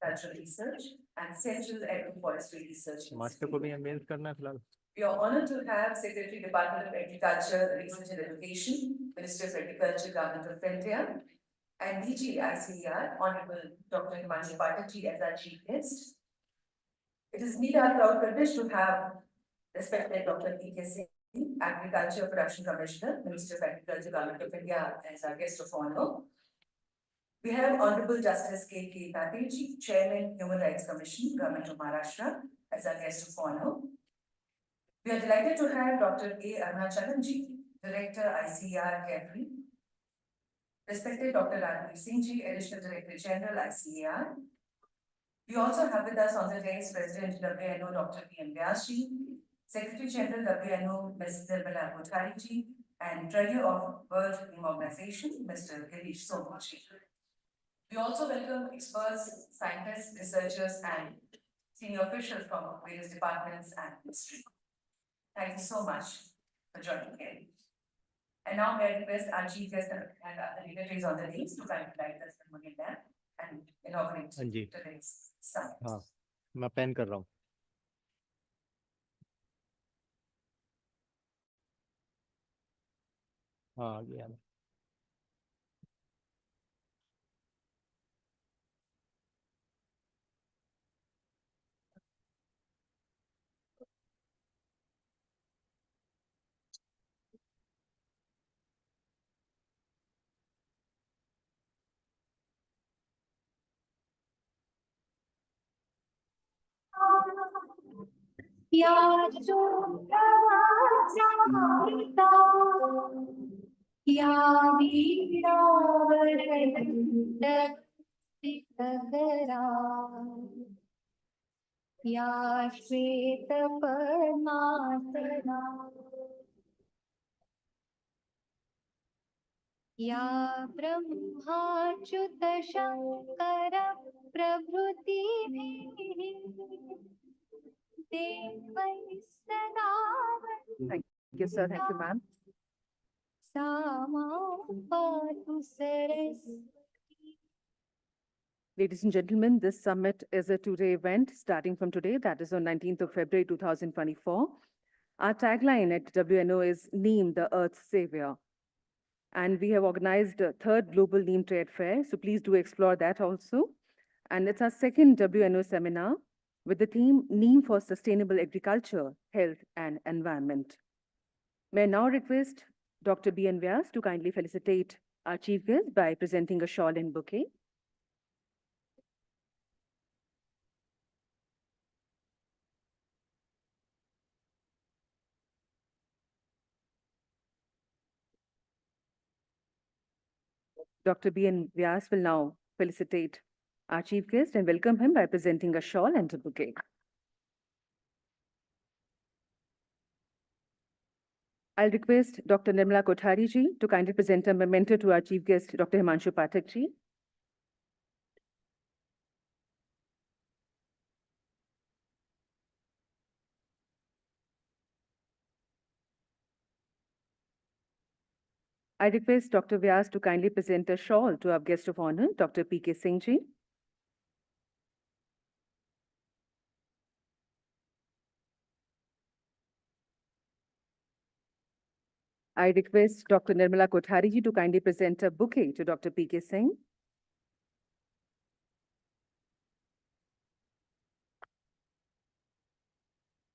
Agricultural Research and Central Agroforestry Research master को भी ambience करना है फिलहाल. We are honored to have Secretary Department of Agriculture, Research and Education, Minister of Agriculture, Government of India, and DG ICAR, Honorable Dr. Himanshu Pathak as our chief guest. It is indeed our proud privilege to have respected Dr. P.K. Singh, Agriculture Production Commissioner, Minister of Agriculture, Government of India, as our guest of honor. We have Honorable Justice K.K. Patil, Chairman, Human Rights Commission, Government of Maharashtra, as our guest of honor. We are delighted to have Dr. A. Arunachalam, Director, ICAR-CAFRI. Respected Dr. Ranveer Singh, Additional Director General, ICAR. We also have with us on the dais President WNO, Dr. P.M. Vyas, Secretary General WNO, Ms. Nirmala Kothari, and Treasurer of World Neem Organization, Mr. Girish Somal. We also welcome experts, scientists, researchers, and senior officials from various departments and ministries. Thank you so much for joining here. And now may I request our chief guest and other dignitaries on the dais to kindly light the ceremonial lamp and inaugurate today's summit. हाँ, मैं pen कर रहा हूँ. हाँ, ये है. या श्वेत परमात्मा या ब्रह्माच्युत शंकर प्रभृतिभिः देवैः सदा Thank you, sir. Thank you, ma'am. सामापातु Saraswati. Ladies and gentlemen, this summit is a two-day event starting from today, that is on 19th of February 2024. Our tagline at WNO is Neem, the Earth's Savior. And we have organized a third Global Neem Trade Fair, so please do explore that also. And it's our second WNO seminar with the theme Neem for Sustainable Agriculture, Health and Environment. May I now request Dr. B.N. Vyas to kindly felicitate our chief guest by presenting a shawl and bouquet. Dr. B.N. Vyas will now felicitate our chief guest and welcome him by presenting a shawl and a bouquet. I'll request Dr. Nirmala Kothari to kindly present a memento to our chief guest, Dr. Himanshu Pathak. I request Dr. Vyas to kindly present a shawl to our guest of honor, Dr. P.K. Singh. I request Dr. Nirmala Kothari to kindly present a bouquet to Dr. P.K. Singh.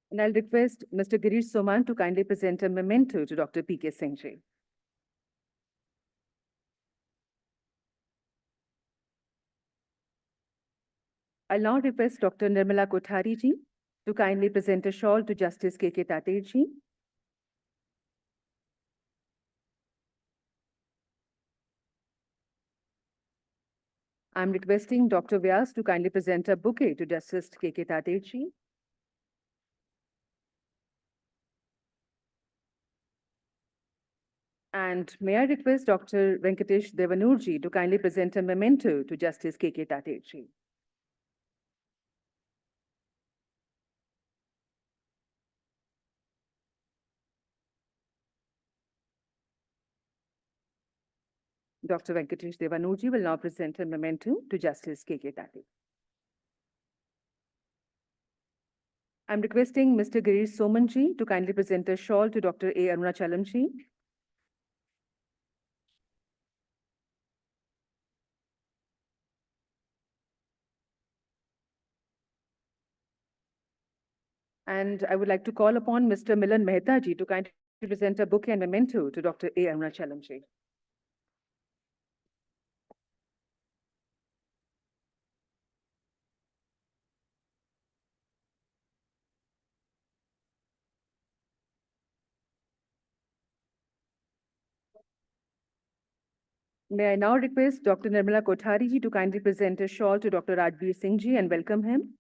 And I'll request Mr. Girish Soman to kindly present a memento to Dr. P.K. Singh. I'll now request Dr. Nirmala Kothari to kindly present a shawl to Justice K.K. Tatir. I'm requesting Dr. Vyas to kindly present a bouquet to Justice K.K. Tatir. And may I request Dr. Venkatesh Devanurji to kindly present a memento to Justice K.K. Tatir. Dr. Venkatesh Devanurji will now present a memento to Justice K.K. Tatir. I'm requesting Mr. Girish Somanji to kindly present a shawl to Dr. A. Arunachalamji. And I would like to call upon Mr. Milan Mehta ji to kindly present a bouquet and memento to Dr. A. Arunachalamji. May I now request Dr. Nirmala Kothari ji to kindly present a shawl to Dr. Rajbir Singh ji and welcome him.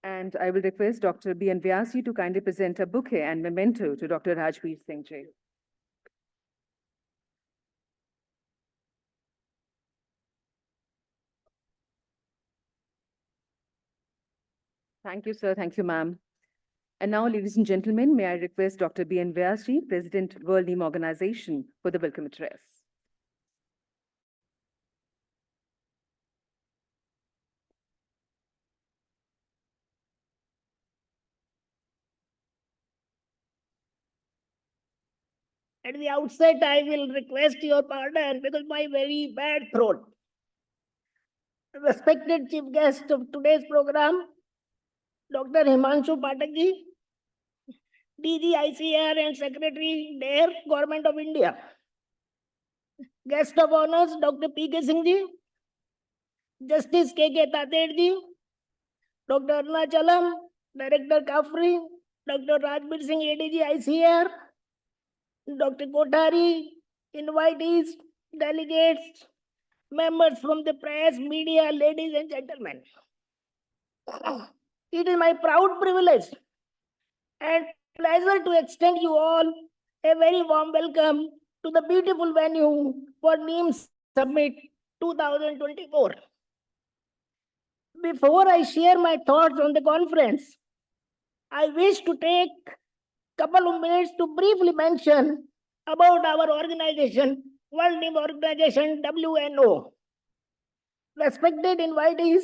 And I will request Dr. B.N. Vyas ji to kindly present a bouquet and memento to Dr. Rajbir Singh ji. Thank you, sir. Thank you, ma'am. And now, ladies and gentlemen, may I request Dr. B.N. Vyas ji, President, World Neem Organization, for the welcome address. At the outset, I will request your pardon because my very bad throat. Respected chief guest of today's program, Dr. Himanshu Pathak DG ICAR and Secretary DARE, Government of India. Guest of honors, Dr. P.K. Singh Justice K.K. Tater Dr. Arunachalam, Director CAFRI, Dr. Rajbir Singh ADG ICAR, Dr. Kothari, invitees, delegates, members from the press, media, ladies and gentlemen. It is my proud privilege and pleasure to extend you all a very warm welcome to the beautiful venue for Neem Summit 2024. Before I share my thoughts on the conference, I wish to take a couple of minutes to briefly mention about our organization, World Neem Organization, WNO. Respected invitees,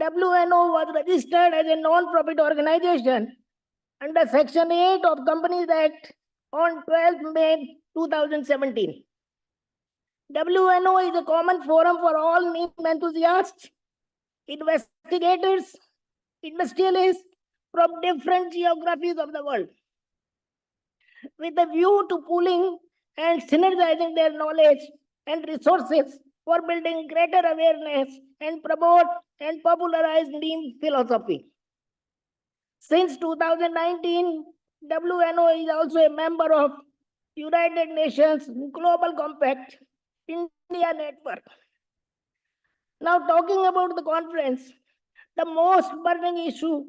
WNO was registered as a non-profit organization under Section 8 of Companies Act on 12 May 2017. WNO is a common forum for all Neem enthusiasts, investigators, industrialists from different geographies of the world, with a view to pooling and synergizing their knowledge and resources for building greater awareness and promote and popularize Neem philosophy. Since 2019, WNO is also a member of United Nations Global Compact India Network. Now, talking about the conference, the most burning issue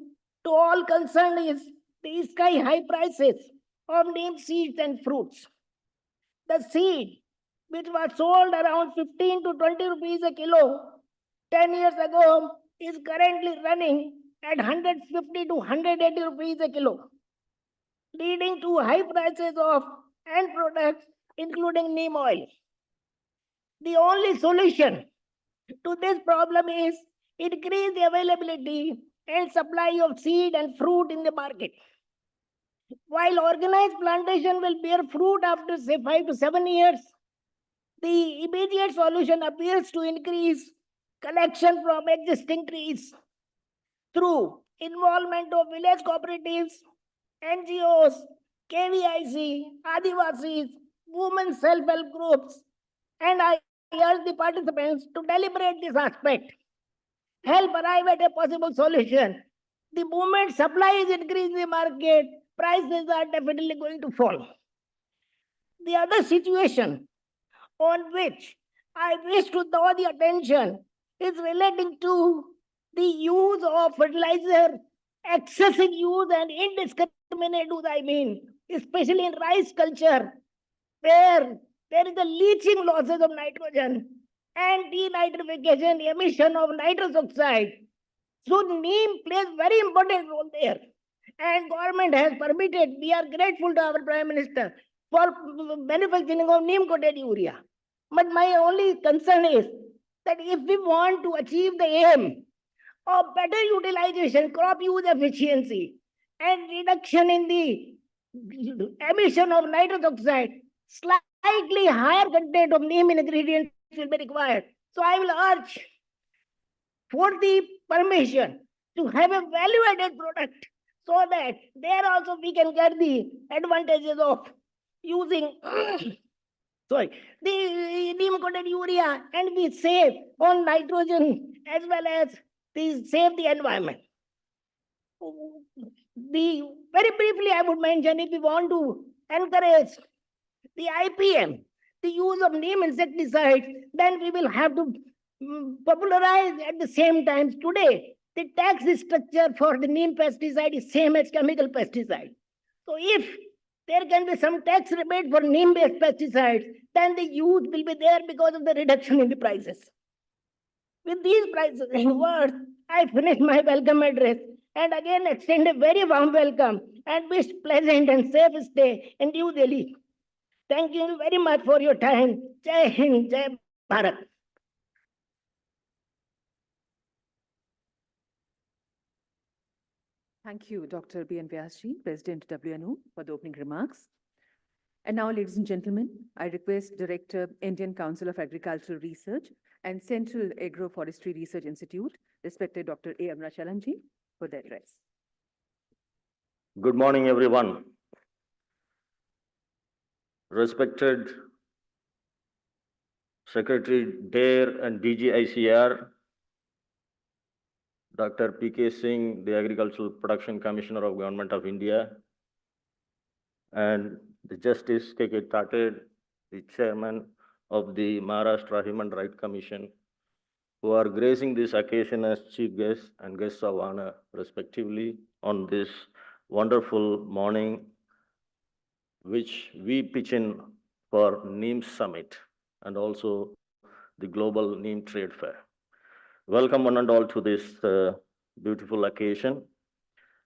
to all concerned is the sky-high prices of neem seeds and fruits. The seed, which was sold around 15 to 20 rupees a kilo 10 years ago, is currently running at 150 to 180 rupees a kilo, leading to high prices of end products, including neem oil. The only solution to this problem is increase the availability and supply of seed and fruit in the market. While organized plantation will bear fruit after say 5 to 7 years, the immediate solution appears to increase collection from existing trees through involvement of village cooperatives, NGOs, KVIC, Adivasis, women self-help groups, and I urge the participants to deliberate this aspect, help arrive at a possible solution. The moment supply is increased in the market, prices are definitely going to fall. The other situation on which I wish to draw the attention is relating to the use of fertilizer, excessive use and indiscriminate use, I mean, especially in rice culture, where there is a leaching losses of nitrogen and denitrification emission of nitrous oxide. So Neem plays very important role there. And government has permitted, we are grateful to our Prime Minister for manufacturing of neem coated urea. But my only concern is that if we want to achieve the aim of better utilization, crop use efficiency, and reduction in the emission of nitrous oxide, slightly higher content of neem ingredients will be required. So I will urge for the permission to have a value-added product so that there also we can get the advantages of using sorry, the neem coated urea, and we save on nitrogen as well as save the environment. Very briefly, I would mention, if we want to encourage the IPM, the use of neem insecticides, then we will have to popularize at the same time. Today, the tax structure for the neem pesticide is same as chemical pesticide. So if there can be some tax rebate for neem-based pesticides, then the use will be there because of the reduction in the prices. With these prices in words, I finish my welcome address and again extend a very warm welcome and wish pleasant and safe stay in New Delhi. Thank you very much for your time. Jai Hind, Jai Bharat. Thank you, Dr. B.N. Vyasji, President WNO, for the opening remarks. And now, ladies and gentlemen, I request Director, Indian Council of Agricultural Research and Central Agroforestry Research Institute, respected Dr. A. Amrachalanji, for their address. Good morning, everyone. Respected Secretary DARE and DG ICR, Dr. P.K. Singh, the Agricultural Production Commissioner of Government of India, and the Justice K.K. Tated, the Chairman of the Maharashtra Human Rights Commission, who are gracing this occasion as Chief Guests and Guests of Honor, respectively, on this wonderful morning, which we pitch in for Neem Summit and also the Global Neem Trade Fair. Welcome one and all to this beautiful occasion.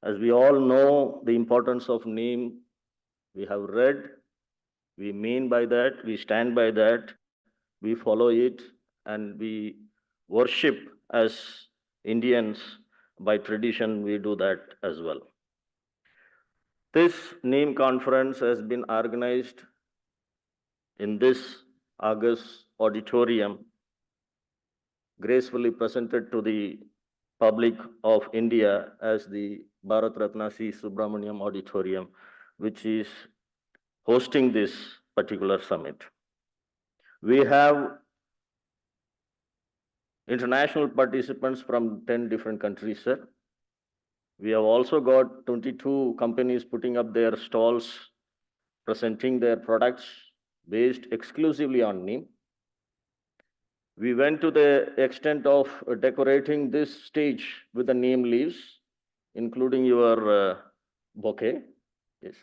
As we all know the importance of Neem, we have read, we mean by that, we stand by that, we follow it, and we worship as Indians. By tradition, we do that as well. This Neem conference has been organized in this August auditorium, gracefully presented to the public of India as the Bharat Ratna C. Subramaniam Auditorium, which is hosting this particular summit. We have international participants from 10 different countries, sir. We have also got 22 companies putting up their stalls, presenting their products based exclusively on Neem. We went to the extent of decorating this stage with the neem leaves, including your bouquet. Yes.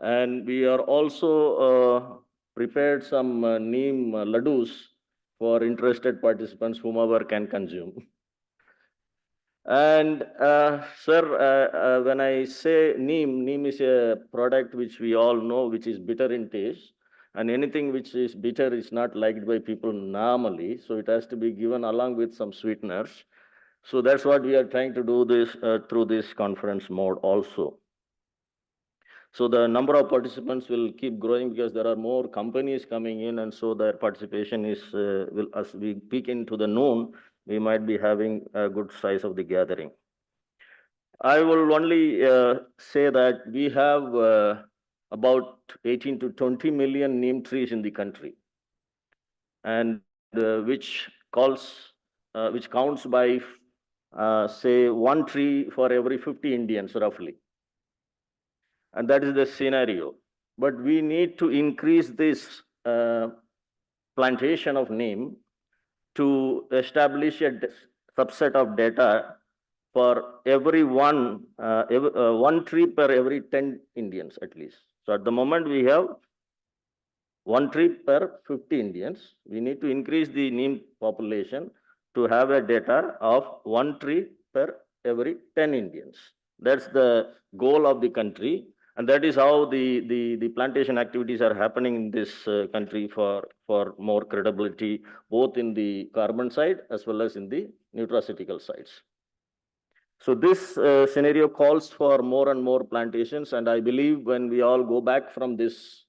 And we are also prepared some neem laddus for interested participants, whomever can consume. And sir, when I say neem is a product which we all know, which is bitter in taste. And anything which is bitter is not liked by people normally. So it has to be given along with some sweeteners. So that's what we are trying to do this through this conference mode also. So the number of participants will keep growing because there are more companies coming in, and so their participation is, as we peak into the noon, we might be having a good size of the gathering. I will only say that we have about 18 to 20 million neem trees in the country, and which counts by say 1 tree for every 50 Indians roughly. And that is the scenario. But we need to increase this plantation of neem to establish a subset of data for every one tree per every 10 Indians at least. So at the moment we have 1 tree per 50 Indians. We need to increase the neem population to have a data of 1 tree per every 10 Indians. That's the goal of the country. And that is how the plantation activities are happening in this country for more credibility, both in the carbon side as well as in the nutraceutical sides. So this scenario calls for more and more plantations, and I believe when we all go back from this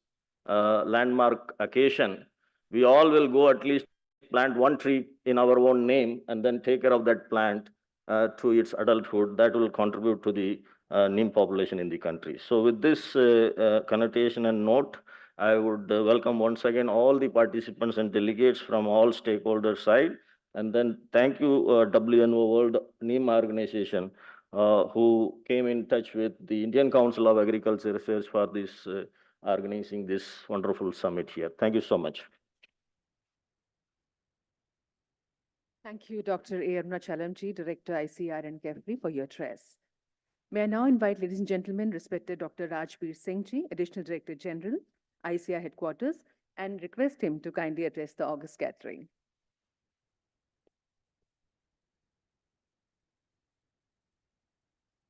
landmark occasion, we all will go at least plant one tree in our own name and then take care of that plant to its adulthood. That will contribute to the Neem population in the country. So with this connotation and note, I would welcome once again all the participants and delegates from all stakeholders side. And then thank you, WNO World Neem Organization, who came in touch with the Indian Council of Agriculture Research for this organizing this wonderful summit here. Thank you so much. Thank you, Dr. A. Arunachalamji, Director ICAR-CAFRI, for your address. May I now invite, ladies and gentlemen, respected Dr. Rajbir Singhji, Additional Director General, ICAR Headquarters, and request him to kindly address the August gathering.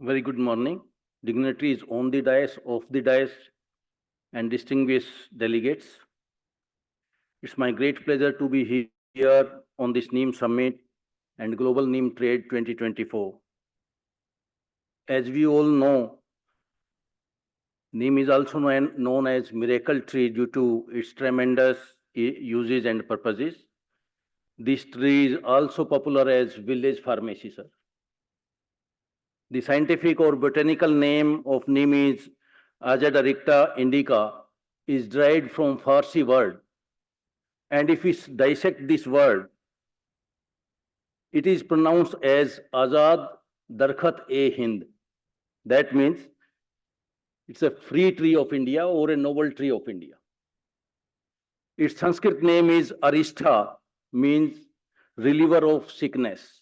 Very good morning, dignitaries on the dais, off the dais, and distinguished delegates. It's my great pleasure to be here on this Neem Summit and Global Neem Trade 2024. As we all know, Neem is also known as miracle tree due to its tremendous uses and purposes. This tree is also popular as village pharmacy, sir. The scientific or botanical name of Neem is Azadirachta indica, is derived from Farsi word. And if we dissect this word, it is pronounced as Azad Darkhat-e-Hind. That means it's a free tree of India or a noble tree of India. Its Sanskrit name is Arishtha, means reliever of sickness.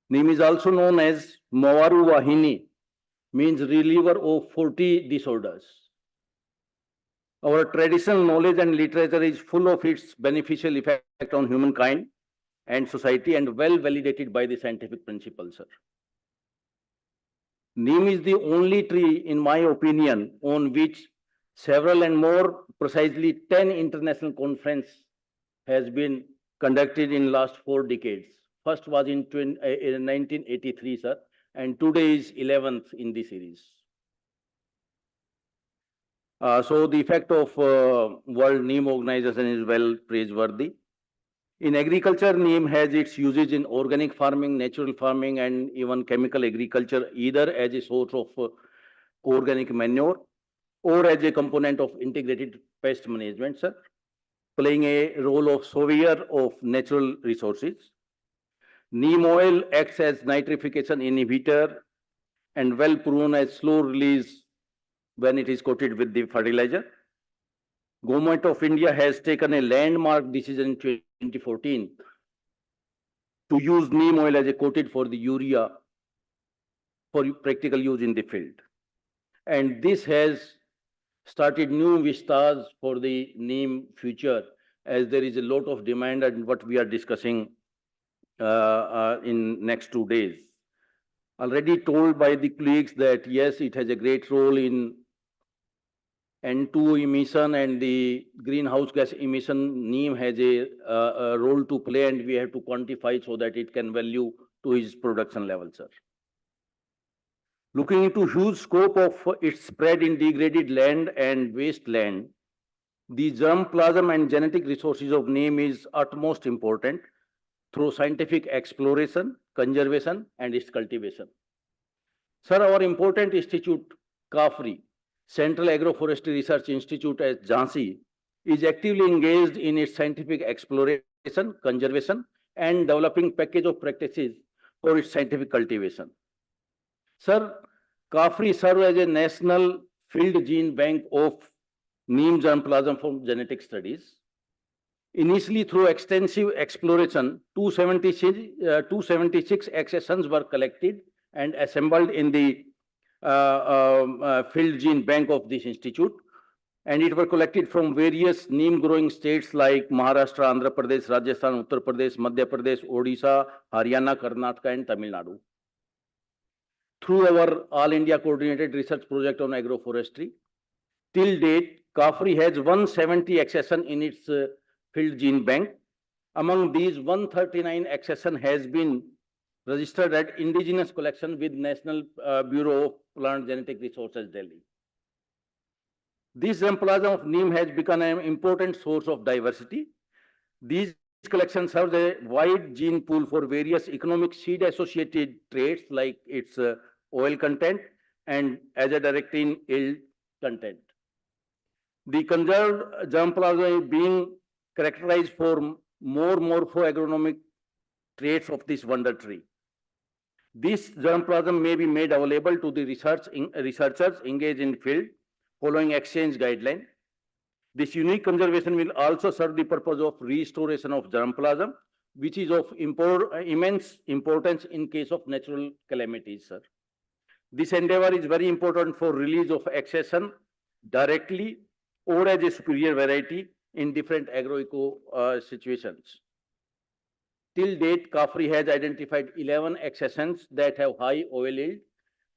Neem is also known as Mawaru Vahini, means reliever of 40 disorders. Our traditional knowledge and literature is full of its beneficial effect on humankind and society and well validated by the scientific principles, sir. Neem is the only tree, in my opinion, on which several and more precisely 10 international conferences has been conducted in last 4 decades. First was in 1983, sir, and today is 11th in the series. So the effect of World Neem Organization is well praiseworthy. In agriculture, Neem has its uses in organic farming, natural farming, and even chemical agriculture, either as a source of organic manure or as a component of integrated pest management, sir, playing a role of surveyor of natural resources. Neem oil acts as nitrification inhibitor and well proven as slow release when it is coated with the fertilizer. Government of India has taken a landmark decision in 2014 to use neem oil as a coated for the urea for practical use in the field. And this has started new vistas for the neem future, as there is a lot of demand and what we are discussing in next 2 days. Already told by the colleagues that yes, it has a great role in N2 emission and the greenhouse gas emission. Neem has a role to play, and we have to quantify so that it can value to its production level, sir. Looking into huge scope of its spread in degraded land and wasteland, the germplasm and genetic resources of neem is utmost important through scientific exploration, conservation, and its cultivation. Sir, our important institute, CAFRI, Central Agroforestry Research Institute at Jhansi, is actively engaged in its scientific exploration, conservation, and developing package of practices for its scientific cultivation. Sir, CAFRI serves as a national field gene bank of neem germplasm for genetic studies. Initially, through extensive exploration, 276 accessions were collected and assembled in the field gene bank of this institute, and it were collected from various neem growing states like Maharashtra, Andhra Pradesh, Rajasthan, Uttar Pradesh, Madhya Pradesh, Odisha, Haryana, Karnataka, and Tamil Nadu. through our All India Coordinated Research Project on Agroforestry. Till date, CAFRI has 170 accession in its field gene bank. Among these, 139 accession has been registered at indigenous collection with National Bureau of Plant Genetic Resources, Delhi. This germplasm of Neem has become an important source of diversity. These collections serve a wide gene pool for various economic seed associated traits like its oil content and azadirachtin yield content. The conserved germplasm is being characterized for more morpho-agronomic traits of this wonder tree. This germplasm may be made available to the researchers engaged in field following exchange guideline. This unique conservation will also serve the purpose of restoration of germplasm, which is of immense importance in case of natural calamities, sir. This endeavor is very important for release of accession directly or as a superior variety in different agroeco situations. Till date, CAFRI has identified 11 accessions that have high oil yield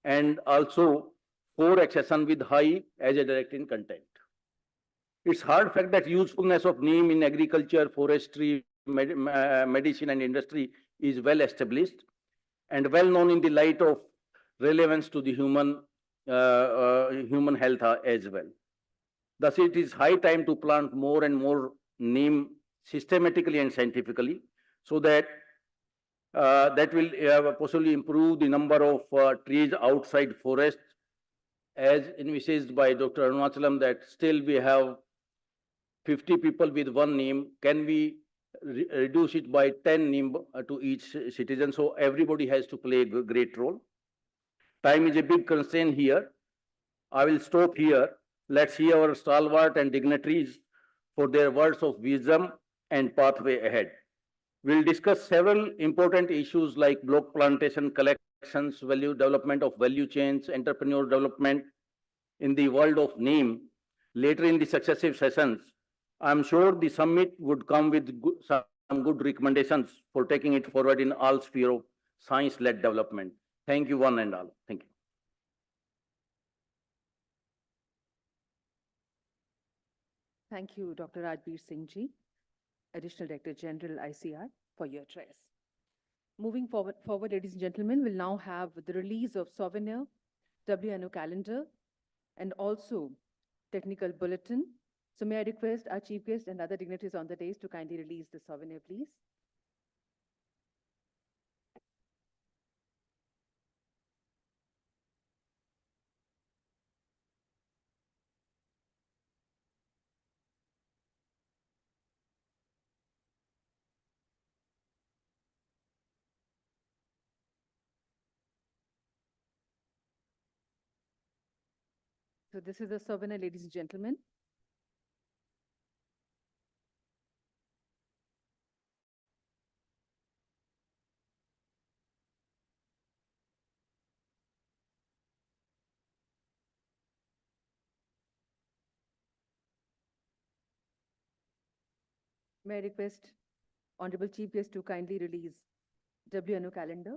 and also 4 accessions with high azadirachtin content. It's hard fact that usefulness of Neem in agriculture, forestry, medicine and industry is well established and well known in the light of relevance to the human health as well. Thus, it is high time to plant more and more Neem systematically and scientifically, so that that will possibly improve the number of trees outside forests, as envisaged by Dr. Arunachalam, that still we have 50 people with 1 Neem. Can we reduce it by 10 Neem to each citizen? So everybody has to play a great role. Time is a big constraint here. I will stop here. Let's hear our stalwart and dignitaries for their words of wisdom and pathway ahead. We'll discuss several important issues like block plantation collections, value development of value chains, entrepreneur development in the world of Neem later in the successive sessions. I'm sure the summit would come with some good recommendations for taking it forward in all sphere of science-led development. Thank you one and all. Thank you. Thank you, Dr. Rajbir Singh Ji, Additional Director General ICR, for your address. Moving forward, ladies and gentlemen, we'll now have the release of souvenir, WNO calendar, and also technical bulletin. So may I request our chief guest and other dignitaries on the dais to kindly release the souvenir, please. So this is the souvenir, ladies and gentlemen. May I request Honorable Chief Guest to kindly release WNO calendar.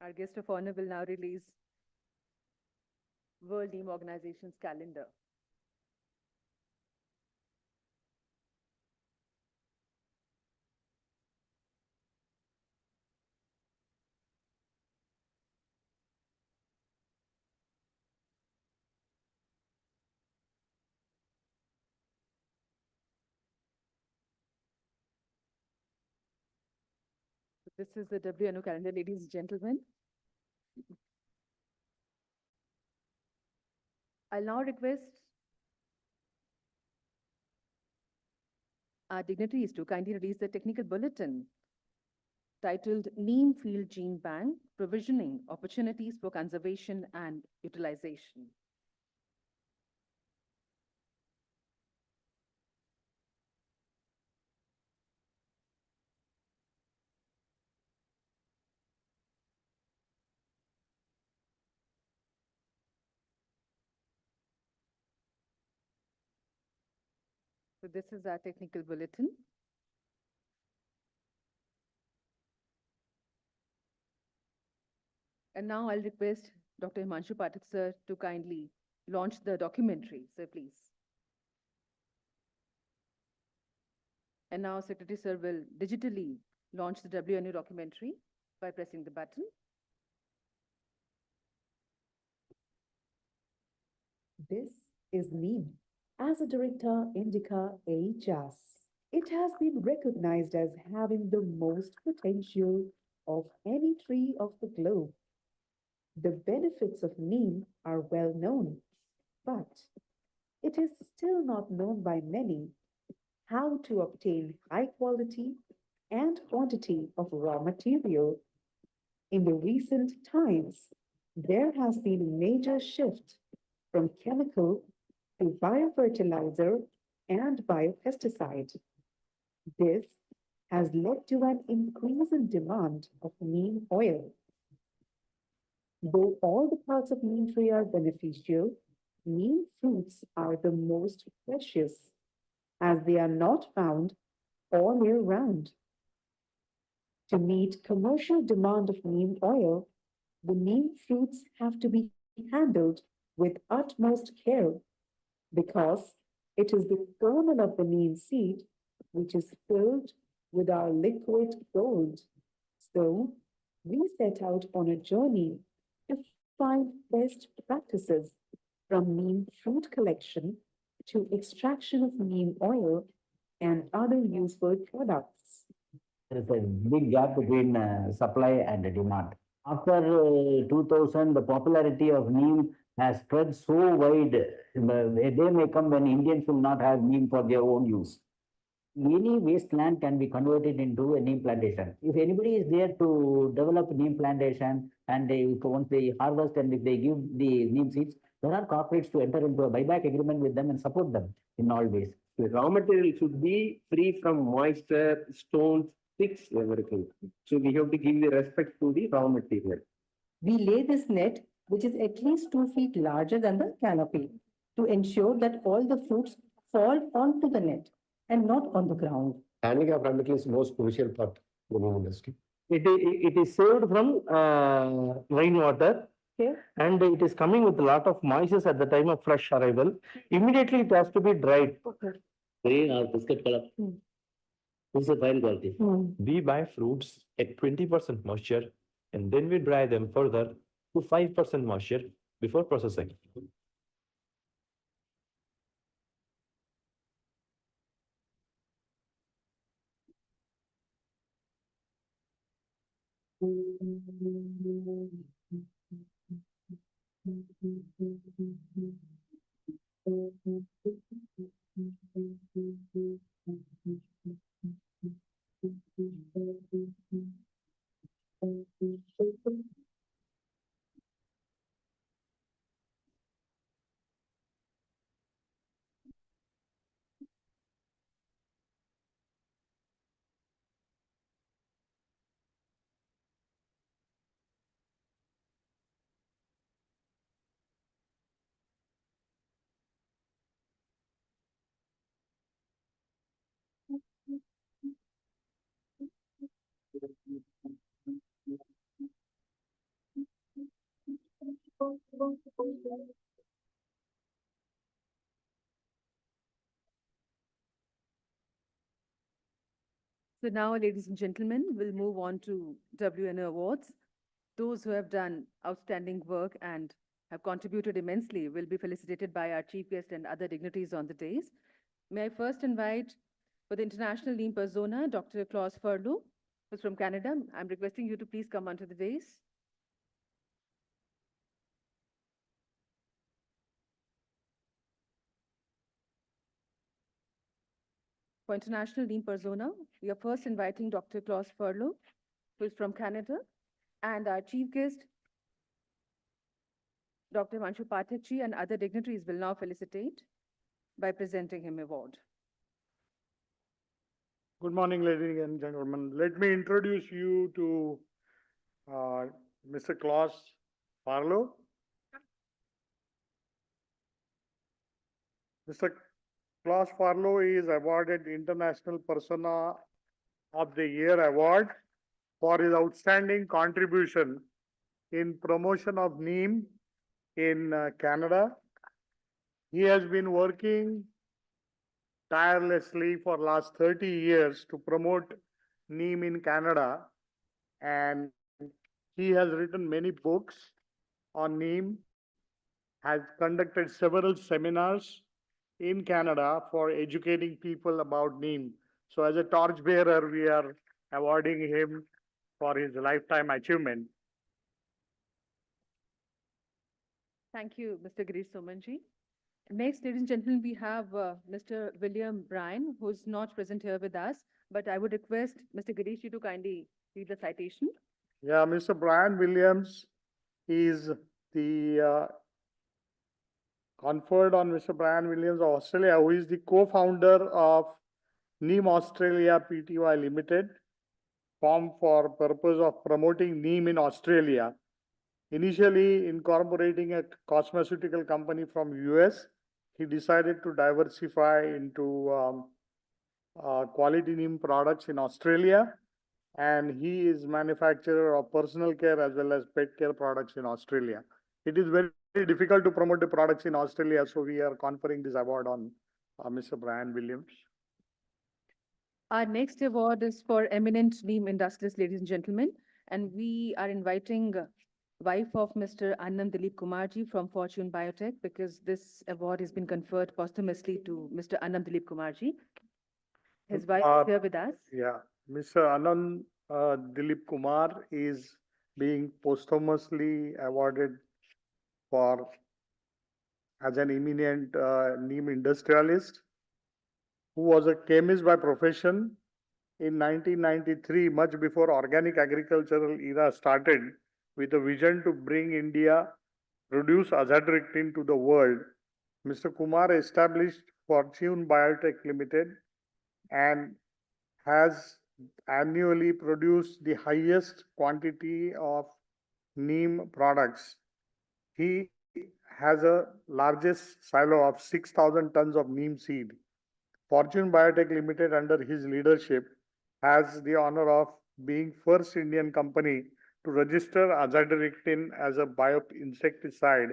Our guest of honor will now release World Neem Organization's calendar. This is the WNO calendar, ladies and gentlemen. I'll now request our dignitaries to kindly release the technical bulletin titled Neem Field Gene Bank, Provisioning Opportunities for Conservation and Utilization. So this is our technical bulletin. And now I'll request Dr. Himanshu Pathak sir to kindly launch the documentary. Sir, please. And now Secretary sir will digitally launch the WNO documentary by pressing the button. This is Neem. As a director, Indica AHS, it has been recognized as having the most potential of any tree of the globe. The benefits of Neem are well known, but it is still not known by many how to obtain high quality and quantity of raw material. In the recent times, there has been a major shift from chemical to biofertilizer and biopesticide. This has led to an increase in demand of neem oil. Though all the parts of neem tree are beneficial, neem fruits are the most precious as they are not found all year round. To meet commercial demand of neem oil, the neem fruits have to be handled with utmost care because it is the kernel of the neem seed which is filled with our liquid gold. So we set out on a journey to find best practices from neem fruit collection to extraction of neem oil and other useful products. There is a big gap between supply and demand. After 2000, the popularity of neem has spread so wide. A day may come when Indians will not have neem for their own use. Any wasteland can be converted into a neem plantation. If anybody is there to develop neem plantation and once they harvest and if they give the neem seeds, there are corporates to enter into a buyback agreement with them and support them in all ways. The raw material should be free from moisture, stones, sticks, everything. So we have to give the respect to the raw material. We lay this net, which is at least 2 feet larger than the canopy, to ensure that all the fruits fall onto the net and not on the ground. Handling of raw material is most crucial part of the neem industry. It is saved from rainwater. Okay. And it is coming with a lot of moisture at the time of fresh arrival. Immediately it has to be dried. Green or biscuit color. This is a fine quality. We buy fruits at 20% moisture and then we dry them further to 5% moisture before processing. So now, ladies and gentlemen, we'll move on to WNO awards. Those who have done outstanding work and have contributed immensely will be felicitated by our chief guest and other dignitaries on the dais. May I first invite for the International Neem Persona, Dr. Klaus Furlow, who's from Canada. I'm requesting you to please come onto the dais. For International Neem Persona, we are first inviting Dr. Klaus Furlow, who is from Canada, and our chief guest, Dr. Himanshu Pathak and other dignitaries will now felicitate by presenting him award. Good morning, ladies and gentlemen. Let me introduce you to Mr. Klaus Furlow. Mr. Klaus Farlow is awarded International Persona of the Year award for his outstanding contribution in promotion of Neem in Canada. He has been working tirelessly for last 30 years to promote Neem in Canada, and he has written many books on Neem, has conducted several seminars in Canada for educating people about Neem. So as a torchbearer, we are awarding him for his lifetime achievement. Thank you, Mr. Girish Somanji. Next, ladies and gentlemen, we have Mr. William Bryan, who's not present here with us, but I would request Mr. Girish you to kindly read the citation. Yeah, Mr. Brian Williams is the conferred on Mr. Brian Williams of Australia, who is the co-founder of Neem Australia Pty Limited, formed for purpose of promoting Neem in Australia. Initially incorporating a cosmeceutical company from US, he decided to diversify into quality Neem products in Australia, and he is manufacturer of personal care as well as pet care products in Australia. It is very difficult to promote the products in Australia, so we are conferring this award on Mr. Brian Williams. Our next award is for eminent Neem industrialists, ladies and gentlemen, and we are inviting wife of Mr. Annam Dilip Kumarji from Fortune Biotech, because this award has been conferred posthumously to Mr. Annam Dilip Kumarji. His wife is here with us. Yeah, Mr. Anand Dilip Kumar is being posthumously awarded for as an eminent Neem industrialist who was a chemist by profession. In 1993, much before organic agricultural era started, with a vision to bring India produce azadirachtin to the world, Mr. Kumar established Fortune Biotech Limited and has annually produced the highest quantity of Neem products. He has a largest silo of 6,000 tons of Neem seed. Fortune Biotech Limited, under his leadership, has the honor of being first Indian company to register azadirachtin as a bioinsecticide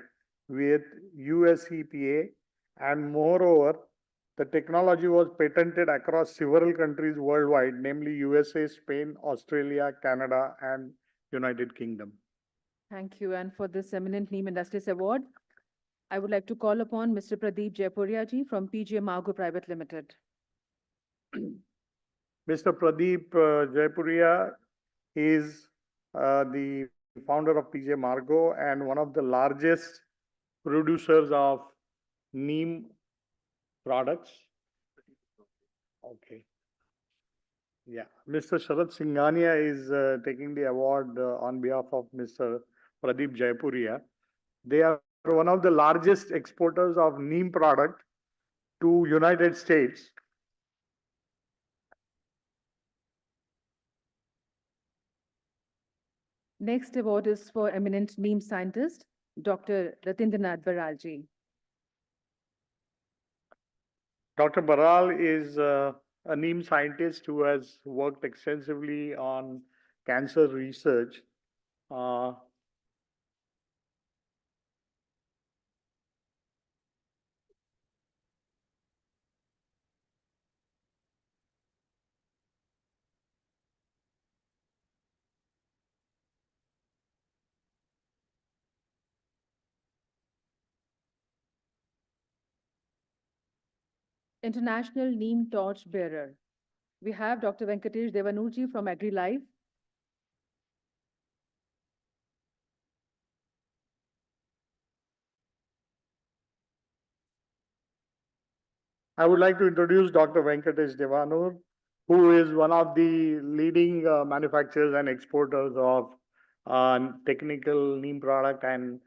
with US EPA, and moreover, the technology was patented across several countries worldwide, namely USA, Spain, Australia, Canada, and United Kingdom. Thank you. And for this eminent Neem Industries Award, I would like to call upon Mr. Pradeep Jaipuria ji from PJ Margo Private Limited. Mr. Pradeep Jaipuria is the founder of PJ Margo and one of the largest producers of Neem products. Okay. Yeah, Mr. Sharad Singhania is taking the award on behalf of Mr. Pradeep Jaipuria. They are one of the largest exporters of Neem product to United States. Next award is for eminent Neem scientist, Dr. Ratindranath Baral ji. Dr. Baral is a Neem scientist who has worked extensively on cancer research. International Neem Torch Bearer. We have Dr. Venkatesh Devanurji from AgriLife. I would like to introduce Dr. Venkatesh Devanur, who is one of the leading manufacturers and exporters of technical Neem product, and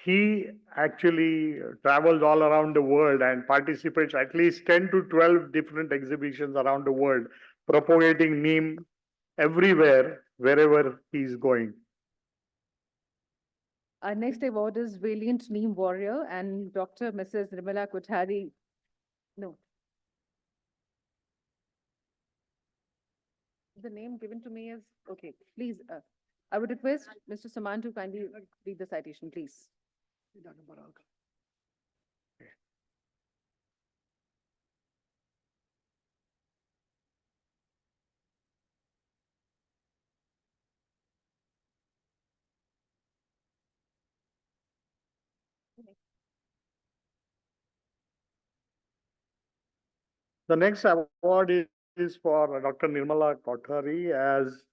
he actually travels all around the world and participates at least 10 to 12 different exhibitions around the world, propagating Neem everywhere, wherever he is going. Our next award is Valiant Neem Warrior, and Dr. Mrs. Nirmala Kothari. No, The name given to me is, okay, please, I would request Mr. Saman to kindly read the citation, please. The next award is for Dr. Nirmala Kothari as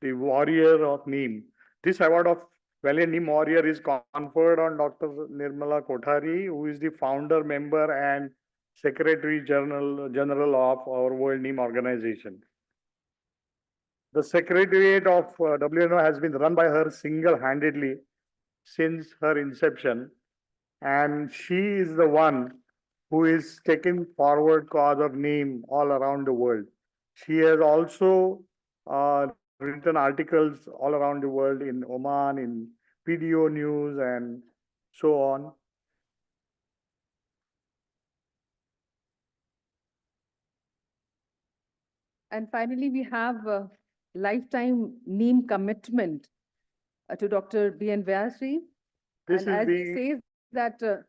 the Warrior of Neem. This award of Valiant Neem Warrior is conferred on Dr. Nirmala Kothari, who is the founder, member, and Secretary General of our World Neem Organization. The Secretariat of WNO has been run by her single-handedly since her inception, and she is the one who is taking forward cause of Neem all around the world. She has also written articles all around the world in Oman, in PDO News, and so on. And finally, we have a lifetime Neem commitment to Dr. B.N. Vyasri. This And is as he being says that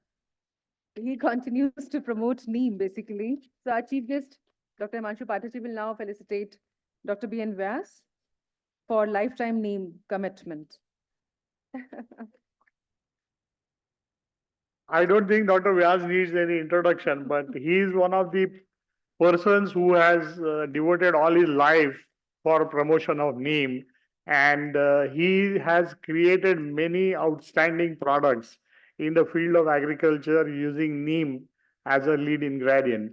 he continues to promote Neem, basically. So our chief guest, Dr. Himanshu Pathak, will now felicitate Dr. B.N. Vyas for lifetime Neem commitment. I don't think Dr. Vyas needs any introduction, but he is one of the persons who has devoted all his life for promotion of Neem, and he has created many outstanding products in the field of agriculture using Neem as a lead ingredient.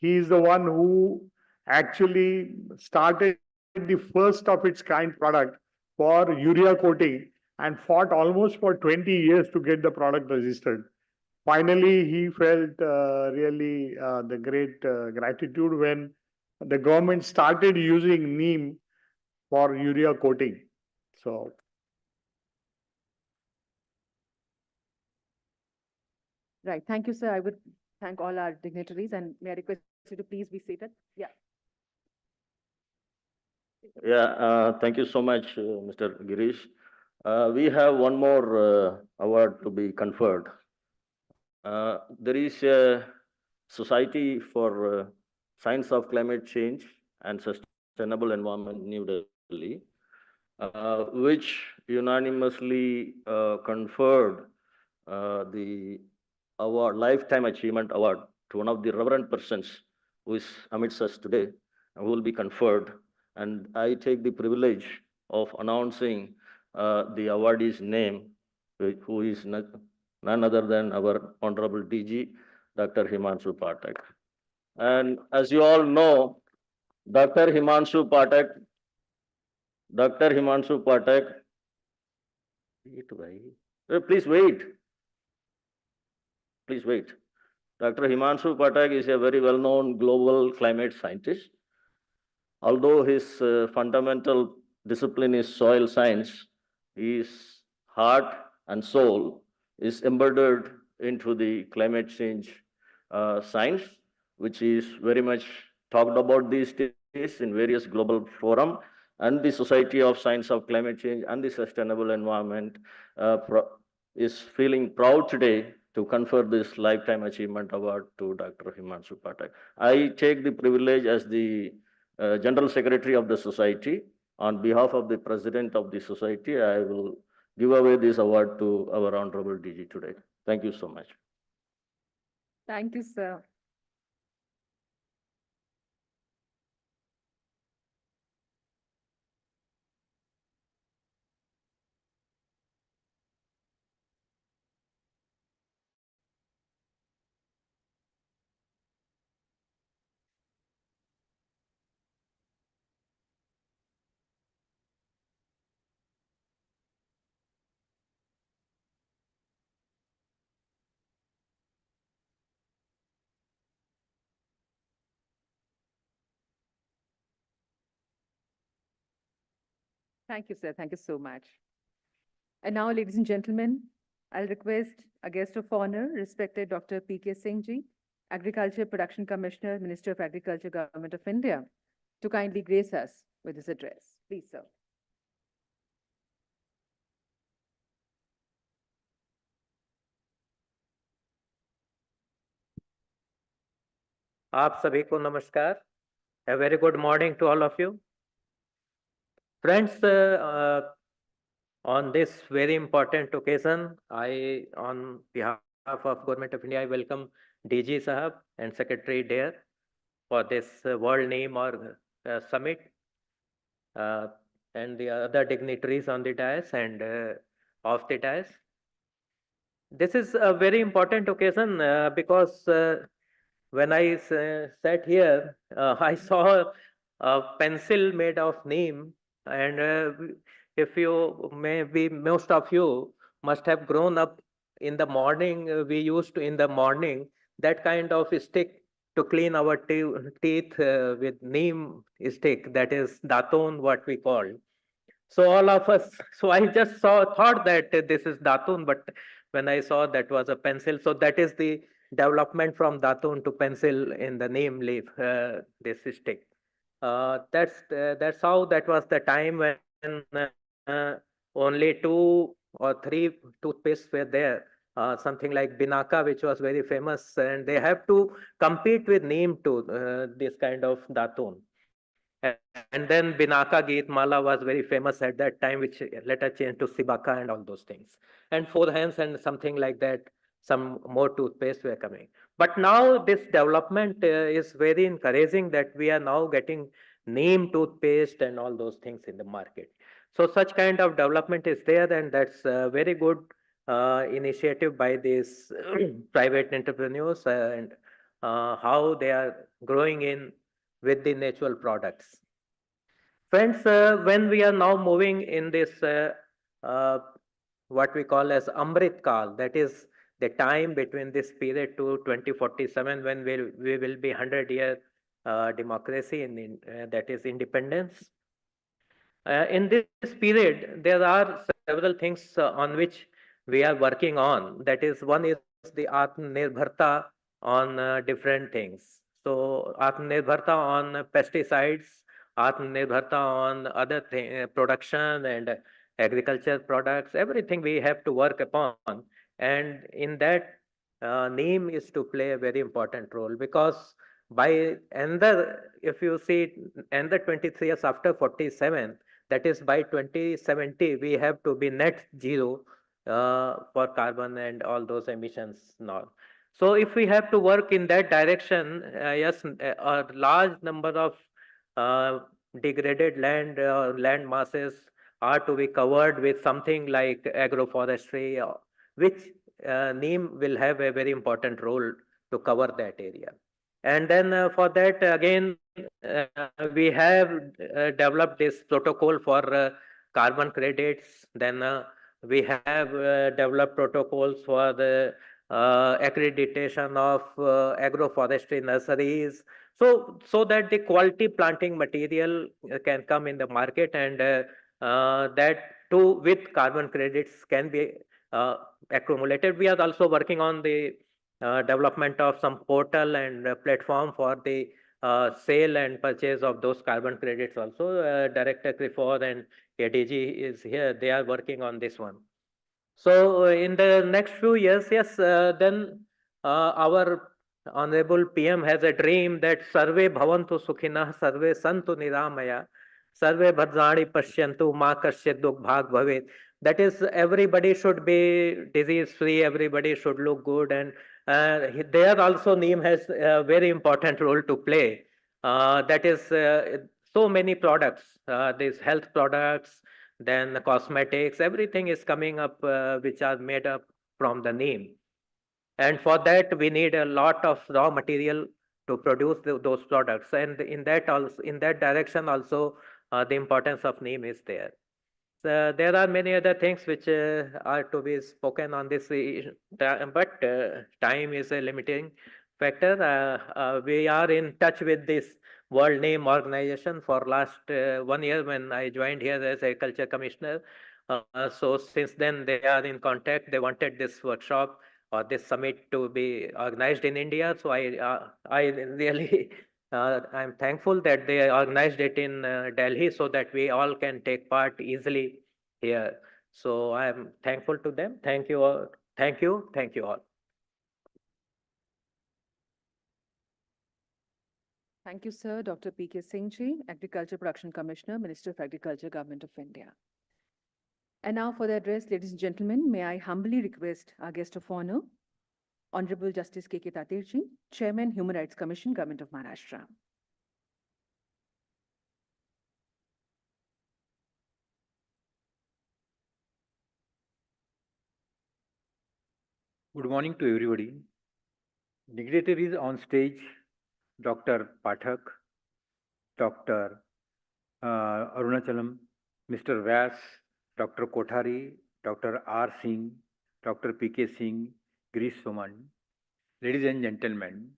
He is the one who actually started the first of its kind product for urea coating and fought almost for 20 years to get the product registered. Finally, he felt really the great gratitude when the government started using Neem for urea coating. So, Right. Thank you, sir. I would thank all our dignitaries, and may I request you to please be seated? Yeah. Yeah, thank you so much, Mr. Girish. We have one more award to be conferred. There is a Society for Science of Climate Change and Sustainable Environment, New Delhi, which unanimously conferred the award, Lifetime Achievement Award, to one of the reverend persons who is amidst us today and who will be conferred. And I take the privilege of announcing the awardee's name, who is none other than our Honorable DG, Dr. Himanshu Pathak. And as you all know, Dr. Himanshu Pathak, please wait. Please wait. Dr. Himanshu Pathak is a very well-known global climate scientist. Although his fundamental discipline is soil science, his heart and soul is embedded into the climate change science, which is very much talked about these days in various global forums, and the Society of Science of Climate Change and the Sustainable Environment is feeling proud today to confer this Lifetime Achievement Award to Dr. Himanshu Pathak. I take the privilege as the General Secretary of the Society. On behalf of the President of the Society, I will give away this award to our Honorable DG today. Thank you so much. Thank you, sir. Thank you, sir. Thank you so much. And now, ladies and gentlemen, I'll request a guest of honor, respected Dr. P.K. Singh ji, Agriculture Production Commissioner, Minister of Agriculture, Government of India, to kindly grace us with his address. Please, sir. आप सभी को नमस्कार. A very good morning to all of you. Friends, on this very important occasion, on behalf of Government of India, I welcome DG Sahab and Secretary Dare for this World Name or Summit, and the other dignitaries on the dais and off the dais. This is a very important occasion because when I sat here, I saw a pencil made of neem, and if you maybe most of you must have grown up in the morning. We used to in the morning that kind of stick to clean our teeth with neem stick, that is daton, what we call. So all of us, so I just thought that this is datun, but when I saw that was a pencil, so that is the development from datun to pencil in the neem leaf, this stick. That's how that was the time when only 2 or 3 toothpastes were there. Something like Binaka, which was very famous, and they have to compete with neem to this kind of datun. And then Binaka Geet Mala was very famous at that time, which later changed to Sibaka and all those things. And Four Hands and something like that, some more toothpaste were coming. But now this development is very encouraging that we are now getting neem toothpaste and all those things in the market. So such kind of development is there, and that's a very good initiative by these private entrepreneurs and how they are growing in with the natural products. Friends, when we are now moving in this uh, what we call as Amrit Kal, that is the time between this period to 2047 when we will be 100-year democracy that is independence. In this period, there are several things on which we are working on. That is, one is the Atmanirbharta on different things. So Atmanirbharta on pesticides, Atmanirbharta on other production and agriculture products, everything we have to work upon. And in that, Neem is to play a very important role, because by another, if you see, another 23 years after 47, that is by 2070, we have to be net zero for carbon and all those emissions now. So if we have to work in that direction, yes, a large number of degraded land masses are to be covered with something like agroforestry, which Neem will have a very important role to cover that area. And then for that, again, we have developed this protocol for carbon credits. Then we have developed protocols for the accreditation of agroforestry nurseries, so that the quality planting material can come in the market, and that too with carbon credits can be accumulated. We are also working on the development of some portal and platform for the sale and purchase of those carbon credits also. Director Clifford and ADG is here. They are working on this one. So in the next few years, yes, then our Honorable PM has a dream that Sarve Bhavantu Sukhinah, Sarve Santu Niramaya, Sarve Bhadrani Pashyantu, Ma Kasyat Dukh Bhag Bhavet. That is, everybody should be disease free, everybody should look good, and there also Neem has a very important role to play. That is, so many products, these health products, then the cosmetics, everything is coming up which are made up from the neem. And for that, we need a lot of raw material to produce those products. And in that also, in that direction also, the importance of neem is there. So there are many other things which are to be spoken on this, but time is a limiting factor. We are in touch with this World Name Organization for last 1 year when I joined here as Agriculture Commissioner. So since then they are in contact. They wanted this workshop or this summit to be organized in India. So I really I'm thankful that they organized it in Delhi so that we all can take part easily here. So I'm thankful to them. Thank you all. Thank you. Thank you all. Thank you, sir. Dr. P.K. Singh Ji, Agriculture Production Commissioner, Minister of Agriculture, Government of India. And now for the address, ladies and gentlemen, may I humbly request our guest of honor, Honorable Justice K.K. Tatir Ji, Chairman, Human Rights Commission, Government of Maharashtra. Good morning to everybody. Dignitaries on stage, Dr. Pathak, Dr. Arunachalam, Mr. Vyas, Dr. Kothari, Dr. R. Singh, Dr. P.K. Singh, Girish Soman, ladies and gentlemen.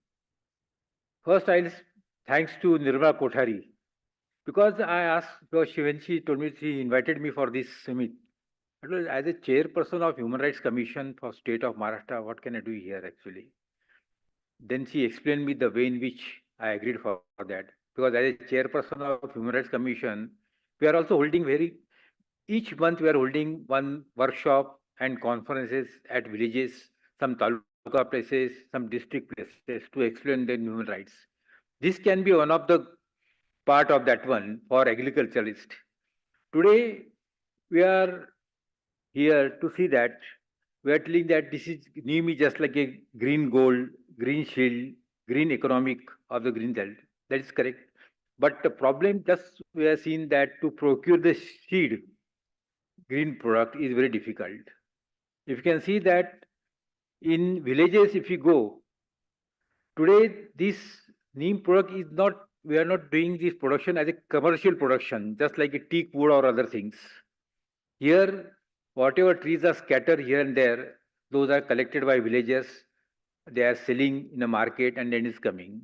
First, I'll thanks to Nirmala Kothari because I asked, because when she told me she invited me for this summit. As a chairperson of Human Rights Commission for State of Maharashtra, what can I do here actually? Then she explained me the way in which I agreed for that. Because as a chairperson of Human Rights Commission, we are also holding each month we are holding one workshop and conferences at villages, some taluka places, some district places to explain the human rights. This can be one of the part of that one for agriculturalists. Today, we are here to see that we are telling that this is Neem is just like a green gold, green shield, green economic of the green belt. That is correct. But the problem just we have seen that to procure the seed, green product is very difficult. If you can see that in villages, if you go, today this Neem product is not, we are not doing this production as a commercial production, just like a teak wood or other things. Here, whatever trees are scattered here and there, those are collected by villagers. They are selling in a market and then is coming.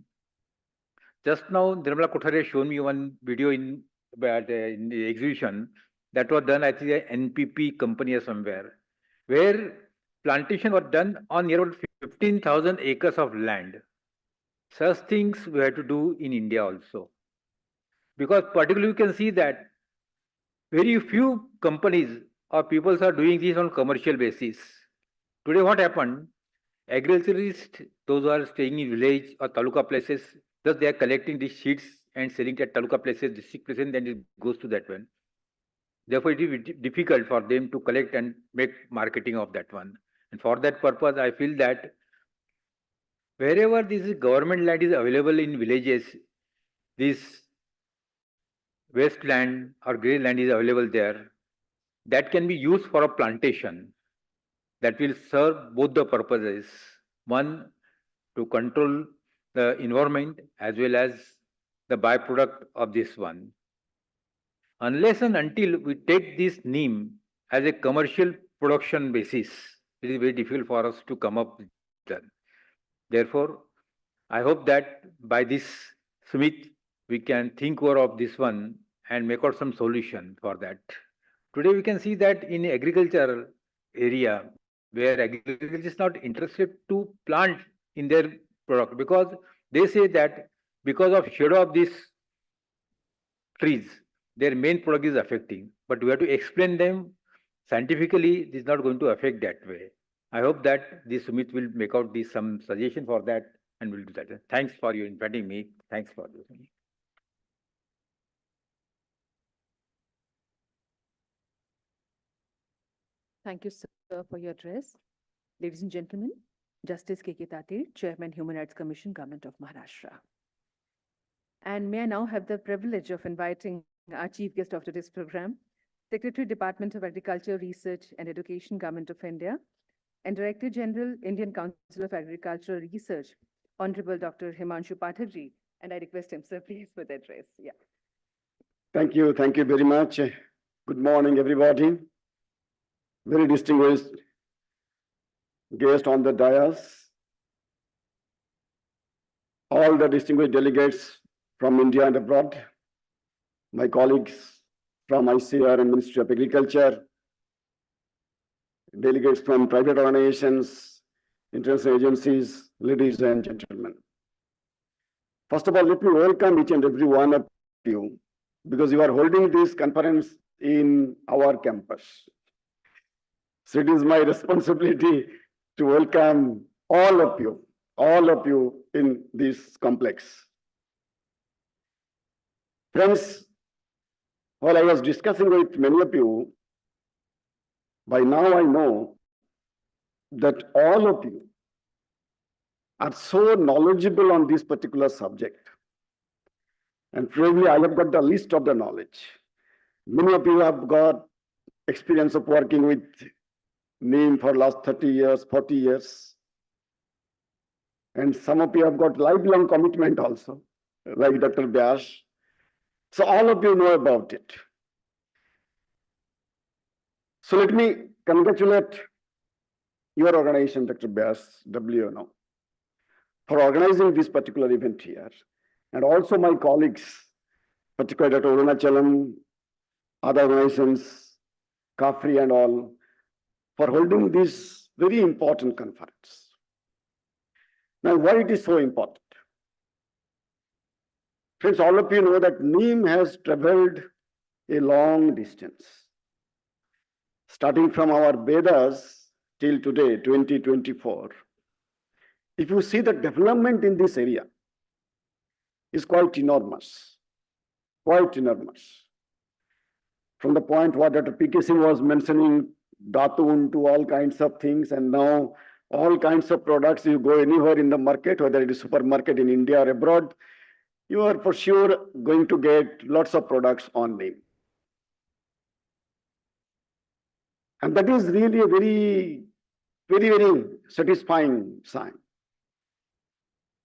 Just now, Nirmala Kothari has shown me one video in the exhibition that was done, I think, an NPP company or somewhere, where plantation was done on near 15,000 acres of land. Such things we have to do in India also. Because particularly you can see that very few companies or people are doing this on commercial basis. Today what happened? Agriculturists, those who are staying in village or taluka places, thus they are collecting these sheets and selling at taluka places, district places, and then it goes to that one. Therefore, it is difficult for them to collect and make marketing of that one. And for that purpose, I feel that wherever this government land is available in villages, this wasteland or grey land is available there, that can be used for a plantation that will serve both the purposes. One, to control the environment as well as the byproduct of this one. Unless and until we take this Neem as a commercial production basis, it is very difficult for us to come up with that. Therefore, I hope that by this summit, we can think over of this one and make out some solution for that. Today, we can see that in agriculture area, where agriculture is not interested to plant in their product, because they say that because of shadow of these trees, their main product is affecting. But we have to explain them scientifically, this is not going to affect that way. I hope that this summit will make out some suggestion for that and we'll do that. Thanks for you inviting me. Thanks for listening. Thank you, sir, for your address. Ladies and gentlemen, Justice K.K. Tatir, Chairman, Human Rights Commission, Government of Maharashtra. And may I now have the privilege of inviting our chief guest of today's program, Secretary, Department of Agriculture, Research and Education, Government of India, and Director General, Indian Council of Agricultural Research, Honorable Dr. Himanshu Pathak Ji. And I request him, sir, please, for the address. Yeah. Thank you very much. Good morning, everybody. Very distinguished guest on the dais, all the distinguished delegates from India and abroad, my colleagues from ICAR and Ministry of Agriculture, delegates from private organizations, international agencies, ladies and gentlemen. First of all, let me welcome each and every one of you because you are holding this conference in our campus. So it is my responsibility to welcome all of you in this complex. Friends, while I was discussing with many of you, by now I know that all of you are so knowledgeable on this particular subject. And probably I have got the list of the knowledge. Many of you have got experience of working with Neem for last 30 years, 40 years. And some of you have got lifelong commitment also, like Dr. Vyas. So all of you know about it. So let me congratulate your organization, Dr. Vyas, WNO, for organizing this particular event here. And also my colleagues, particularly Dr. Arunachalam, other organizations, CAFRI and all, for holding this very important conference. Now, why it is so important? Friends, all of you know that Neem has traveled a long distance. Starting from our Vedas till today, 2024. If you see the development in this area is quite enormous, quite enormous. From the point what Dr. P.K. Singh was mentioning, Datun to all kinds of things, and now all kinds of products, you go anywhere in the market, whether it is supermarket in India or abroad, you are for sure going to get lots of products on Neem. And that is really a very, very satisfying sign.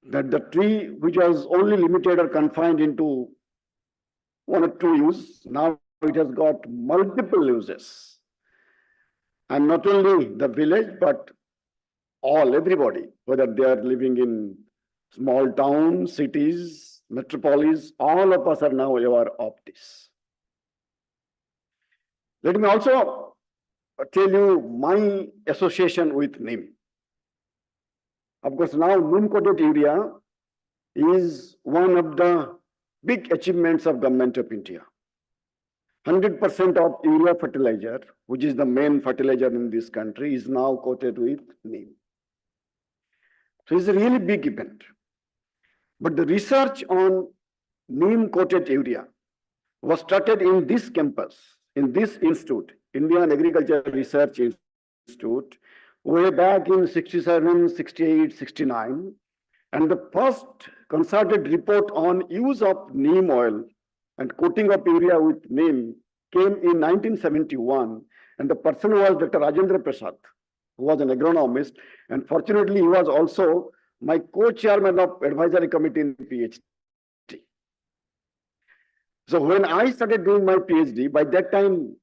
That the tree which was only limited or confined into one or two uses, now it has got multiple uses. And not only the village, but everybody, whether they are living in small towns, cities, metropolis, all of us are now aware of this. Let me also tell you my association with Neem. Of course, now Neem-coated urea is one of the big achievements of Government of India. 100% of urea fertilizer, which is the main fertilizer in this country, is now coated with Neem. So it's a really big event. But the research on Neem-coated urea was started in this campus, in this institute, Indian Agriculture Research Institute, way back in 67, 68, 69. And the first concerted report on use of neem oil and coating of urea with neem came in 1971. And the person was Dr. Rajendra Prasad, who was an agronomist. And fortunately, he was also my co-chairman of advisory committee in PhD. So when I started doing my PhD, by that time,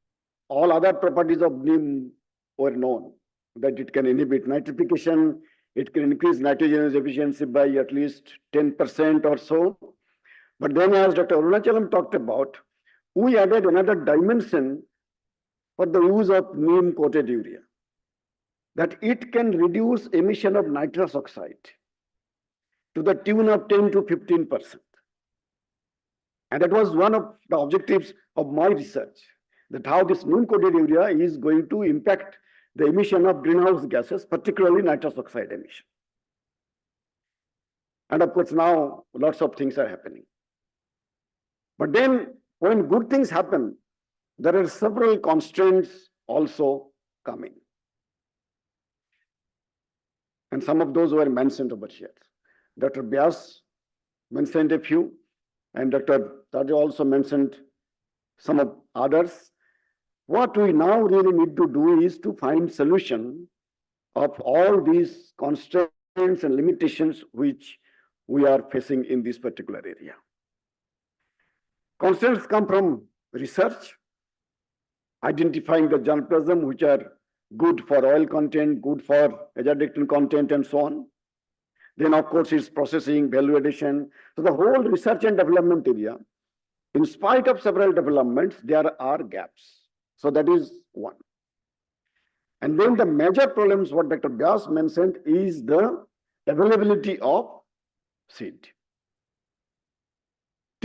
all other properties of neem were known, that it can inhibit nitrification, it can increase nitrogen efficiency by at least 10% or so. But then as Dr. Arunachalam talked about, we added another dimension for the use of neem-coated urea, that it can reduce emission of nitrous oxide to the tune of 10 to 15%. And that was one of the objectives of my research, that how this neem-coated urea is going to impact the emission of greenhouse gases, particularly nitrous oxide emission. And of course, now lots of things are happening. But then when good things happen, there are several constraints also coming. And some of those were mentioned over here. Dr. Vyas mentioned a few, and Dr. Taja also mentioned some of others. What we now really need to do is to find solution of all these constraints and limitations which we are facing in this particular area. Constraints come from research, identifying the germplasm which are good for oil content, good for azadictin content, and so on. Then, of course, it's processing, value addition. So the whole research and development area, in spite of several developments, there are gaps. So that is one. And then the major problems, what Dr. Vyas mentioned, is the availability of seed.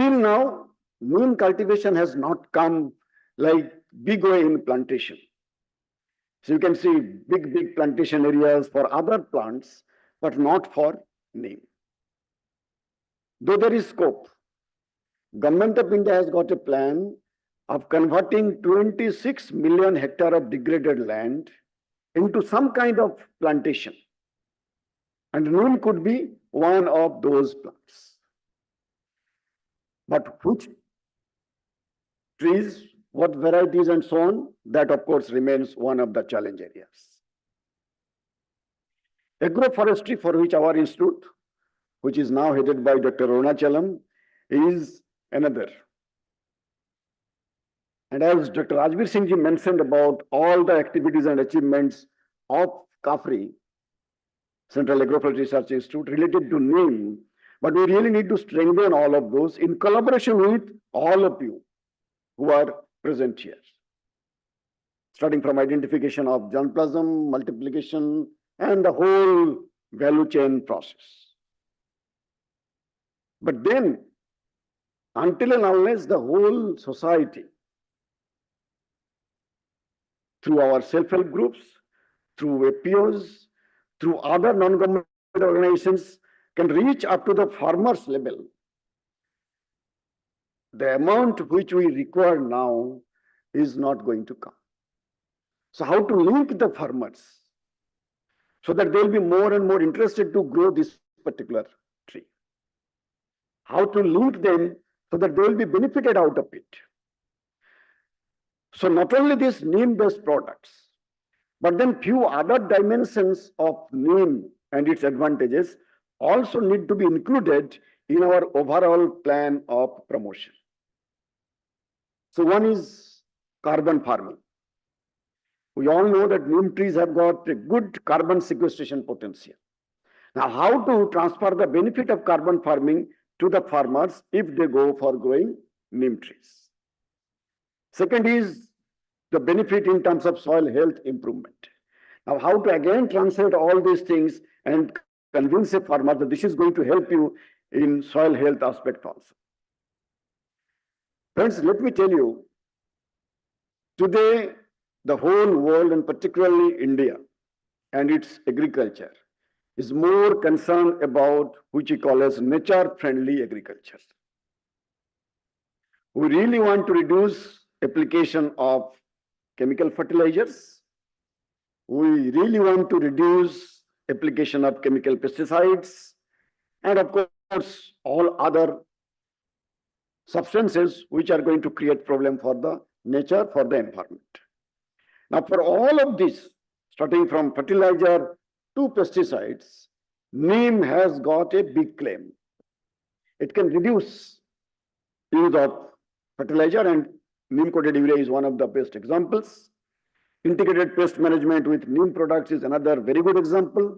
till now, neem cultivation has not come like big way in plantation. So you can see big plantation areas for other plants, but not for neem. Though there is scope, Government of India has got a plan of converting 26 million hectare of degraded land into some kind of plantation. And neem could be one of those plants. But which trees, what varieties and so on, that of course remains one of the challenge areas. Agroforestry, for which our institute, which is now headed by Dr. Arunachalam, is another. And as Dr. Rajbir Singh ji mentioned about all the activities and achievements of CAFRI, Central Agroforestry Research Institute, related to neem, but we really need to strengthen all of those in collaboration with all of you who are present here. Starting from identification of germplasm, multiplication, and the whole value chain process. But then, until and unless the whole society, through our self-help groups, through APOs, through other non-government organizations, can reach up to the farmers level, the amount which we require now is not going to come. So how to link the farmers so that they'll be more and more interested to grow this particular tree? How to link them so that they'll be benefited out of it? So not only these neem-based products, but then few other dimensions of neem and its advantages also need to be included in our overall plan of promotion. So one is carbon farming. We all know that neem trees have got a good carbon sequestration potential. Now, how to transfer the benefit of carbon farming to the farmers if they go for growing neem trees? Second is the benefit in terms of soil health improvement. Now, how to again translate all these things and convince a farmer that this is going to help you in soil health aspect also. Friends, let me tell you, today the whole world and particularly India and its agriculture is more concerned about which we call as nature-friendly agriculture. We really want to reduce application of chemical fertilizers. We really want to reduce application of chemical pesticides and of course all other substances which are going to create problem for the nature, for the environment. Now for all of this, starting from fertilizer to pesticides, neem has got a big claim. It can reduce use of fertilizer, and neem-coated urea is one of the best examples. Integrated pest management with neem products is another very good example.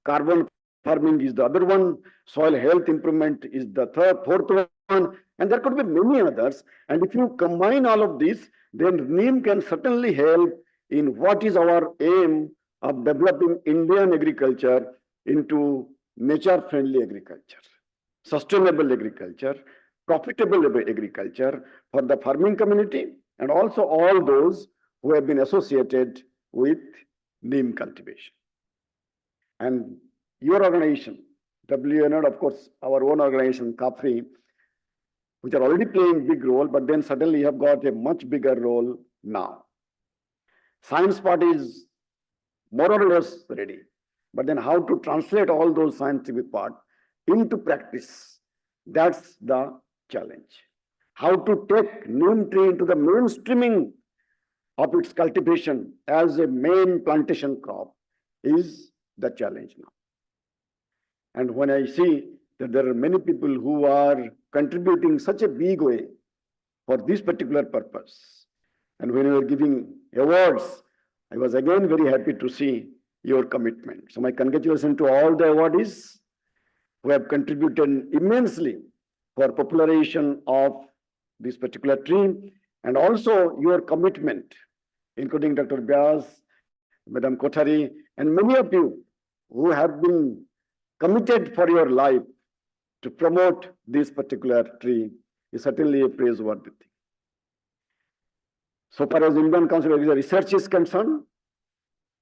Carbon farming is the other one. Soil health improvement is the fourth one. And there could be many others. And if you combine all of this, then neem can certainly help in what is our aim of developing Indian agriculture into nature-friendly agriculture, sustainable agriculture, profitable agriculture for the farming community and also all those who have been associated with neem cultivation. And your organization, WNO, of course, our own organization, CAFRI, which are already playing big role, but then suddenly have got a much bigger role now. Science part is more or less ready, but then how to translate all those scientific part into practice, that's the challenge. How to take neem tree into the mainstreaming of its cultivation as a main plantation crop is the challenge now. And when I see that there are many people who are contributing such a big way for this particular purpose, and when we were giving awards, I was again very happy to see your commitment. So my congratulations to all the awardees who have contributed immensely for popularization of this particular tree, and also your commitment, including Dr. Vyas, Madam Kothari, and many of you who have been committed for your life to promote this particular tree. is certainly a praiseworthy thing. So far as Indian Council of Agriculture Research is concerned,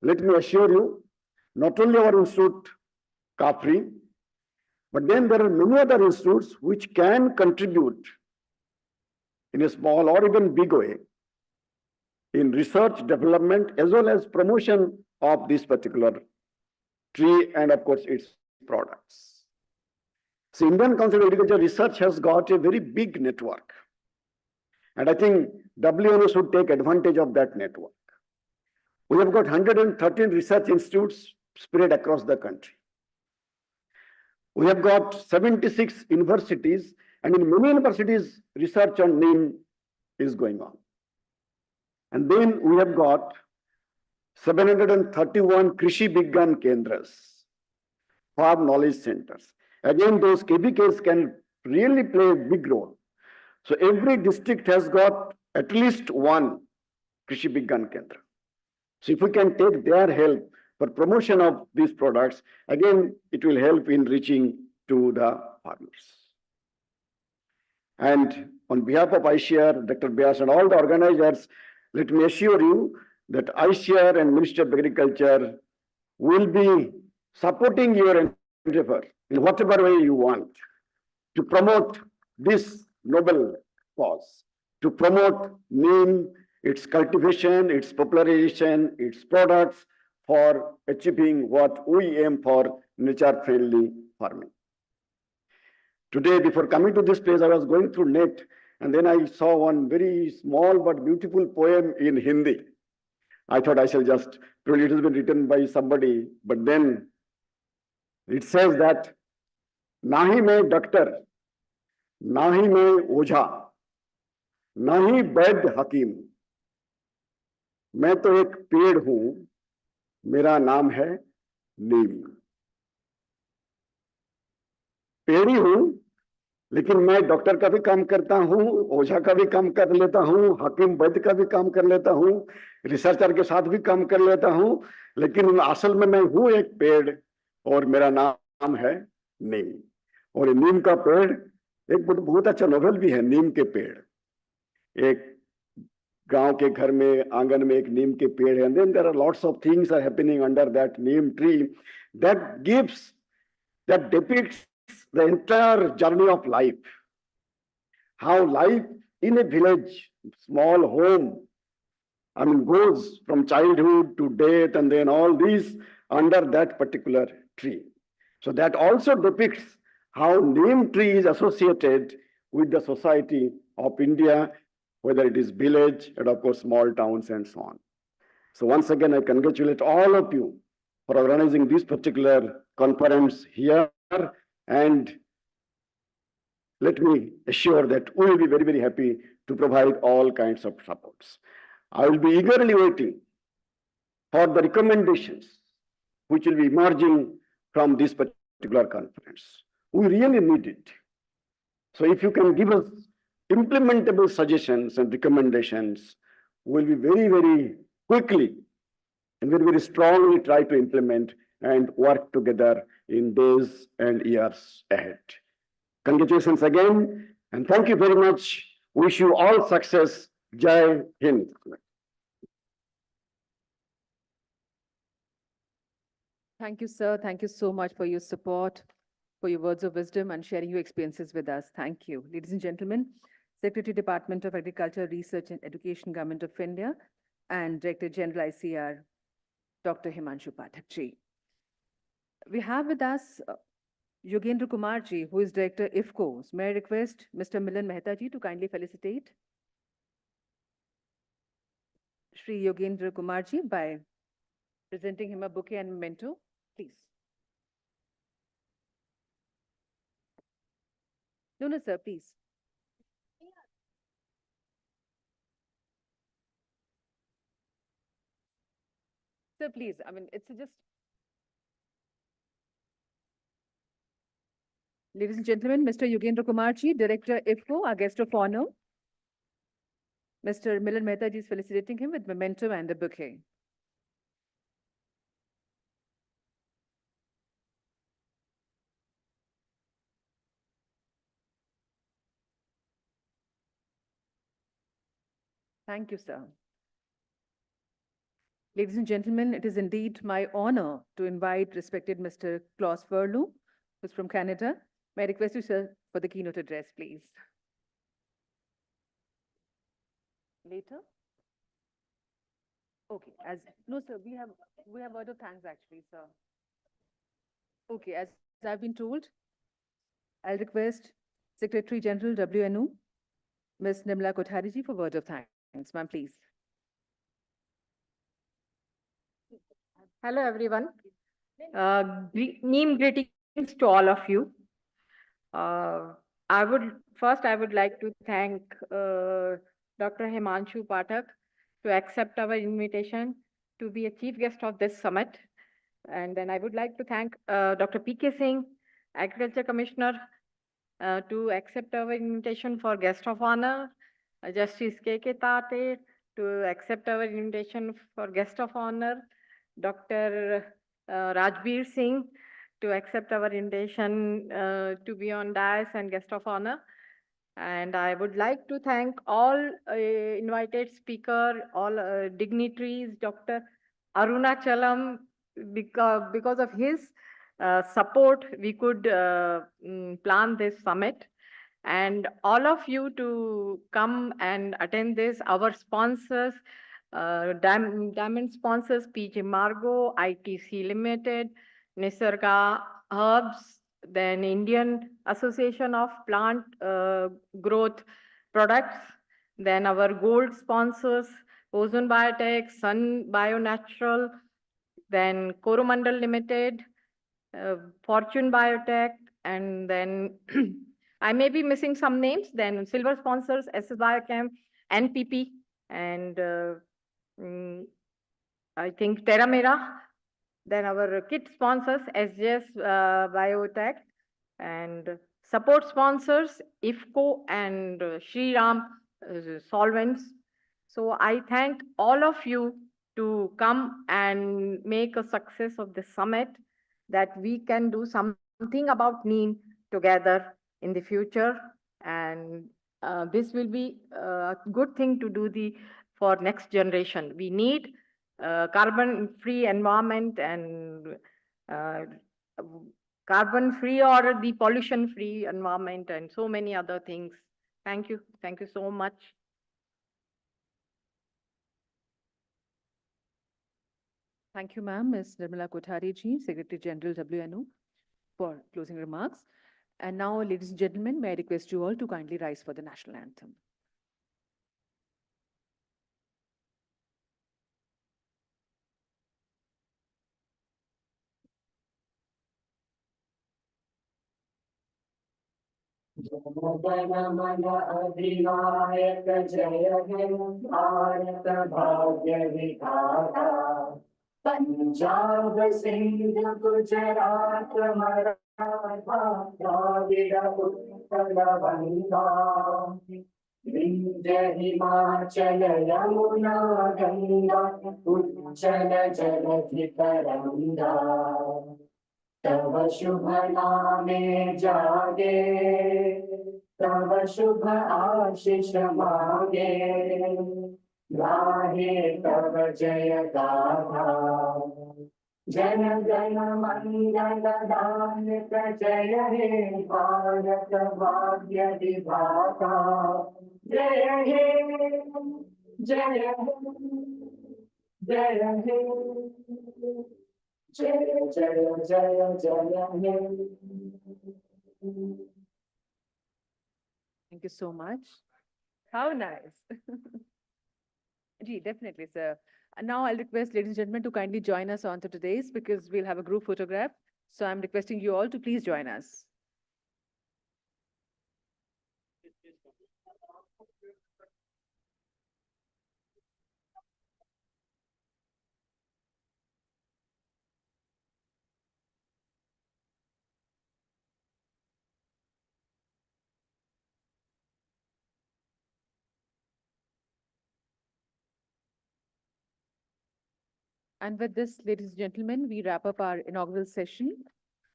let me assure you, not only our institute, CAFRI, but then there are many other institutes which can contribute in a small or even big way in research, development, as well as promotion of this particular tree and of course its products. So Indian Council of Agriculture Research has got a very big network. And I think WNO should take advantage of that network. We have got 113 research institutes spread across the country. We have got 76 universities, and in many universities, research on Neem is going on. And then we have got 731 Krishi Vigyan Kendras, farm knowledge centers. Again, those KVKs can really play a big role. So every district has got at least one Krishi Vigyan Kendra. So if we can take their help for promotion of these products, again, it will help in reaching to the farmers. And on behalf of ICAR, Dr. Vyas and all the organizers, let me assure you that ICAR and Ministry of Agriculture will be supporting your endeavor in whatever way you want to promote this noble cause, to promote Neem, its cultivation, its popularization, its products for achieving what we aim for, nature-friendly farming. Today, before coming to this place, I was going through net and then I saw one very small but beautiful poem in Hindi. I thought I shall just, probably it has been written by somebody, but then it says that, "Nahi मैं doctor, नाही मैं ओझा, नाही वैद्य हकीम, मैं तो एक पेड़ हूं, मेरा नाम है नीम। पेड़ ही हूं, लेकिन मैं डॉक्टर का भी काम करता हूं, ओझा का भी काम कर लेता हूं, हकीम वैद्य का भी काम कर लेता हूं, रिसर्चर के साथ भी काम कर लेता हूं, लेकिन असल में मैं हूं एक पेड़ और मेरा नाम है नीम। और ये नीम का पेड़ एक बहुत अच्छा नोवेल भी है, नीम के पेड़। एक गांव के घर में आंगन में एक नीम के पेड़ है, and then there are lots of things are happening under that neem tree that depicts the entire journey of life. How life in a village, small home, I mean, goes from childhood to death and then all these under that particular tree. So that also depicts how neem tree is associated with the society of India, whether it is village and of course small towns and so on. So once again, I congratulate all of you for organizing this particular conference here, and let me assure that we will be very, very happy to provide all kinds of supports. I will be eagerly waiting for the recommendations which will be emerging from this particular conference. We really need it. So if you can give us implementable suggestions and recommendations, we'll be very, very quickly and very, very strongly try to implement and work together in days and years ahead. Congratulations again, and thank you very much. Wish you all success. Jai Hind. Thank you, sir. Thank you so much for your support, for your words of wisdom and sharing your experiences with us. Thank you. Ladies and gentlemen, Secretary, Department of Agriculture, Research and Education, Government of India, and Director General ICR, Dr. Himanshu Pathak ji. We have with us Yogendra Kumar ji, who is Director IFCO. May I request Mr. Milan Mehta ji to kindly felicitate Shri Yogendra Kumar ji by presenting him a bouquet and memento, please. No, sir, please. Sir, please, I mean, it's just... Ladies and gentlemen, Mr. Yogendra Kumar ji, Director IFCO, our guest of honor. Mr. Milan Mehta ji is felicitating him with memento and a bouquet. Thank you, sir. Ladies and gentlemen, it is indeed my honor to invite respected Mr. Klaus Verlu, who's from Canada. May I request you, sir, for the keynote address, please. Later? Okay, no, sir, we have word of thanks actually, sir. Okay, as I've been told, I'll request Secretary General WNO, Ms. Nimla Kothari ji for word of thanks. Ma'am, please. Hello, everyone. Neem greetings to all of you. I would like to thank Dr. Himanshu Pathak to accept our invitation to be a chief guest of this summit. And then I would like to thank Dr. P.K. Singh, Agriculture Commissioner, to accept our invitation for guest of honor, Justice K.K. Tate, to accept our invitation for guest of honor, Dr. Rajbir Singh, to accept our invitation to be on dais and guest of honor. And I would like to thank all invited speaker, all dignitaries, Dr. Arunachalam, because of his support, we could plan this summit. And all of you to come and attend this, our sponsors, Diamond sponsors, PG Margo, ITC Limited, Nisarga Herbs, then Indian Association of Plant Growth Products, then our gold sponsors, Ozone Biotech, Sun Bionatural, then Coromandel Limited, Fortune Biotech, and then I may be missing some names, then silver sponsors, SS Biochem, NPP, and I think Terramera. Then our kit sponsors, SJS Biotech, and support sponsors, IFCO and Sri Ram Solvents. So I thank all of you to come and make a success of the summit, that we can do something about Neem together in the future. And this will be a good thing to do for next generation. We need carbon-free environment and carbon-free or the pollution-free environment and so many other things. Thank you. Thank you so much. Thank you, ma'am. Ms. Nirmala Kothari ji, Secretary General WNO, for closing remarks. And now, ladies and gentlemen, may I request you all to kindly rise for the national anthem. जनगण अधिनायक जय हे भारत भाग्य विधाता पंजाब सिंध गुजरात मराठा द्राविड उत्कल बंगा विंध्य हिमाचल यमुना गंगा उज्जल जलधि तरंगा तव शुभ नामे जागे तव शुभ आशीष मांगे गाहे तव जय गाथा जन गण मंगल दायक जय हे भारत भाग्य विधाता जय हे जय हे जय हे Jaya Jaya Jaya Jaya He. Thank you so much. How nice. Gee, definitely, sir. And now I'll request ladies and gentlemen to kindly join us on to today's, because we'll have a group photograph. So I'm requesting you all to please join us. And with this, ladies and gentlemen, we wrap up our inaugural session.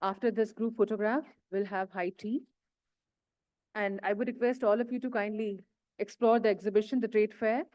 After this group photograph, we'll have high tea. And I would request all of you to kindly explore the exhibition, the trade fair,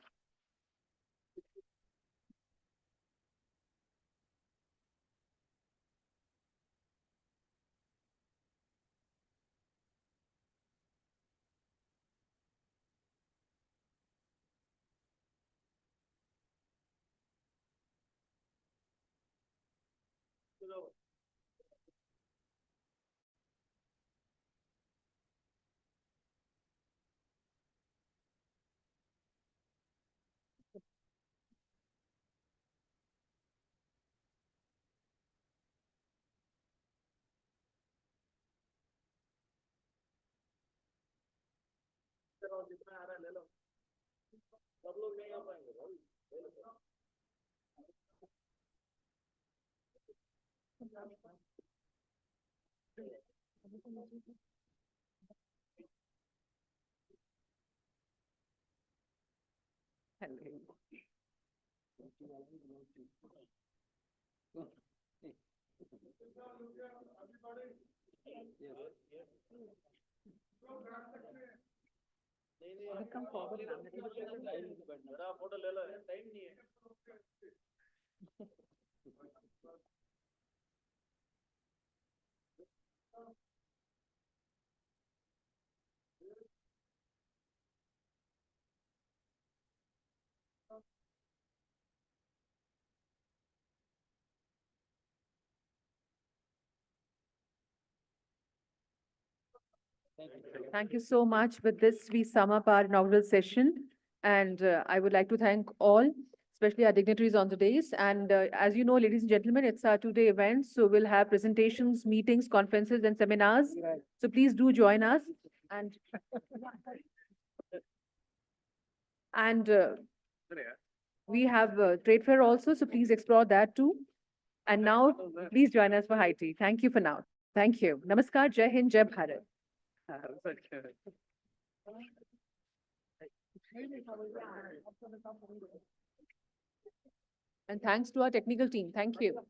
Come forward, ma'am. Photo ले लो, time नहीं है. Thank you so much. With this, we sum up our inaugural session. And I would like to thank all, especially our dignitaries on the days. And as you know, ladies and gentlemen, it's our two-day event. So we'll have presentations, meetings, conferences, and seminars. So please do join us. And we have a trade fair also, so please explore that too. And now, please join us for high tea. Thank you for now. Thank you. Namaskar, Jai Hind, Jai Bharat. And thanks to our technical team. Thank you.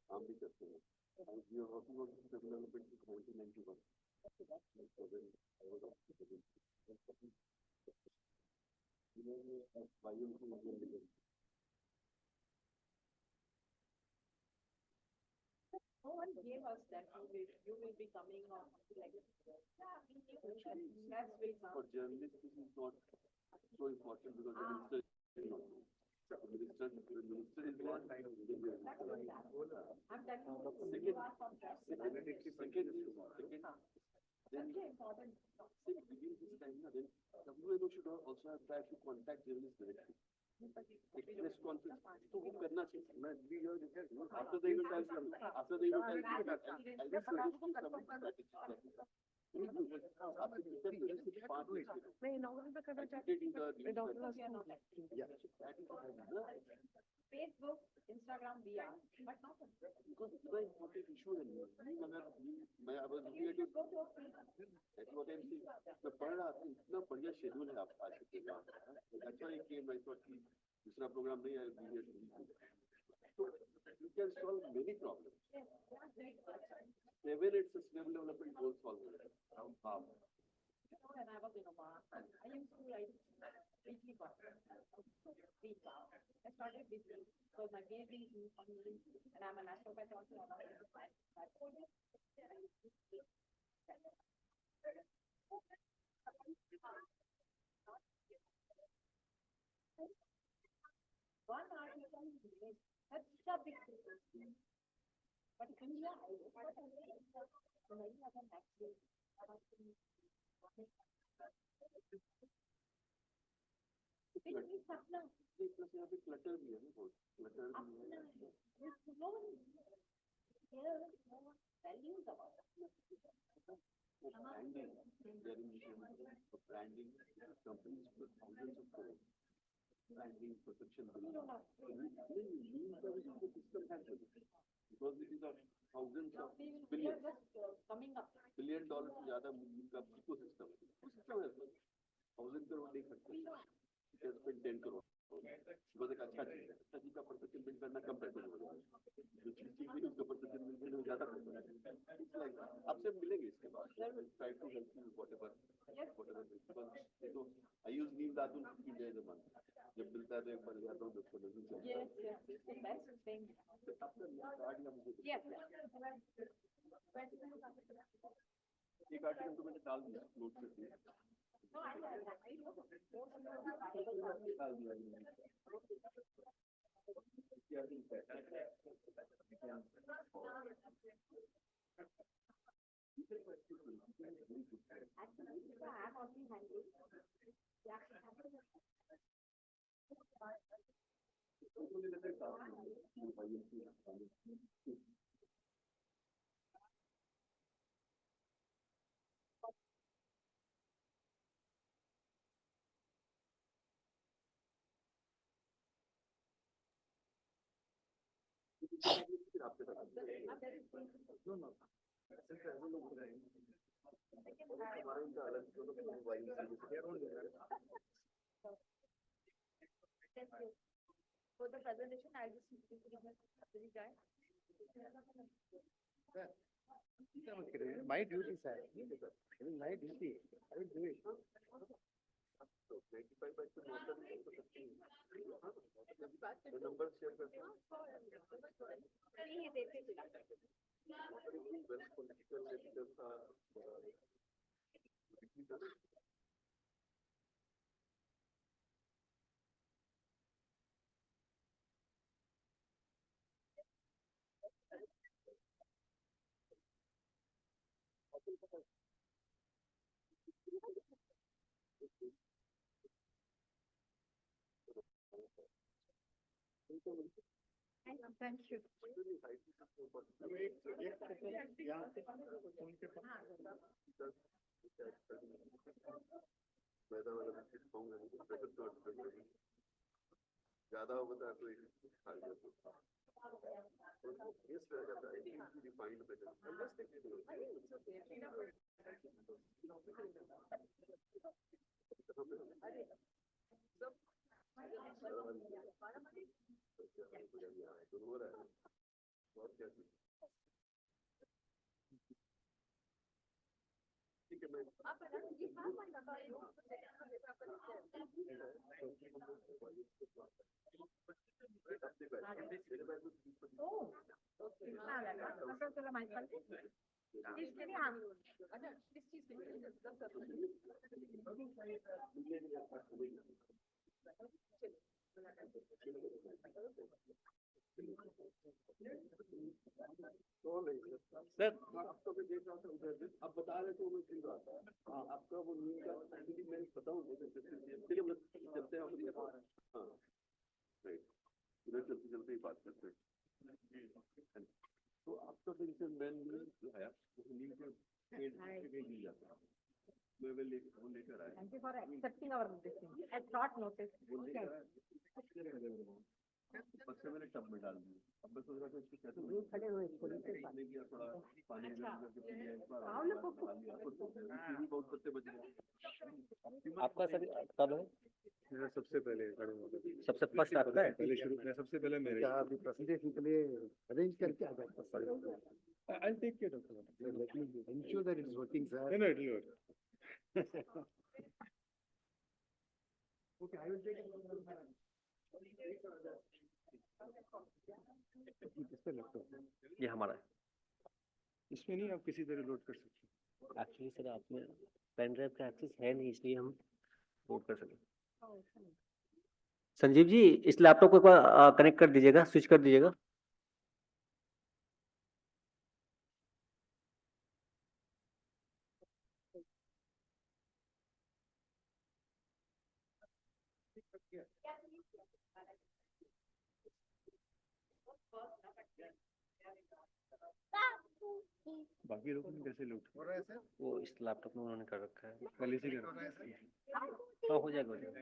काम भी करते हैं. We are working on this development since 1991. So then I was No one gave us that you will be coming on like this. That's very for journalists, this is not so important because the minister is not. The minister is not. I'm telling you, Then within this time, then WNO should also have tried to contact journalists directly. Press conference. So वो करना चाहिए. मैं भी यह देखा after the event I'll just Facebook, Instagram, we are, but not on because it's very important issue and I was looking at it. That's what I'm saying. मैं पढ़ रहा था इतना बढ़िया शेड्यूल है आप आज के काम. That's why I came. I thought कि दूसरा प्रोग्राम नहीं है. So you can solve many problems. 7 8 sustainable development goals solved around half. when I was in Oman, I used to write weekly work. I started this week because my PhD is in engineering and I'm a naturopath also. One article, that's a big Because it is of thousands of billions. $1 billion से ज्यादा का ecosystem है. Ecosystem है. 1000 crore नहीं सकते. It has been 10 crore. Because एक अच्छा चीज है. अच्छा चीज का perception build करना कम पैसे में हो जाता है. जो चीज की उसका perception build करने में ज्यादा पैसे लगते हैं. It's like आपसे मिलेंगे इसके बाद. Try to help you whatever. Because तो I use Neem Datun 15 days a month. जब मिलता है तो एक बार जाता हूँ दोस्तों लोगों से. Yes, it's the best thing. Yes. एक आर्टिकल तो मैंने डाल दिया, अपलोड कर दिया. डाल दिया. For the presentation, I'll just really guy. My duty, sir. My duty. I will do it. 95 by the number share करते हैं. Thank you. ज्यादा होगा तो आपको खा लिया तो इस तरह का डिफाइंड बेटर. हो रहा है और क्या ठीक है. मैं सर अब तो मैं देख रहा था उधर से अब बता रहे तो मैं सुन रहा था. हाँ आपका वो नीम का साइंटिफिक मैं बताऊँ चलिए हम चलते हैं. हाँ राइट इधर चलते चलते ही बात करते हैं. तो आपका फिर मैन जो है नीम के पेड़ दी जाता है. मैं वो लेकर आया. Thank you for accepting our notice. At short notice. बस से मैंने टब में डाल दिया. अब मैं सोच रहा था इसको कैसे खड़े हुए थोड़ा पानी बहुत पत्ते बच गए. आपका सर कब है? मेरा सबसे पहले सबसे फर्स्ट आपका है. पहले शुरू में सबसे पहले मेरे. क्या अभी प्रेजेंटेशन के लिए अरेंज करके आ जाता है. I'll take care of it. Let me ensure that it is working, sir. No, it will work. Okay, I will take it. ये हमारा है. इसमें नहीं आप किसी तरह लोड कर सकते. एक्चुअली सर आपने पेन ड्राइव का एक्सेस है नहीं इसलिए हम लोड कर सकें. संजीव जी इस लैपटॉप को कनेक्ट कर दीजिएगा, स्विच कर दीजिएगा. बाकी लोगों ने कैसे लूट वो इस लैपटॉप में उन्होंने कर रखा है। पहले से कर रहा है। हाँ हो जाएगा, हो जाएगा।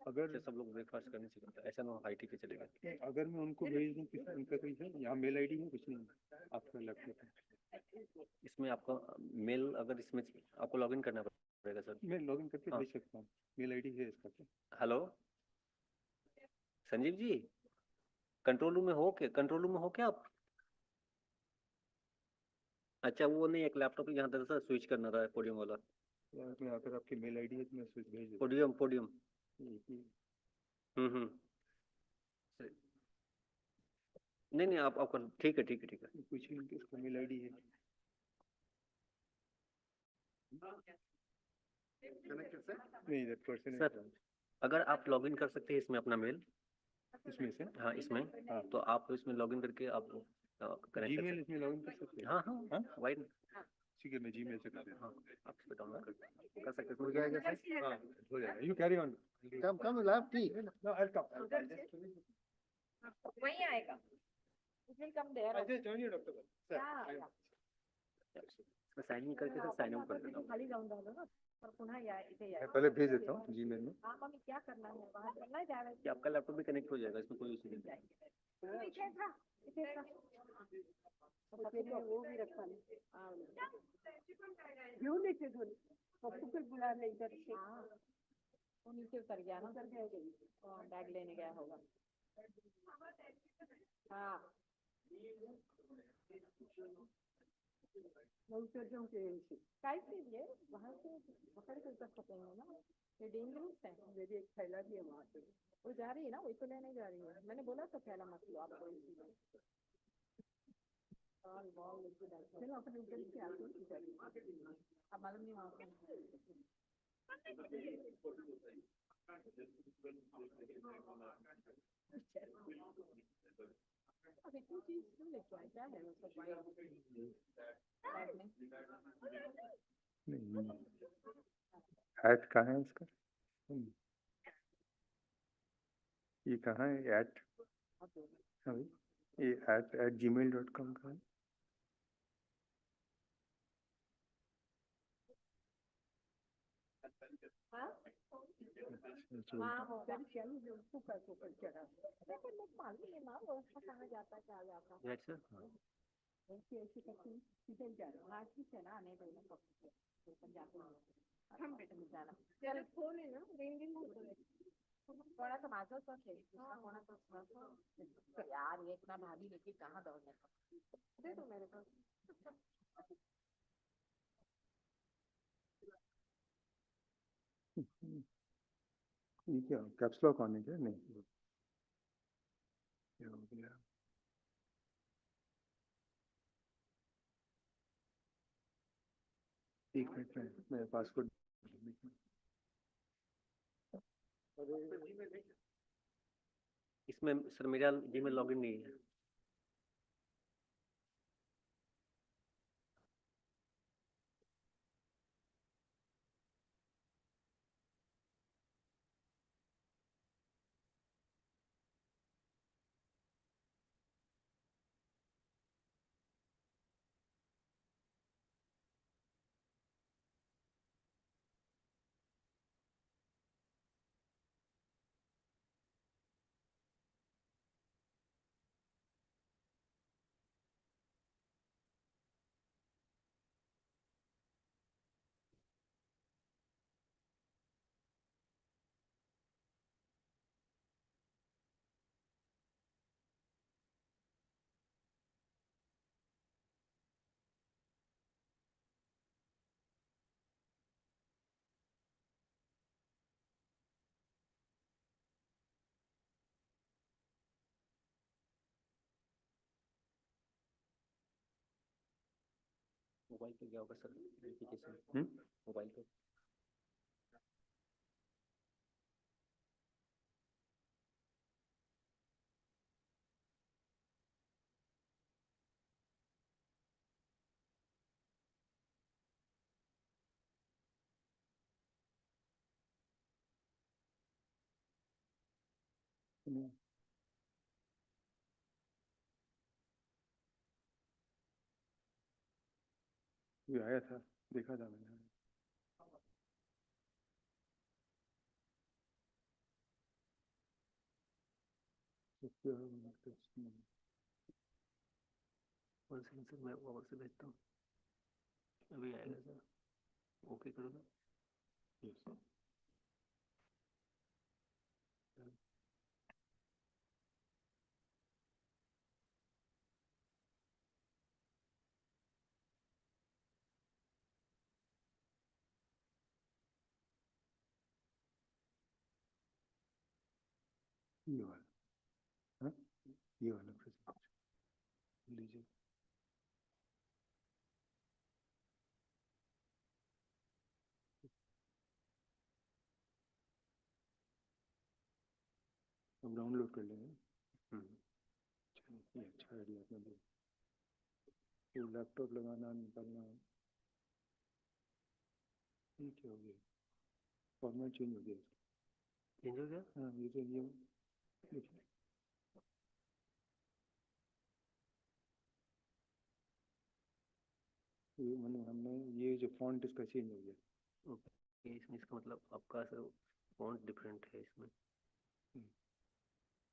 अगर सब लोग ब्रेकफास्ट करने से करते हैं, ऐसा ना आईटी पे चले गए। अगर मैं उनको भेज दूं, किस उनका कोई है यहाँ मेल आईडी में कुछ नहीं आपका लैपटॉप है। इसमें आपका मेल, अगर इसमें आपको लॉगिन करना पड़ेगा सर। मैं लॉगिन करके भेज सकता हूँ, मेल आईडी है इसका। Hello Sanjeev ji, control room में हो क्या? कंट्रोल रूम में हो क्या आप? अच्छा वो नहीं, एक लैपटॉप यहाँ दरअसल स्विच करना था, पोडियम वाला। मैं अगर आपकी मेल आईडी है तो मैं स्विच भेज दूँ। Podium podium. नहीं नहीं, आप आपका ठीक है, ठीक है, ठीक है। कुछ नहीं, इसका मेल आईडी है। नहीं दैट पर्सन सर अगर आप लॉगिन कर सकते हैं इसमें अपना मेल, इसमें से, हाँ इसमें, हाँ तो आप इसमें लॉगिन करके आप कनेक्ट जीमेल इसमें लॉगिन कर सकते हैं। हाँ हाँ वाइड। ठीक है, मैं जीमेल से कर देता हाँ हूँ। आप इस पे डाउनलोड कर सकते हो हैं। जाएगा सर? हाँ हो जाएगा। You carry on. Come lab ठीक है ना, आई कम। वही आएगा। It will come there. I just joined you, Dr. Sir. Yeah. Sign in करके सर साइन आउट कर देता हूँ। खाली जाऊन राहिलो ना, पर पुन्हा इथे मैं पहले भेज देता हूँ जीमेल में। हाँ मग क्या करना है वहाँ करना है जावे कि आपका लैपटॉप भी कनेक्ट हो जाएगा, इसमें कोई इशू नहीं है। इथे था वो भी रखा नहीं घेऊन देते दोन पप्पू फिर बुला ले इधर से। हाँ वो नीचे उतर गया ना, उतर गया बैग लेने गया होगा। हाँ काहीच नाहीये, वहाँ से पकड़ के उतर सकेंगे ना, ये डेंजरस है। मेरी एक थैला भी है वहाँ पे, वो जा रही है ना, वही तो लेने जा रही है। मैंने बोला था थैला मत लो आप कोई चीज। चलो अपन उधर से आते हैं, अब मालूम नहीं वहाँ पे। अब इतनी चीज क्यों लेके आए, क्या है मतलब बैग में? नहीं ऐट कहाँ है इसका? ये कहाँ है ऐट? अभी ये ऐट gmail.com का है। हाँ वो फिर चल जो ऊपर चढ़ा, लेकिन मैं मालूम नहीं ना वो कहाँ जाता है, क्या जाता है। Right sir. ऐसी करके सीधे जा रहा हूँ, आज ही चला आने दो ना तो जाते हैं हम बेटे में जाना। चल फोन है ना, रिंगिंग होता है कोणाचा माझाच असेल, कोणाचा यार ये इतना भारी लेके कहाँ दौड़ने का, दे दो मेरे पास। ये क्या कैप्स लॉक ऑन है क्या? नहीं क्या हो गया? एक मिनट में मैं पासवर्ड इसमें सर मेरा जीमेल लॉगिन नहीं है। मोबाइल पे क्या होगा सर वेरिफिकेशन? मोबाइल पे नहीं ये आया था, देखा था मैंने। वन सेकंड सर, मैं वापस से भेजता हूँ, अभी आएगा सर, ओके करोगे? Yes. ये वाला, हाँ, ये वाला प्रेजेंटेशन लीजिए। अब डाउनलोड कर लेंगे। ये अच्छा आइडिया आपने दिया। ये लैपटॉप लगाना निकालना, ये क्या हो गया? फॉर्मेट चेंज हो गया। चेंज हो गया? हाँ, ये तो ये देखिए, ये मैंने हमने ये जो फॉन्ट इसका चेंज हो गया। ओके, इसमें इसका मतलब आपका सर फॉन्ट डिफरेंट है इसमें।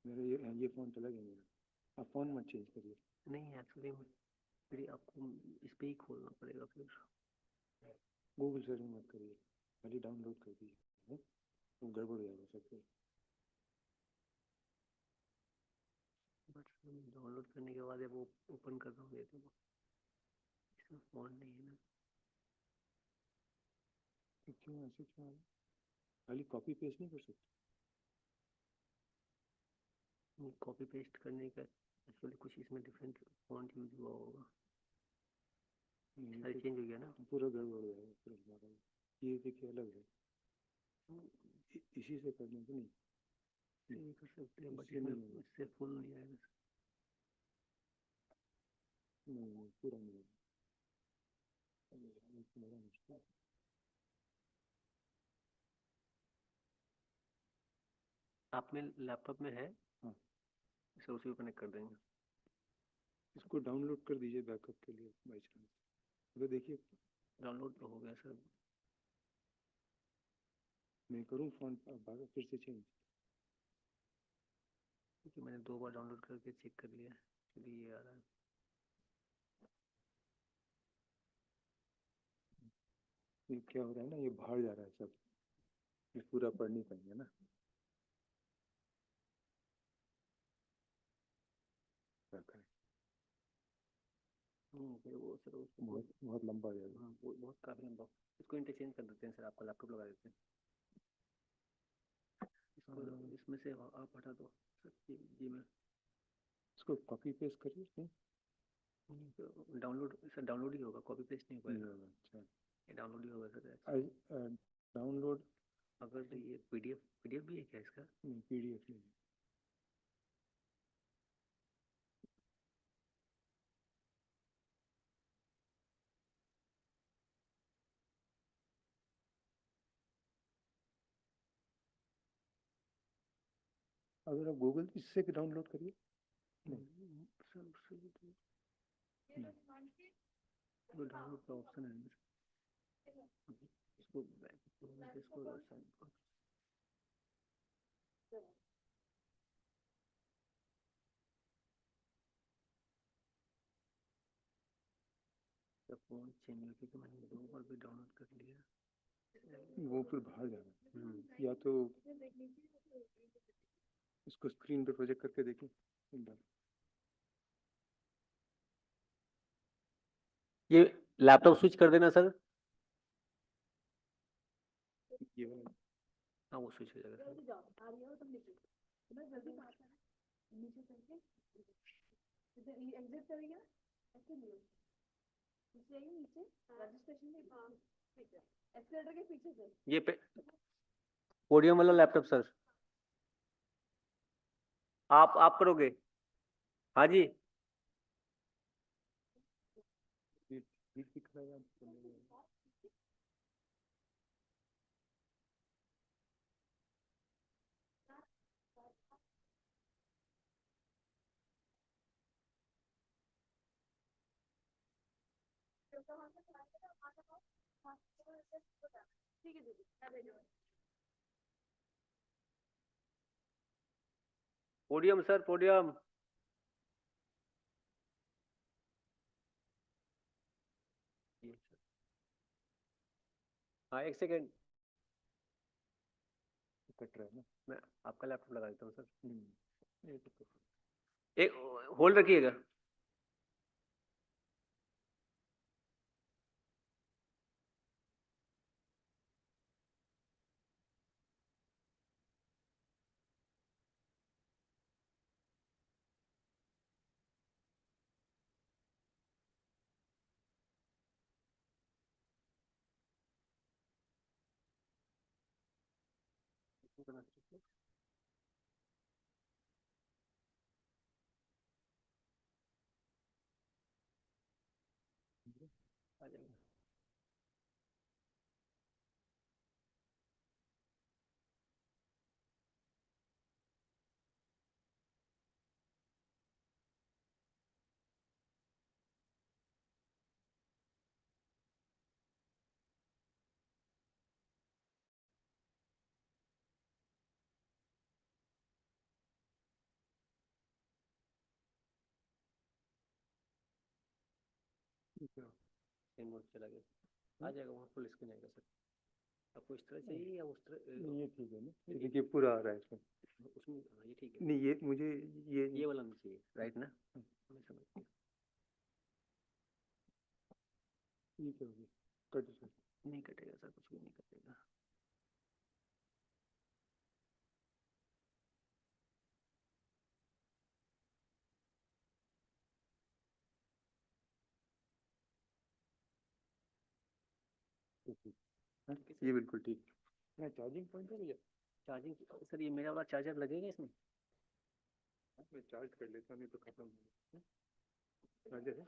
मेरा ये फॉन्ट अलग है मेरा। आप फॉन्ट मत चेंज करिए। नहीं एक्चुअली फिर आपको इस पे ही खोलना पड़ेगा फिर। गूगल सर्च मत करिए, खाली डाउनलोड कर दीजिए, तो गड़बड़ हो जाएगा सब कुछ। बट डाउनलोड करने के बाद वो ओपन कर रहा हूँ, देखो इसमें फॉन्ट नहीं है ना। तो क्यों ऐसे क्यों? खाली कॉपी पेस्ट नहीं कर सकते? कॉपी पेस्ट करने का एक्चुअली कुछ इसमें डिफरेंट फॉन्ट यूज हुआ होगा, सारी चेंज हो गया ना। पूरा गड़बड़ हो जाएगा पूरा। ये देखिए अलग है, इसी से करने को नहीं ये कर सकते हैं, बट इससे फुल नहीं आएगा। नहीं पूरा नहीं। आप में लैपटॉप में है? हाँ, इसे उसी को कनेक्ट कर देंगे। इसको डाउनलोड कर दीजिए बैकअप के लिए बाई चांस। तो देखिए डाउनलोड तो हो गया सर। मैं करूँ फॉन्ट फिर से चेंज? क्योंकि मैंने 2 बार डाउनलोड करके चेक कर लिया, चलिए ये आ रहा है। ये क्या हो रहा है ना, ये बाहर जा रहा है सब, ये पूरा पढ़ नहीं पाएंगे ना। क्या करें? फिर वो सर बहुत लंबा हो जाएगा। हाँ, वो बहुत काफी लंबा। इसको इंटरचेंज कर देते हैं सर, आपका लैपटॉप लगा देते हैं इसको, इसमें से आप हटा दो सर जी में। इसको कॉपी पेस्ट करिए। डाउनलोड सर, डाउनलोड ही होगा, कॉपी पेस्ट नहीं होगा। अच्छा, ये डाउनलोड ही होगा सर। डाउनलोड अगर ये पीडीएफ भी है क्या इसका? नहीं, पीडीएफ नहीं। अगर आप गूगल इससे डाउनलोड करिए। डाउनलोड का ऑप्शन है इसको, फोन चेंज हो गया, मैंने 2 बार भी डाउनलोड कर लिया। वो फिर बाहर जाना है। या तो इसको स्क्रीन पे प्रोजेक्ट करके देखें एक बार। ये लैपटॉप स्विच कर देना सर। ये वाला हाँ, वो स्विच हो जाएगा सर। ये पोडियम वाला लैपटॉप सर, आप करोगे? हाँ जी। Podium sir, podium. हाँ, एक सेकेंड। कट रहा है ना, मैं आपका लैपटॉप लगा देता हूँ सर। एक होल्ड रखिएगा। आ जाएगा। स्क्रीन मोड चला गया, आ जाएगा वहाँ फुल स्क्रीन आएगा सर। आपको इस तरह चाहिए या उस तरह? ये ठीक है ना, ये देखिए पूरा आ रहा है इसमें। उसमें हाँ, ये ठीक है। नहीं, ये मुझे ये वाला नहीं चाहिए, राइट ना? मैं समझ गया। ये क्या हो गया? Cut sir. नहीं कटेगा सर, कुछ भी नहीं कटेगा। ये बिल्कुल ठीक। मैं चार्जिंग पॉइंट है भैया? चार्जिंग सर, ये मेरा वाला चार्जर लगेगा इसमें? मैं चार्ज कर लेता हूँ, नहीं तो खत्म हो चार्जर है।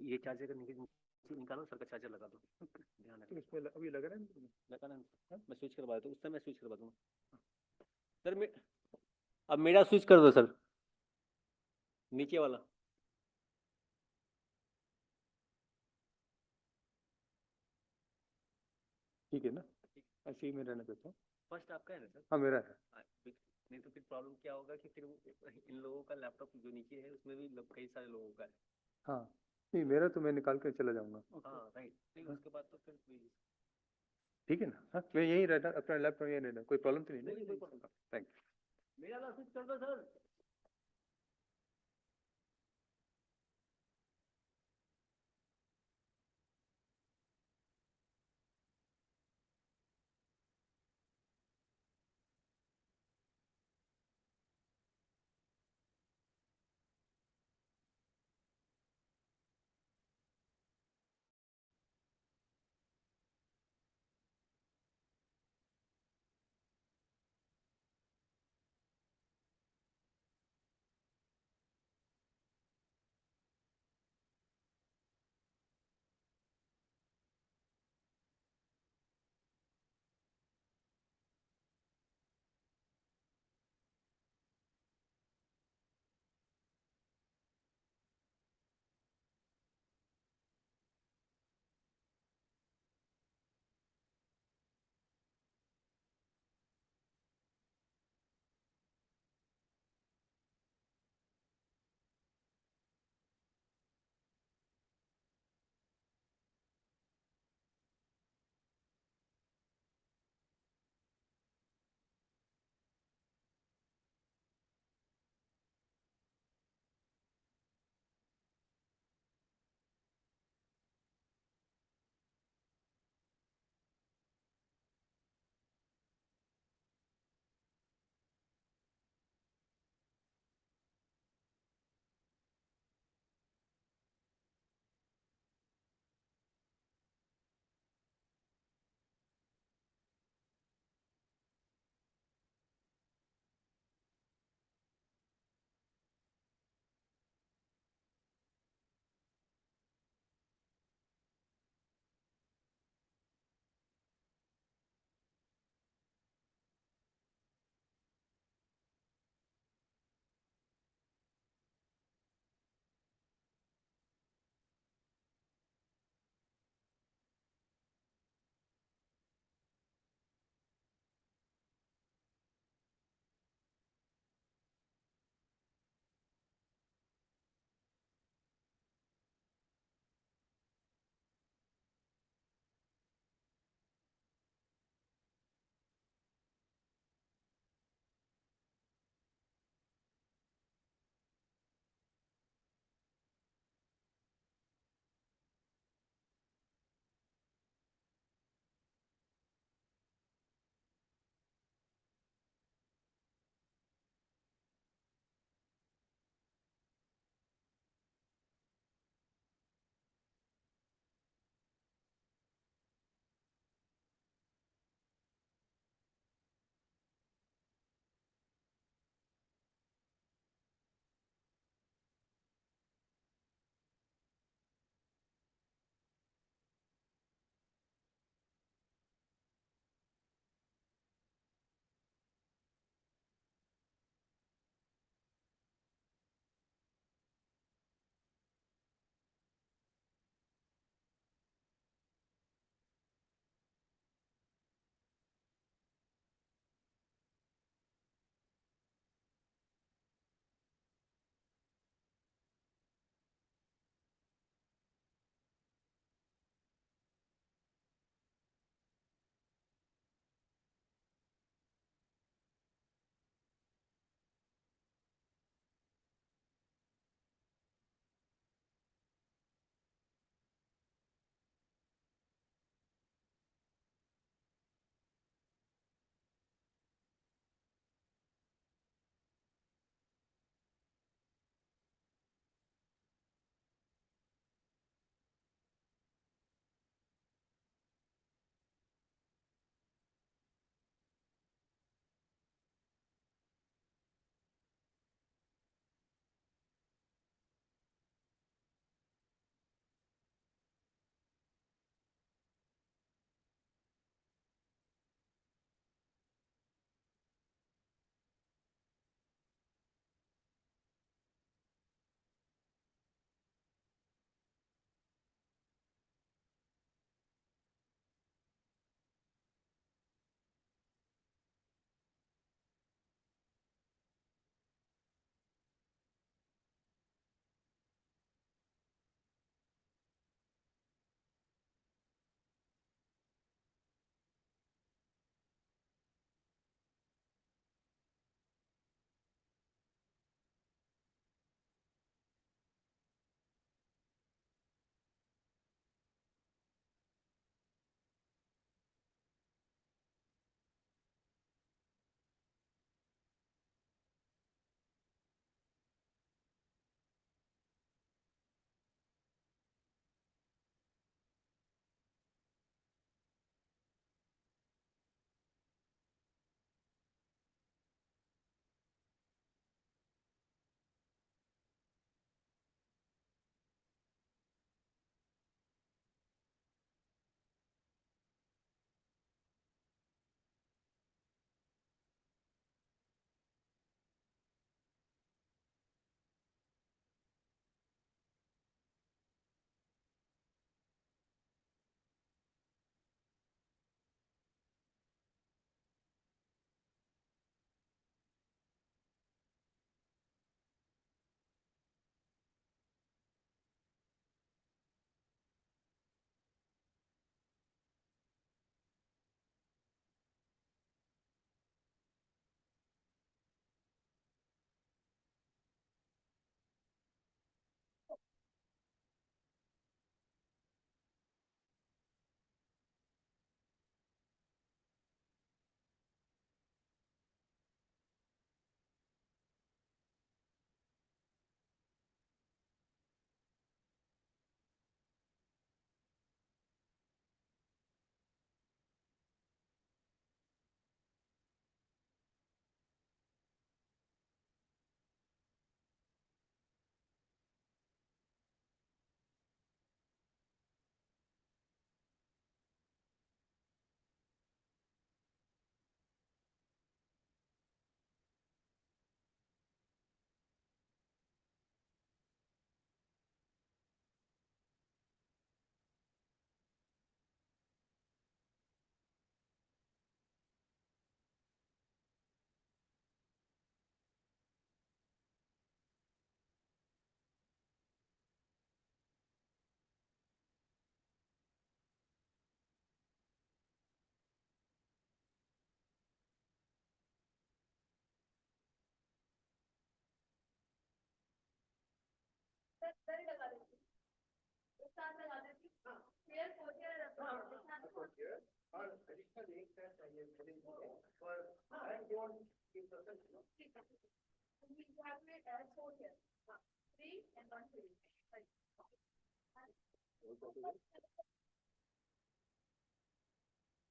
ये चार्जर का निकालो सर, का चार्जर लगा दो। ध्यान रखो। इसमें अभी लग रहा है? लगा ना? मैं स्विच करवा देता हूँ, उस समय मैं स्विच करवा दूंगा सर। अब मेरा स्विच कर दो सर, नीचे वाला। ठीक है ना, ऐसे ही मैं रहना चाहता हूँ। फर्स्ट आपका है ना सर? हाँ, मेरा है। नहीं तो फिर प्रॉब्लम क्या होगा कि फिर इन लोगों का लैपटॉप जो नीचे है उसमें भी कई सारे लोगों का है। हाँ, नहीं मेरा तो मैं निकाल कर चला जाऊंगा। हाँ राइट, नहीं उसके बाद तो फिर ठीक है ना? हाँ, मैं यहीं रहना, अपना लैपटॉप यहीं रहना, कोई प्रॉब्लम तो नहीं नहीं, कोई ना? Thank you. मेरा वाला स्विच कर दो सर।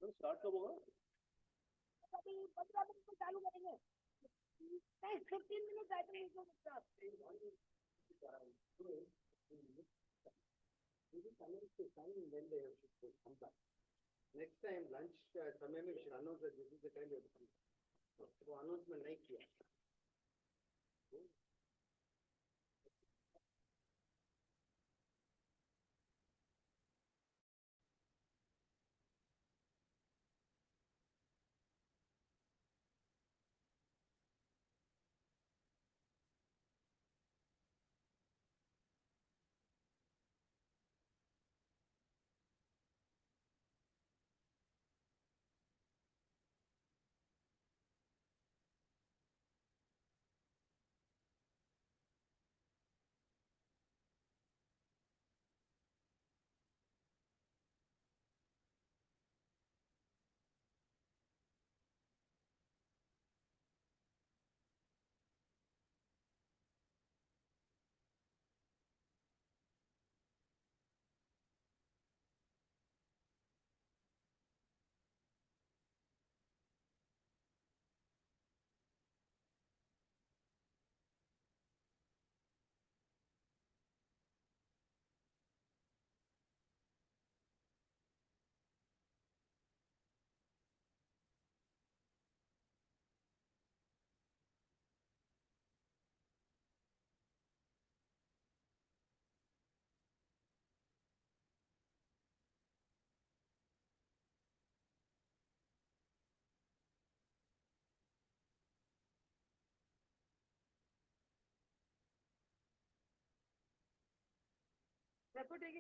स्टार्ट कब होगा? अभी 15 मिनट में चालू करेंगे। नहीं, 15 मिनट नेक्स्ट टाइम लंच समय में announce this is the time वो अनाउंसमेंट नहीं किया।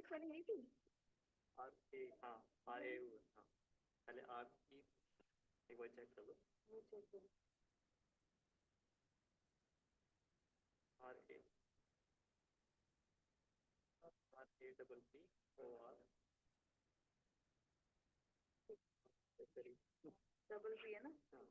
स्पेलिंग नहीं थी। हाँ आए हुए हाँ पहले आपकी एक बार चेक कर लो R A double P O R double P है ना? हाँ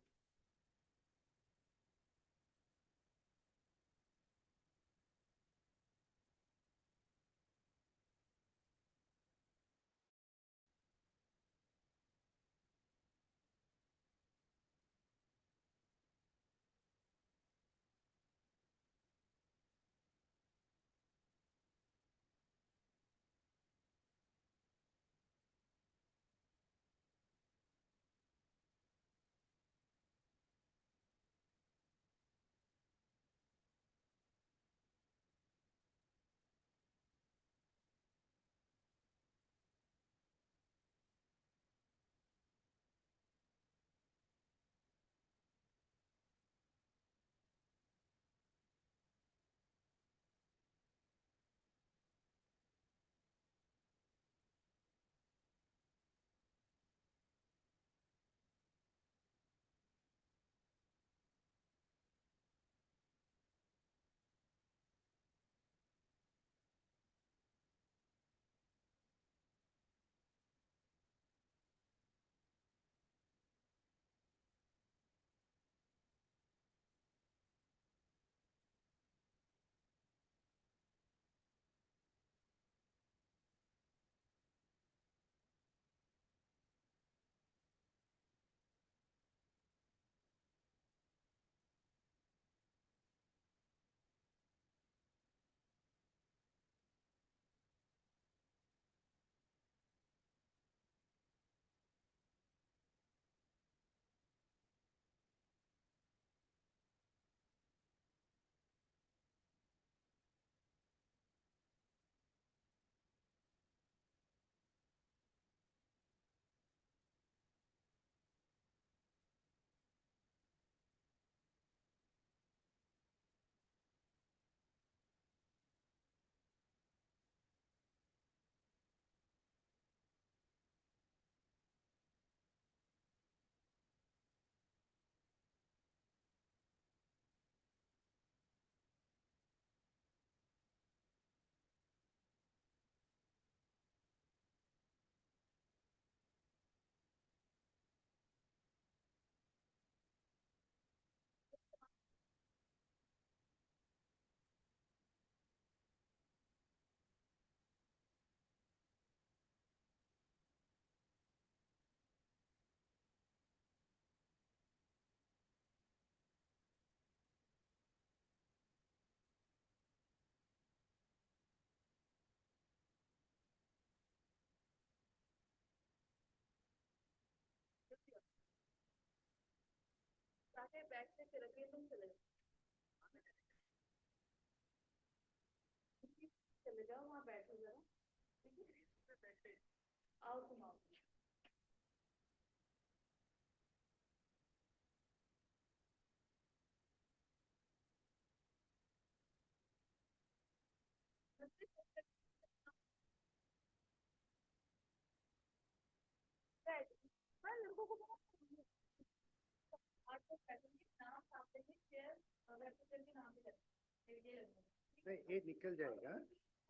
नहीं ये निकल जाएगा,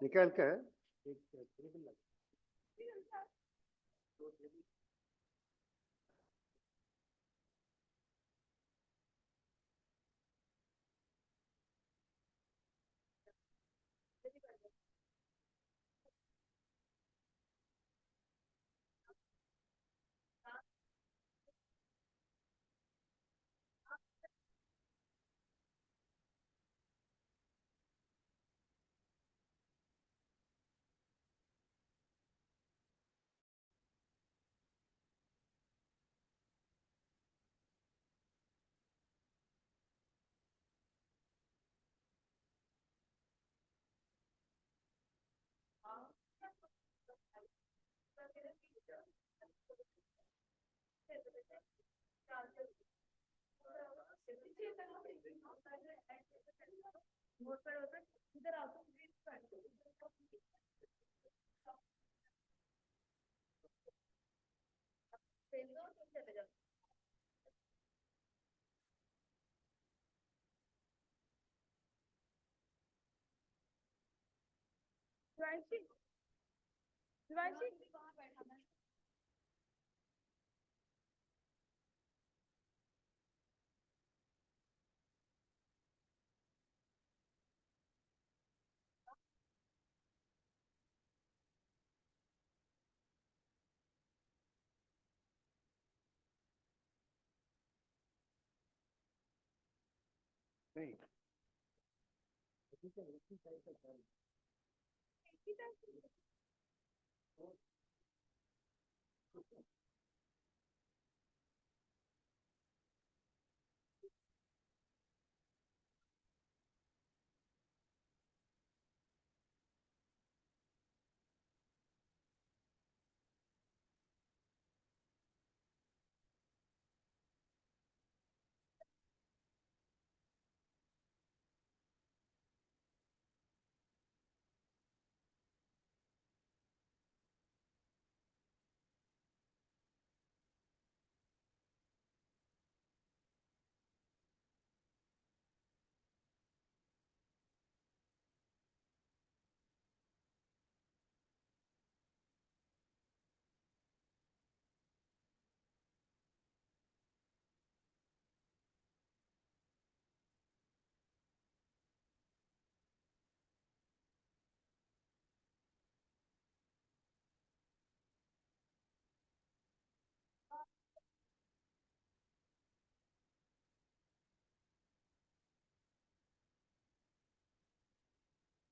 निकाल कर एक टेबल लगा। नहीं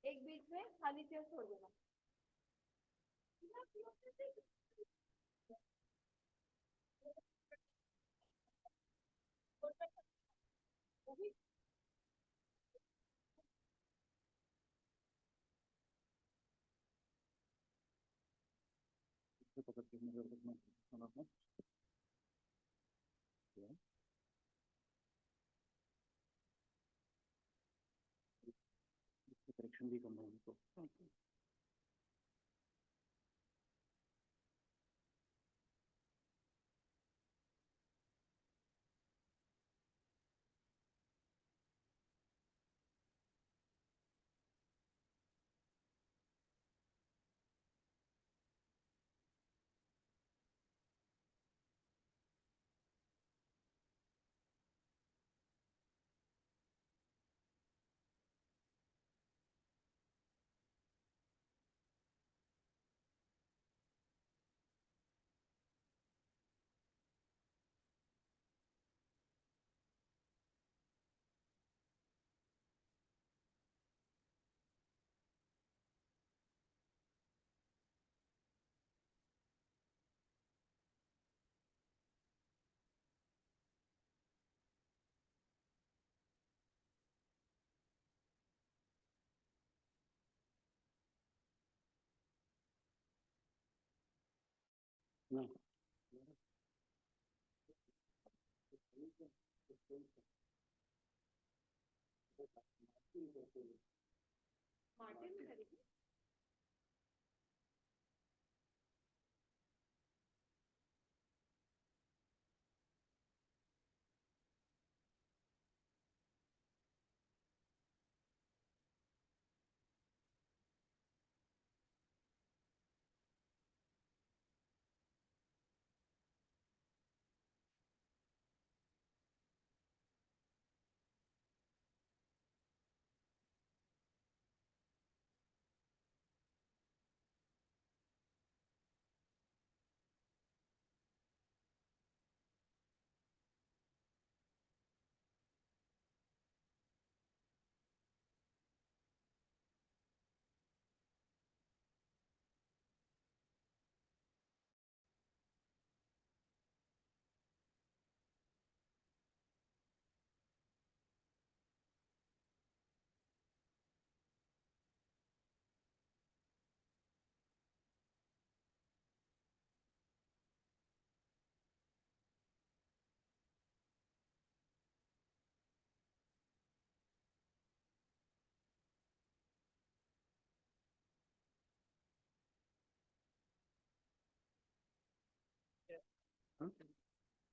एक बीच में खाली चेयर छोड़ देना। करेक्शन भी करना है तो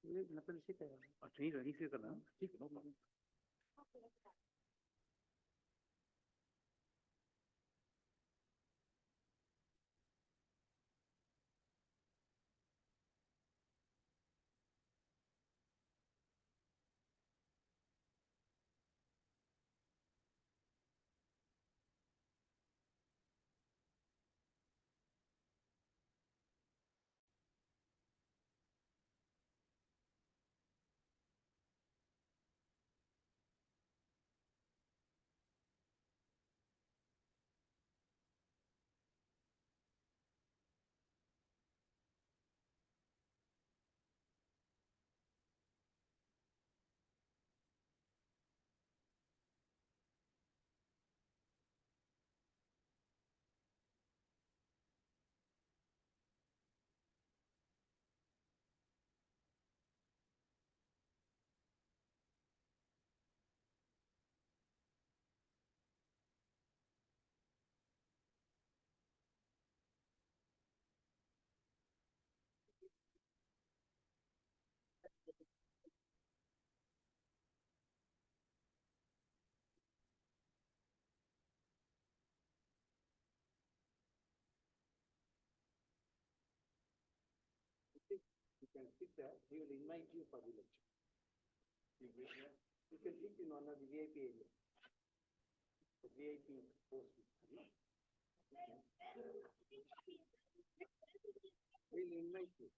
ये नकल इसी का है। ठीक है, इसी करना ठीक है, no problem. You can sit there, he will invite you for the lecture. You can sit in one of the VIP area. The VIP post. He'll invite you.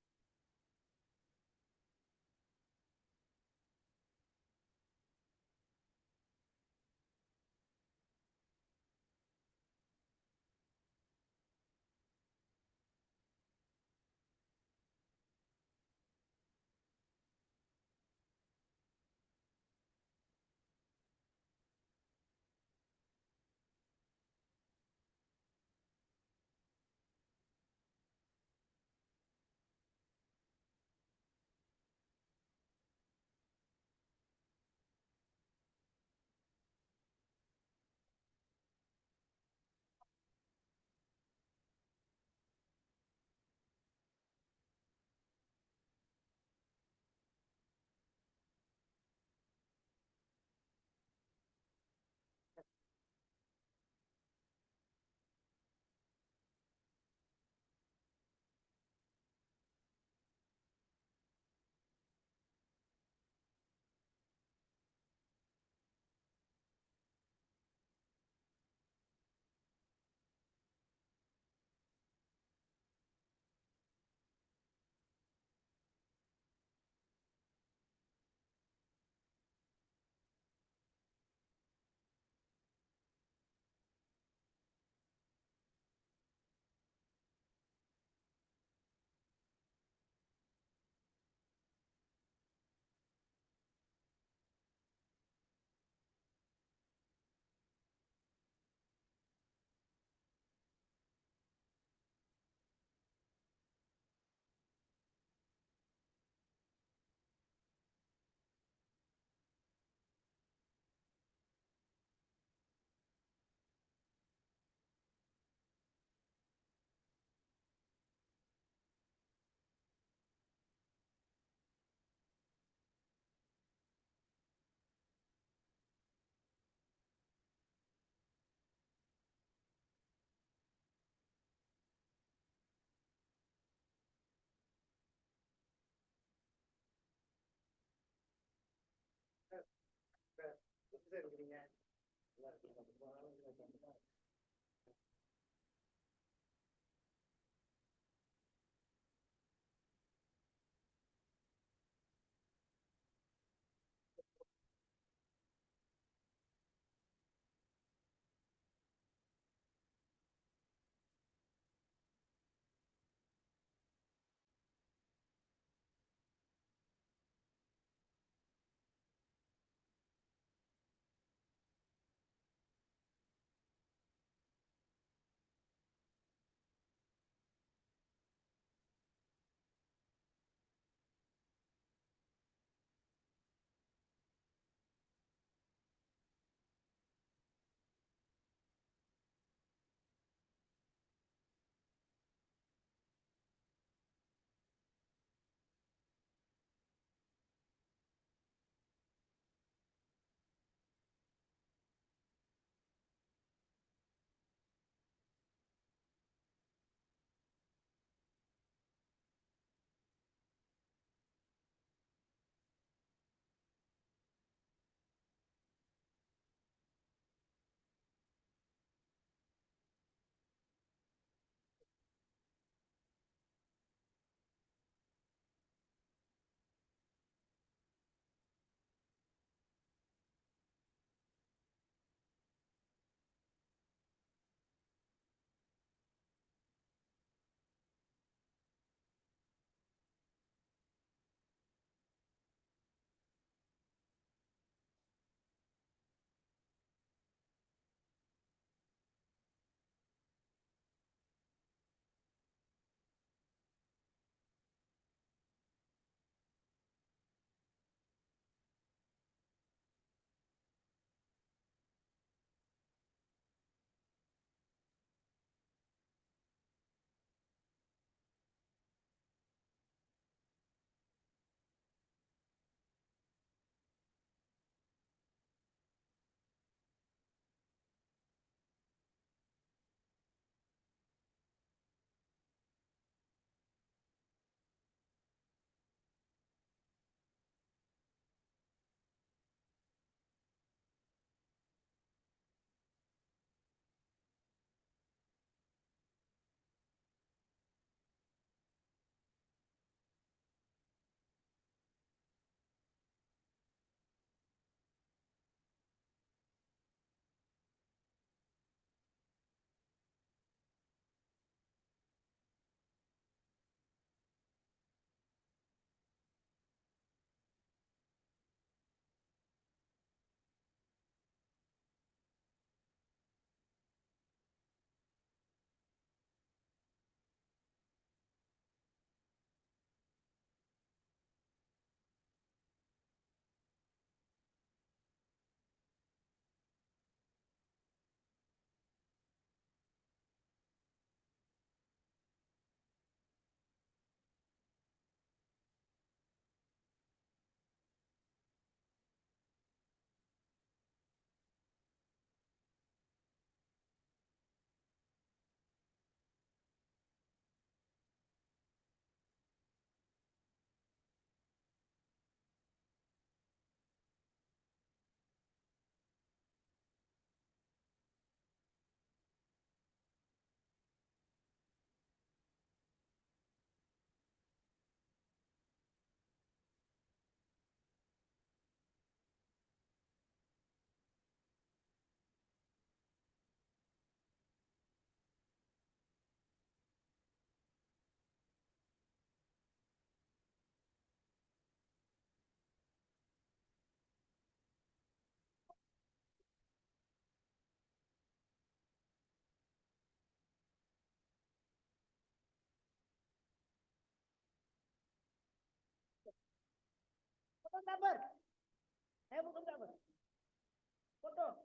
Photographer. Hey, photographer. Photo.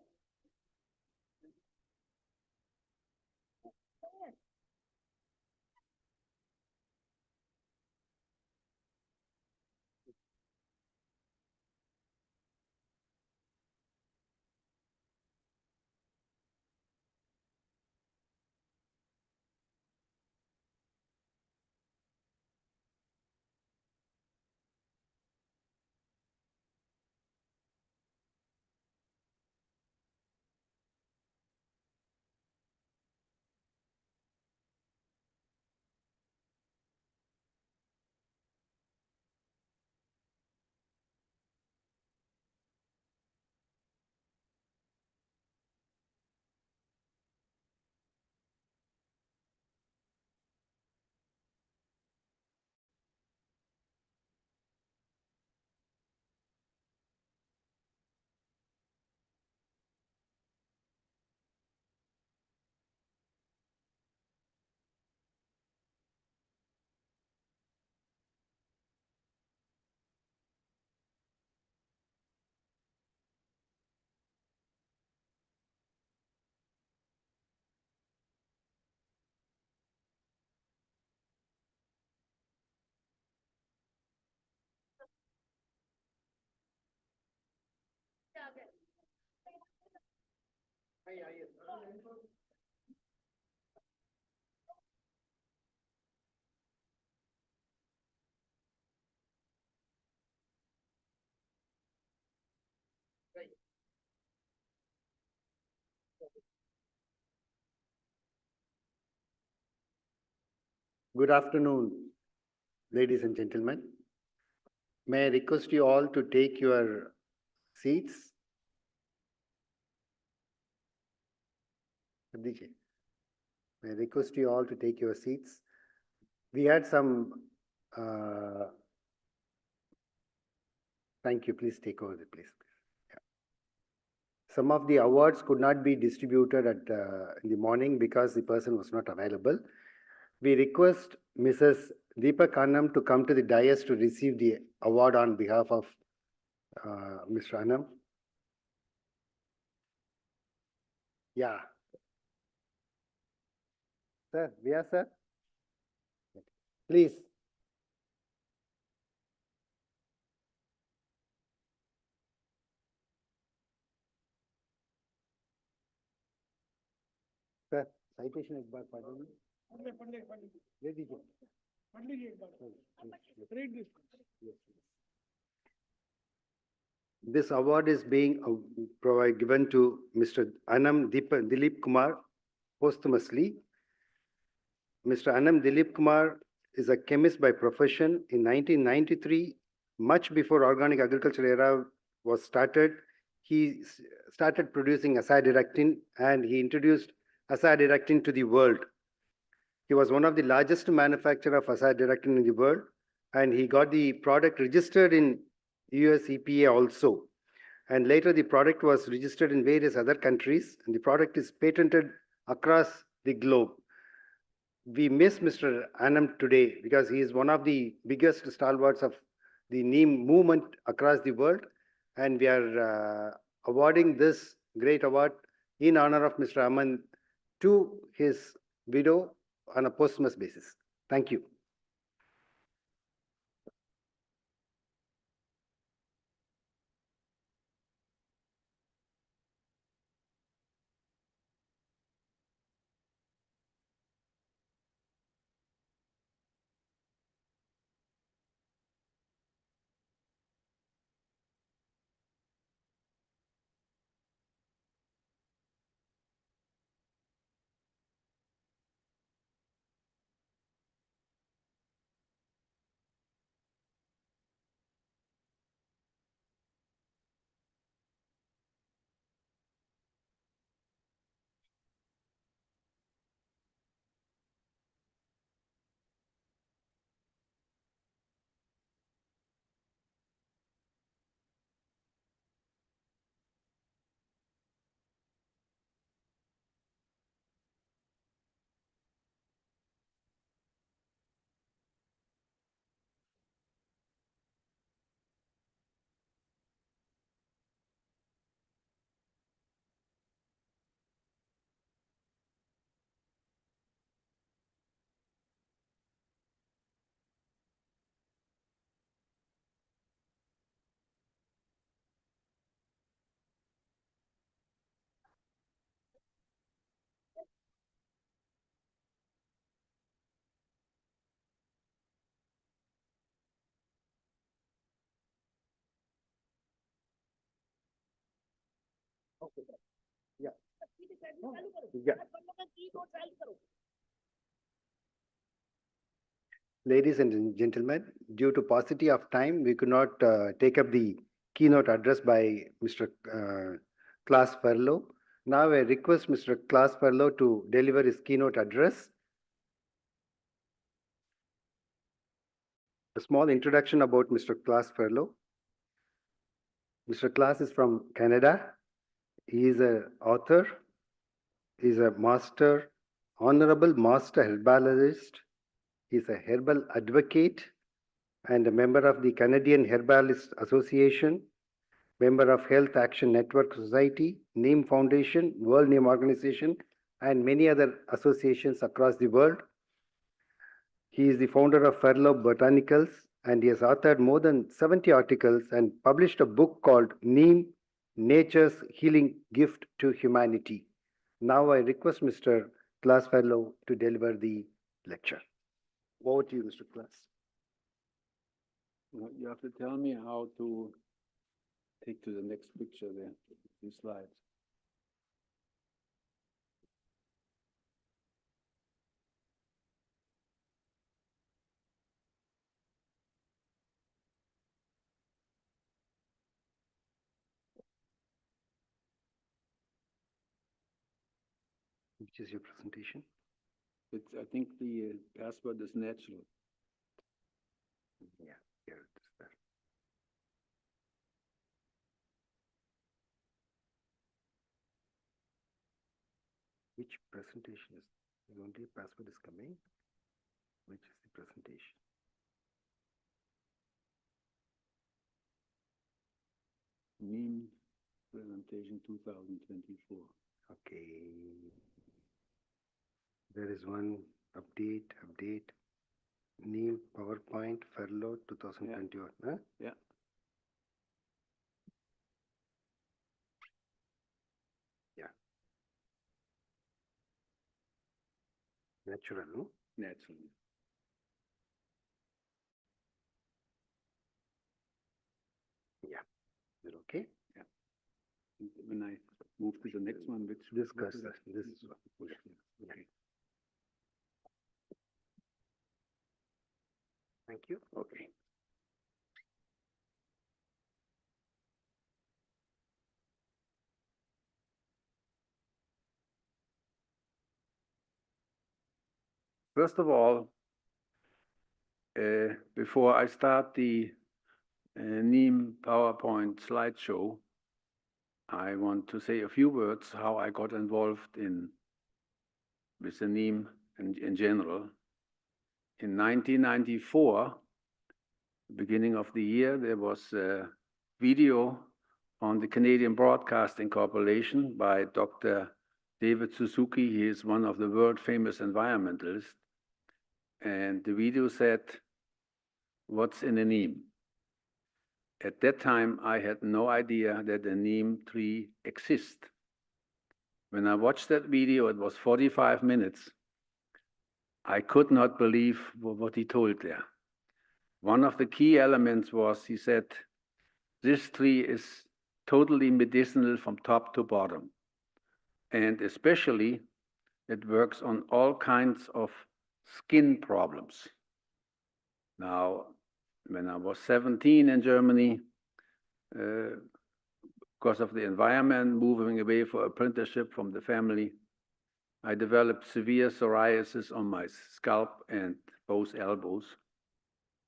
Good afternoon, ladies and gentlemen. May I request you all to take your seats? Abhijit, may I request you all to take your seats? We had some, thank you, please take over the place. Yeah. Some of the awards could not be distributed in the morning because the person was not available. We request Mrs. Deepak Annam to come to the dais to receive the award on behalf of Mr. Annam. Yeah. Sir, Via sir. Please. Sir, citation एक बार पढ़ ले दीजिए। This award is being given to Mr. Annam Dilip Kumar posthumously. Mr. Annam Dilip Kumar is a chemist by profession. In 1993, much before organic agriculture era was started, he started producing azadirachtin and he introduced azadirachtin to the world. He was one of the largest manufacturers of azadirachtin in the world, and he got the product registered in US EPA also. And later the product was registered in various other countries, and the product is patented across the globe. We miss Mr. Annam today because he is one of the biggest stalwarts of the Neem movement across the world, and we are awarding this great award in honor of Mr. Annam to his widow on a posthumous basis. Thank you. Okay. Yeah. Yeah. Ladies and gentlemen, due to paucity of time, we could not take up the keynote address by Mr. Klaas Verlo. Now I request Mr. Klaas Verlo to deliver his keynote address. A small introduction about Mr. Klaas Verlo. Mr. Klaas is from Canada. He is an author. He is a master, honorable master herbalist. He is a herbal advocate and a member of the Canadian Herbalist Association, member of Health Action Network Society, Neem Foundation, World Neem Organization, and many other associations across the world. He is the founder of Verlo Botanicals, and he has authored more than 70 articles and published a book called Neem, Nature's Healing Gift to Humanity. Now I request Mr. Class Fellow to deliver the lecture. Over to you, Mr. Class. You have to tell me how to take to the next picture there, these slides. Which is your presentation? It's, I think the password is natural. Yeah, here it is there. Which presentation is the only password is coming? Which is the presentation? Neem presentation 2024. Okay. There is one update. Neem PowerPoint Furlough 2021. Huh? Yeah. Yeah. Natural, no? Natural. Yeah. Is it okay? Yeah. When I move to the next one, which Discuss which this. This is what. Yeah. Okay. Thank you. Okay. First of all, before I start the Neem PowerPoint slideshow, I want to say a few words how I got involved with the Neem in general. In 1994, beginning of the year, there was a video on the Canadian Broadcasting Corporation by Dr. David Suzuki. He is one of the world famous environmentalists. And the video said, "What's in a neem?" At that time, I had no idea that a neem tree exists. When I watched that video, it was 45 minutes. I could not believe what he told there. One of the key elements was, he said, this tree is totally medicinal from top to bottom. And especially, it works on all kinds of skin problems. Now, when I was 17 in Germany, because of the environment, moving away for apprenticeship from the family, I developed severe psoriasis on my scalp and both elbows.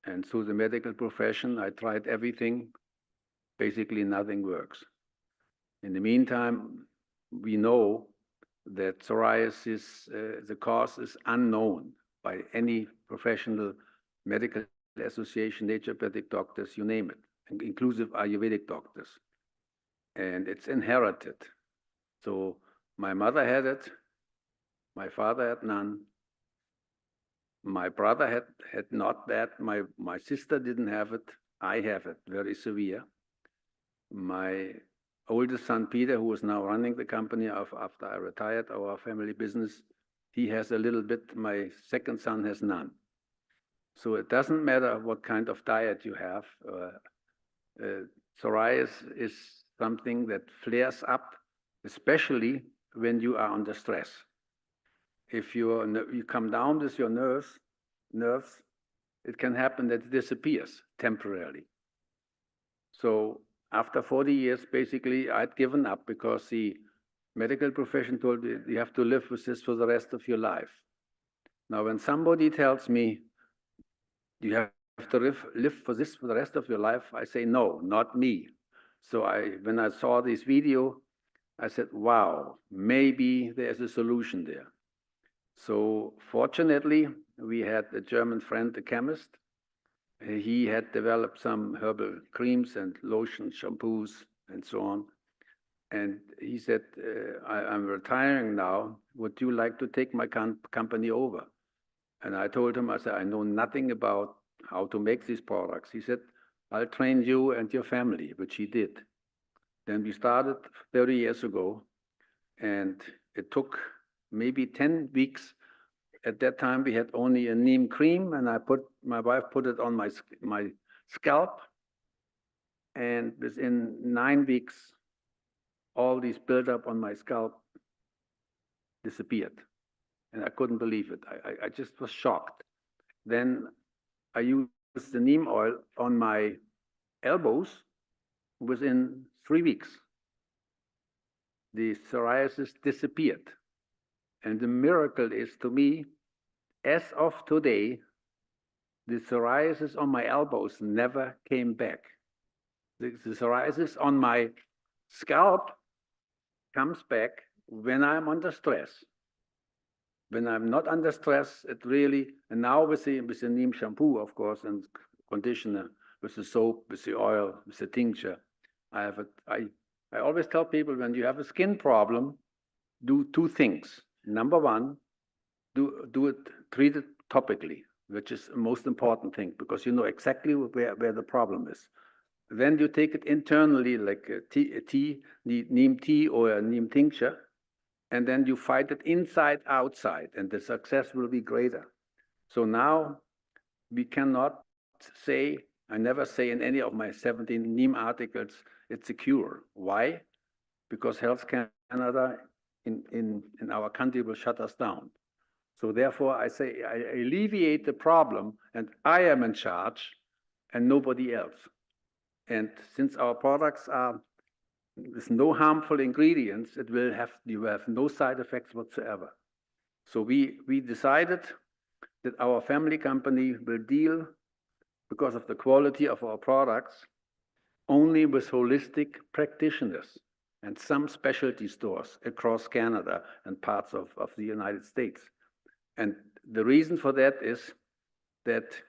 And through the medical profession, I tried everything. Basically, nothing works. In the meantime, we know that psoriasis, the cause is unknown by any professional medical association, naturopathic doctors, you name it, inclusive Ayurvedic doctors. And it's inherited. So my mother had it, my father had none, my brother had not that, my sister didn't have it, I have it, very severe. My oldest son, Peter, who is now running the company after I retired, our family business, he has a little bit, my second son has none. So it doesn't matter what kind of diet you have. Psoriasis is something that flares up, especially when you are under stress. If you come down with your nerves, it can happen that it disappears temporarily. So after 40 years, basically, I'd given up because the medical profession told me you have to live with this for the rest of your life. Now, when somebody tells me you have to live for this for the rest of your life, I say, no, not me. So when I saw this video, I said, wow, maybe there's a solution there. So fortunately, we had a German friend, a chemist. He had developed some herbal creams and lotions, shampoos, and so on. And he said, I'm retiring now. Would you like to take my company over? And I told him, I said, I know nothing about how to make these products. He said, I'll train you and your family, which he did. Then we started 30 years ago, and it took maybe 10 weeks. At that time, we had only a neem cream, and my wife put it on my scalp. And within 9 weeks, all these buildup on my scalp disappeared. And I couldn't believe it. I just was shocked. Then I used the neem oil on my elbows. Within 3 weeks, the psoriasis disappeared. And the miracle is, to me, as of today, the psoriasis on my elbows never came back. The psoriasis on my scalp comes back when I'm under stress. When I'm not under stress, it really, and now with the neem shampoo, of course, and conditioner, with the soap, with the oil, with the tincture, I always tell people, when you have a skin problem, do 2 things. Number 1, treat it topically, which is the most important thing, because you know exactly where the problem is. Then you take it internally, like a neem tea or a neem tincture, and then you fight it inside, outside, and the success will be greater. So now we cannot say, I never say in any of my 17 Neem articles, it's a cure. Why? Because Health Canada in our country will shut us down. So therefore, I say I alleviate the problem, and I am in charge, and nobody else. And since our products are with no harmful ingredients, you have no side effects whatsoever. So we decided that our family company will deal, because of the quality of our products, only with holistic practitioners and some specialty stores across Canada and parts of the United States. And the reason for that is that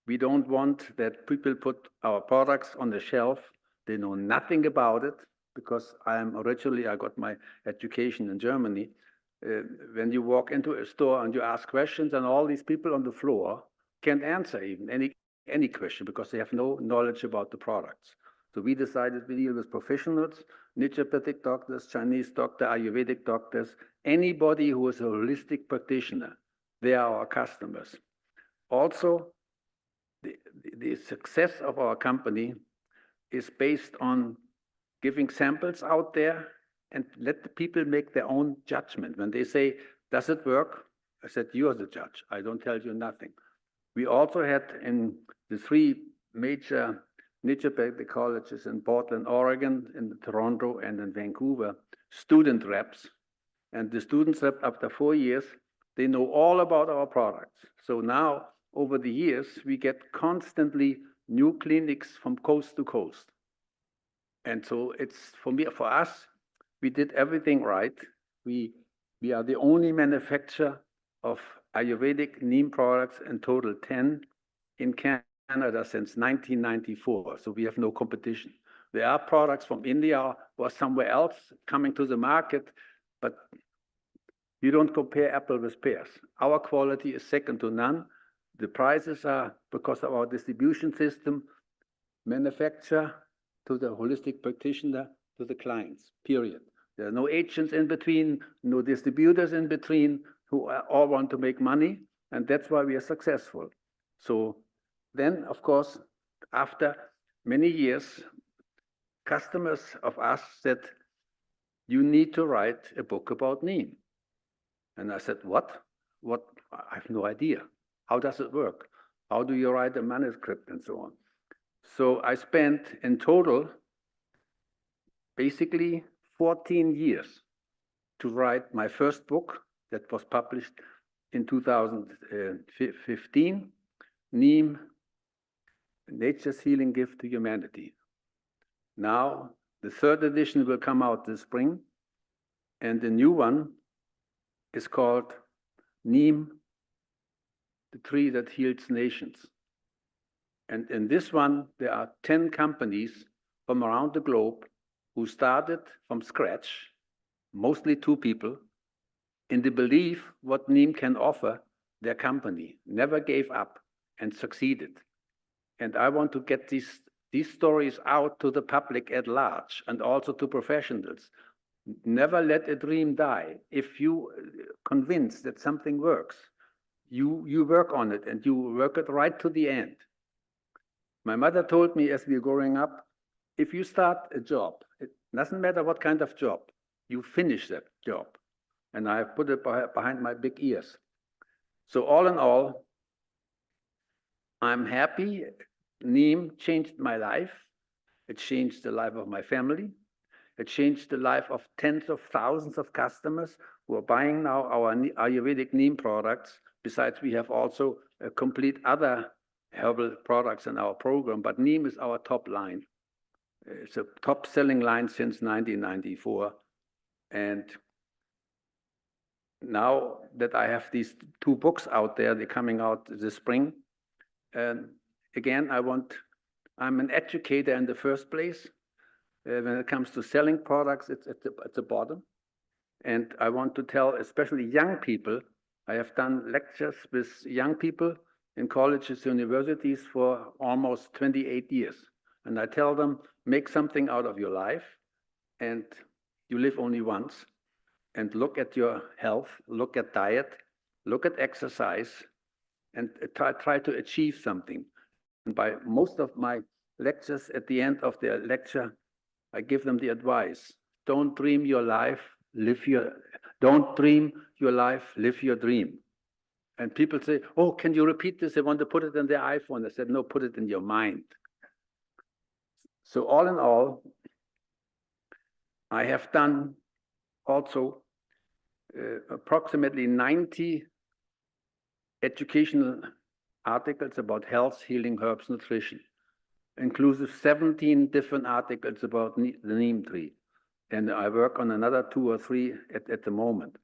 we don't want that people put our products on the shelf, they know nothing about it, because I got my education in Germany. When you walk into a store and you ask questions, and all these people on the floor can't answer even any question, because they have no knowledge about the products. So we decided we deal with professionals, naturopathic doctors, Chinese doctor, Ayurvedic doctors, anybody who is a holistic practitioner. They are our customers. Also, the success of our company is based on giving samples out there and let the people make their own judgment. When they say, does it work? I said, you are the judge. I don't tell you nothing. We also had in the 3 major naturopathic colleges in Portland, Oregon, in Toronto, and in Vancouver, student reps. And the students rep, after 4 years, they know all about our products. So now, over the years, we get constantly new clinics from coast to coast. And so it's, for us, we did everything right. We are the only manufacturer of Ayurvedic Neem products, in total 10 in Canada since 1994. So we have no competition. There are products from India or somewhere else coming to the market, but you don't compare apple with pears. Our quality is second to none. The prices are, because of our distribution system, manufacturer to the holistic practitioner to the clients, period. There are no agents in between, no distributors in between, who all want to make money, and that's why we are successful. So then, of course, after many years, customers of us said, you need to write a book about Neem. And I said, what? What? I have no idea. How does it work? How do you write a manuscript and so on? So I spent in total basically 14 years to write my first book that was published in 2015, Neem, Nature's Healing Gift to Humanity. Now, the 3rd edition will come out this spring, and the new one is called Neem, the Tree That Heals Nations. And in this one, there are 10 companies from around the globe who started from scratch, mostly 2 people, in the belief what Neem can offer their company, never gave up and succeeded. And I want to get these stories out to the public at large and also to professionals. Never let a dream die. If you convinced that something works, you work on it and you work it right to the end. My mother told me as we were growing up, if you start a job, it doesn't matter what kind of job, you finish that job. And I put it behind my big ears. So all in all, I'm happy. Neem changed my life. It changed the life of my family. It changed the life of tens of thousands of customers who are buying now our Ayurvedic Neem products. Besides, we have also a complete other herbal products in our program, but Neem is our top line. It's a top selling line since 1994. And now that I have these two books out there, they're coming out this spring. Again, I'm an educator in the first place. When it comes to selling products, it's at the bottom. And I want to tell, especially young people, I have done lectures with young people in colleges, universities for almost 28 years. And I tell them, make something out of your life, and you live only once. And look at your health, look at diet, look at exercise, and try to achieve something. And by most of my lectures, at the end of their lecture, I give them the advice: don't dream your life, don't dream your life, live your dream. And people say, oh, can you repeat this? They want to put it in their iPhone. I said, no, put it in your mind. So all in all, I have done also approximately 90 educational articles about health, healing, herbs, nutrition, inclusive 17 different articles about the neem tree. And I work on another 2 or 3 at the moment.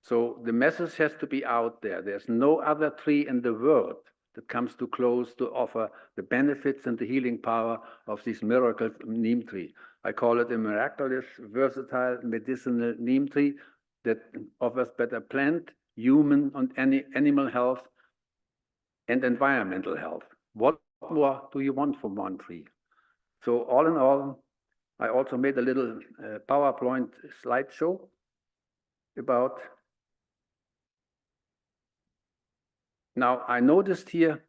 So the message has to be out there. There's no other tree in the world that comes too close to offer the benefits and the healing power of this miracle neem tree. I call it a miraculous, versatile, medicinal neem tree that offers better plant, human, and animal health and environmental health. What more do you want from one tree? So all in all, I also made a little PowerPoint slideshow about. Now, I noticed here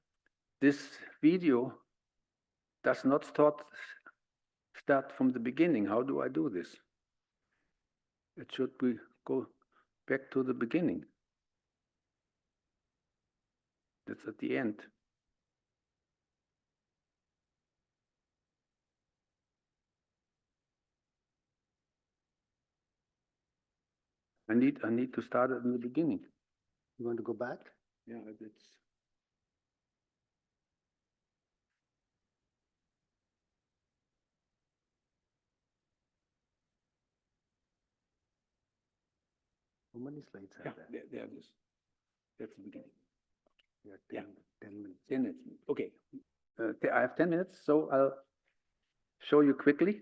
this video does not start from the beginning. How do I do this? It should go back to the beginning. That's at the end. I need to start it in the beginning. You want to go back? Yeah, it's. How many slides are Yeah, there? there it is. That's the beginning. Yeah, 10 minutes. 10 minutes. Okay. I have 10 minutes, so I'll show you quickly.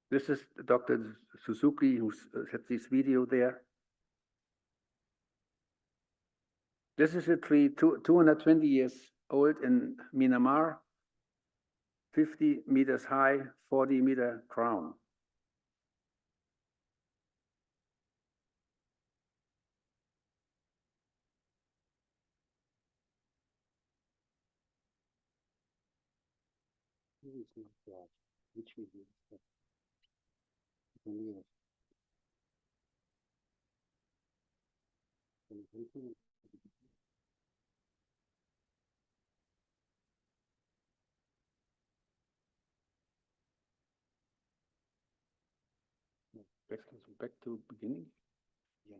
This is Dr. Suzuki who had this video there. This is a tree 220 years old in Myanmar, 50 meters high, 40-meter crown. It's not large. Which video? Back to beginning. Yeah.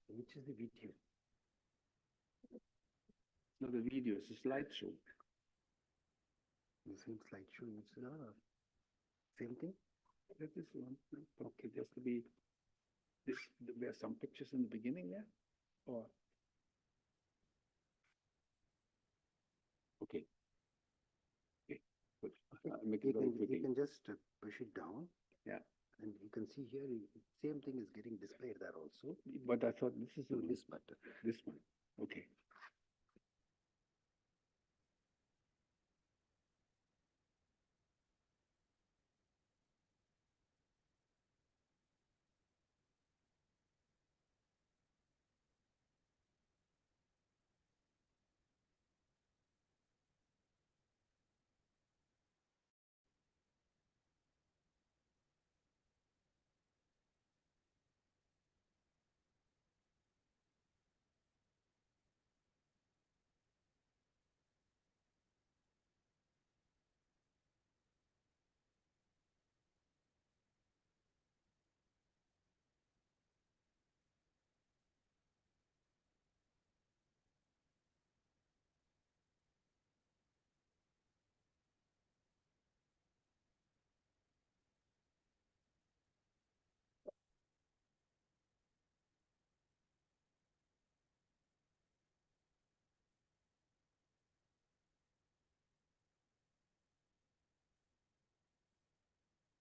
Which is the video? It's not a video, it's a slideshow. The same slideshow. Same thing? That is one. Okay, there has to be this. There are some pictures in the beginning there, or okay. Okay, good. Make it very quickly. You can just push it down. Yeah. And you can see here, same thing is getting displayed there also. But I thought this is This button. this one. Okay.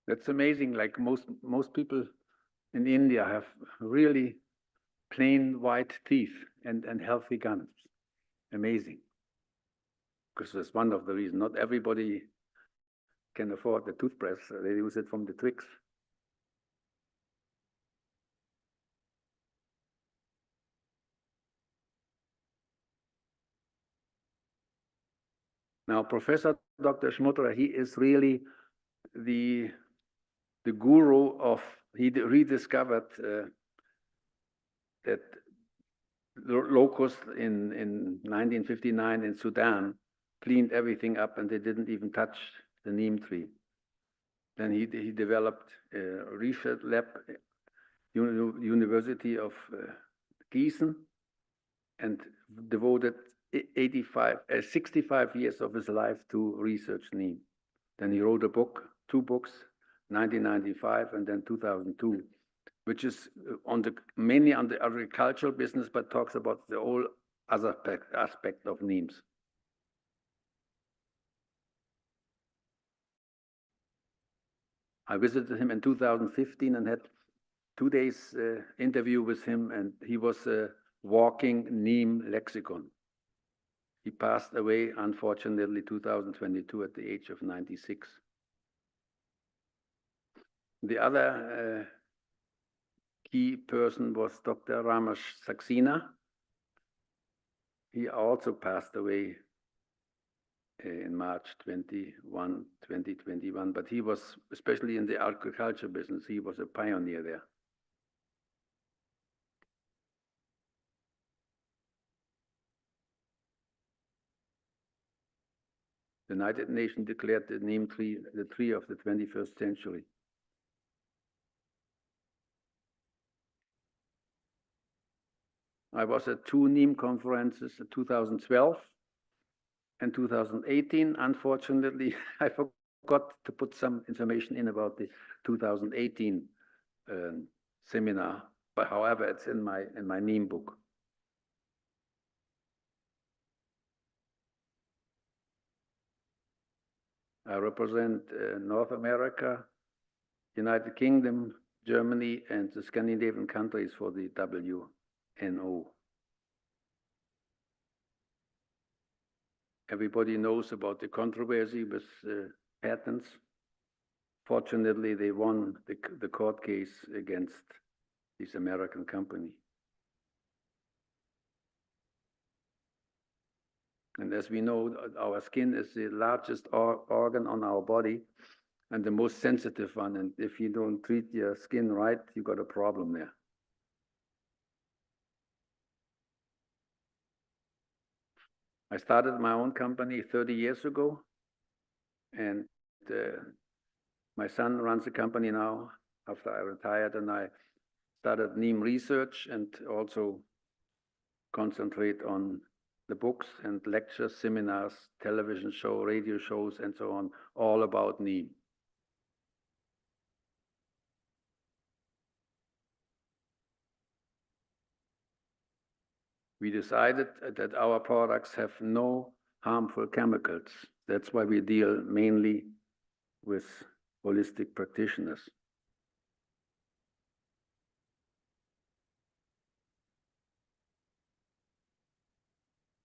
That's amazing. Like most people in India have really plain white teeth and healthy gums. Amazing. Because that's one of the reasons. Not everybody can afford the toothbrush. They use it from the twigs. Now, Professor Dr. Shmotra, he is really the guru of, he rediscovered that locust in 1959 in Sudan, cleaned everything up and they didn't even touch the neem tree. Then he developed a research lab, University of Gießen, and devoted 65 years of his life to research neem. Then he wrote a book, 2 books, 1995 and then 2002, which is mainly on the agricultural business, but talks about the whole other aspect of neems. I visited him in 2015 and had 2 days interview with him, and he was a walking neem lexicon. He passed away, unfortunately, 2022 at the age of 96. The other key person was Dr. Ramesh Saxena. He also passed away in March 2021, but he was, especially in the agriculture business, he was a pioneer there. The United Nations declared the neem tree the tree of the 21st century. I was at 2 Neem conferences in 2012 and 2018. Unfortunately, I forgot to put some information in about the 2018 seminar, but however, it's in my Neem book. I represent North America, United Kingdom, Germany, and the Scandinavian countries for the WNO. Everybody knows about the controversy with patents. Fortunately, they won the court case against this American company. And as we know, our skin is the largest organ on our body and the most sensitive one. And if you don't treat your skin right, you got a problem there. I started my own company 30 years ago, and my son runs the company now after I retired, and I started Neem Research and also concentrate on the books and lectures, seminars, television show, radio shows, and so on, all about Neem. We decided that our products have no harmful chemicals. That's why we deal mainly with holistic practitioners.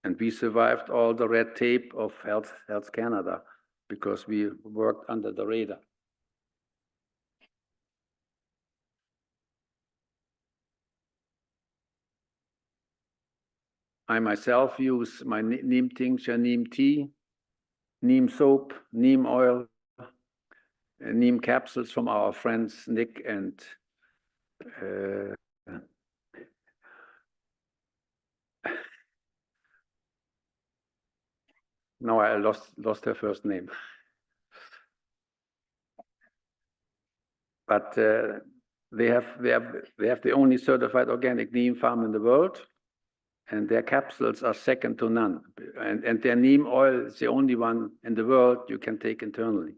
And we survived all the red tape of Health Canada because we worked under the radar. I myself use my neem tincture, neem tea, neem soap, neem oil, and neem capsules from our friends Nick and now I lost her first name. But they have the only certified organic neem farm in the world, and their capsules are second to none. And their neem oil is the only one in the world you can take internally.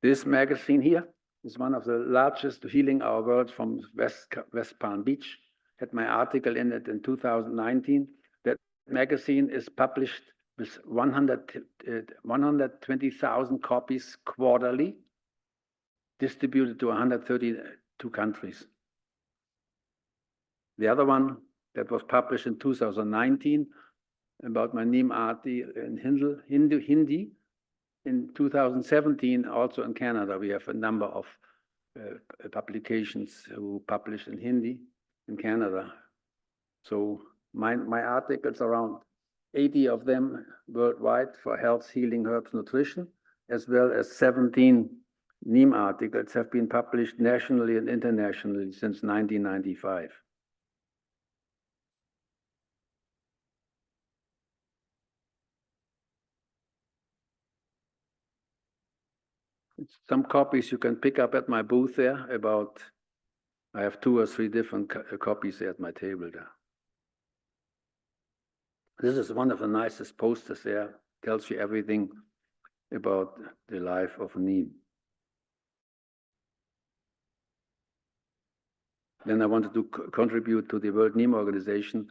This magazine here is one of the largest Healing Our World from West Palm Beach. Had my article in it in 2019. That magazine is published with 120,000 copies quarterly, distributed to 132 countries. The other one that was published in 2019 about my Neem article in Hindi. In 2017, also in Canada, we have a number of publications who publish in Hindi in Canada. So my articles, around 80 of them worldwide for health, healing, herbs, nutrition, as well as 17 Neem articles have been published nationally and internationally since 1995. Some copies you can pick up at my booth there. I have 2 or 3 different copies there at my table there. This is one of the nicest posters there. Tells you everything about the life of Neem. Then I wanted to contribute to the World Neem Organization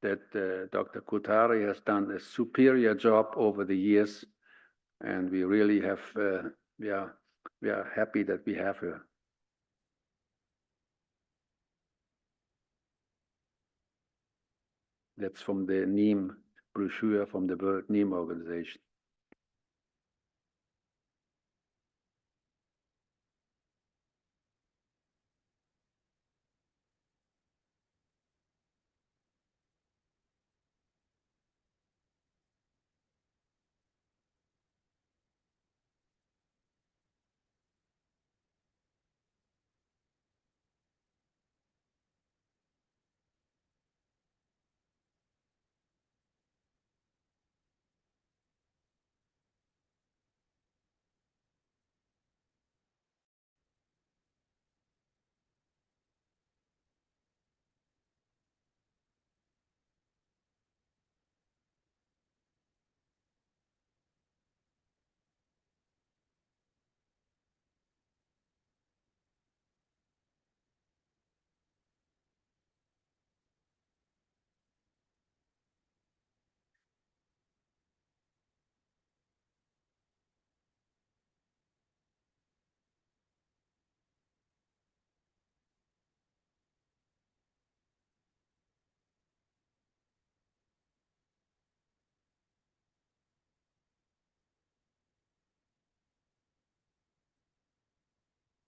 that Dr. Kothari has done a superior job over the years, and we really have we are happy that we have her. That's from the Neem brochure from the World Neem Organization.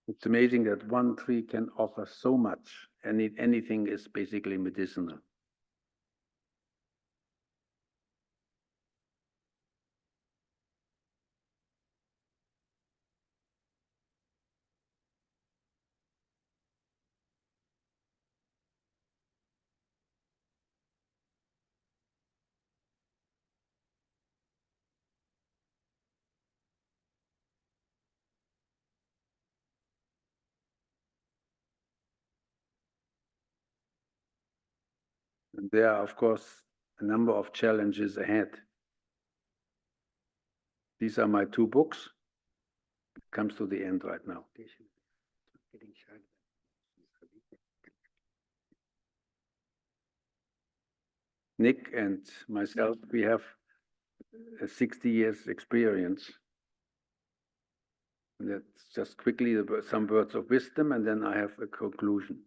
It's amazing that one tree can offer so much, and anything is basically medicinal. And there are, of course, a number of challenges ahead. These are my 2 books. It comes to the end right now. Nick and myself, we have 60 years experience. That's just quickly some words of wisdom, and then I have a conclusion.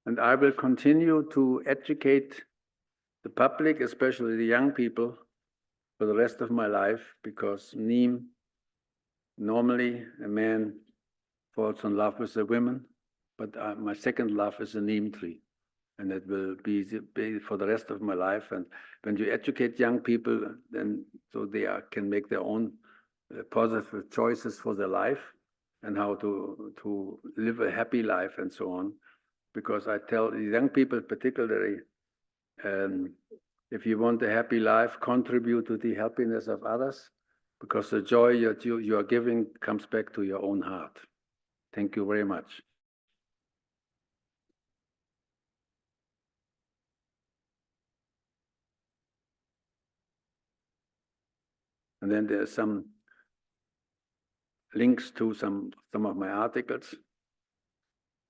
And I will continue to educate the public, especially the young people, for the rest of my life, because Neem, normally a man falls in love with a woman, but my second love is a neem tree. And it will be for the rest of my life. And when you educate young people, then so they can make their own positive choices for their life and how to live a happy life and so on. Because I tell young people particularly, if you want a happy life, contribute to the happiness of others, because the joy that you are giving comes back to your own heart. Thank you very much. And then there's some links to some of my articles.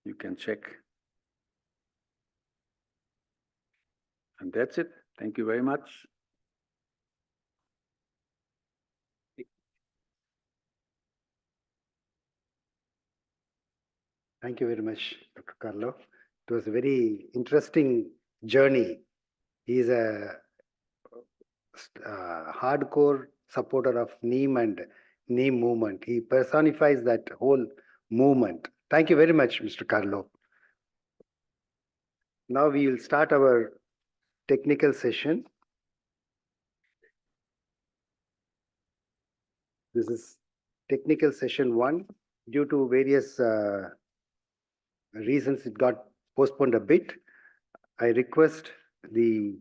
You can check. And that's it. Thank you very much. Thank you very much, Dr. Carlo. It was a very interesting journey. He is a hardcore supporter of Neem and Neem movement. He personifies that whole movement. Thank you very much, Mr. Carlo. Now we will start our technical session. This is technical session 1. Due to various reasons, it got postponed a bit. I request the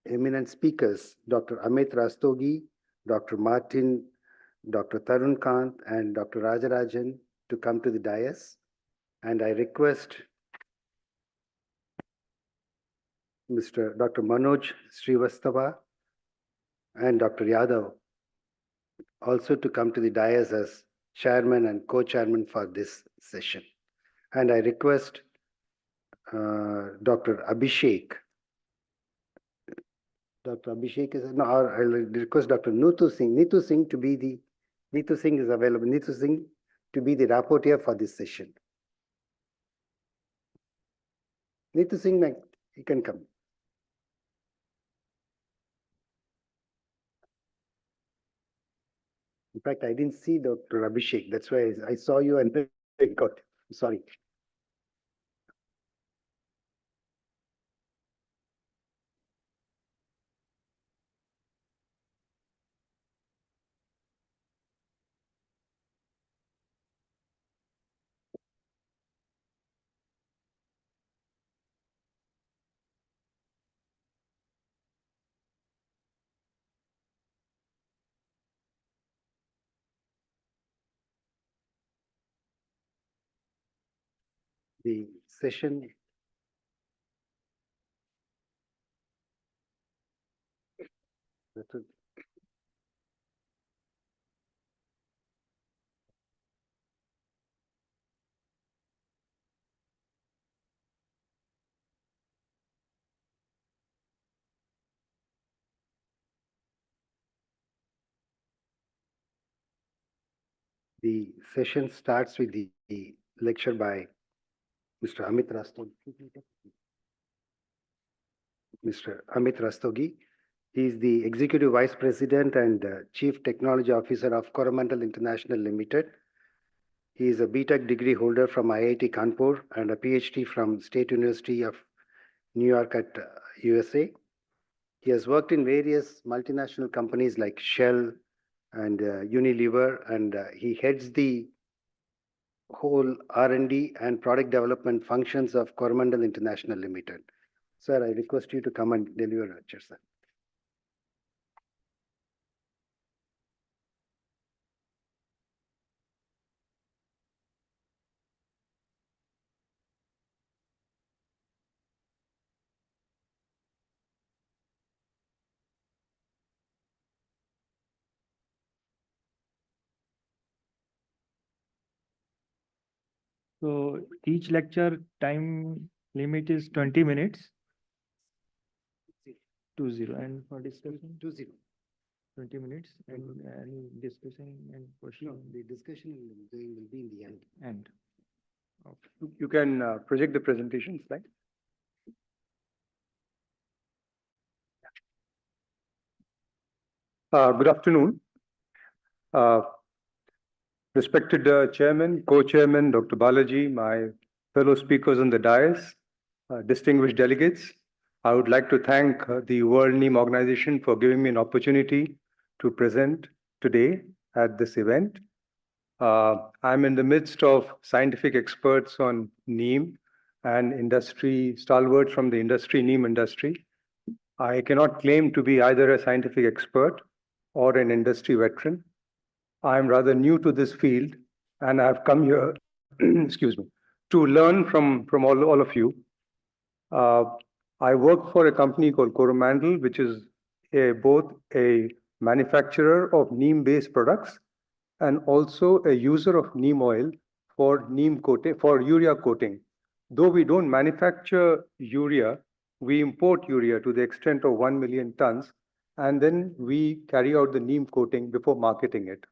eminent speakers, Dr. Amit Rastogi, Dr. Martin, Dr. Tarun Kant, and Dr. Rajarajan to come to the dais. And I request Dr. Manoj Srivastava and Dr. Yadav also to come to the dais as chairman and co-chairman for this session. And I request Dr. Abhishek. Dr. Abhishek is, no, I'll request Dr. Neetu Singh. Neetu Singh is available. Neetu Singh to be the rapporteur for this session. Neetu Singh, you can come. In fact, I didn't see Dr. Abhishek. That's why I saw you and I got, sorry. The session starts with the lecture by Mr. Amit Rastogi. Mr. Amit Rastogi. He is the Executive Vice President and Chief Technology Officer of Coromandel International Limited. He is a BTech degree holder from IIT Kanpur and a PhD from State University of New York at USA. He has worked in various multinational companies like Shell and Unilever, and he heads the whole R&D and product development functions of Coromandel International Limited. Sir, I request you to come and deliver a lecture, sir. So each lecture time limit is 20 minutes. 20 and for discussion 20. 20 minutes and any discussion and question. No, the discussion will be in the end. And You can project the presentation slide. Good afternoon. Respected Chairman, Co-Chairman, Dr. Balaji, my fellow speakers on the dais, distinguished delegates, I would like to thank the World Neem Organization for giving me an opportunity to present today at this event. I'm in the midst of scientific experts on Neem and industry stalwarts from the Neem industry. I cannot claim to be either a scientific expert or an industry veteran. I'm rather new to this field and I've come here, excuse me, to learn from all of you. I work for a company called Coromandel, which is both a manufacturer of neem-based products and also a user of neem oil for neem coating, for urea coating. Though we don't manufacture urea, we import urea to the extent of 1 million tons, and then we carry out the neem coating before marketing it.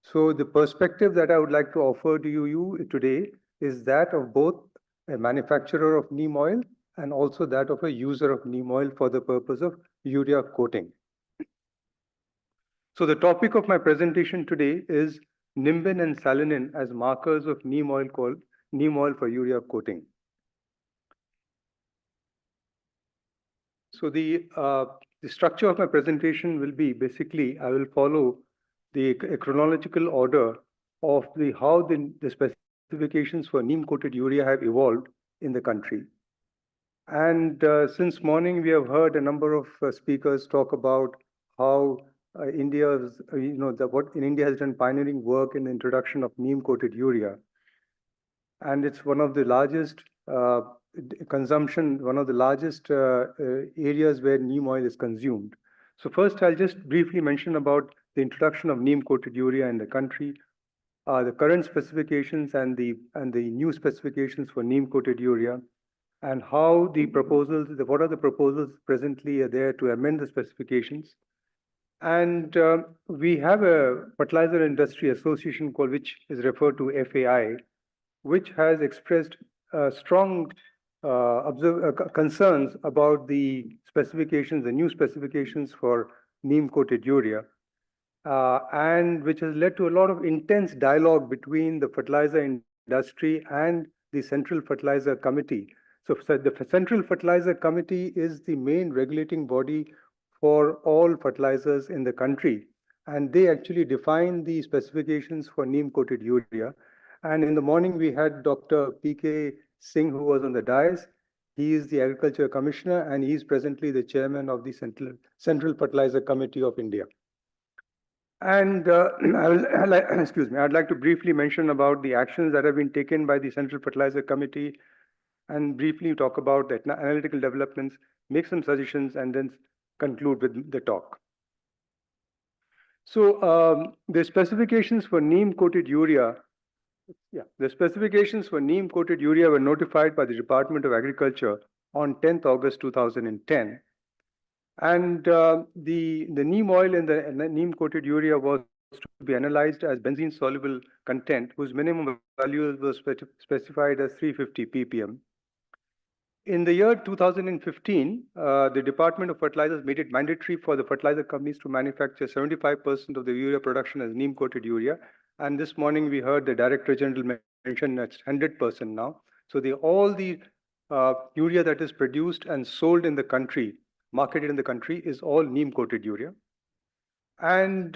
So the perspective that I would like to offer to you today is that of both a manufacturer of neem oil and also that of a user of neem oil for the purpose of urea coating. So the topic of my presentation today is nimbin and salinin as markers of neem oil called neem oil for urea coating. So the structure of my presentation will be basically I will follow the chronological order of how the specifications for neem coated urea have evolved in the country. And since morning we have heard a number of speakers talk about how India's, what in India has done pioneering work in the introduction of neem coated urea. And it's one of the largest consumption, one of the largest areas where neem oil is consumed. So first, I'll just briefly mention about the introduction of neem-coated urea in the country, the current specifications and the new specifications for neem-coated urea, and how the proposals, what are the proposals presently there to amend the specifications. And we have a fertilizer industry association called, which is referred to FAI, which has expressed strong concerns about the specifications, the new specifications for neem-coated urea, and which has led to a lot of intense dialogue between the fertilizer industry and the Central Fertilizer Committee. So the Central Fertilizer Committee is the main regulating body for all fertilizers in the country, and they actually define the specifications for neem-coated urea. And in the morning, we had Dr. P.K. Singh, who was on the dais. He is the Agriculture Commissioner, and he is presently the chairman of the Central Fertilizer Committee of India. And excuse me, I'd like to briefly mention about the actions that have been taken by the Central Fertilizer Committee and briefly talk about the analytical developments, make some suggestions, and then conclude with the talk. So the specifications for neem-coated urea, the specifications for neem-coated urea were notified by the Department of Agriculture on 10th August 2010. And the neem oil in the neem-coated urea was to be analyzed as benzene-soluble content, whose minimum value was specified as 350 ppm. In the year 2015, the Department of Fertilizers made it mandatory for the fertilizer companies to manufacture 75% of the urea production as neem-coated urea. And this morning we heard the Director General mention that's 100% now. So all the urea that is produced and sold in the country, marketed in the country, is all neem-coated urea. And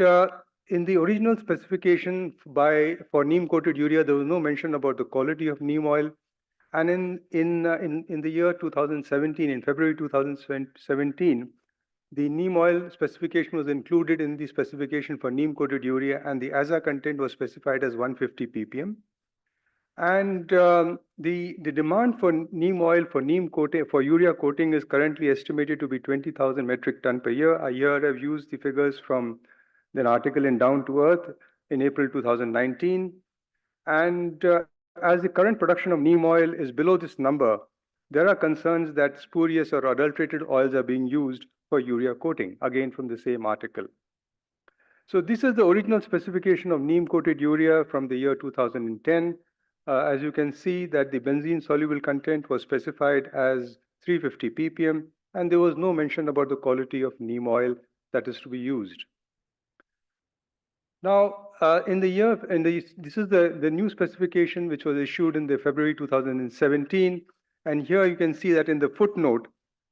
in the original specification for neem-coated urea, there was no mention about the quality of neem oil. And in the year 2017, in February 2017, the neem oil specification was included in the specification for neem-coated urea, and the ASA content was specified as 150 ppm. And the demand for neem oil for urea coating is currently estimated to be 20,000 metric ton per year. I've used the figures from an article in Down to Earth in April 2019. And as the current production of neem oil is below this number, there are concerns that spurious or adulterated oils are being used for urea coating, again from the same article. So this is the original specification of neem-coated urea from the year 2010. As you can see that the benzene soluble content was specified as 350 ppm, and there was no mention about the quality of neem oil that is to be used. Now, this is the new specification which was issued in the February 2017, and here you can see that in the footnote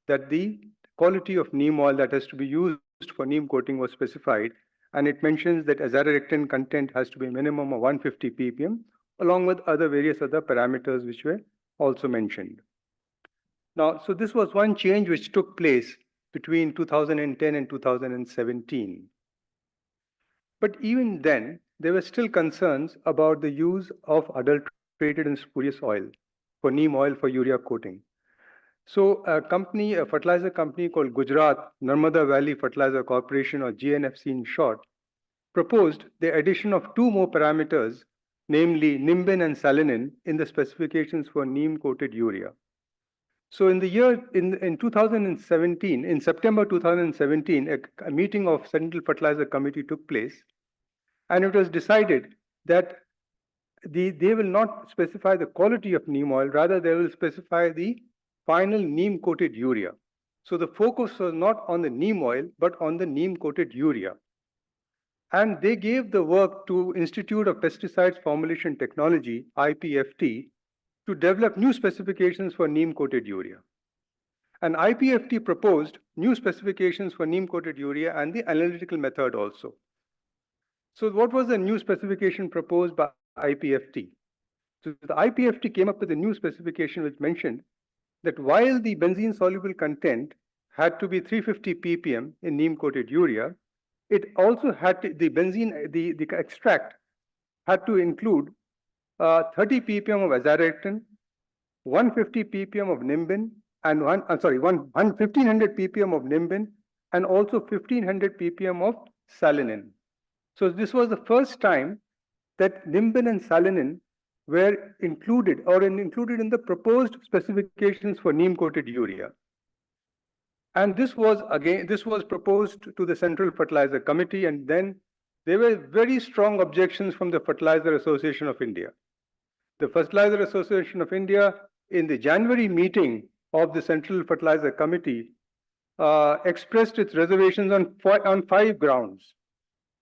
that the quality of neem oil that has to be used for neem coating was specified, and it mentions that azadirachtin content has to be a minimum of 150 ppm, along with various other parameters which were also mentioned. Now, so this was one change which took place between 2010 and 2017. But even then, there were still concerns about the use of adulterated and spurious oil for neem oil for urea coating. So a fertilizer company called Gujarat Narmada Valley Fertilizer Corporation, or GNFC in short, proposed the addition of two more parameters, namely nimbin and salinin, in the specifications for neem-coated urea. So in 2017, in September 2017, a meeting of Central Fertilizer Committee took place, and it was decided that they will not specify the quality of neem oil, rather they will specify the final neem-coated urea. So the focus was not on the neem oil, but on the neem-coated urea. And they gave the work to Institute of Pesticides Formulation Technology, IPFT, to develop new specifications for neem-coated urea. And IPFT proposed new specifications for neem-coated urea and the analytical method also. So what was the new specification proposed by IPFT? So the IPFT came up with a new specification which mentioned that while the benzene soluble content had to be 350 ppm in neem-coated urea, it also had to, the extract had to include 30 ppm of azadirachtin, 150 ppm of nimbin, and 1500 ppm of nimbin, and also 1500 ppm of salinin. So this was the first time that nimbin and salinin were included in the proposed specifications for neem-coated urea. And this was proposed to the Central Fertilizer Committee, and then there were very strong objections from the Fertilizer Association of India. The Fertilizer Association of India, in the January meeting of the Central Fertilizer Committee, expressed its reservations on 5 grounds.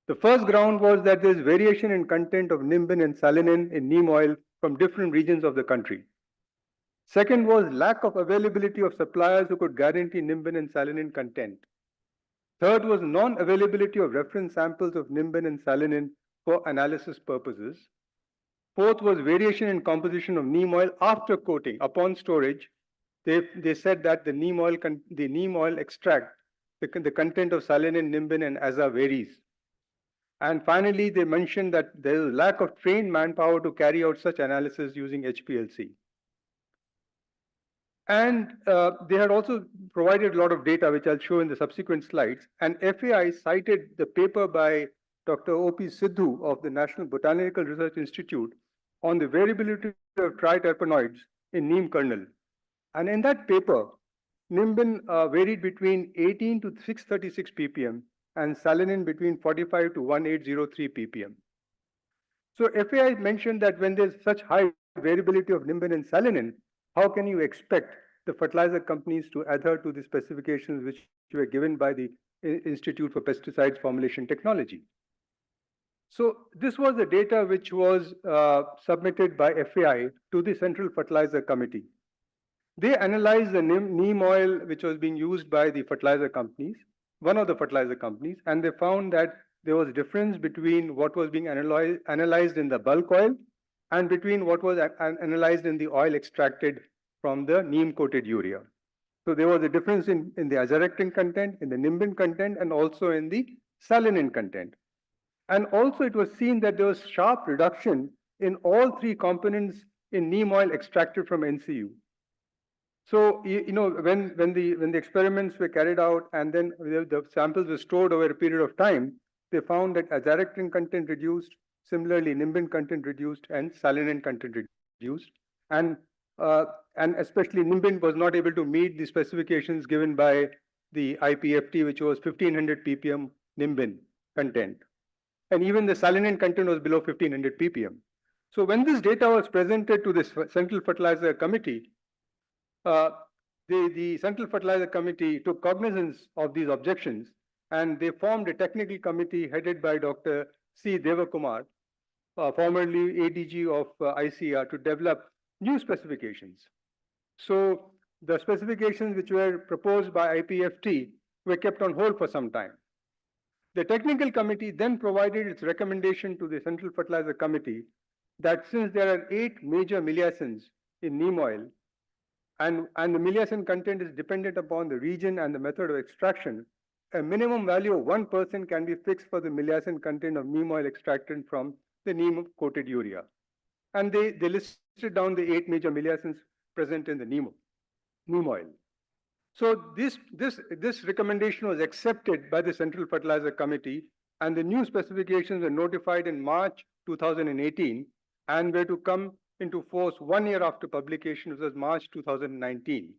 The first ground was that there is variation in content of nimbin and salinin in neem oil from different regions of the country. Second was lack of availability of suppliers who could guarantee nimbin and salinin content. Third was non-availability of reference samples of nimbin and salinin for analysis purposes. Fourth was variation in composition of neem oil after coating. Upon storage, they said that the neem oil extract, the content of salinin, nimbin, and aza varies. And finally, they mentioned that there is lack of trained manpower to carry out such analysis using HPLC. And they had also provided a lot of data, which I'll show in the subsequent slides. And FAI cited the paper by Dr. O.P. Sidhu of the National Botanical Research Institute on the variability of triterpenoids in neem kernel. And in that paper, nimbin varied between 18 to 636 ppm, and salinin between 45 to 1803 ppm. So FAI mentioned that when there's such high variability of nimbin and salinin, how can you expect the fertilizer companies to adhere to the specifications which were given by the Institute for Pesticides Formulation Technology? So this was the data which was submitted by FAI to the Central Fertilizer Committee. They analyzed the neem oil which was being used by the fertilizer companies, one of the fertilizer companies, and they found that there was a difference between what was being analyzed in the bulk oil and between what was analyzed in the oil extracted from the neem-coated urea. So there was a difference in the azadirachtin content, in the nimbin content, and also in the salinin content. And also it was seen that there was sharp reduction in all 3 components in neem oil extracted from NCU. So, when the experiments were carried out and then the samples were stored over a period of time, they found that azadirachtin content reduced, similarly nimbin content reduced, and salinin content reduced. used. And especially Nimbin was not able to meet the specifications given by the IPFT, which was 1500 ppm Nimbin content. And even the salinine content was below 1500 ppm. So when this data was presented to the Central Fertilizer Committee, the Central Fertilizer Committee took cognizance of these objections, and they formed a technical committee headed by Dr. C. Devakumar, formerly ADG of ICAR, to develop new specifications. So the specifications which were proposed by IPFT were kept on hold for some time. The technical committee then provided its recommendation to the Central Fertilizer Committee that since there are 8 major milliacenes in neem oil, and the milliacene content is dependent upon the region and the method of extraction, a minimum value of 1% can be fixed for the milliacene content of neem oil extracted from the neem-coated urea. And they listed down the 8 major milliacenes present in the neem oil. So this recommendation was accepted by the Central Fertilizer Committee, and the new specifications were notified in March 2018 and were to come into force 1 year after publication, which was March 2019.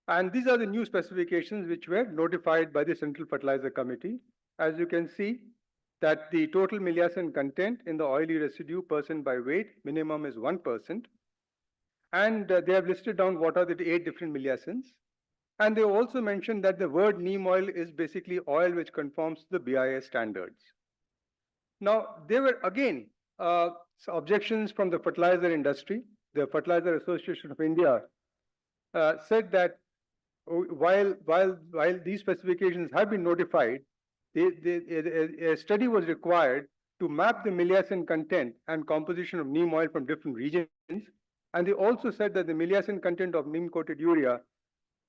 And these are the new specifications which were notified by the Central Fertilizer Committee. As you can see, that the total milliacene content in the oily residue % by weight minimum is 1%. And they have listed down what are the 8 different milliacenes. And they also mentioned that the word neem oil is basically oil which conforms to the BIS standards. Now, there were again objections from the fertilizer industry. The Fertilizer Association of India said that while these specifications have been notified, a study was required to map the milliacene content and composition of neem oil from different regions. And they also said that the milliacene content of neem-coated urea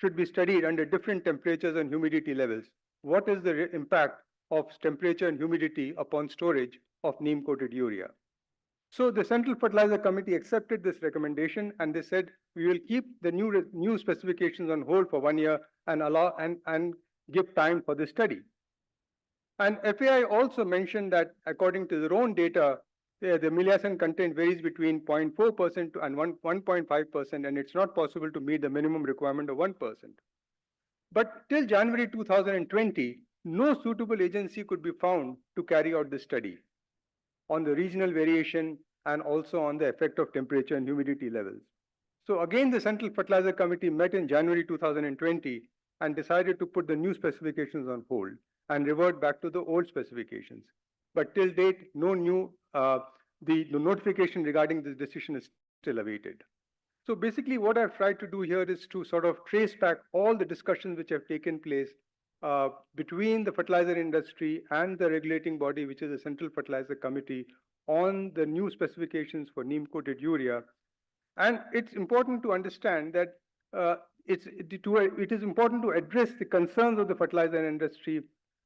should be studied under different temperatures and humidity levels. What is the impact of temperature and humidity upon storage of neem-coated urea? So the Central Fertilizer Committee accepted this recommendation, and they said we will keep the new specifications on hold for 1 year and allow and give time for the study. And FAI also mentioned that according to their own data, the milliacene content varies between 0.4% and 1.5%, and it's not possible to meet the minimum requirement of 1%. But till January 2020, no suitable agency could be found to carry out this study on the regional variation and also on the effect of temperature and humidity levels. So again, the Central Fertilizer Committee met in January 2020 and decided to put the new specifications on hold and revert back to the old specifications. But till date, no new, the notification regarding this decision is still awaited. So basically what I've tried to do here is to sort of trace back all the discussions which have taken place between the fertilizer industry and the regulating body, which is the Central Fertilizer Committee, on the new specifications for neem-coated urea. And it's important to understand that it is important to address the concerns of the fertilizer industry.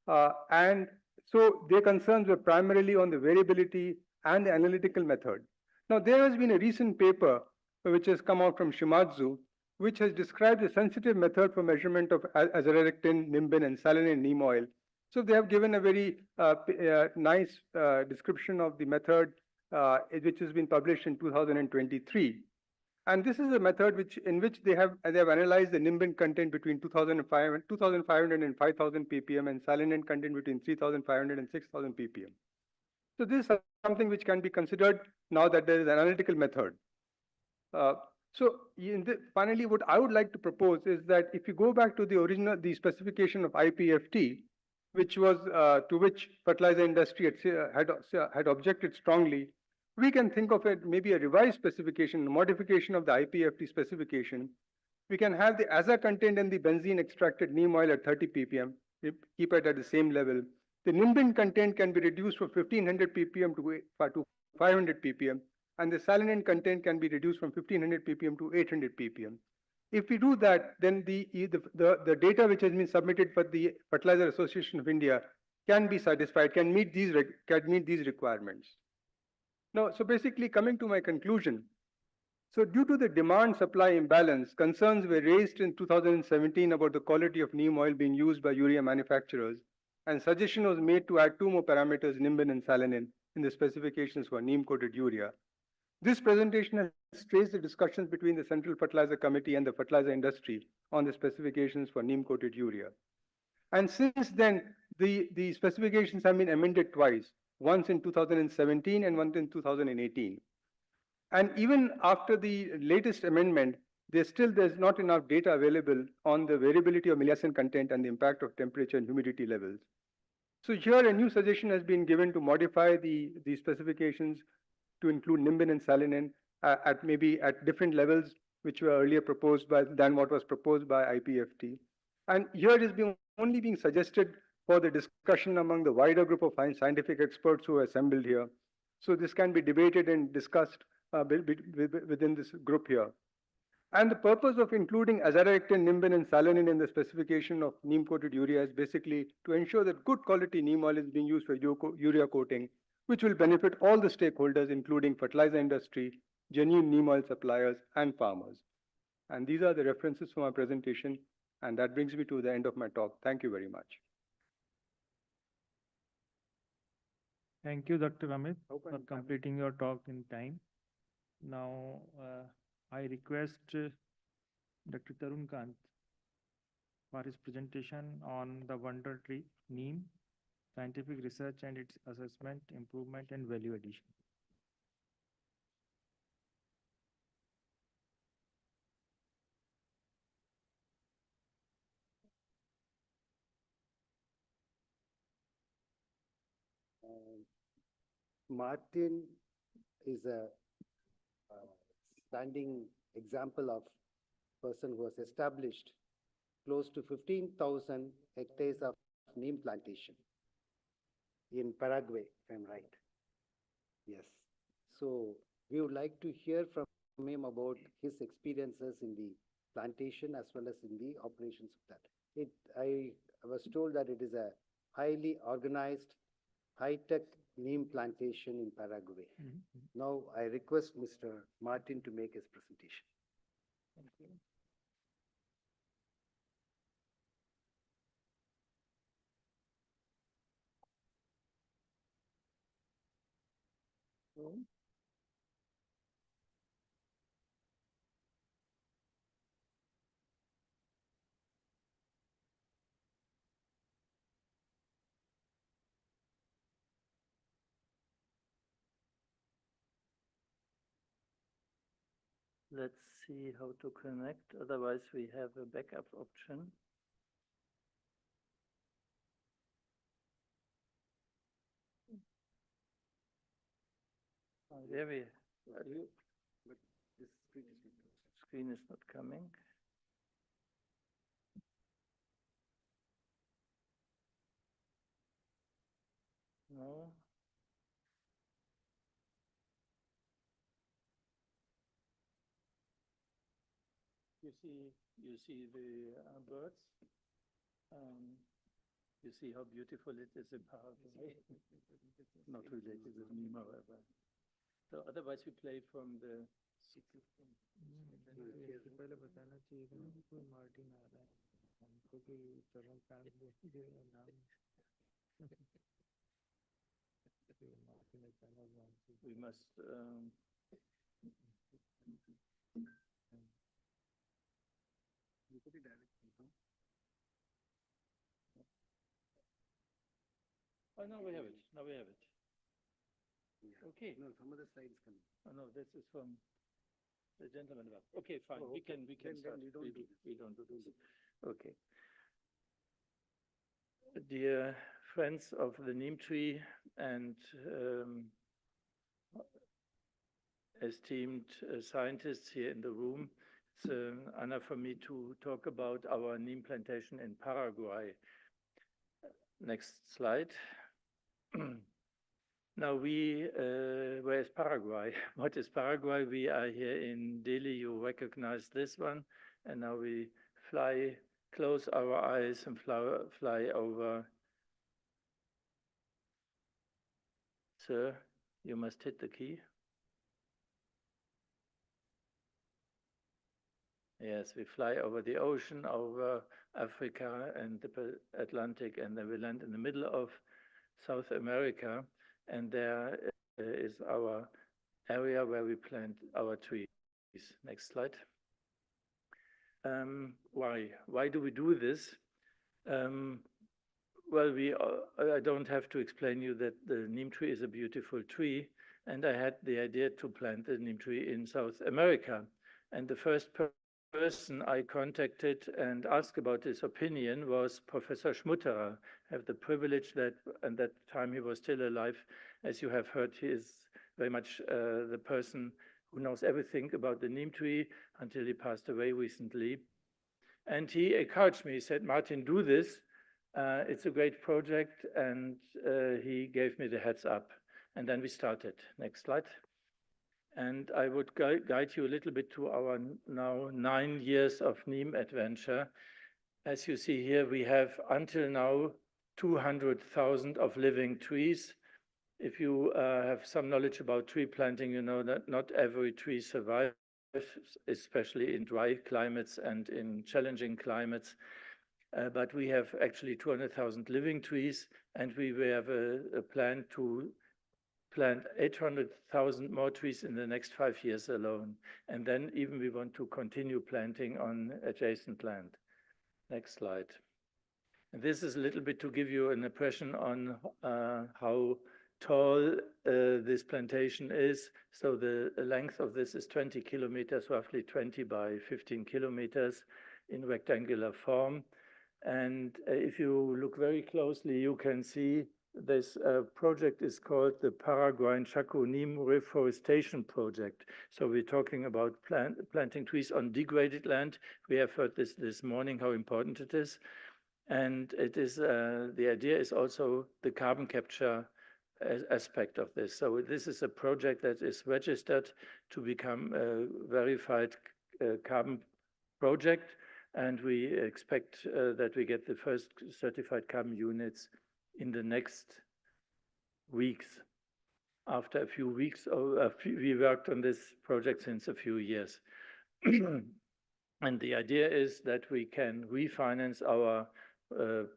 And so their concerns were primarily on the variability and the analytical method. Now, there has been a recent paper which has come out from Shimadzu, which has described a sensitive method for measurement of azadirachtin, nimbin, and salinine neem oil. So they have given a very nice description of the method, which has been published in 2023. And this is a method in which they have analyzed the nimbin content between 2,500 and 5,000 ppm and salinine content between 3,500 and 6,000 ppm. So this is something which can be considered now that there is an analytical method. Finally, what I would like to propose is that if you go back to the specification of IPFT, which was to which fertilizer industry had objected strongly, we can think of it maybe a revised specification, a modification of the IPFT specification. We can have the aza content in the benzene extracted neem oil at 30 ppm, keep it at the same level. The nimbin content can be reduced from 1500 ppm to 500 ppm, and the salinine content can be reduced from 1500 ppm to 800 ppm. If we do that, then the data which has been submitted for the Fertilizer Association of India can be satisfied, can meet these requirements. Now, so basically coming to my conclusion, so due to the demand-supply imbalance, concerns were raised in 2017 about the quality of neem oil being used by urea manufacturers, and suggestion was made to add 2 more parameters, nimbin and salinine, in the specifications for neem-coated urea. This presentation has traced the discussions between the Central Fertilizer Committee and the fertilizer industry on the specifications for neem-coated urea. And since then, the specifications have been amended twice, once in 2017 and once in 2018. And even after the latest amendment, there's not enough data available on the variability of milacin content and the impact of temperature and humidity levels. So here a new suggestion has been given to modify the specifications to include nimbin and salinin at maybe at different levels which were earlier proposed than what was proposed by IPFT. And here it is only being suggested for the discussion among the wider group of scientific experts who are assembled here. So this can be debated and discussed within this group here. And the purpose of including azadirachtin, nimbin, and salinin in the specification of neem-coated urea is basically to ensure that good quality neem oil is being used for urea coating, which will benefit all the stakeholders, including fertilizer industry, genuine neem oil suppliers, and farmers. And these are the references for my presentation. And that brings me to the end of my talk. Thank you very much. Thank you, Dr. Amit, for completing your talk in time. Now, I request Dr. Tarun Kant for his presentation on the wonder tree, Neem, scientific research and its assessment, improvement, and value addition. Martin is a standing example of person who has established close to 15,000 hectares of neem plantation in Paraguay, if I'm right. Yes. So we would like to hear from him about his experiences in the plantation as well as in the operations of that. I was told that it is a highly organized, high-tech neem plantation in Paraguay. Now I request Mr. Martin to make his presentation. Thank you. Let's see how to connect, otherwise we have a backup option. There we But this screen is not coming. No. You see the birds. You see how beautiful it is in Paraguay. Not related with Neem, however. So otherwise we play from the. We must. Oh, now we have it. Now we have it. Yeah. Okay. No, some of the slides coming. Oh, no, this is from the gentleman above. Okay, fine. Oh, okay. We can start. We don't do this. We don't do this. Okay. Dear friends of the neem tree and esteemed scientists here in the room, it's an honor for me to talk about our neem plantation in Paraguay. Next slide. Now where is Paraguay? What is Paraguay? We are here in Delhi, you recognize this one. And now we close our eyes and fly over. Sir, you must hit the key. Yes, we fly over the ocean, over Africa and the Atlantic, and then we land in the middle of South America. And there is our area where we plant our trees. Next slide. Why? Why do we do this? Well, I don't have to explain you that the neem tree is a beautiful tree, and I had the idea to plant the neem tree in South America. And the first person I contacted and asked about his opinion was Professor Schmutterer. I have the privilege that at that time he was still alive. As you have heard, he is very much the person who knows everything about the neem tree until he passed away recently. And he encouraged me, he said, Martin, do this. It's a great project, and he gave me the heads up. And then we started. Next slide. And I would guide you a little bit to our now 9 years of Neem adventure. As you see here, we have until now 200,000 of living trees. If you have some knowledge about tree planting, you know that not every tree survives, especially in dry climates and in challenging climates. But we have actually 200,000 living trees, and we have a plan to plant 800,000 more trees in the next 5 years alone. And then even we want to continue planting on adjacent land. Next slide. And this is a little bit to give you an impression on how tall this plantation is. So the length of this is 20 kilometers, roughly 20 by 15 kilometers in rectangular form. And if you look very closely, you can see this project is called the Paraguayan Chaco Neem Reforestation Project. So we're talking about planting trees on degraded land. We have heard this morning how important it is. And it is the idea is also the carbon capture aspect of this. So this is a project that is registered to become a verified carbon project. And we expect that we get the first certified carbon units in the next weeks. After a few weeks, we worked on this project since a few years. And the idea is that we can refinance our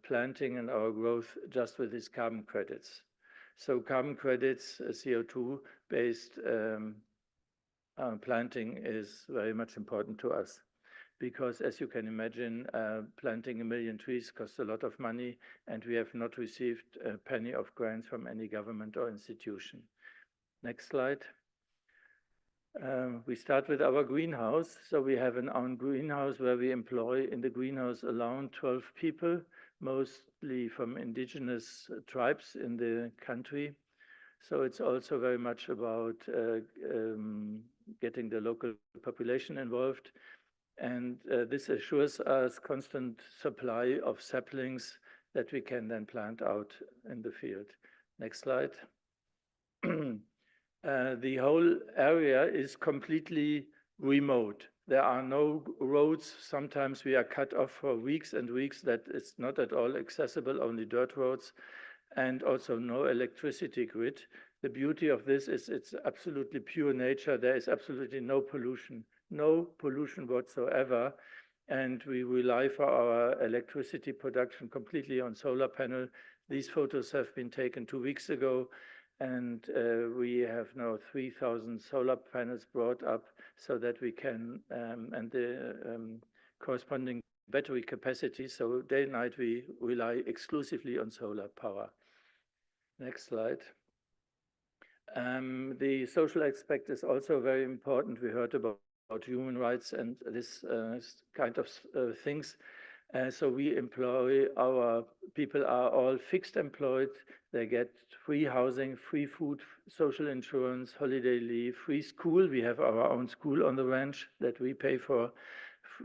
planting and our growth just with these carbon credits. So carbon credits, CO2-based planting is very much important to us. Because as you can imagine, planting 1 million trees costs a lot of money, and we have not received a penny of grants from any government or institution. Next slide. We start with our greenhouse. So we have an own greenhouse where we employ in the greenhouse alone 12 people, mostly from indigenous tribes in the country. So it's also very much about getting the local population involved. And this assures us constant supply of saplings that we can then plant out in the field. Next slide. The whole area is completely remote. There are no roads. Sometimes we are cut off for weeks and weeks. That is not at all accessible, only dirt roads, and also no electricity grid. The beauty of this is it's absolutely pure nature. There is absolutely no pollution whatsoever. And we rely for our electricity production completely on solar panel. These photos have been taken 2 weeks ago, and we have now 3,000 solar panels brought up so that we can, and the corresponding battery capacity. So day and night, we rely exclusively on solar power. Next slide. The social aspect is also very important. We heard about human rights and this kind of things. So we employ, our people are all fixed employed. They get free housing, free food, social insurance, holiday leave, free school. We have our own school on the ranch that we pay for.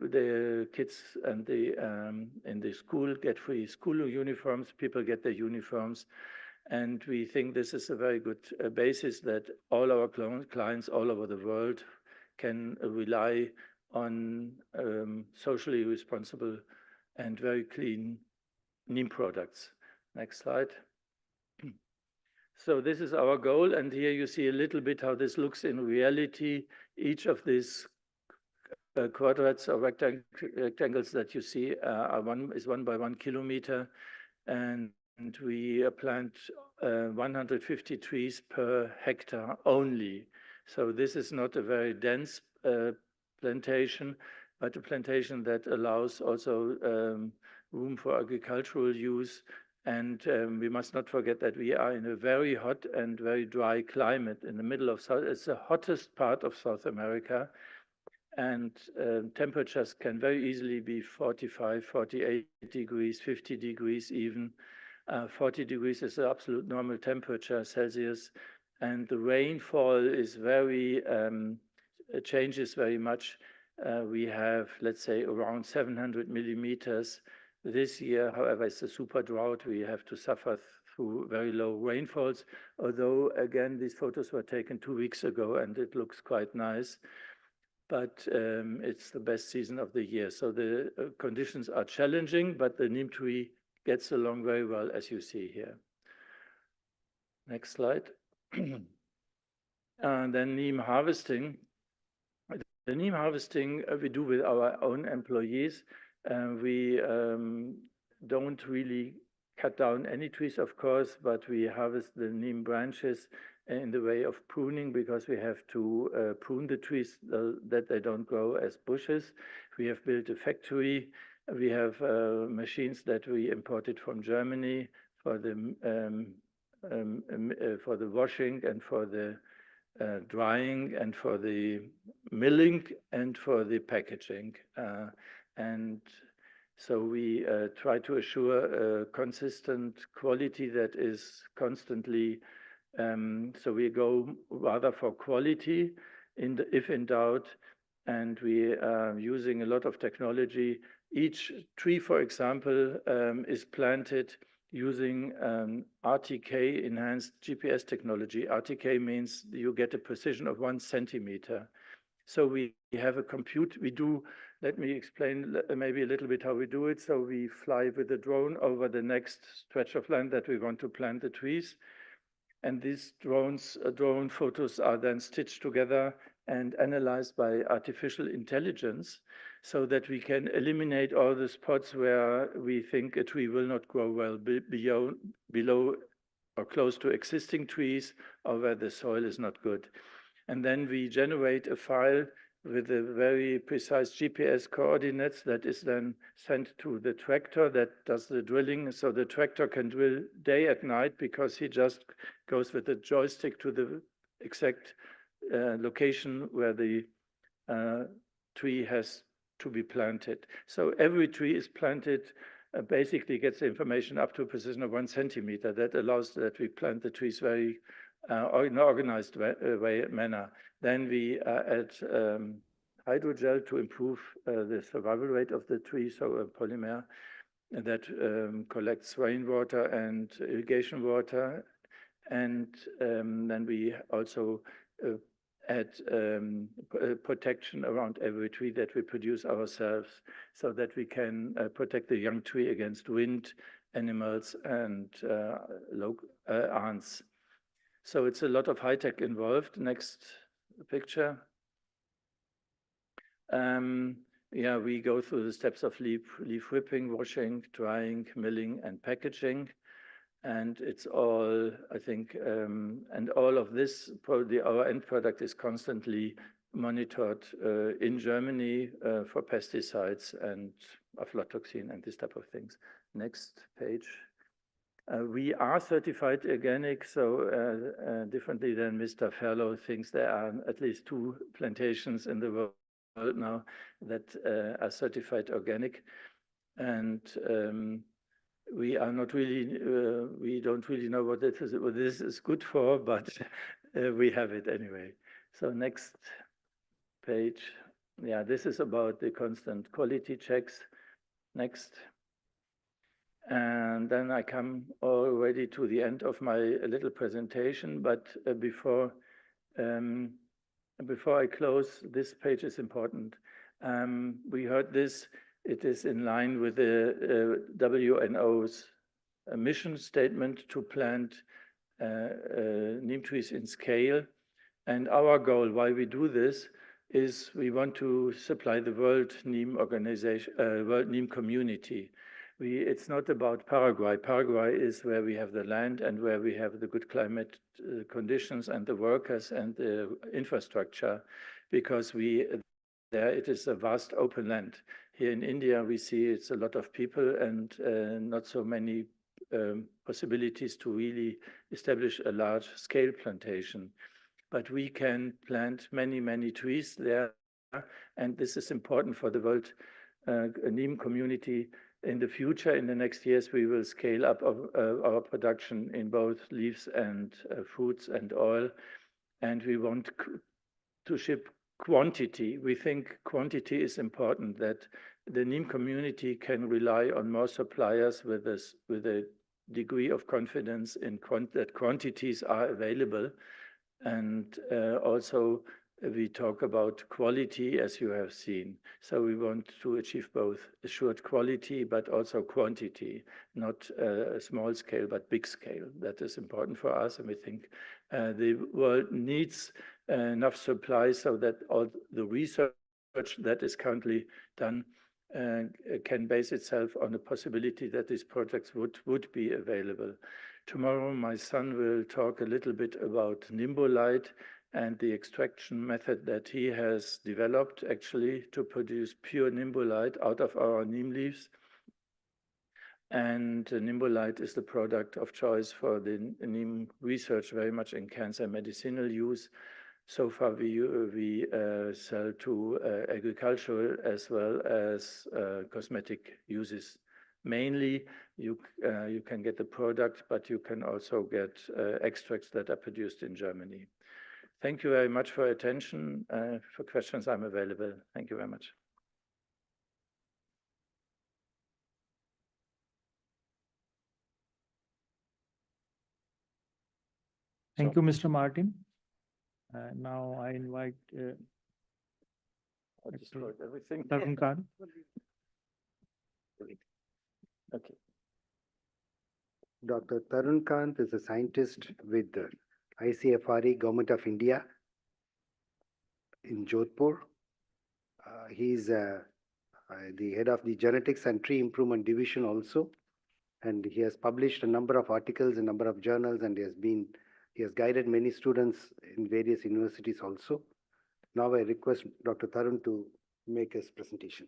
The kids and in the school get free school uniforms. People get their uniforms. And we think this is a very good basis that all our clients all over the world can rely on socially responsible and very clean Neem products. Next slide. So this is our goal, and here you see a little bit how this looks in reality. Each of these quadrats or rectangles that you see is 1 by 1 kilometer, and we plant 150 trees per hectare only. So this is not a very dense plantation, but a plantation that allows also room for agricultural use. And we must not forget that we are in a very hot and very dry climate in the middle of South. It's the hottest part of South America. And temperatures can very easily be 45, 48 degrees, 50 degrees even. 40 degrees is the absolute normal temperature Celsius. And the rainfall is very, changes very much. We have, let's say, around 700 millimeters this year. However, it's a super drought. We have to suffer through very low rainfalls, although, again, these photos were taken 2 weeks ago, and it looks quite nice. But it's the best season of the year. So the conditions are challenging, but the neem tree gets along very well, as you see here. Next slide. And then neem harvesting. The neem harvesting we do with our own employees. We don't really cut down any trees, of course, but we harvest the neem branches in the way of pruning, because we have to prune the trees that they don't grow as bushes. We have built a factory. We have machines that we imported from Germany for the washing and for the drying and for the milling and for the packaging. And so we try to assure consistent quality that is constantly, so we go rather for quality if in doubt, and we are using a lot of technology. Each tree, for example, is planted using RTK enhanced GPS technology. RTK means you get a precision of 1 centimeter. So we have a compute, let me explain maybe a little bit how we do it. So we fly with a drone over the next stretch of land that we want to plant the trees. And these drone photos are then stitched together and analyzed by artificial intelligence, so that we can eliminate all the spots where we think a tree will not grow well below or close to existing trees, or where the soil is not good. And then we generate a file with a very precise GPS coordinates that is then sent to the tractor that does the drilling. So the tractor can drill day and night, because he just goes with the joystick to the exact location where the tree has to be planted. So every tree is planted, basically gets the information up to a precision of 1 centimeter. That allows that we plant the trees very in an organized manner. Then we add hydrogel to improve the survival rate of the tree, so a polymer that collects rainwater and irrigation water. And then we also add protection around every tree that we produce ourselves, so that we can protect the young tree against wind, animals, and ants. So it's a lot of high tech involved. Next picture. Yeah, we go through the steps of leaf whipping, washing, drying, milling, and packaging. And it's all, I think, and all of this, our end product is constantly monitored in Germany for pesticides and aflatoxin and this type of things. Next page. We are certified organic, so differently than Mr. Ferlo thinks, there are at least 2 plantations in the world now that are certified organic. And we are not really, we don't really know what this is good for, but we have it anyway. So next page. Yeah, this is about the constant quality checks. Next. And then I come already to the end of my little presentation, but before I close, this page is important. We heard this, it is in line with the WNO's mission statement to plant neem trees in scale. And our goal, why we do this, is we want to supply the World Neem Organization, World Neem Community. It's not about Paraguay. Paraguay is where we have the land and where we have the good climate conditions and the workers and the infrastructure, because there it is a vast open land. Here in India, we see it's a lot of people and not so many possibilities to really establish a large scale plantation. But we can plant many, many trees there. And this is important for the world Neem community. In the future, in the next years, we will scale up our production in both leaves and fruits and oil. And we want to ship quantity. We think quantity is important, that the Neem community can rely on more suppliers with a degree of confidence in that quantities are available. And also we talk about quality, as you have seen. So we want to achieve both assured quality, but also quantity, not a small scale, but big scale. That is important for us. And we think the world needs enough supply so that all the research that is currently done can base itself on the possibility that these projects would be available. Tomorrow, my son will talk a little bit about nimbolite and the extraction method that he has developed actually to produce pure nimbolite out of our neem leaves. And nimbolite is the product of choice for the neem research, very much in cancer medicinal use. So far, we sell to agricultural as well as cosmetic uses. Mainly, you can get the product, but you can also get extracts that are produced in Germany. Thank you very much for your attention. For questions, I'm available. Thank you very much. Thank you, Mr. Martin. Now I invite everything. Tarun Kant. Okay. Dr. Tarun Kant is a scientist with the ICAR-CAFRI, Government of India in Jodhpur. He's the head of the Genetics and Tree Improvement Division also. And he has published a number of articles, a number of journals, and he has guided many students in various universities also. Now I request Dr. Tarun to make his presentation.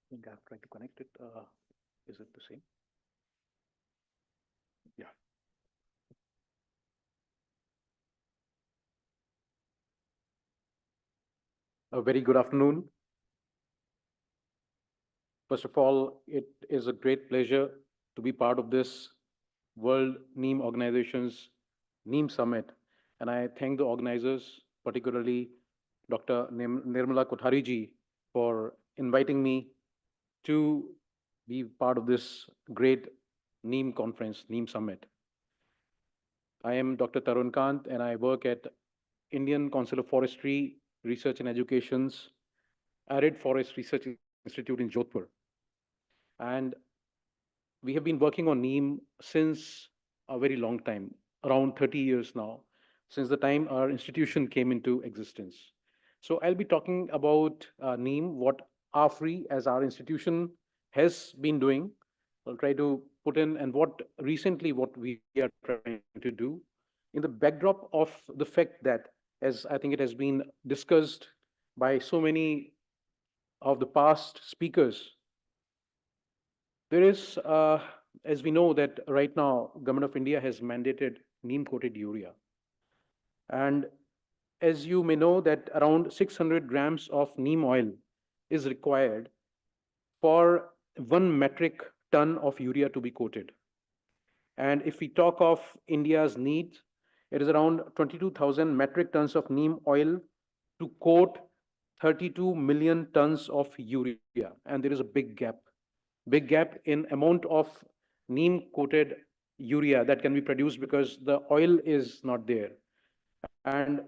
I think I've tried to connect it. Is it the same? Yeah. A very good afternoon. First of all, it is a great pleasure to be part of this World Neem Organization's Neem Summit. And I thank the organizers, particularly Dr. Nirmala Kothari ji, for inviting me to be part of this great Neem conference, Neem Summit. I am Dr. Tarun Kant, and I work at Indian Council of Forestry Research and Education's Arid Forest Research Institute in Jodhpur. And we have been working on Neem since a very long time, around 30 years now, since the time our institution came into existence. So I'll be talking about Neem, what ICAR-CAFRI as our institution has been doing. I'll try to put in and what we are trying to do in the backdrop of the fact that, as I think it has been discussed by so many of the past speakers, there is, as we know that right now, Government of India has mandated neem-coated urea. And as you may know that around 600 grams of neem oil is required for 1 metric ton of urea to be coated. And if we talk of India's needs, it is around 22,000 metric tons of neem oil to coat 32 million tons of urea. And there is a big gap in amount of neem coated urea that can be produced because the oil is not there. And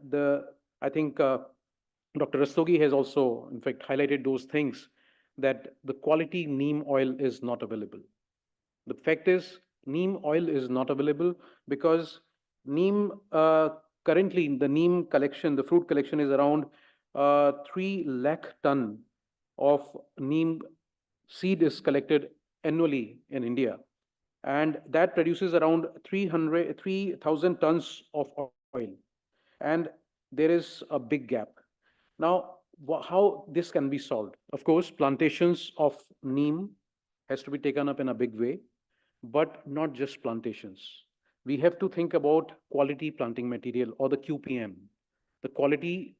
I think Dr. Rastogi has also, in fact, highlighted those things that the quality neem oil is not available. The fact is, neem oil is not available because neem currently the neem collection, the fruit collection is around 3 lakh ton of neem seed is collected annually in India, and that produces around 3,000 tons of oil, and there is a big gap. Now, how this can be solved? Of course, plantations of neem has to be taken up in a big way, but not just plantations. We have to think about quality planting material, or the QPM. The quality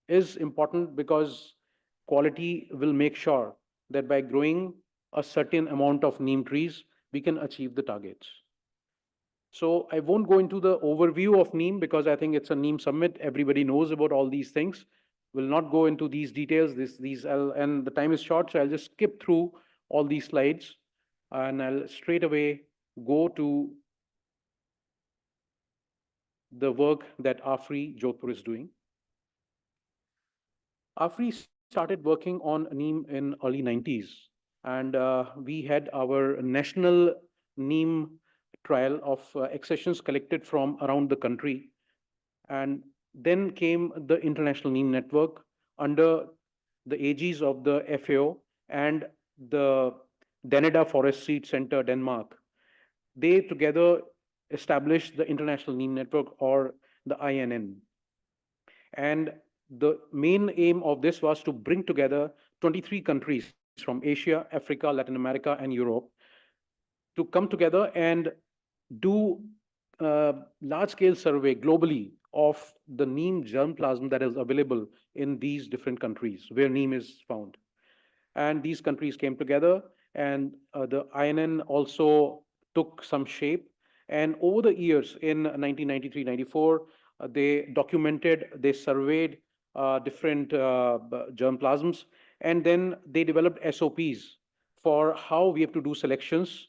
is important because quality will make sure that by growing a certain amount of neem trees, we can achieve the targets. So I won't go into the overview of Neem because I think it's a Neem summit. Everybody knows about all these things. Will not go into these details. And the time is short, so I'll just skip through all these slides, and I'll straight away go to the work that AFRI Jodhpur is doing. AFRI started working on Neem in early 90s, and we had our national Neem trial of accessions collected from around the country. And then came the International Neem Network under the aegis of the FAO and the Danida Forest Seed Center, Denmark. They together established the International Neem Network, or the INN. And the main aim of this was to bring together 23 countries from Asia, Africa, Latin America, and Europe to come together and do large-scale survey globally of the neem germplasm that is available in these different countries where neem is found. And these countries came together, and the INN also took some shape. And over the years, in 1993-94, they documented, they surveyed different germplasms, and then they developed SOPs for how we have to do selections.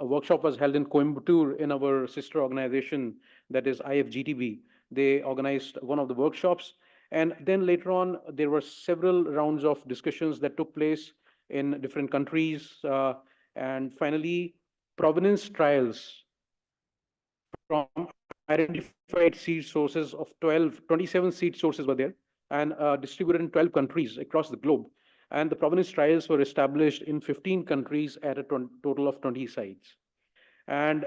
A workshop was held in Coimbatore in our sister organization, that is IFGTB. They organized one of the workshops. And then later on, there were several rounds of discussions that took place in different countries. And finally, provenance trials from identified seed sources of 27 seed sources were there, and distributed in 12 countries across the globe. And the provenance trials were established in 15 countries at a total of 20 sites. And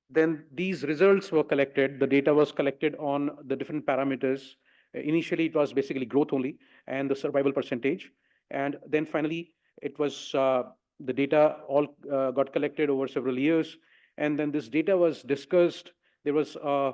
then these results were collected, the data was collected on the different parameters. Initially, it was basically growth only and the survival percentage. And then finally, it was the data all got collected over several years. And then this data was discussed. There was a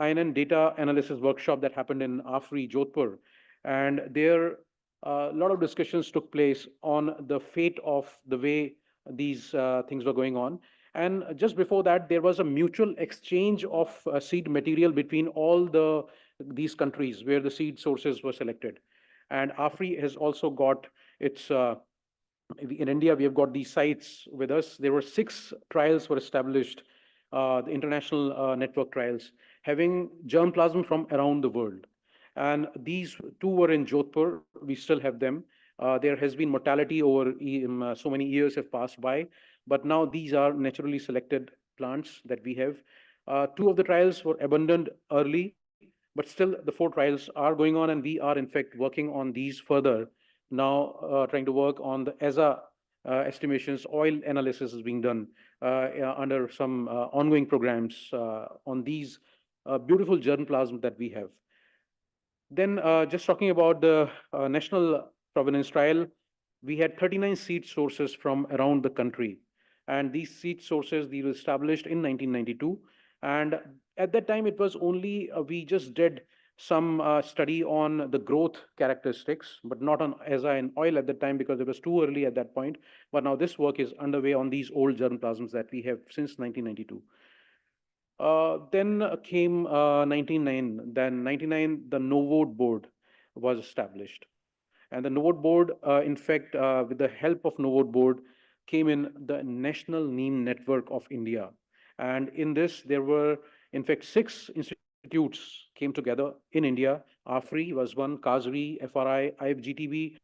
INN data analysis workshop that happened in AFRI, Jodhpur. And there, a lot of discussions took place on the fate of the way these things were going on. And just before that, there was a mutual exchange of seed material between all these countries where the seed sources were selected. And AFRI has also got its, in India, we have got these sites with us. There were 6 trials were established, the international network trials, having germplasm from around the world. And these 2 were in Jodhpur. We still have them. There has been mortality over so many years have passed by, but now these are naturally selected plants that we have. 2 of the trials were abandoned early, but still the 4 trials are going on, and we are in fact working on these further. Now trying to work on the ESA estimations. Oil analysis is being done under some ongoing programs on these beautiful germplasm that we have. Then just talking about the national provenance trial, we had 39 seed sources from around the country. And these seed sources, these were established in 1992. And at that time, it was only, we just did some study on the growth characteristics, but not on aza and oil at the time because it was too early at that point. But now this work is underway on these old germplasms that we have since 1992. Then came 99. Then 99, the NOVOD board was established. And the NOVOD board, in fact, with the help of NOVOD board, came in the National Neem Network of India. And in this, there were, in fact, 6 institutes came together in India. AFRI was one, CAFRI, FRI, IFGTB,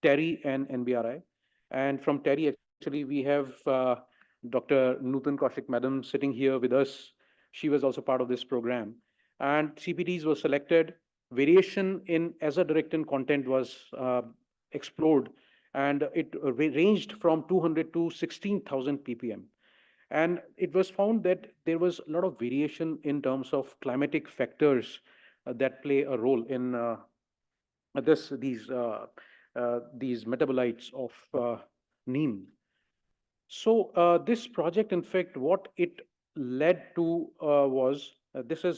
TERI, and NBRI. And from TERI, actually, we have Dr. Nutan Kaushik Madam sitting here with us. She was also part of this program. And CPTs were selected. Variation in azadirachtin content was explored, and it ranged from 200 to 16,000 ppm. And it was found that there was a lot of variation in terms of climatic factors that play a role in these metabolites of neem. So this project, in fact, what it led to was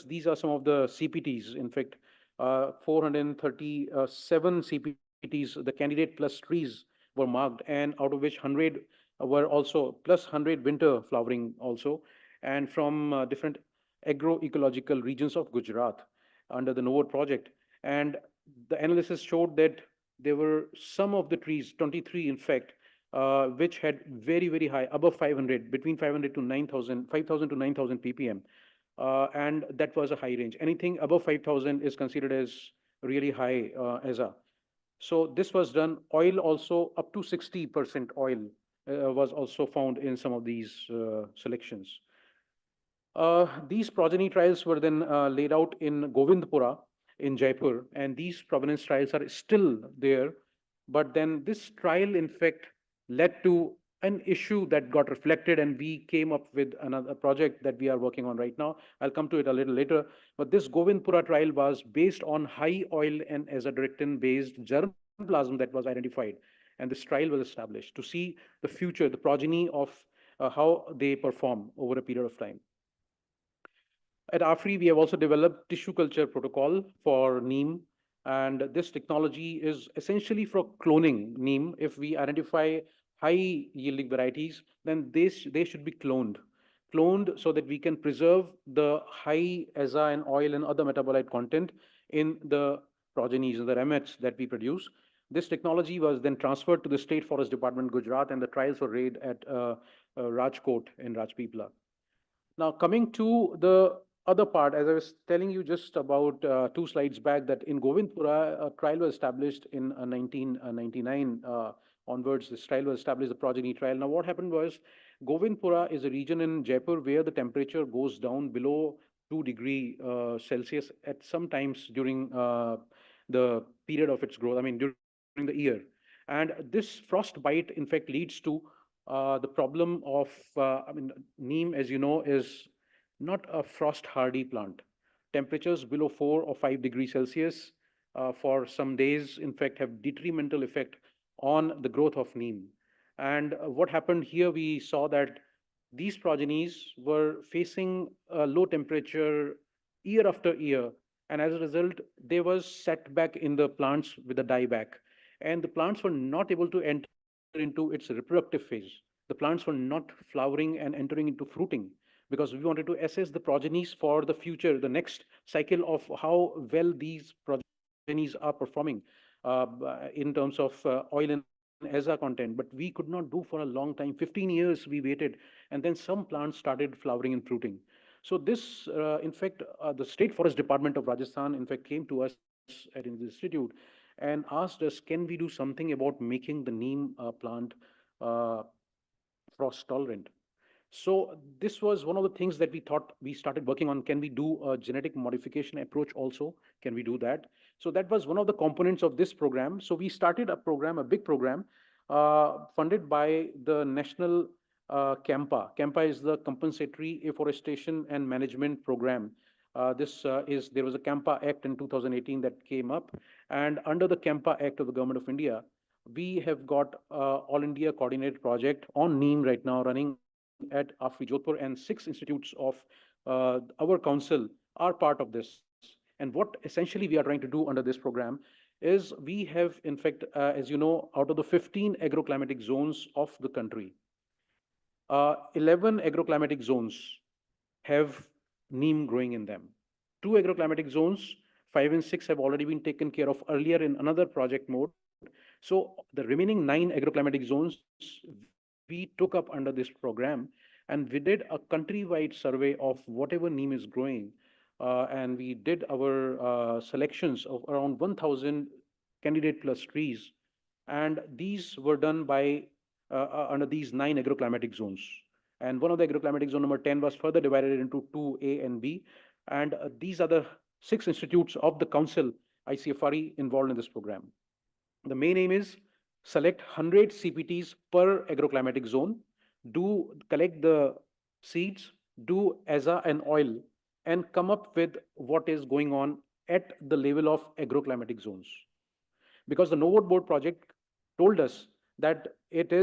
these are some of the CPTs. In fact, 437 CPTs, the candidate plus trees were marked, and out of which 100 were also plus 100 winter flowering also, and from different agroecological regions of Gujarat under the NOVOD project. And the analysis showed that there were some of the trees, 23 in fact, which had very, very high, above 500, between 500 to 9,000, 5,000 to 9,000 ppm. And that was a high range. Anything above 5,000 is considered as really high ASA. So this was done. Oil also, up to 60% oil was also found in some of these selections. These progeny trials were then laid out in Govindpura in Jaipur, and these provenance trials are still there. But then this trial, in fact, led to an issue that got reflected, and we came up with another project that we are working on right now. I'll come to it a little later. But this Govindpura trial was based on high oil and azadirachtin-based germplasm that was identified. And this trial was established to see the future, the progeny of how they perform over a period of time. At AFRI, we have also developed tissue culture protocol for Neem. And this technology is essentially for cloning Neem. If we identify high yielding varieties, then they should be cloned so that we can preserve the high aza and oil and other metabolite content in the progenies and the ramets that we produce. This technology was then transferred to the State Forest Department, Gujarat, and the trials were laid at Rajkot in Rajpipla. Now, coming to the other part, as I was telling you just about 2 slides back, that in Govindpura, a trial was established in 1999 onwards. This trial was established, the progeny trial. Now, what happened was, Govindpura is a region in Jaipur where the temperature goes down below 2 degrees Celsius at some times during the period of its growth, I mean, during the year. And this frostbite, in fact, leads to the problem of, neem, as you know, is not a frost-hardy plant. Temperatures below 4 or 5 degrees Celsius for some days, in fact, have detrimental effect on the growth of neem. And what happened here, we saw that these progenies were facing a low temperature year after year. And as a result, there was setback in the plants with a dieback. And the plants were not able to enter into its reproductive phase. The plants were not flowering and entering into fruiting, because we wanted to assess the progenies for the future, the next cycle of how well these progenies are performing in terms of oil and aza content. But we could not do for a long time. 15 years we waited, and then some plants started flowering and fruiting. So this, in fact, the State Forest Department of Rajasthan, in fact, came to us at the institute and asked us, can we do something about making the neem plant frost tolerant? So this was one of the things that we thought we started working on. Can we do a genetic modification approach also? Can we do that? So that was one of the components of this program. So we started a program, a big program, funded by the National CAMPA. CAMPA is the Compensatory Afforestation and Management Program. There was a CAMPA Act in 2018 that came up. And under the CAMPA Act of the Government of India, we have got All India Coordinated Project on Neem right now running at AFRI Jodhpur, and 6 institutes of our council are part of this. And what essentially we are trying to do under this program is we have, in fact, as you know, out of the 15 agroclimatic zones of the country, 11 agroclimatic zones have neem growing in them. 2 agroclimatic zones, 5 and 6, have already been taken care of earlier in another project mode. So the remaining 9 agroclimatic zones we took up under this program, and we did a countrywide survey of whatever neem is growing, and we did our selections of around 1,000 candidate plus trees, and these were done by under these 9 agroclimatic zones. And one of the agroclimatic zone number 10 was further divided into 2A and B. And these are the 6 institutes of the council, ICAR-CAFRI, involved in this program. The main aim is select 100 CPTs per agroclimatic zone, collect the seeds, do ASA and oil, and come up with what is going on at the level of agroclimatic zones. Because the NOVOT board project told us that there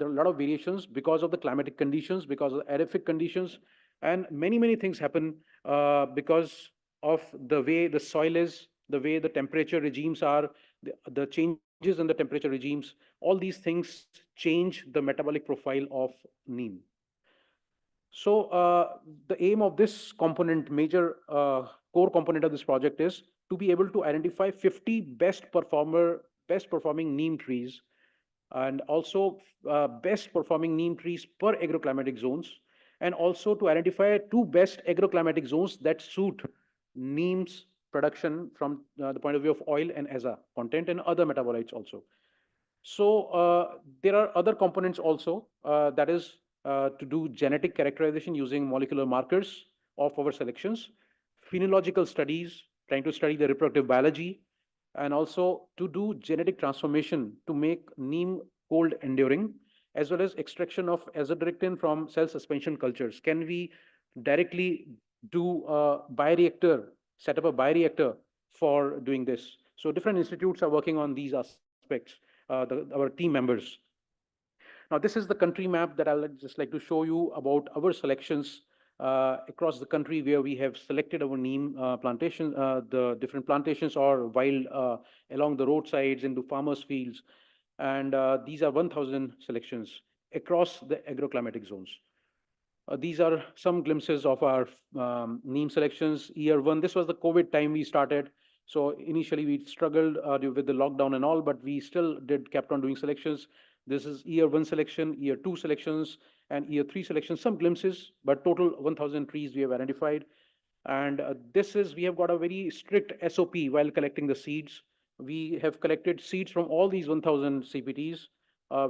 are a lot of variations because of the climatic conditions, because of the aerific conditions, and many things happen because of the way the soil is, the way the temperature regimes are, the changes in the temperature regimes. All these things change the metabolic profile of neem. So the aim of this component, major core component of this project, is to be able to identify 50 best performing neem trees, and also best performing neem trees per agroclimatic zones, and also to identify 2 best agroclimatic zones that suit neem's production from the point of view of oil and ASA content and other metabolites also. So there are other components also, that is to do genetic characterization using molecular markers of our selections, phenological studies, trying to study the reproductive biology, and also to do genetic transformation to make neem cold enduring, as well as extraction of azadirachtin from cell suspension cultures. Can we directly do a bioreactor, set up a bioreactor for doing this? So different institutes are working on these aspects, our team members. Now, this is the country map that I'll just like to show you about our selections across the country, where we have selected our neem plantation, the different plantations or wild along the roadsides into farmers' fields. And these are 1,000 selections across the agroclimatic zones. These are some glimpses of our neem selections. Year 1, this was the COVID time we started. So initially we struggled with the lockdown and all, but we still kept on doing selections. This is year 1 selection, year 2 selections, and year 3 selections, some glimpses, but total 1,000 trees we have identified. And we have got a very strict SOP while collecting the seeds. We have collected seeds from all these 1,000 CPTs.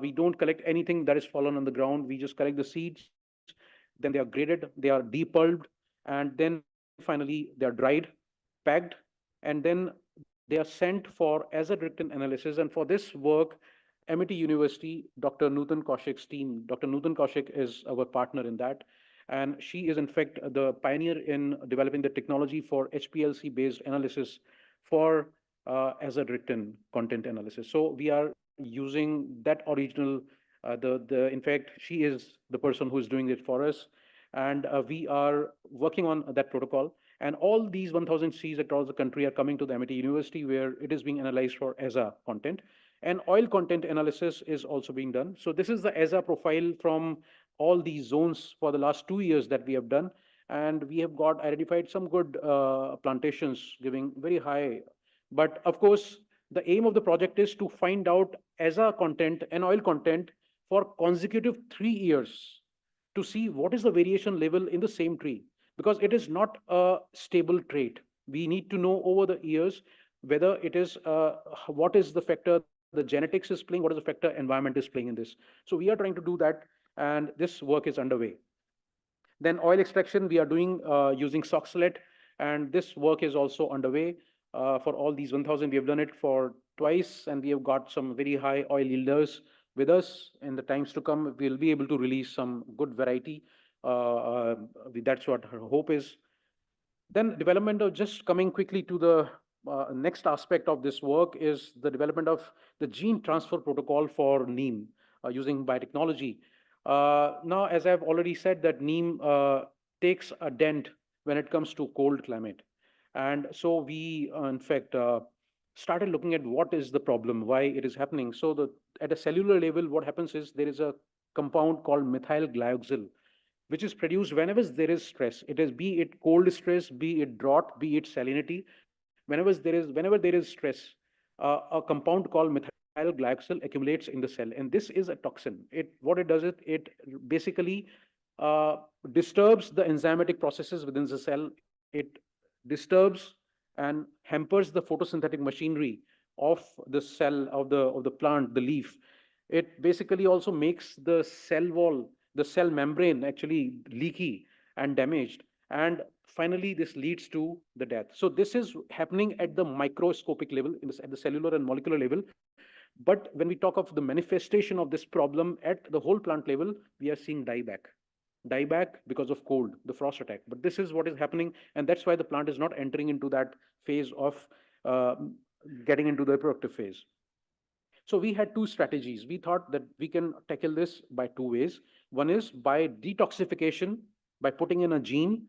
We don't collect anything that is fallen on the ground. We just collect the seeds. Then they are graded, they are depulped, and then finally they are dried, packed, and then they are sent for azadirachtin analysis. And for this work, MIT University, Dr. Nutan Kaushik's team, Dr. Nutan Kaushik is our partner in that. And she is in fact the pioneer in developing the technology for HPLC-based analysis for azadirachtin content analysis. So we are using that original, in fact, she is the person who is doing it for us. And we are working on that protocol. And all these 1,000 seeds across the country are coming to the MIT University, where it is being analyzed for ASA content. And oil content analysis is also being done. So this is the ASA profile from all these zones for the last 2 years that we have done. And we have got identified some good plantations giving very high. But of course, the aim of the project is to find out ASA content and oil content for consecutive 3 years to see what is the variation level in the same tree, because it is not a stable trait. We need to know over the years whether it is, what is the factor the genetics is playing, what is the factor environment is playing in this. So we are trying to do that, and this work is underway. Then oil extraction, we are doing using Soxalet, and this work is also underway. For all these 1,000, we have done it for twice, and we have got some very high oil yielders with us. In the times to come, we'll be able to release some good variety. That's what her hope is. Then development of, just coming quickly to the next aspect of this work, is the development of the gene transfer protocol for neem using biotechnology. Now, as I've already said, that neem takes a dent when it comes to cold climate. And so we, in fact, started looking at what is the problem, why it is happening. So at a cellular level, what happens is there is a compound called methyl glyoxyl, which is produced whenever there is stress. It is be it cold stress, be it drought, be it salinity. Whenever there is stress, a compound called methyl glyoxyl accumulates in the cell, and this is a toxin. What it does it basically uh, disturbs the enzymatic processes within the cell. It disturbs and hampers the photosynthetic machinery of the cell of the plant, the leaf. It basically also makes the cell wall, the cell membrane actually leaky and damaged. And finally, this leads to the death. So this is happening at the microscopic level, at the cellular and molecular level. But when we talk of the manifestation of this problem at the whole plant level, we are seeing dieback because of cold, the frost attack. But this is what is happening, and that's why the plant is not entering into that phase of uh, getting into the reproductive phase. So we had two strategies. We thought that we can tackle this by two ways. One is by detoxification, by putting in a gene,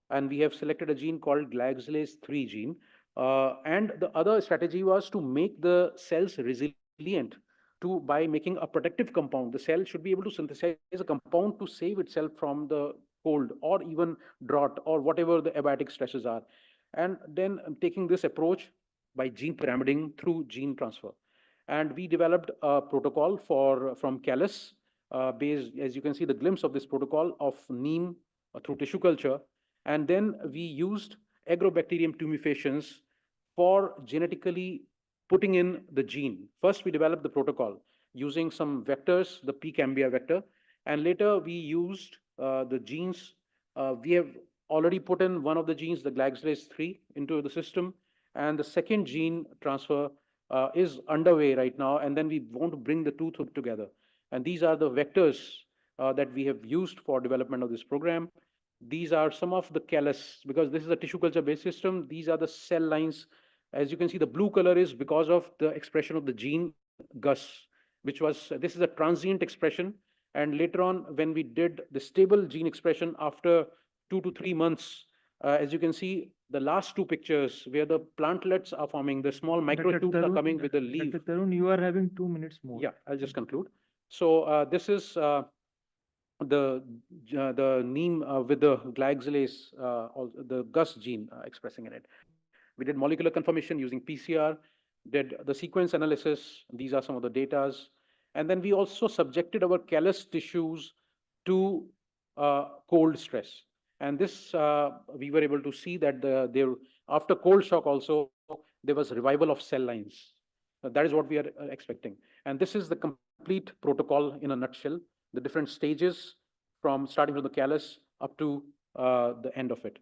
and we have selected a gene called glyoxylase 3 gene. And the other strategy was to make the cells resilient by making a protective compound. The cell should be able to synthesize a compound to save itself from the cold or even drought or whatever the abiotic stresses are. And then taking this approach by gene pyramiding through gene transfer. And we developed a protocol from Callus, based, as you can see, the glimpse of this protocol of Neem through tissue culture. And then we used agrobacterium tumefacients for genetically putting in the gene. First, we developed the protocol using some vectors, the P-Cambia vector, and later we used the genes. We have already put in one of the genes, the glyoxylase 3, into the system, and the second gene transfer is underway right now, and then we want to bring the two together. And these are the vectors that we have used for development of this program. These are some of the callus, because this is a tissue culture based system. These are the cell lines. As you can see, the blue color is because of the expression of the gene GUS, this is a transient expression. And later on, when we did the stable gene expression after 2 to 3 months, as you can see, the last two pictures where the plantlets are forming, the small microtubes are coming with the leaf. Dr. Tarun, you are having 2 minutes more. Yeah, I'll just conclude. So this is the Neem with the glyoxylase, the GUS gene expressing in it. We did molecular confirmation using PCR, did the sequence analysis. These are some of the datas. And then we also subjected our callus tissues to cold stress. And this, we were able to see that after cold shock also, there was revival of cell lines. That is what we are expecting. And this is the complete protocol in a nutshell, the different stages starting from the callus up to the end of it.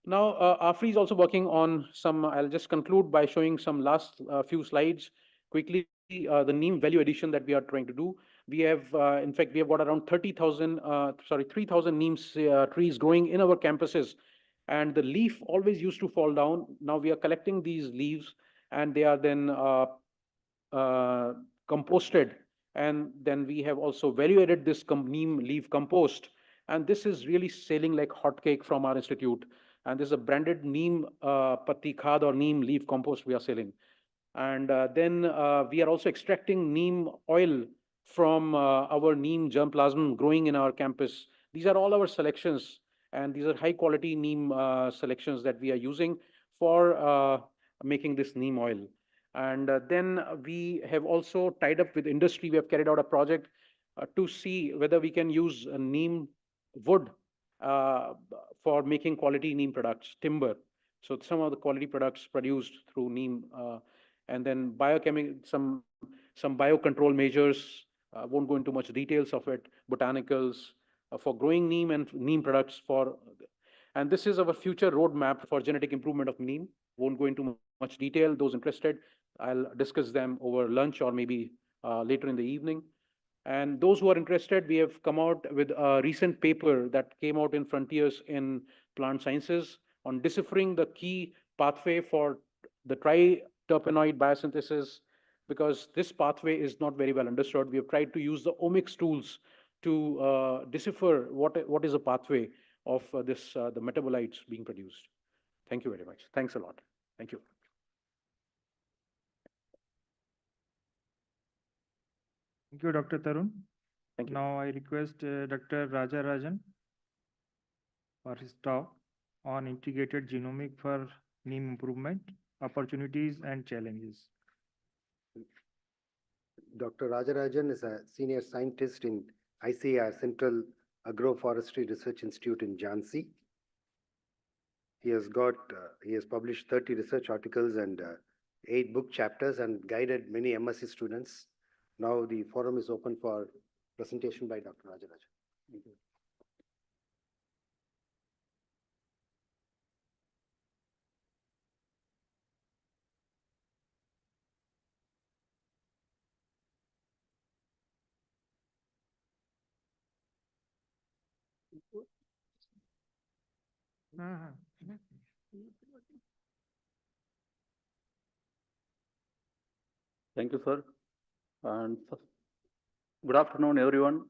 Now, AFRI is also working on some, I'll just conclude by showing some last few slides quickly, the Neem value addition that we are trying to do. We have, in fact, we have got around 3,000 Neem trees growing in our campuses. And the leaf always used to fall down. Now we are collecting these leaves and they are then composted. And then we have also value added this Neem leaf compost. And this is really selling like hotcake from our institute. And this is a branded Neem patti khad or Neem leaf compost we are selling. And then we are also extracting Neem oil from our Neem germplasm growing in our campus. These are all our selections, and these are high quality Neem selections that we are using for making this Neem oil. And then we have also tied up with industry. We have carried out a project to see whether we can use Neem wood for making quality Neem products, timber. So some of the quality products produced through Neem, and then some biocontrol measures. Won't go into much details of it. Botanicals for growing Neem and Neem products and this is our future roadmap for genetic improvement of Neem. Won't go into much detail. Those interested, I'll discuss them over lunch or maybe later in the evening. And those who are interested, we have come out with a recent paper that came out in Frontiers in Plant Sciences on deciphering the key pathway for the triterpenoid biosynthesis, because this pathway is not very well understood. We have tried to use the omics tools to decipher what is a pathway of the metabolites being produced. Thank you very much. Thanks a lot. Thank you. Thank you, Dr. Tarun. Thank you. Now I request Dr. Rajarajan for his talk on integrated genomic for Neem improvement, opportunities and challenges. Dr. Rajarajan is a senior scientist in ICAR Central Agroforestry Research Institute in Jhansi. He has published 30 research articles and 8 book chapters and guided many MSc students. Now the forum is open for presentation by Dr. Rajarajan. Thank you. Thank you, sir. And good afternoon, everyone.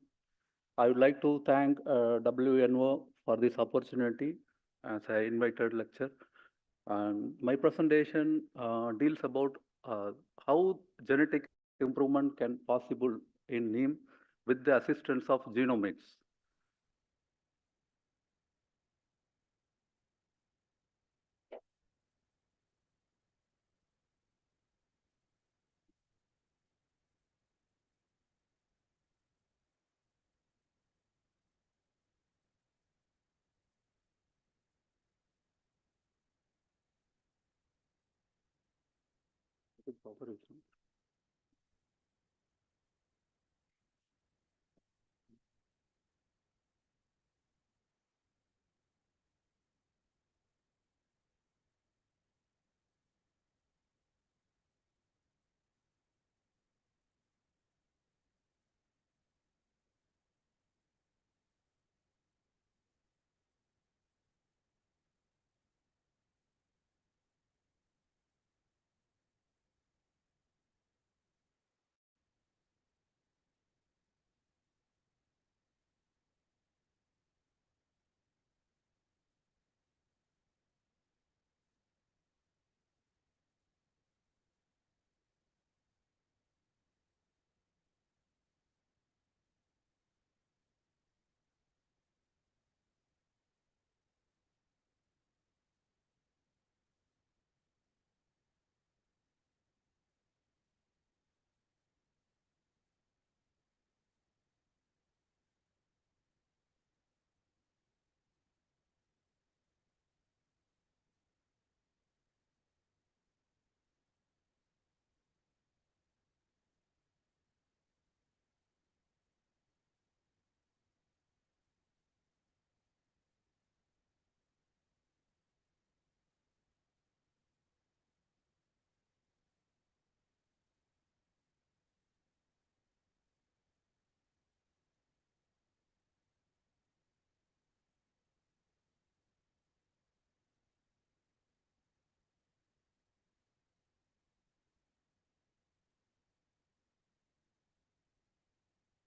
I would like to thank WNO for this opportunity as I invited lecture. And my presentation deals about how genetic improvement can possible in Neem with the assistance of genomics.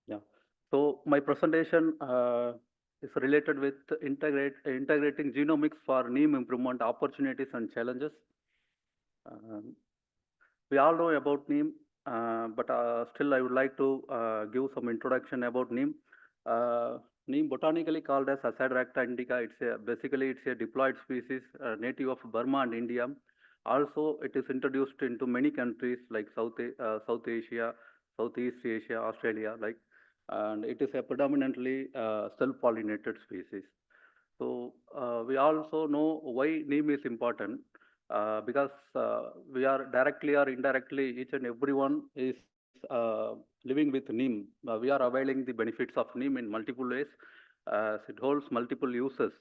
Yeah. So my presentation is related with integrating genomics for Neem improvement opportunities and challenges. Um, we all know about Neem, but still I would like to give some introduction about Neem. Neem, botanically called as Azadirachta indica, basically it's a diploid species native of Burma and India. Also, it is introduced into many countries like South Asia, Southeast Asia, Australia, and it is a predominantly self-pollinated species. So we also know why Neem is important because we are directly or indirectly, each and everyone is living with Neem. We are availing the benefits of Neem in multiple ways as it holds multiple uses.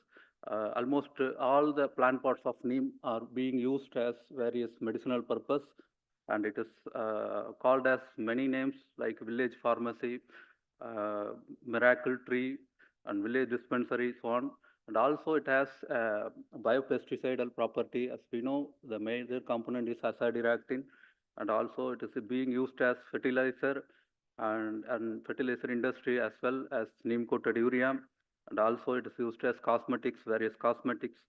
Almost all the plant pots of Neem are being used as various medicinal purpose, and it is called as many names like village pharmacy, miracle tree, and village dispensary, so on. And also it has biopesticidal property. As we know, the major component is azadirachtin, and also it is being used as fertilizer and fertilizer industry as well as neem coated urea. And also it is used as cosmetics, various cosmetics.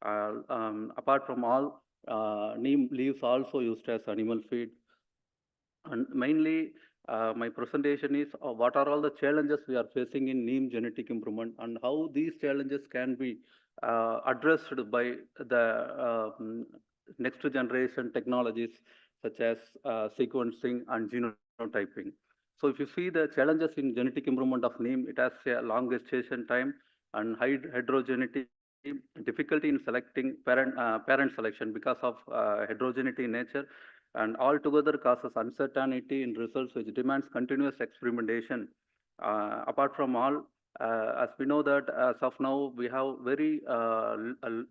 Apart from all, neem leaves also used as animal feed. And mainly, my presentation is what are all the challenges we are facing in neem genetic improvement and how these challenges can be addressed by the next generation technologies such as sequencing and genotyping. So if you see the challenges in genetic improvement of neem, it has a long gestation time and high heterogeneity, difficulty in selecting parent selection because of heterogeneity in nature, and altogether causes uncertainty in results which demands continuous experimentation. Apart from all, as we know that as of now, we have very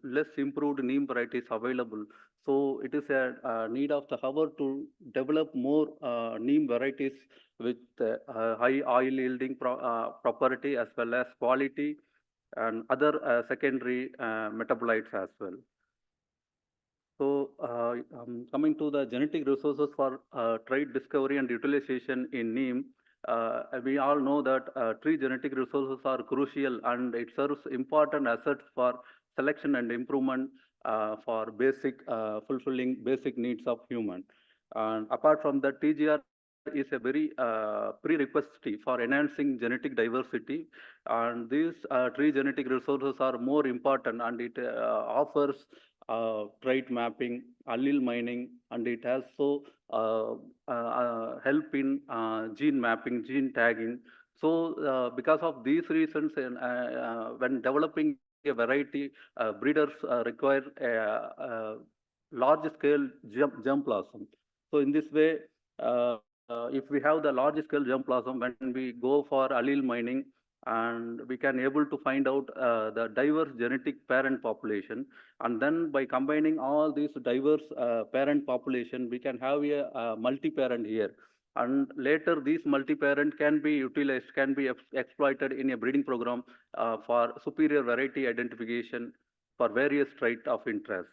less improved neem varieties available. So it is a need of the hour to develop more neem varieties with high oil yielding property as well as quality and other secondary metabolites as well. So, coming to the genetic resources for trait discovery and utilization in Neem, we all know that tree genetic resources are crucial and it serves important assets for selection and improvement for basic, fulfilling basic needs of human. And apart from that, TGR is a very prerequisite for enhancing genetic diversity, and these tree genetic resources are more important, and it offers trait mapping, allele mining, and it also help in gene mapping, gene tagging. So because of these reasons, when developing a variety, breeders require a large scale germplasm. So in this way, if we have the large scale germplasm, when we go for allele mining, and we can able to find out the diverse genetic parent population, and then by combining all these diverse parent population, we can have a multi-parent here, and later these multi-parent can be utilized, can be exploited in a breeding program for superior variety identification for various trait of interest.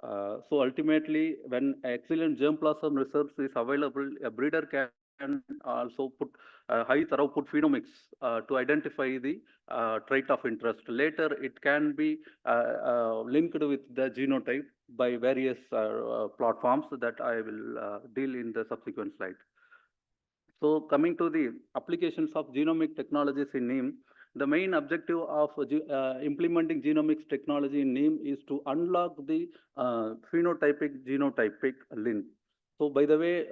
So ultimately, when excellent germplasm research is available, a breeder can also put high throughput phenomics to identify the trait of interest. Later, it can be linked with the genotype by various platforms that I will deal in the subsequent slide. So coming to the applications of genomic technologies in Neem, the main objective of implementing genomics technology in Neem is to unlock the phenotypic genotypic link. So by the way,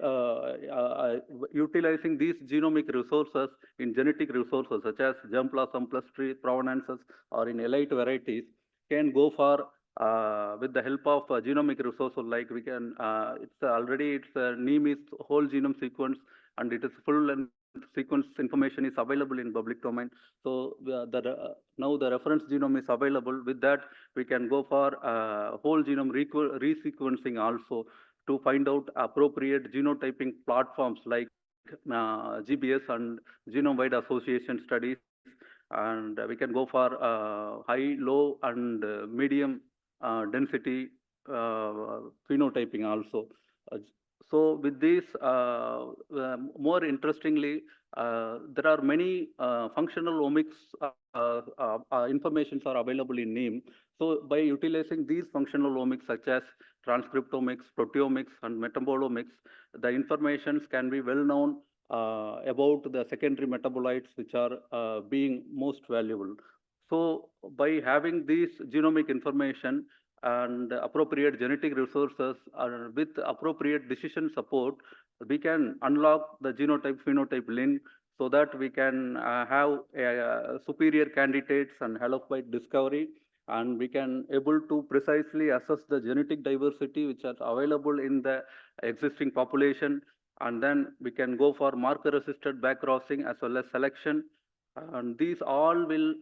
utilizing these genomic resources in genetic resources such as germplasm plus tree provenances or in elite varieties can go for with the help of genomic resources like we can, Neem is whole genome sequence and it is full length sequence information is available in public domain. So now the reference genome is available. With that, we can go for whole genome resequencing also to find out appropriate genotyping platforms like GBS and genome-wide association studies. And we can go for high, low, and medium density phenotyping also. So with this, more interestingly, there are many functional omics informations are available in Neem. So by utilizing these functional omics such as transcriptomics, proteomics, and metabolomics, the informations can be well known about the secondary metabolites which are being most valuable. So by having these genomic information and appropriate genetic resources with appropriate decision support, we can unlock the genotype phenotype link so that we can have superior candidates and help by discovery, and we can able to precisely assess the genetic diversity which are available in the existing population, and then we can go for marker assisted backcrossing as well as selection. And these all will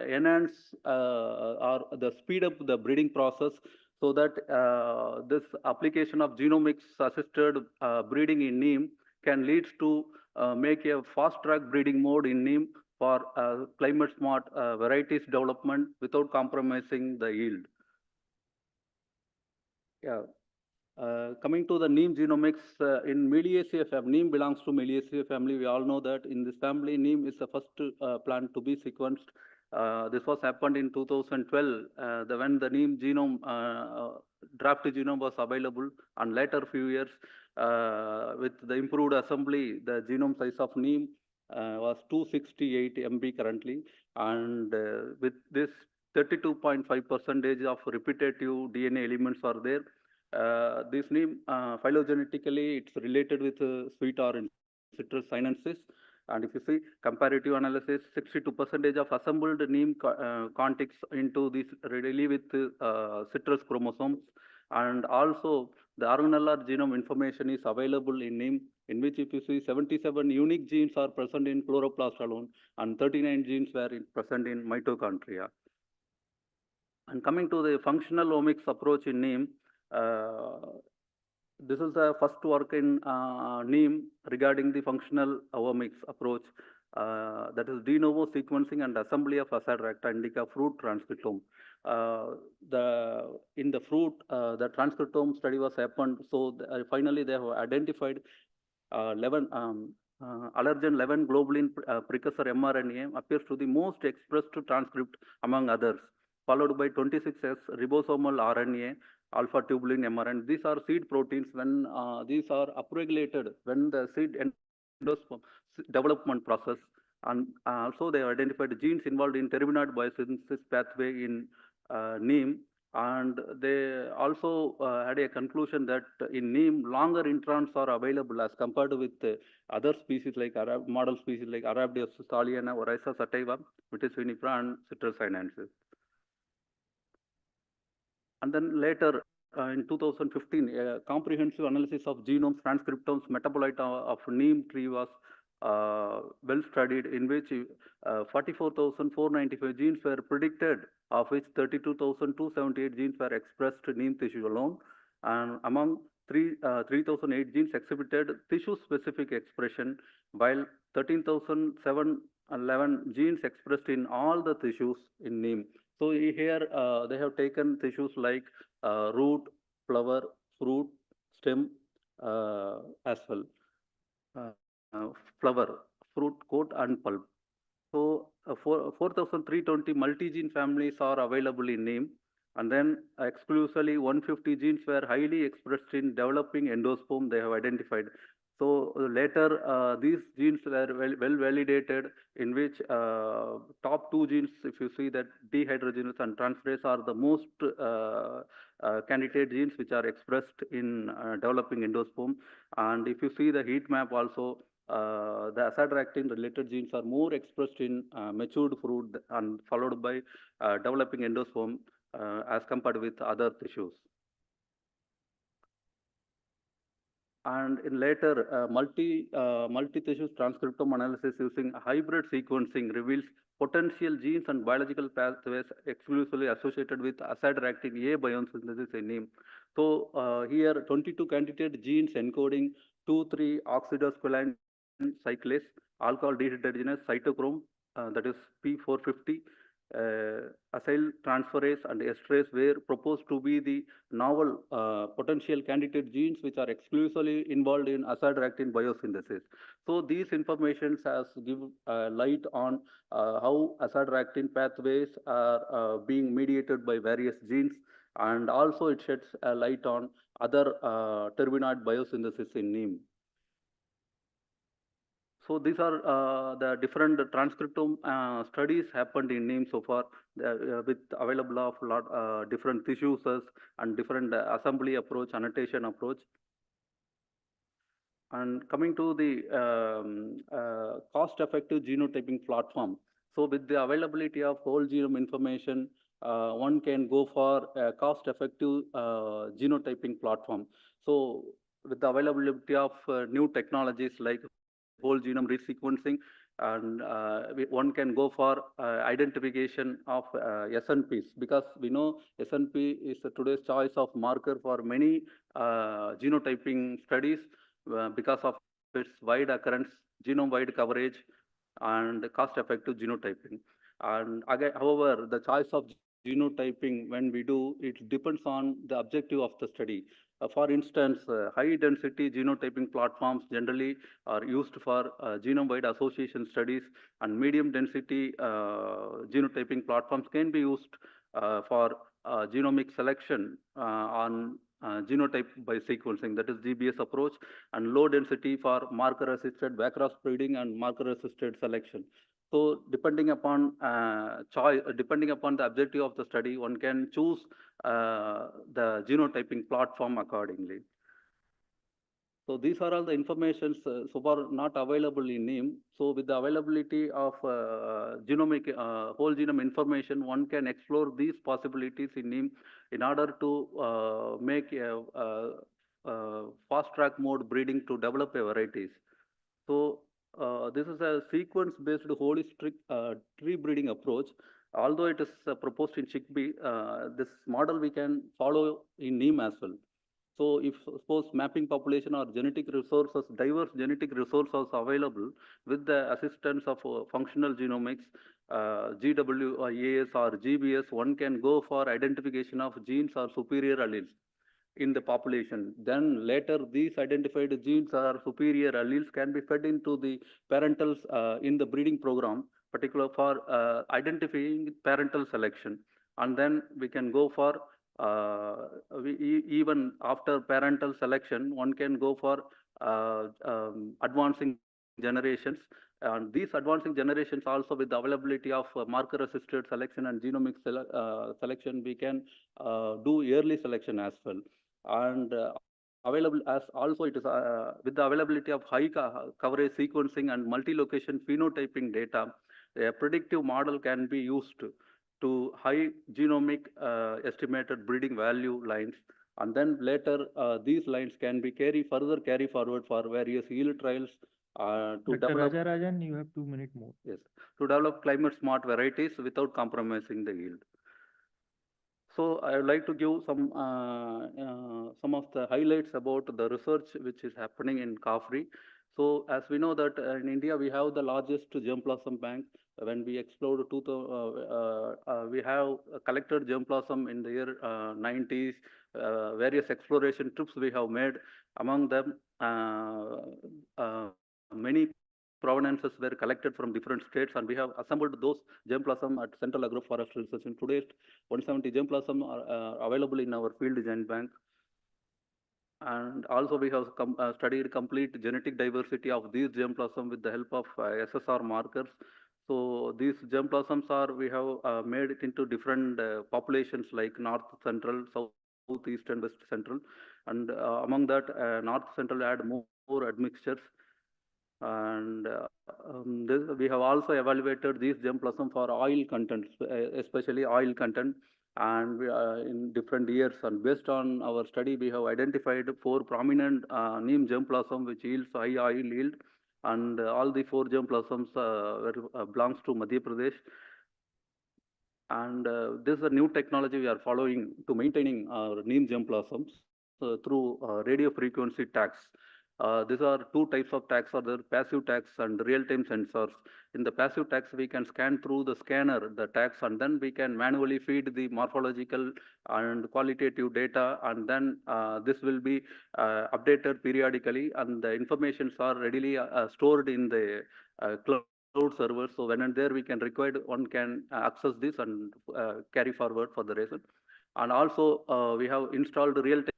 enhance or the speed up the breeding process, so that this application of genomics assisted breeding in Neem can lead to make a fast track breeding mode in Neem for climate smart varieties development without compromising the yield. Yeah. Coming to the Neem genomics, in Mediaceae family, Neem belongs to Mediaceae family. We all know that in this family, Neem is the first plant to be sequenced. This was happened in 2012, when the Neem genome, draft genome was available, and later few years, with the improved assembly, the genome size of Neem was 268 MB currently, and with this 32.5% of repetitive DNA elements are there. This Neem, phylogenetically, it's related with sweet or citrus sinensis. And if you see comparative analysis, 62% of assembled Neem contigs into this readily with citrus chromosomes. And also the organellar genome information is available in Neem, in which if you see 77 unique genes are present in chloroplast alone, and 39 genes were present in mitochondria. And coming to the functional omics approach in Neem, this is the first work in Neem regarding the functional omics approach, that is de novo sequencing and assembly of Azadirachta indica fruit transcriptome. In the fruit, the transcriptome study was happened, so finally they have identified 11 allergen 11 globulin precursor mRNA appears to the most expressed transcript among others, followed by 26S ribosomal RNA, alpha tubulin mRNA. These are seed proteins. When these are upregulated when the seed endosperm development process, and also they have identified genes involved in terminate biosynthesis pathway in Neem. And they also had a conclusion that in Neem, longer introns are available as compared with other species like model species like Arabidopsis thaliana or Rhiza sativa, Vitis vinifera, and Citrus sinensis. And then later, in 2015, a comprehensive analysis of genomes, transcriptomes, metabolite of Neem tree was well studied, in which 44,495 genes were predicted, of which 32,278 genes were expressed in Neem tissue alone. And among 3,008 genes exhibited tissue-specific expression, while 13,711 genes expressed in all the tissues in Neem. So here they have taken tissues like root, flower, fruit, stem, as well. Flower, fruit, coat, and pulp. So 4,320 multi-gene families are available in Neem, and then exclusively 150 genes were highly expressed in developing endosperm they have identified. So later these genes were well validated, in which top two genes, if you see that dehydrogenase and transferase are the most candidate genes which are expressed in developing endosperm. And if you see the heat map also, the azadirachtin related genes are more expressed in matured fruit and followed by developing endosperm as compared with other tissues. And in later multi-tissue transcriptome analysis using hybrid sequencing reveals potential genes and biological pathways exclusively associated with azadirachtin A biosynthesis in Neem. So here 22 candidate genes encoding 2,3-oxidosqualane cyclase, alcohol dehydrogenase, cytochrome, that is P450, acyl transferase and esterase were proposed to be the novel potential candidate genes which are exclusively involved in azadirachtin biosynthesis. So these information has give light on how azadirachtin pathways are being mediated by various genes, and also it sheds a light on other terminate biosynthesis in Neem. So these are the different transcriptome studies happened in Neem so far, with available of lot different tissues and different assembly approach, annotation approach. And coming to the cost-effective genotyping platform. So with the availability of whole genome information, one can go for a cost-effective genotyping platform. So with the availability of new technologies like whole genome resequencing, and one can go for identification of SNPs, because we know SNP is today's choice of marker for many genotyping studies because of its wide occurrence, genome-wide coverage, and cost-effective genotyping. And again, however, the choice of genotyping when we do, it depends on the objective of the study. For instance, high-density genotyping platforms generally are used for genome-wide association studies, and medium-density genotyping platforms can be used for genomic selection on genotype by sequencing, that is GBS approach, and low-density for marker-assisted backcross breeding and marker-assisted selection. So depending upon depending upon the objective of the study, one can choose the genotyping platform accordingly. So these are all the informations so far not available in Neem. So with the availability of genomic whole genome information, one can explore these possibilities in Neem in order to make fast track mode breeding to develop a varieties. So this is a sequence-based holistic tree breeding approach. Although it is proposed in chickpea, this model we can follow in Neem as well. So if suppose mapping population or genetic resources, diverse genetic resources available with the assistance of functional genomics, GWAS or GBS, one can go for identification of genes or superior alleles in the population. Then later these identified genes or superior alleles can be fed into the parentals in the breeding program, particular for identifying parental selection. And then we can go for even after parental selection, one can go for advancing generations. And these advancing generations also with the availability of marker-assisted selection and genomic selection, we can do early selection as well. And available as also it is with the availability of high coverage sequencing and multi-location phenotyping data, a predictive model can be used to high genomic estimated breeding value lines, and then later these lines can be carry forward for various yield trials to Dr. develop. Rajarajan, you have 2 minutes more. Yes, to develop climate smart varieties without compromising the yield. So I would like to give some of the highlights about the research which is happening in CAFRI. So as we know that in India we have the largest germplasm bank. When we explored we have collected germplasm in the year 90s. Various exploration trips we have made. Among them, many provenances were collected from different states, and we have assembled those germplasm at Central Agroforestry Research. In today's 170 germplasm are available in our field gene bank. And also we have studied complete genetic diversity of these germplasm with the help of SSR markers. So these germplasms are, we have made it into different populations like North Central, South East and West Central. And among that, North Central had more admixtures. And we have also evaluated these germplasm for oil content, especially oil content, and we in different years. And based on our study, we have identified 4 prominent Neem germplasm which yields high oil yield, and all the 4 germplasms belongs to Madhya Pradesh. And this is a new technology we are following to maintaining our Neem germplasms through radio frequency tags. These are 2 types of tags, are there passive tags and real-time sensors. In the passive tags, we can scan through the scanner, the tags, and then we can manually feed the morphological and qualitative data, and then this will be updated periodically, and the informations are readily stored in the cloud server. So when and there we can require, one can access this and carry forward for the result. And also we have installed real-time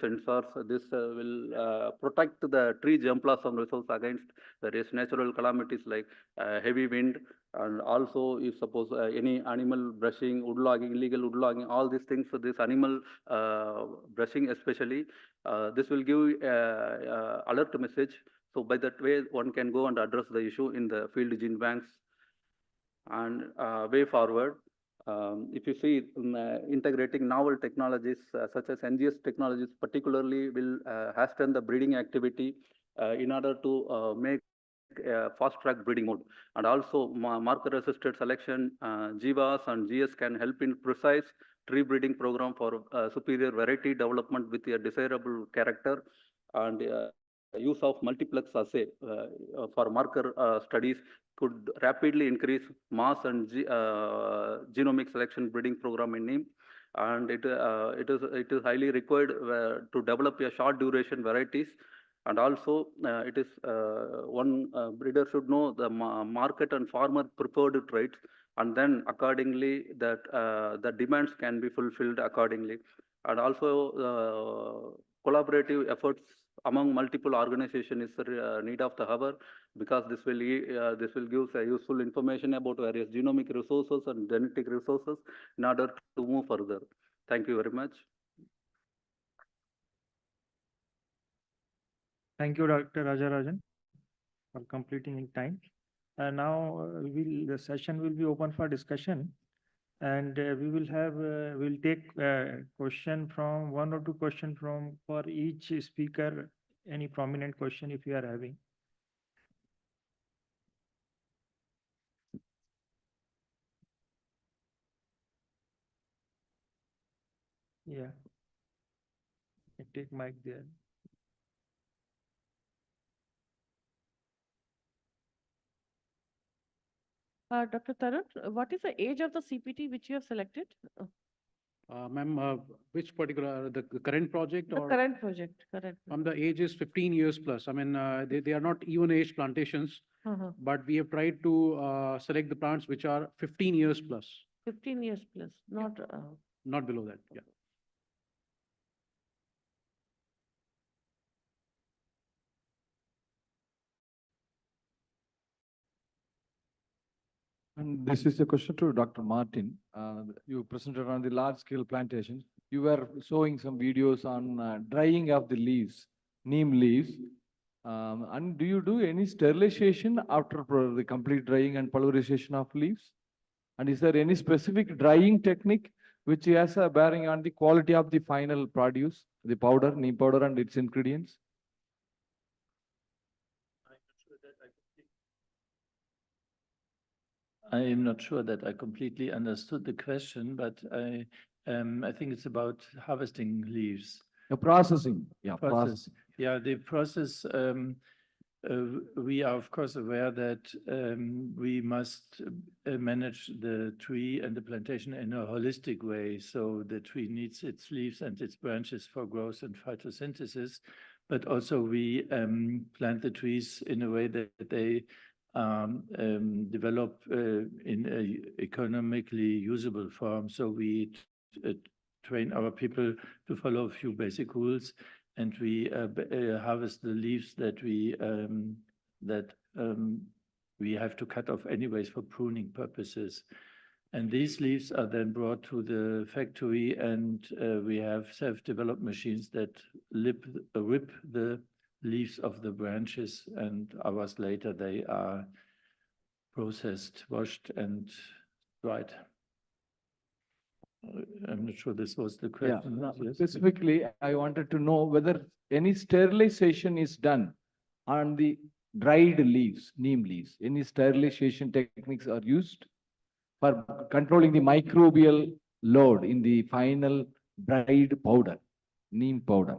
sensors. This will protect the tree germplasm resource against various natural calamities like heavy wind, and also if suppose any animal brushing, wood logging, illegal wood logging, all these things. So this animal brushing especially, this will give alert message. So by that way, one can go and address the issue in the field gene banks. And way forward, if you see integrating novel technologies such as NGS technologies particularly will hasten the breeding activity in order to make fast track breeding mode. And also marker assisted selection, GWAS and GS can help in precise tree breeding program for superior variety development with a desirable character. And use of multiplex assay for marker studies could rapidly increase mass and genomic selection breeding program in Neem. and it is highly required to develop a short duration varieties. And also, it is one breeder should know the market and farmer preferred traits, and then accordingly that the demands can be fulfilled accordingly. And also, collaborative efforts among multiple organizations is the need of the hour, because this will give useful information about various genomic resources and genetic resources in order to move further. Thank you very much. Thank you, Dr. Rajarajan, for completing in time. Now the session will be open for discussion, and we'll take question from one or two question for each speaker. Any prominent question if you are having. Yeah. I take mic there. Dr. Tarun, what is the age of the CPT which you have selected? Ma'am, which particular, the current project The or? current project, current. The age is 15 years plus. I mean, they are not even age plantations, but we have tried to select the plants which are 15 years plus. 15 years plus, not. Not below that, yeah. And this is a question to Dr. Martin. You presented on the large scale plantations. You were showing some videos on drying of the leaves, neem leaves. And do you do any sterilization after the complete drying and pulverization of leaves? And is there any specific drying technique which has a bearing on the quality of the final produce, the powder, neem powder and its ingredients? I am not sure that I completely understood the question, but I think it's about harvesting leaves. The processing, yeah, Process. Yeah, the process, we are of course aware that we must manage the tree and the plantation in a holistic way. So the tree needs its leaves and its branches for growth and photosynthesis, but also we plant the trees in a way that they develop in a economically usable form. So we train our people to follow a few basic rules, and we harvest the leaves that we have to cut off anyways for pruning purposes. And these leaves are then brought to the factory, and we have self-developed machines that rip the leaves of the branches, and hours later they are processed, washed, and dried. I'm not sure this was the question. Yeah, Yes. specifically, I wanted to know whether any sterilization is done on the dried leaves, neem leaves. Any sterilization techniques are used for controlling the microbial load in the final dried powder, neem powder.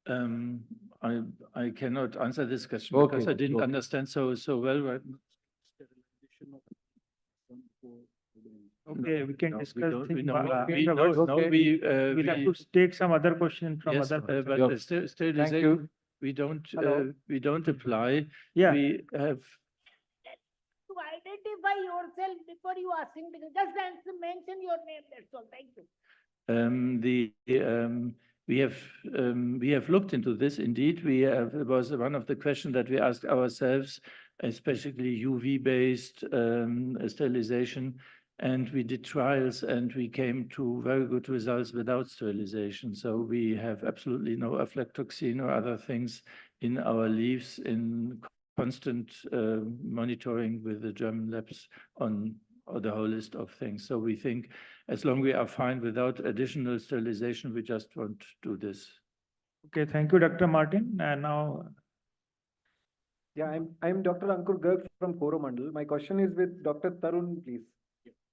I cannot answer this question Okay, because I didn't okay. understand so well. Right? Okay, we can No, we discuss. don't- things we know- while we in the know- words. no, we, We'll have we- to take some other question from Yes, other. but persons. the sterilization, Thank you. we don't Hello. apply. Yeah. We have To identify yourself before you asking, just mention your name, that's all, thank you. we have looked into this. Indeed, it was one of the questions that we asked ourselves, especially UV-based sterilization, and we did trials, and we came to very good results without sterilization. So we have absolutely no aflatoxin or other things in our leaves, in constant monitoring with the German labs on the whole list of things. So we think as long as we are fine without additional sterilization, we just won't do this. Okay, thank you, Dr. Martin. And now, Yeah, I'm Dr. Ankur Garg from Coromandel. My question is with Dr. Tarun, please.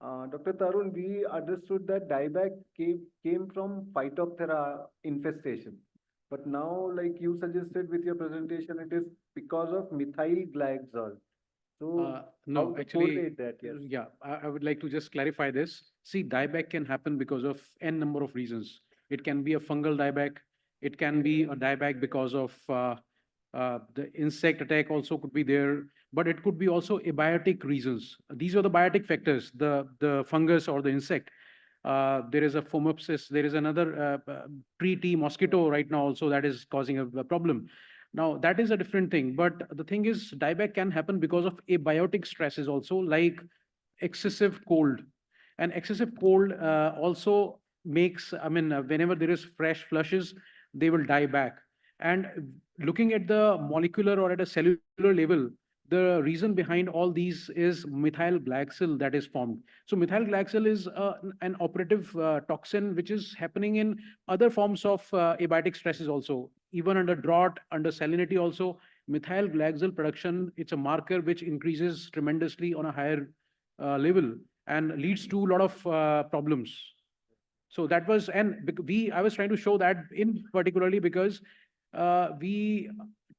Dr. Tarun, we understood that dieback came from Phytophthora infestation. But now, like you suggested with your presentation, it is because of methyl glycol. So No, how actually, correlate that? Yes. yeah, I would like to just clarify this. See, dieback can happen because of n number of reasons. It can be a fungal dieback. It can be a dieback because of the insect attack also could be there, but it could be also abiotic reasons. These are the biotic factors, the fungus or the insect. There is a phomopsis. There is another tree tea mosquito right now also that is causing a problem. Now, that is a different thing. But the thing is, dieback can happen because of abiotic stresses also, like excessive cold. And excessive cold also makes, I mean, whenever there is fresh flushes, they will die back. And looking at the molecular or at a cellular level, the reason behind all these is methyl glycol that is formed. So methyl glycol is an operative toxin which is happening in other forms of abiotic stresses also. Even under drought, under salinity also, methyl glycol production, it's a marker which increases tremendously on a higher level and leads to a lot of problems. So that was, and I was trying to show that in particularly because we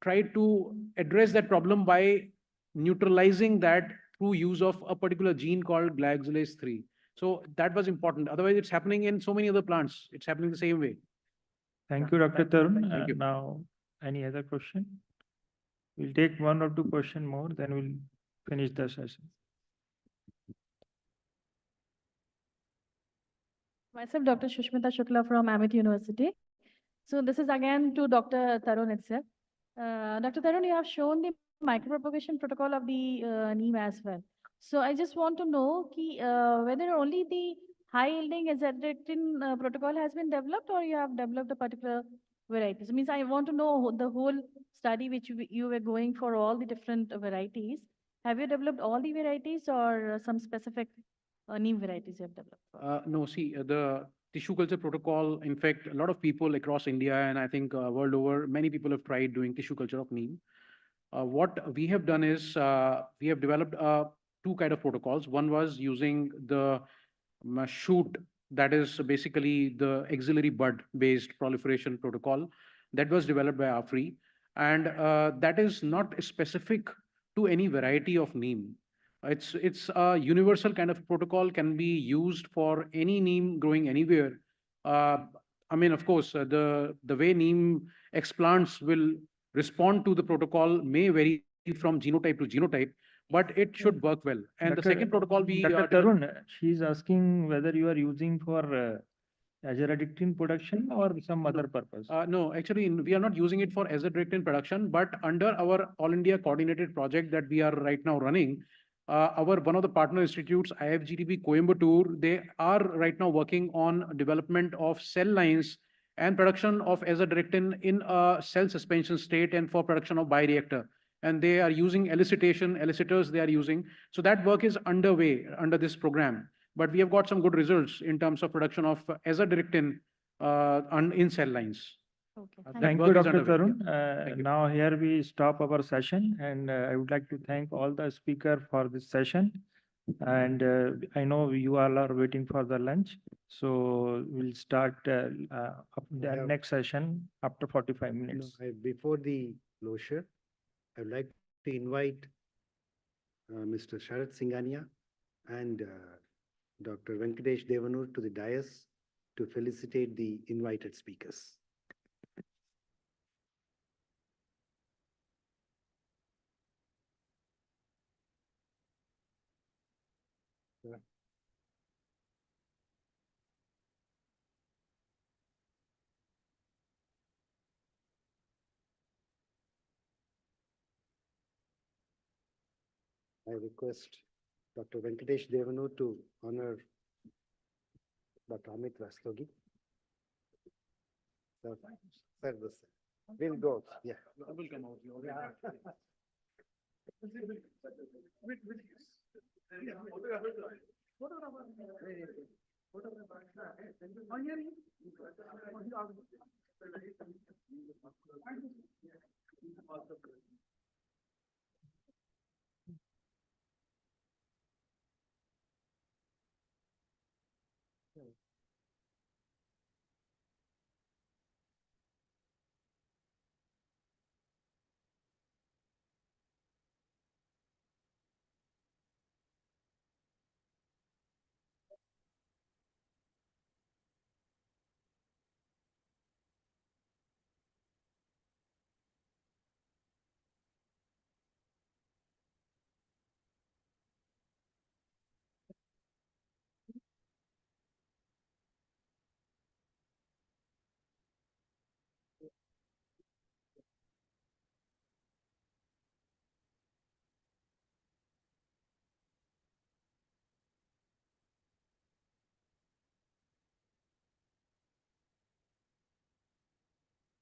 tried to address that problem by neutralizing that through use of a particular gene called glycolase 3. So that was important. Otherwise, it's happening in so many other plants. It's happening the same way. Thank you, Dr. Tarun. Thank you. Now, any other question? We'll take one or two question more, then we'll finish the session. Myself, Dr. Shushmita Shukla from Amit University. So this is again to Dr. Tarun itself. Dr. Tarun, you have shown the micropropagation protocol of the Neem as well. So I just want to know whether only the high yielding azadirachtin protocol has been developed, or you have developed a particular varieties. It means I want to know the whole study which you were going for all the different varieties. Have you developed all the varieties or some specific Neem varieties you have developed? No, see, the tissue culture protocol, in fact, a lot of people across India and I think world over, many people have tried doing tissue culture of neem. What we have done is we have developed two kind of protocols. One was using the shoot, that is basically the auxiliary bud based proliferation protocol that was developed by ICAR-CAFRI. And that is not specific to any variety of neem. It's a universal kind of protocol, can be used for any neem growing anywhere. I mean, of course, the way neem explants will respond to the protocol may vary from genotype to genotype, but it should work well. And the second protocol we Dr. Tarun, she's asking whether you are using for azadirachtin production or some other purpose. No, actually, we are not using it for azadirachtin production, but under our All India coordinated project that we are right now running, one of the partner institutes, IFGTB Coimbatore, they are right now working on development of cell lines and production of azadirachtin in a cell suspension state and for production of bioreactor. And they are using elicitors they are using. So that work is underway under this program. But we have got some good results in terms of production of azadirachtin in cell lines. Okay. Thank you, Dr. Tarun. Now here we stop our session, and I would like to thank all the speakers for this session. And I know you all are waiting for the lunch, so we'll start the next session after 45 minutes. Before the closure, I would like to invite Mr. Sharat Singhania and Dr. Venkatesh Devanur to the dais to felicitate the invited speakers. I request Dr. Venkatesh Devanur to honor Dr. Amit Rastogi. Sir, we'll go. Yeah. We'll come out.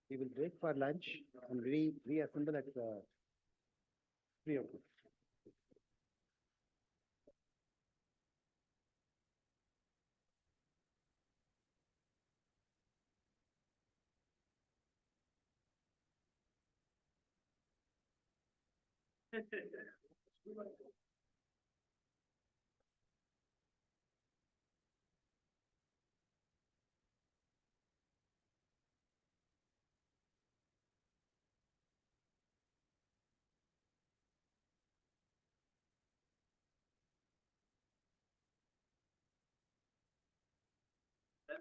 We will break for lunch and reassemble at 3 o'clock. Then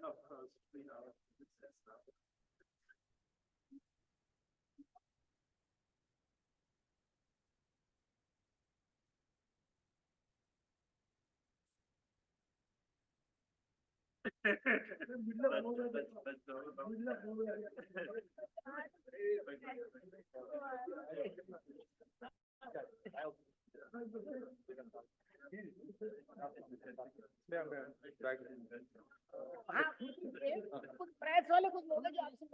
of course 3 hours recess now. हाँ कुछ press वाले कुछ लोग हैं जो आपसे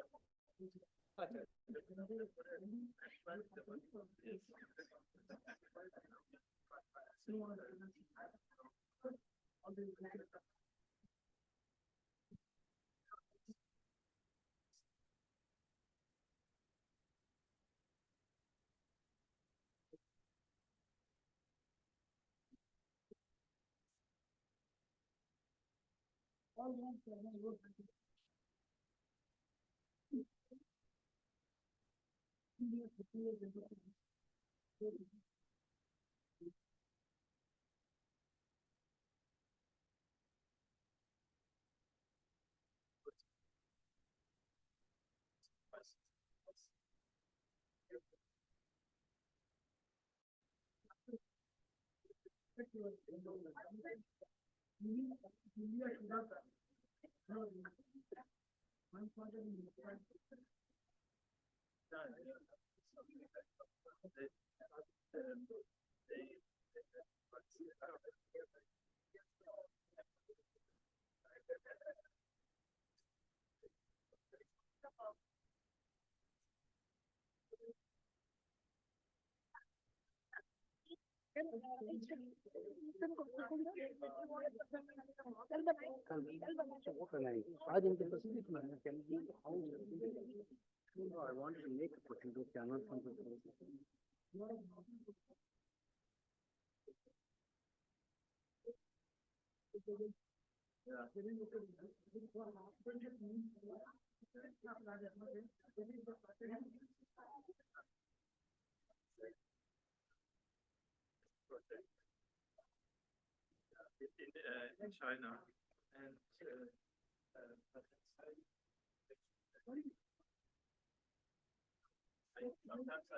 आज इनके facility में can be how I want to make a potato channel from the in China and sometimes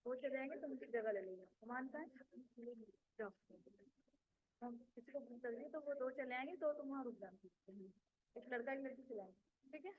वो चले जाएंगे तुम उनकी जगह ले लेना सामान का जाओ हम किसी को भूख लग रही है तो वो दो चले आएंगे तो तुम वहाँ रुक जाना एक लड़का एक लड़की चलाएंगे ठीक है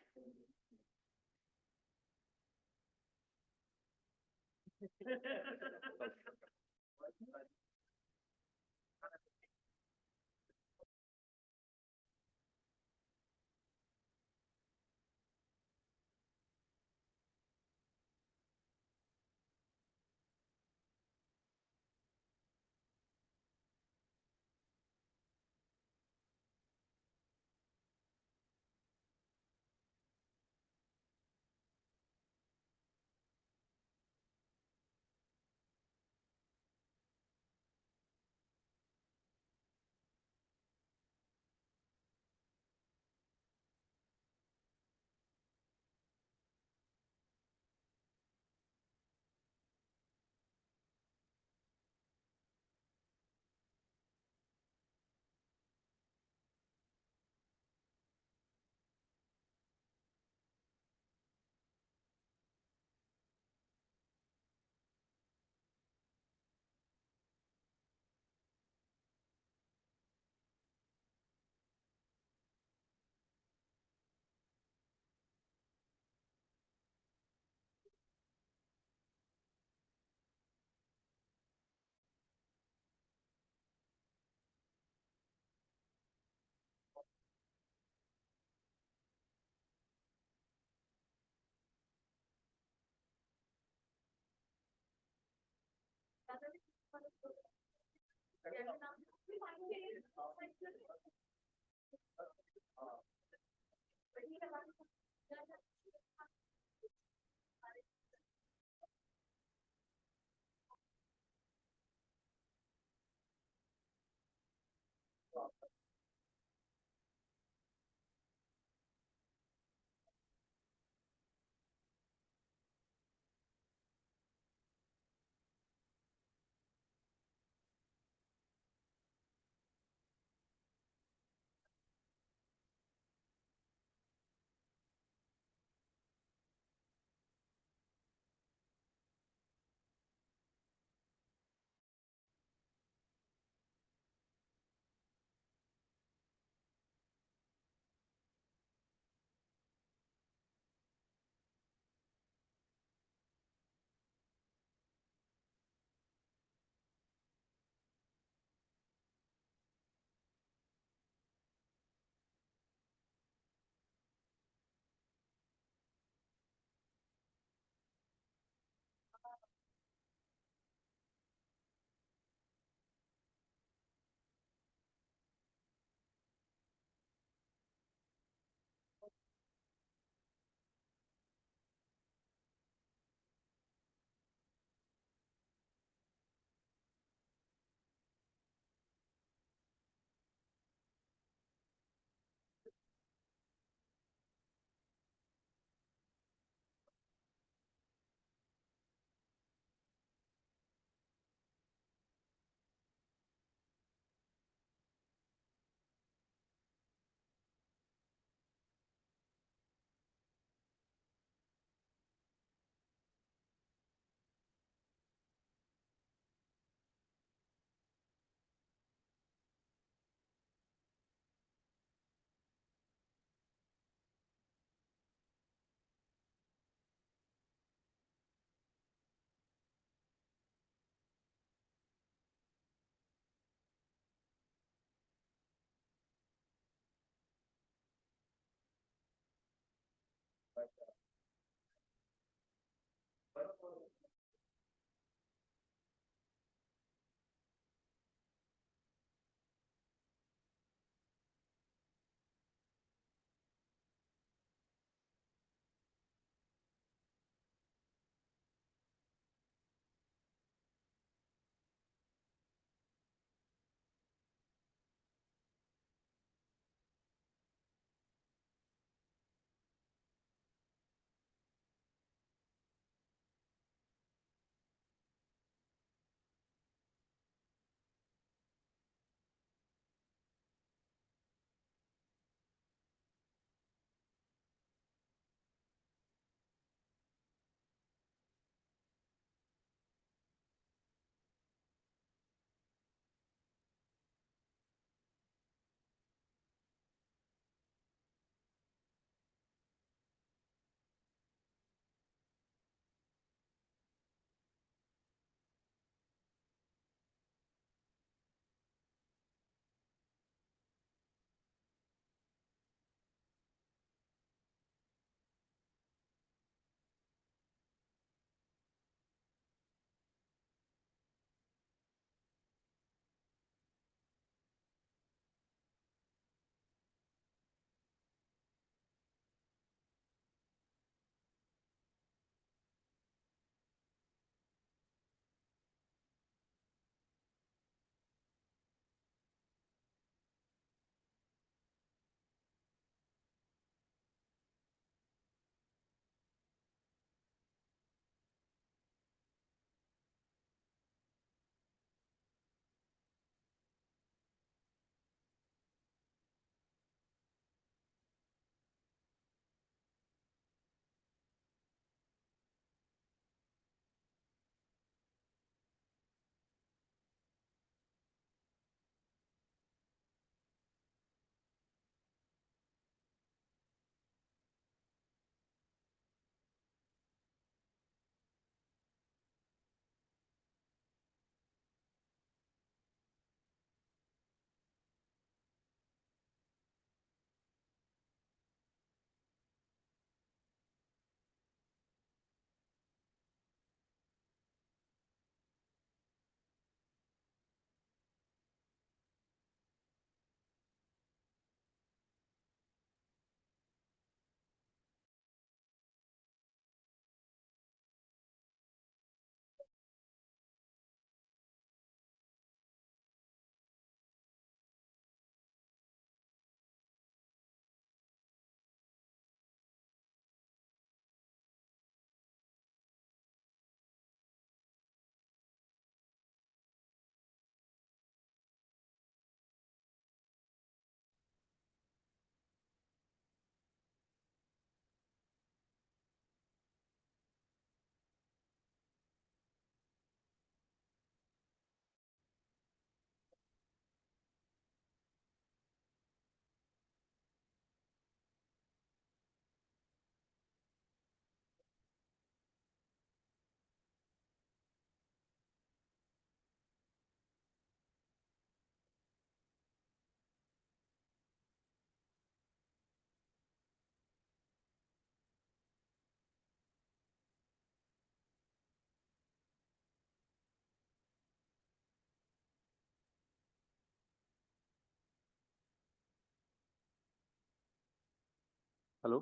हेलो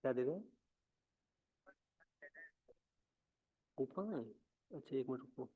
क्या दे रहे हैं? वो कहाँ है? अच्छा, एक मिनट रुको।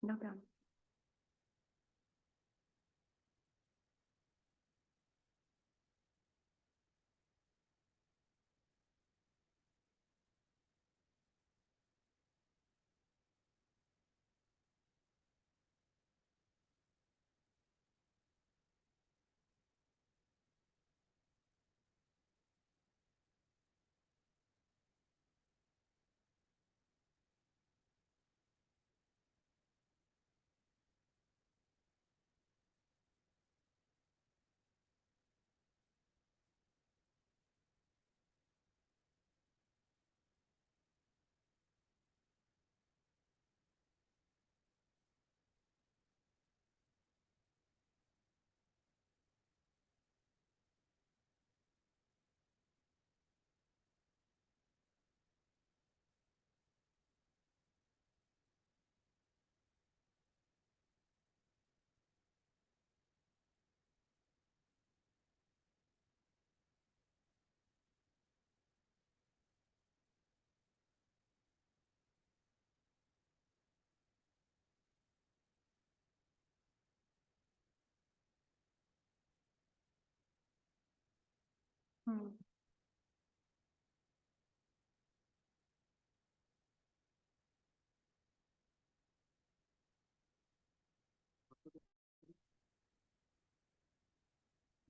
No problem.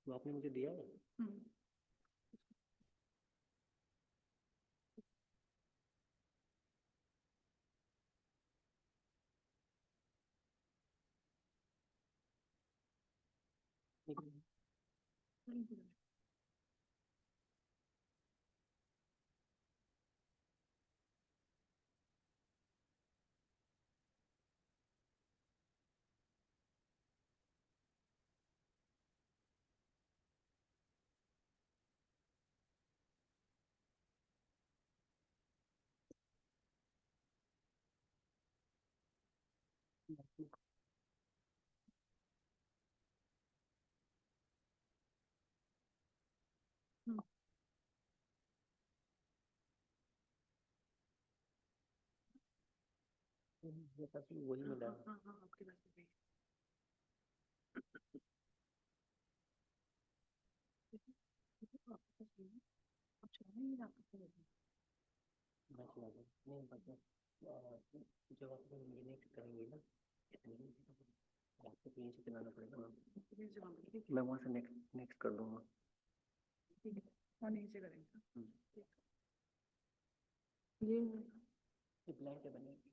वो आपने मुझे दिया है। मेरे पास भी वही मिला है। आपके पास भी। मैं चला गया नहीं मतलब जब आप ये नहीं करेंगे ना आपको तो यहीं से चलाना पड़ेगा ना। मैं वहाँ से नेक्स्ट कर दूंगा। ठीक है, और नहीं से करेंगे। ये ब्लैंक है बनेगी।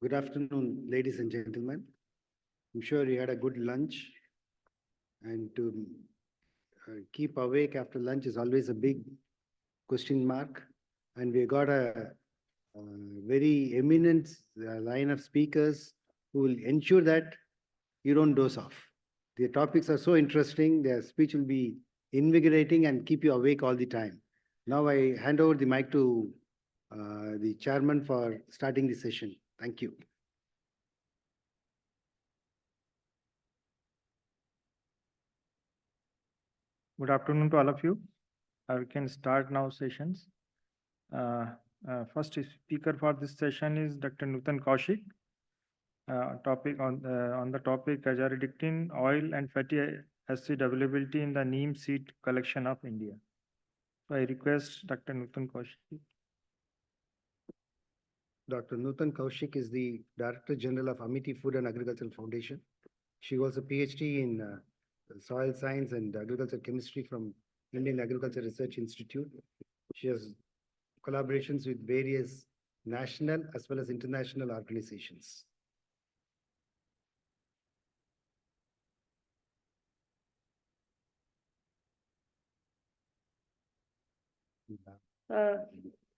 Good afternoon, ladies and gentlemen. I'm sure you had a good lunch, and to keep awake after lunch is always a big question mark. And we got a very eminent line of speakers who will ensure that you don't doze off. The topics are so interesting, their speech will be invigorating and keep you awake all the time. Now I hand over the mic to the chairman for starting the session. Thank you. Good afternoon to all of you. We can start now sessions. First speaker for this session is Dr. Nutan Kaushik. Topic on the topic azadirachtin oil and fatty acid availability in the neem seed collection of India. So I request Dr. Nutan Kaushik. Dr. Nutan Kaushik is the Director General of Amity Food and Agricultural Foundation. She was a PhD in Soil Science and Agriculture Chemistry from Indian Agriculture Research Institute. She has collaborations with various national as well as international organizations.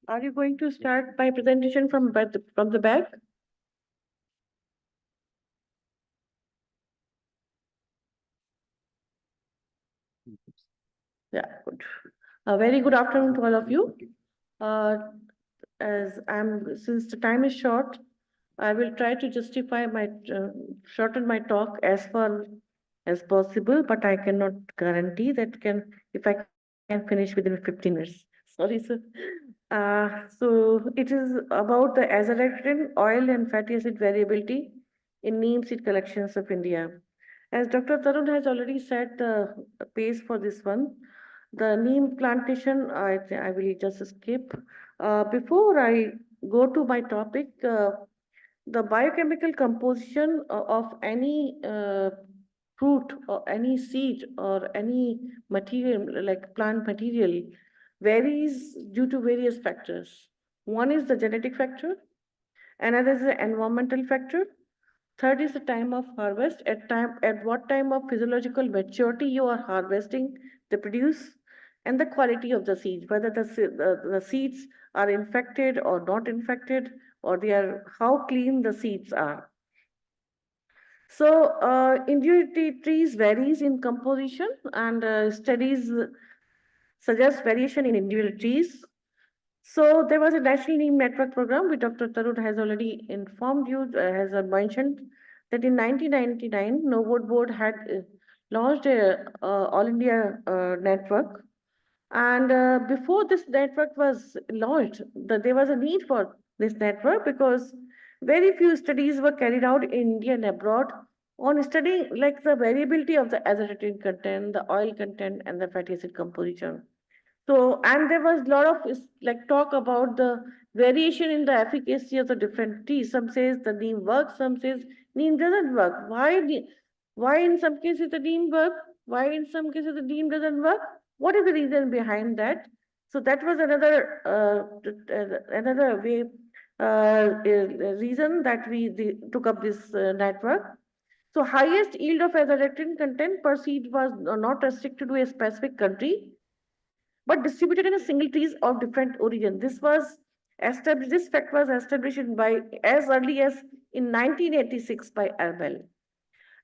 Are you going to start my presentation from the back? Yeah, good. A very good afternoon to all of you. Since the time is short, I will try to justify shorten my talk as far as possible, but I cannot guarantee that if I can finish within 15 minutes. Sorry, sir. So it is about the azadirachtin oil and fatty acid variability in neem seed collections of India. As Dr. Tarun has already set the pace for this one, the neem plantation, I will just skip. Before I go to my topic, the biochemical composition of any fruit or any seed or any material like plant material varies due to various factors. One is the genetic factor, another is the environmental factor, third is the time of harvest, at what time of physiological maturity you are harvesting the produce, and the quality of the seeds, whether the seeds are infected or not infected, or how clean the seeds are. So individual trees varies in composition, and studies suggest variation in individual trees. So there was a National Neem Network program, which Dr. Tarun has already informed you, has mentioned that in 1999, Novote Board had launched a All India network. And before this network was launched, there was a need for this network because very few studies were carried out in India and abroad on studying like the variability of the azadirachtin content, the oil content, and the fatty acid composition. So, and there was a lot of like talk about the variation in the efficacy of the different teas. Some says the neem works, some says neem doesn't work. Why in some cases the neem work? Why in some cases the neem doesn't work? What is the reason behind that? So that was another reason that we took up this network. So highest yield of azadirachtin content per seed was not restricted to a specific country, but distributed in a single trees of different origin. This fact was established by as early as in 1986 by Arbel.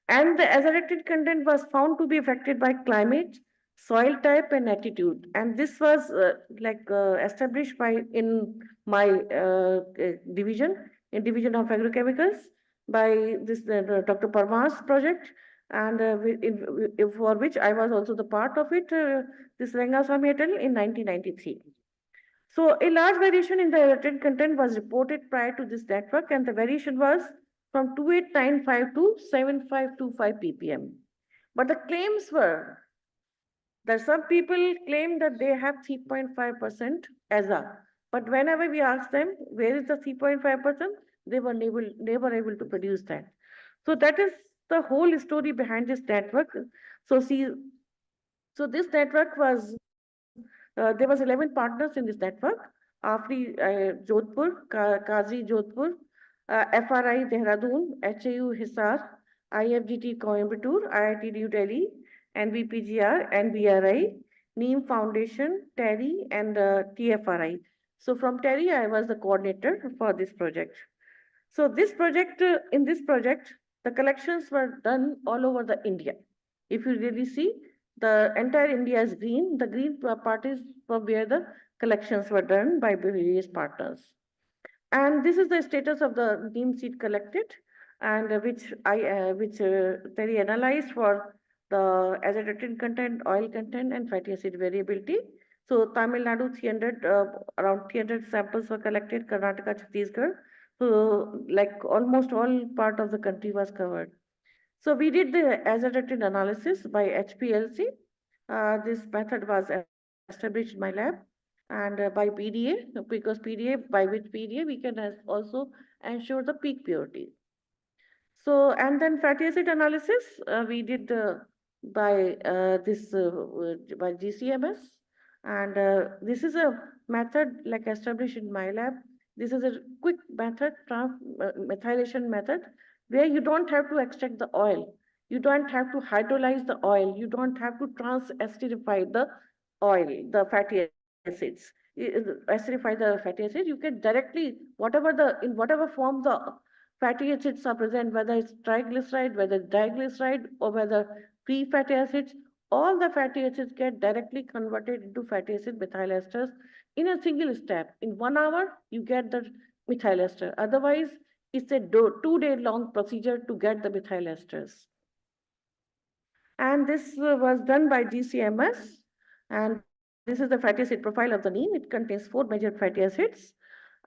And the azadirachtin content was found to be affected by climate, soil type, and altitude. And this was established in my division of agrochemicals by this Dr. Parmar's project, and for which I was also the part of it, this Rangaswamy et al. In 1993. So a large variation in the azadirachtin content was reported prior to this network, and the variation was from 2895 to 7525 ppm. But the claims were that some people claim that they have 3.5% aza. But whenever we asked them, where is the 3.5%, they were never able to produce that. So that is the whole story behind this network. So this network was, there was 11 partners in this network. AFRI Jodhpur, Kazi Jodhpur, FRI Dehradun, HAU Hisar, IFGT Coimbatore, IIT New Delhi, NBPGR, NBRI, Neem Foundation, TERI, and TFRI. So from TERI, I was the coordinator for this project. So this project, in this project, the collections were done all over the India. If you really see, the entire India is green. The green part is from where the collections were done by various partners. And this is the status of the neem seed collected, and which Terry analyzed for the azadirachtin content, oil content, and fatty acid variability. So Tamil Nadu, 300 around 300 samples were collected. Karnataka, Chhattisgarh. So like almost all part of the country was covered. So we did the azadirachtin analysis by HPLC. This method was established in my lab, and by PDA, because PDA, by which PDA we can also ensure the peak purity. So, and then fatty acid analysis, we did by by GCMS, and this is a method like established in my lab. This is a quick method, methylation method, where you don't have to extract the oil, you don't have to hydrolyze the oil, you don't have to trans-esterify the oil, the fatty acids. Esterify the fatty acids, you can directly, in whatever form the fatty acids are present, whether it's triglyceride, whether it's diglyceride, or whether free fatty acids, all the fatty acids get directly converted into fatty acid methyl esters in a single step. In 1 hour, you get the methyl ester. Otherwise, it's a 2-day long procedure to get the methyl esters. And this was done by GCMS. And this is the fatty acid profile of the neem. It contains 4 major fatty acids.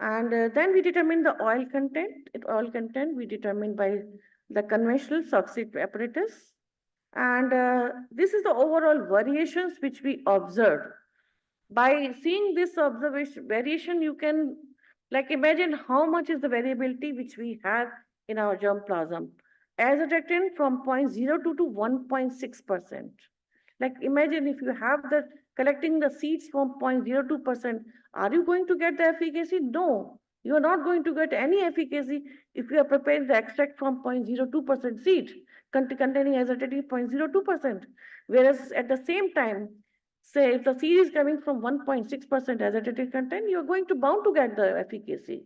And then we determine the oil content. Oil content we determine by the conventional succinct apparatus. And this is the overall variations which we observed. By seeing this observation variation, you can like imagine how much is the variability which we have in our germplasm. Azadirachtin from 0.02 to 1.6%. Like imagine if you have the collecting the seeds from 0.02%, are you going to get the efficacy? No, you are not going to get any efficacy if you are preparing the extract from 0.02% seed containing azadirachtin 0.02%. Whereas at the same time, say if the seed is coming from 1.6% azadirachtin content, you are going to bound to get the efficacy.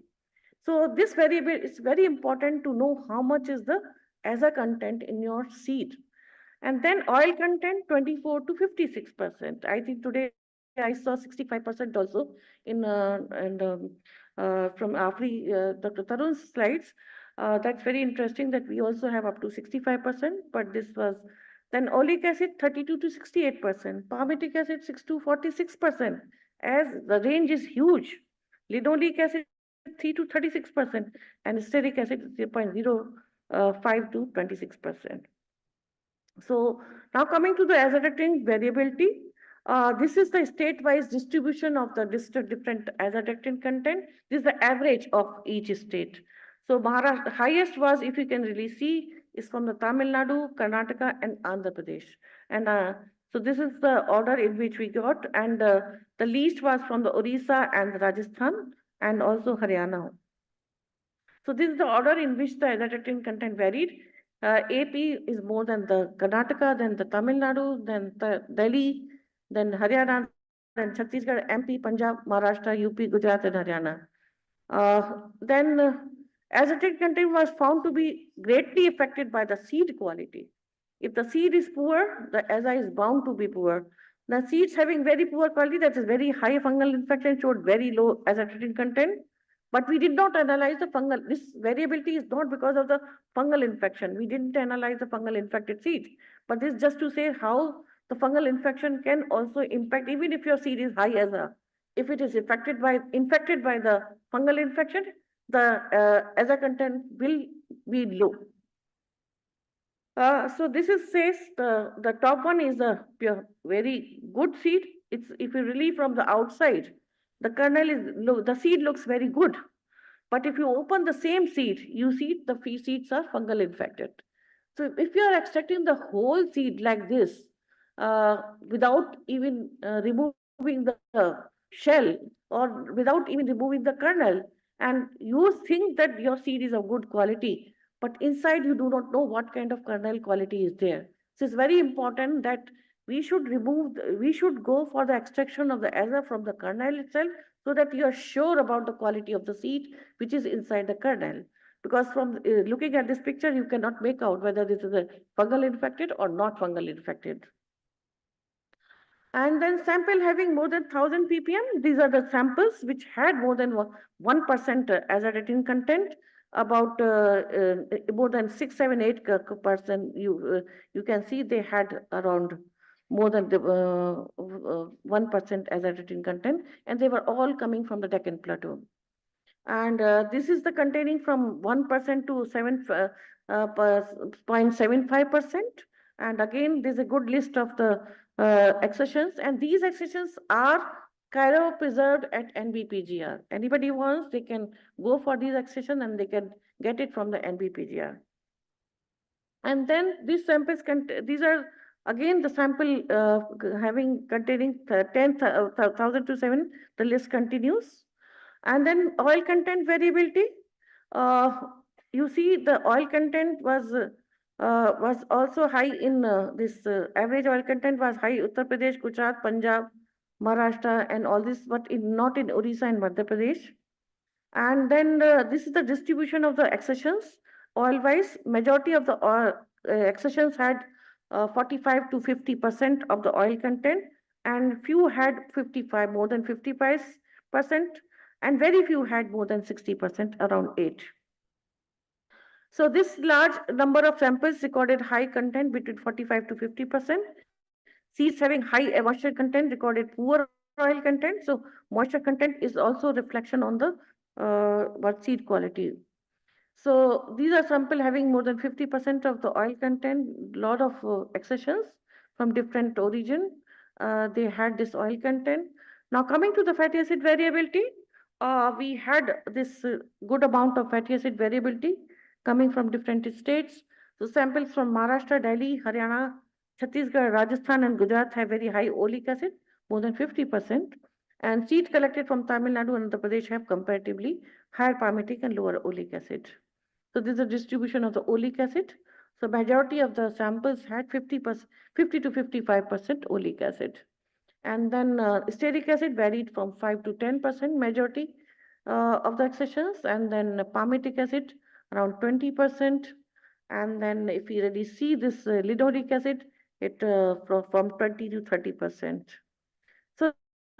So this variable is very important to know how much is the aza content in your seed. And then oil content 24 to 56%. I think today I saw 65% also in from Dr. Tarun's slides. That's very interesting that we also have up to 65%, but this was then oleic acid 32 to 68%, palmitic acid 6 to 46%, as the range is huge. Linoleic acid 3 to 36%, and stearic acid 0.05 to 26%. So now coming to the azadirachtin variability, this is the state-wise distribution of the different azadirachtin content. This is the average of each state. So Maharashtra, highest was, if you can really see, is from the Tamil Nadu, Karnataka, and Andhra Pradesh. And so this is the order in which we got, and the least was from the Orissa and Rajasthan, and also Haryana. So this is the order in which the azadirachtin content varied. AP is more than the Karnataka, then the Tamil Nadu, then the Delhi, then Haryana, then Chhattisgarh, MP, Punjab, Maharashtra, UP, Gujarat, and Haryana. Then azadirachtin content was found to be greatly affected by the seed quality. If the seed is poor, the aza is bound to be poor. The seeds having very poor quality, that is very high fungal infection, showed very low azadirachtin content. But we did not analyze the fungal. This variability is not because of the fungal infection. We didn't analyze the fungal infected seeds. But this is just to say how the fungal infection can also impact, even if your seed is high aza. If it is infected by the fungal infection, the aza content will be low. So this is says the top one is a pure, very good seed. It's if you relieve from the outside, the kernel is low, the seed looks very good. But if you open the same seed, you see the seeds are fungal infected. So if you are extracting the whole seed like this, without even removing the shell or without even removing the kernel, and you think that your seed is of good quality, but inside you do not know what kind of kernel quality is there. So it's very important that we should we should go for the extraction of the agar from the kernel itself, so that you are sure about the quality of the seed which is inside the kernel. Because from looking at this picture, you cannot make out whether this is a fungal infected or not fungal infected. And then sample having more than 1000 ppm, these are the samples which had more than 1% azadirachtin content, about more than 6, 7, 8%. You can see they had around more than 1% azadirachtin content, and they were all coming from the Deccan Plateau. And this is the containing from 1% to 0.75%. And again, there's a good list of the accessions, and these accessions are cryopreserved at NBPGR. Anybody wants, they can go for these accessions and they can get it from the NBPGR. And then these samples, these are again the sample containing 10,000 to 7, the list continues. And then oil content variability. You see the oil content was also high in this average oil content was high Uttar Pradesh, Gujarat, Punjab, Maharashtra, and all this, but not in Odisha and Madhya Pradesh. And then this is the distribution of the accessions. Oil-wise, majority of the accessions had 45 to 50% of the oil content, and few had 55, more than 55%, and very few had more than 60%, around 8. So this large number of samples recorded high content between 45 to 50%. Seeds having high moisture content recorded poor oil content. So moisture content is also reflection on the seed quality. So these are sample having more than 50% of the oil content, lot of accessions from different origin. They had this oil content. Now coming to the fatty acid variability, we had this good amount of fatty acid variability coming from different states. So samples from Maharashtra, Delhi, Haryana, Chhattisgarh, Rajasthan, and Gujarat have very high oleic acid, more than 50%. And seed collected from Tamil Nadu and Andhra Pradesh have comparatively higher palmitic and lower oleic acid. So this is a distribution of the oleic acid. So majority of the samples had 50 to 55% oleic acid. And then stearic acid varied from 5 to 10% majority of the accessions. And then palmitic acid around 20%. And then if you really see this linoleic acid, it from 20 to 30%. So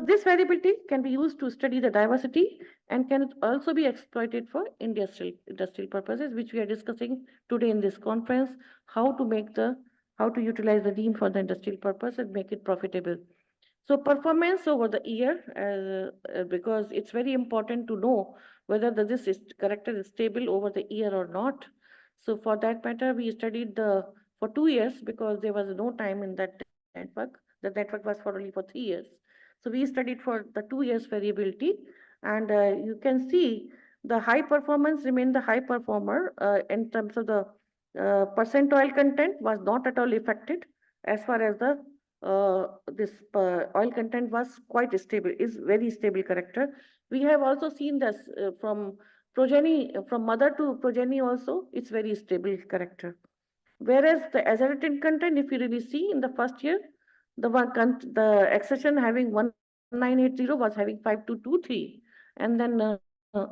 this variability can be used to study the diversity and can also be exploited for industrial purposes, which we are discussing today in this conference, how to utilize the Neem for the industrial purpose and make it profitable. So performance over the year, because it's very important to know whether this character is stable over the year or not. So for that matter, we studied for 2 years, because there was no time in that network. The network was for only for 3 years. So we studied for the 2 years variability, and you can see the high performance remained the high performer in terms of the percent oil content was not at all affected, as far as the this oil content was quite stable, is very stable character. We have also seen this from progeny, from mother to progeny also, it's very stable character. Whereas the azadirachtin content, if you really see in the first year, the accession having 1980 was having 5223, and then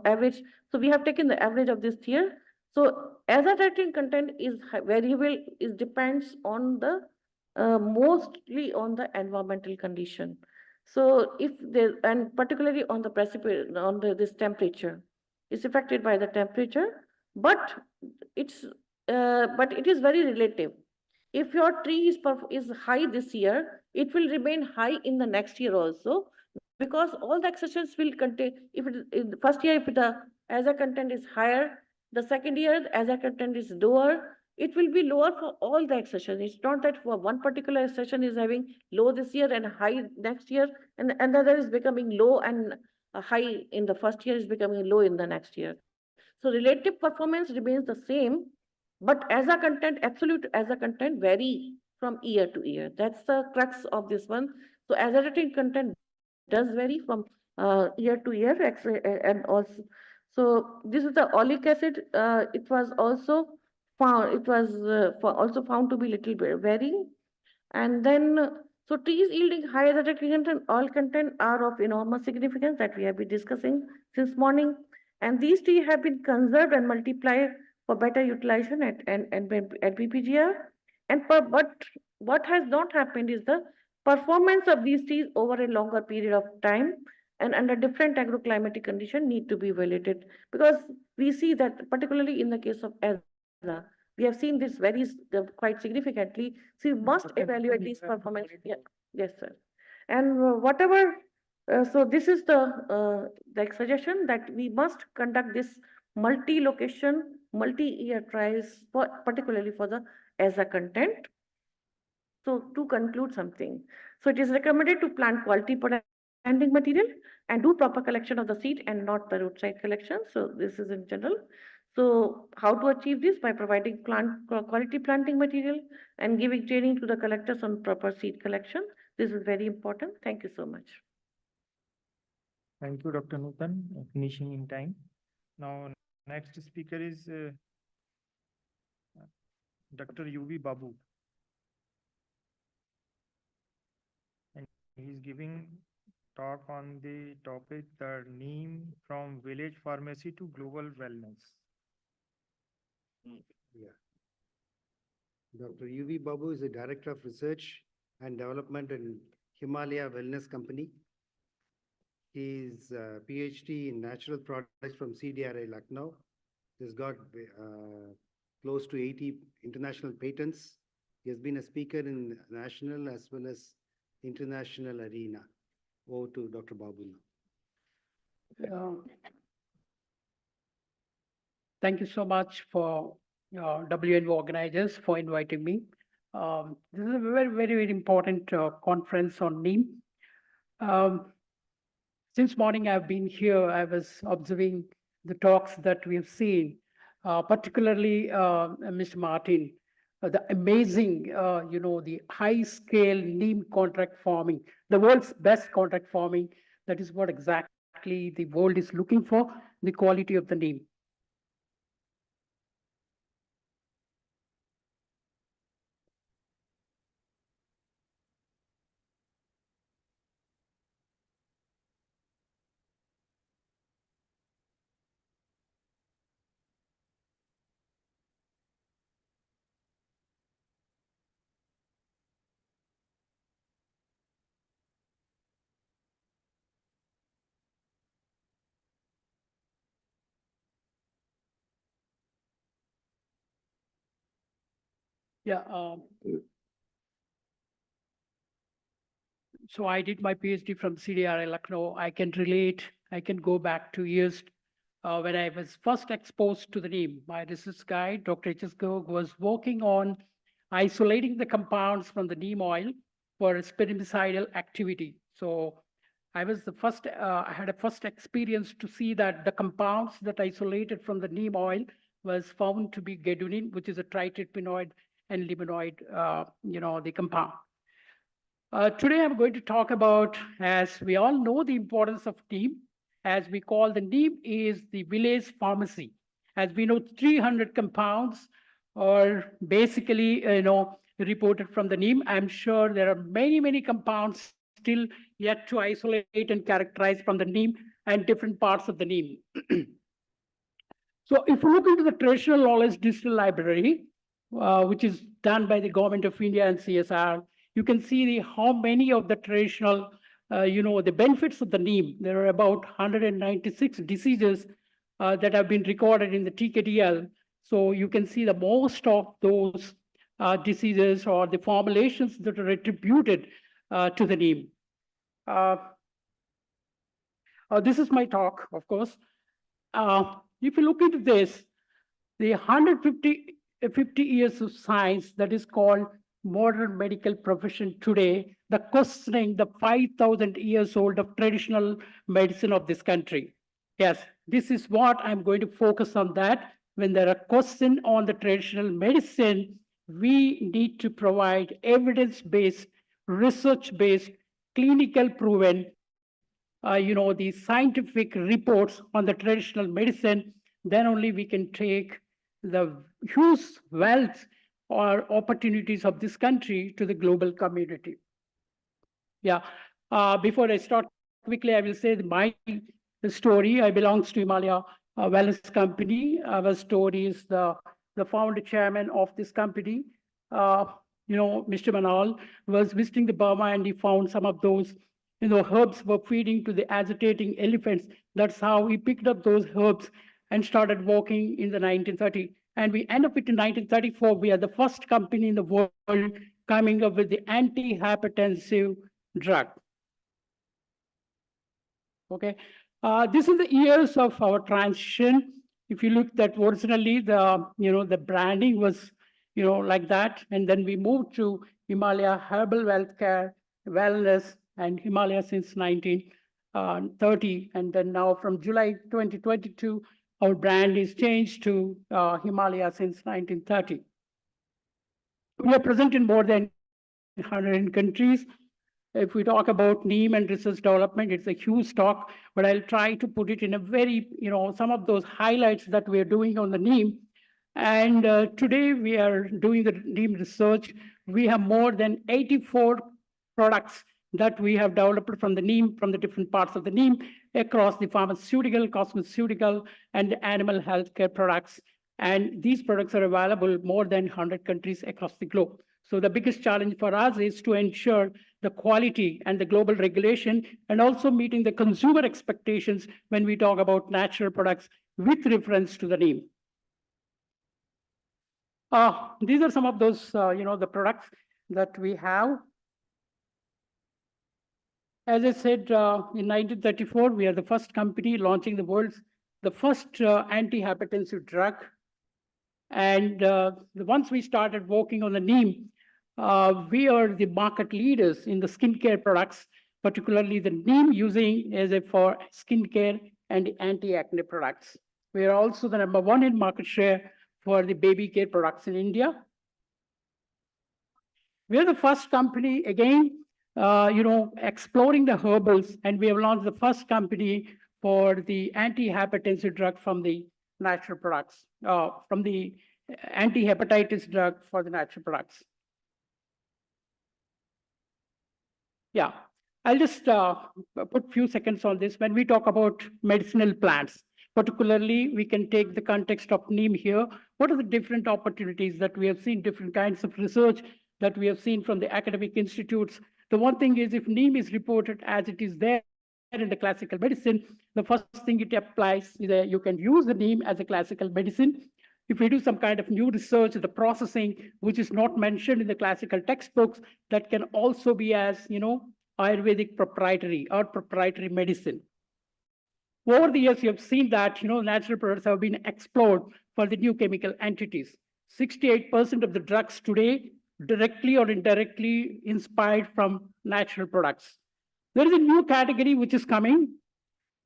average. So we have taken the average of this year. So azadirachtin content is variable, it depends on the mostly on the environmental condition. So if there, and particularly on the precipitation, on this temperature, it's affected by the temperature, but it is very relative. If your tree is high this year, it will remain high in the next year also, because all the accessions will contain, if it in the first year, if the aza content is higher, the second year the aza content is lower, it will be lower for all the accessions. It's not that for one particular accession is having low this year and high next year, and another is becoming low and high in the first year is becoming low in the next year. So relative performance remains the same, but aza content, absolute aza content vary from year to year. That's the crux of this one. So azadirachtin content does vary from year to year, and also So this is the oleic acid. It was also found. It was also found to be little bit varying. And then, so trees yielding high azotic content, oil content are of enormous significance that we have been discussing since morning. And these trees have been conserved and multiplied for better utilization at BPGR. But what has not happened is the performance of these trees over a longer period of time and under different agroclimatic conditions need to be evaluated, because we see that particularly in the case of asthma, we have seen this very quite significantly. So we must evaluate these performance. Yeah. Yes, sir. And whatever, so this is the like suggestion that we must conduct this multi-location, multi-year trials for particularly for the ASA content. So to conclude something, so it is recommended to plant quality planting material and do proper collection of the seed and not the roadside collection. So this is in general. So how to achieve this? By providing quality planting material and giving training to the collectors on proper seed collection. This is very important. Thank you so much. Thank you, Dr. Nutan, finishing in time. Now, next speaker is Dr. UV Babu. And he's giving talk on the topic, the Neem from village pharmacy to global wellness. Yeah. Dr. UV Babu is the Director of Research and Development in Himalaya Wellness Company. He is a PhD in Natural Products from CDRI Lucknow. He's got close to 80 international patents. He has been a speaker in national as well as international arena. Over to Dr. Babu now. Thank you so much for WNO organizers for inviting me. This is a very important conference on Neem. Since morning I've been here, I was observing the talks that we have seen, particularly Mr. Martin, the amazing, the high-scale Neem contract farming, the world's best contract farming. That is what exactly the world is looking for, the quality of the Neem. Yeah. So I did my PhD from CDRI Lucknow. I can relate. I can go back 2 years when I was first exposed to the Neem. My research guide, Dr. H.S. Garg, was working on isolating the compounds from the Neem oil for spermicidal activity. So I was the first, I had a first experience to see that the compounds that isolated from the Neem oil was found to be gadolinium, which is a triterpenoid and limonoid, the compound. Today I'm going to talk about, as we all know, the importance of Neem, as we call the Neem is the village pharmacy. As we know, 300 compounds are basically, reported from the Neem. I'm sure there are many compounds still yet to isolate and characterize from the Neem and different parts of the Neem. So if you look into the traditional knowledge digital library, which is done by the Government of India and CSR, you can see how many of the traditional, the benefits of the Neem. There are about 196 diseases that have been recorded in the TKDL. So you can see the most of those diseases or the formulations that are attributed to the Neem. This is my talk, of course. If you look into this, the 150 years of science that is called modern medical profession today, the questioning the 5,000 years old of traditional medicine of this country. Yes, this is what I'm going to focus on that. When there are questions on the traditional medicine, we need to provide evidence-based, research-based, clinical proven the scientific reports on the traditional medicine, then only we can take the huge wealth or opportunities of this country to the global community. Yeah. Before I start, quickly, I will say my story. I belongs to Himalaya Wellness Company. Our story is the founder chairman of this company. Mr. Manal was visiting the Burma and he found some of those, herbs were feeding to the agitating elephants. That's how he picked up those herbs and started working in the 1930s. And we end up with in 1934, we are the first company in the world coming up with the anti-hypertensive drug. Okay, this is the years of our transition. If you look at originally the branding was like that, and then we moved to Himalaya Herbal Healthcare Wellness and Himalaya since 1930, and then now from July 2022, our brand is changed to Himalaya since 1930. We are present in more than 100 countries. If we talk about Neem and research development, it's a huge talk, but I'll try to put it in a very, some of those highlights that we're doing on the Neem. And today we are doing the Neem research. We have more than 84 products that we have developed from the Neem, from the different parts of the Neem, across the pharmaceutical, cosmeceutical, and animal healthcare products. And these products are available more than 100 countries across the globe. So the biggest challenge for us is to ensure the quality and the global regulation, and also meeting the consumer expectations when we talk about natural products with reference to the Neem. These are some of those, the products that we have. As I said, in 1934, we are the first company launching the first anti-hypertensive drug. And once we started working on the Neem, we are the market leaders in the skincare products, particularly the Neem using as for skincare and anti-acne products. We are also the #1 in market share for the baby care products in India. We are the first company, again, exploring the herbals, and we have launched the first company for the anti-hypertensive drug from the natural products, from the anti-hepatitis drug for the natural products. Yeah, I'll just put a few seconds on this. When we talk about medicinal plants, particularly, we can take the context of Neem here. What are the different opportunities that we have seen, different kinds of research that we have seen from the academic institutes? The one thing is, if Neem is reported as it is there in the classical medicine, the first thing it applies is that you can use the Neem as a classical medicine. If we do some kind of new research, the processing, which is not mentioned in the classical textbooks, that can also be as, Ayurvedic proprietary or proprietary medicine. Over the years, you have seen that, natural products have been explored for the new chemical entities. 68% of the drugs today, directly or indirectly inspired from natural products. There is a new category which is coming,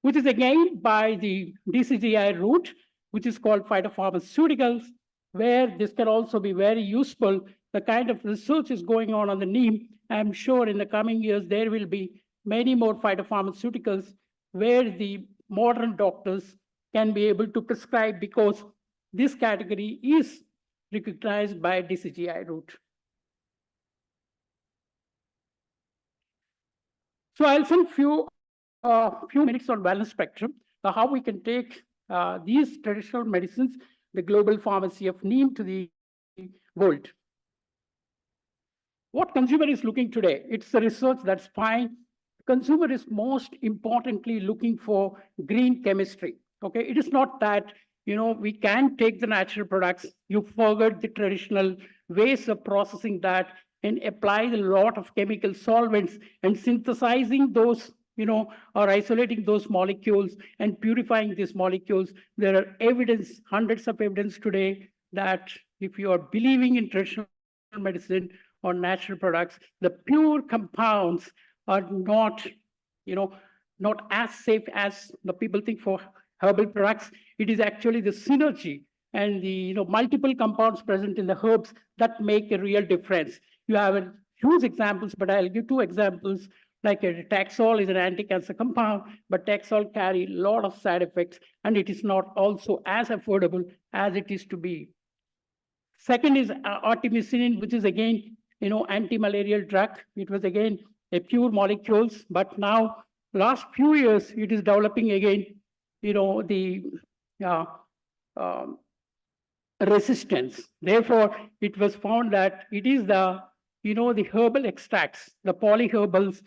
which is again by the DCGI route, which is called phytopharmaceuticals, where this can also be very useful. The kind of research is going on the Neem. I'm sure in the coming years, there will be many more phytopharmaceuticals where the modern doctors can be able to prescribe, because this category is recognized by DCGI route. So I'll spend few minutes on wellness spectrum, how we can take these traditional medicines, the global pharmacy of Neem, to the world. What consumer is looking today? It's the research that's fine. Consumer is most importantly looking for green chemistry. Okay, it is not that we can take the natural products, you forget the traditional ways of processing that, and apply a lot of chemical solvents and synthesizing those, or isolating those molecules and purifying these molecules. There are evidence, hundreds of evidence today, that if you are believing in traditional medicine or natural products, the pure compounds are not, not as safe as the people think for herbal products. It is actually the synergy and the multiple compounds present in the herbs that make a real difference. You have huge examples, but I'll give two examples. Like Taxol is an anti-cancer compound, but Taxol carry a lot of side effects, and it is not also as affordable as it is to be. Second is artemisinin, which is again, anti-malarial drug. It was again a pure molecules, but now last few years it is developing again, the resistance. Therefore, it was found that it is the, the herbal extracts, the polyherbals,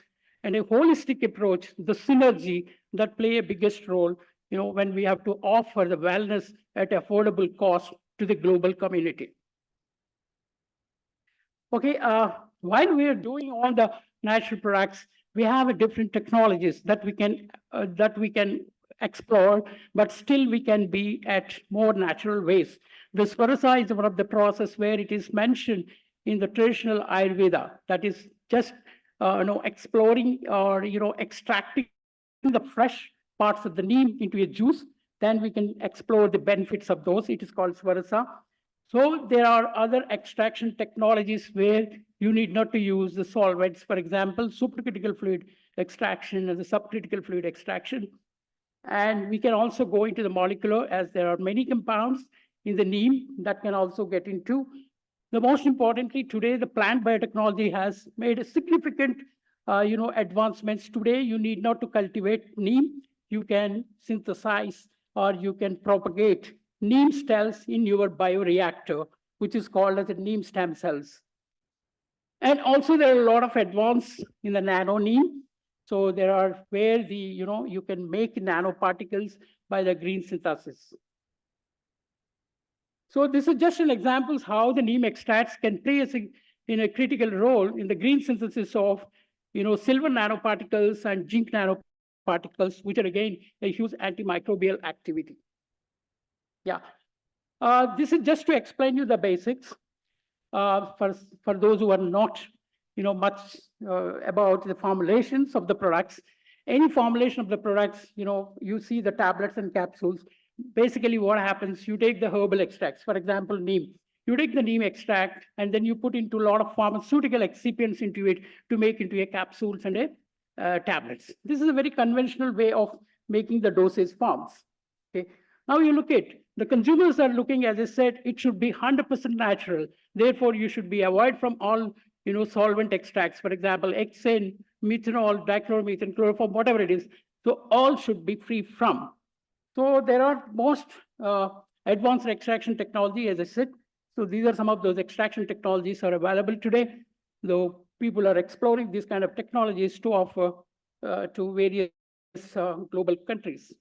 and a holistic approach, the synergy that play a biggest role, when we have to offer the wellness at affordable cost to the global community. Okay, while we are doing all the natural products, we have different technologies that we can explore, but still we can be at more natural ways. The Swarasa is one of the process where it is mentioned in the traditional Ayurveda, that is just exploring or extracting the fresh parts of the neem into a juice. Then we can explore the benefits of those. It is called Swarasa. So there are other extraction technologies where you need not to use the solvents. For example, supercritical fluid extraction and the subcritical fluid extraction. And we can also go into the molecular, as there are many compounds in the neem that can also get into. The most importantly, today the plant biotechnology has made a significant advancements. Today you need not to cultivate neem. You can synthesize or you can propagate neem cells in your bioreactor, which is called as the neem stem cells. And also there are a lot of advances in the nano neem. So there are where the, you can make nanoparticles by the green synthesis. So this is just an example of how the neem extracts can play a critical role in the green synthesis of, silver nanoparticles and zinc nanoparticles, which are again a huge antimicrobial activity. Yeah, this is just to explain you the basics for those who are not, much about the formulations of the products. Any formulation of the products, you see the tablets and capsules. Basically, what happens? You take the herbal extracts, for example, neem. You take the neem extract and then you put into a lot of pharmaceutical excipients into it to make into a capsules and a tablets. This is a very conventional way of making the dosage forms. Okay. Now you look at the consumers are looking, as I said, it should be 100% natural. Therefore, you should be avoid from all solvent extracts, for example, hexane, methanol, dichloromethane, chloroform, whatever it is. So all should be free from. So there are most advanced extraction technology, as I said. So these are some of those extraction technologies are available today, though people are exploring these kind of technologies to offer to various global countries.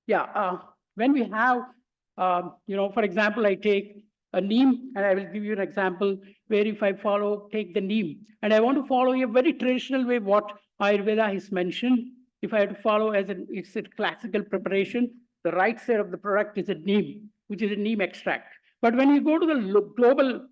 Yeah, when we have, for example, I take a neem, and I will give you an example where if I take the neem, and I want to follow a very traditional way what Ayurveda has mentioned. If I have to follow it's a classical preparation, the right side of the product is a neem, which is a neem extract. But when you go to the global,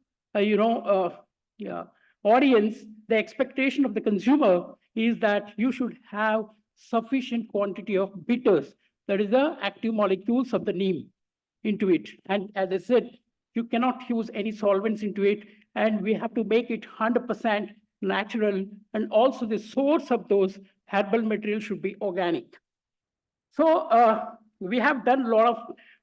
audience, the expectation of the consumer is that you should have sufficient quantity of bitters, that is the active molecules of the neem, into it. And as I said, you cannot use any solvents into it, and we have to make it 100% natural, and also the source of those herbal materials should be organic. So we have done a lot of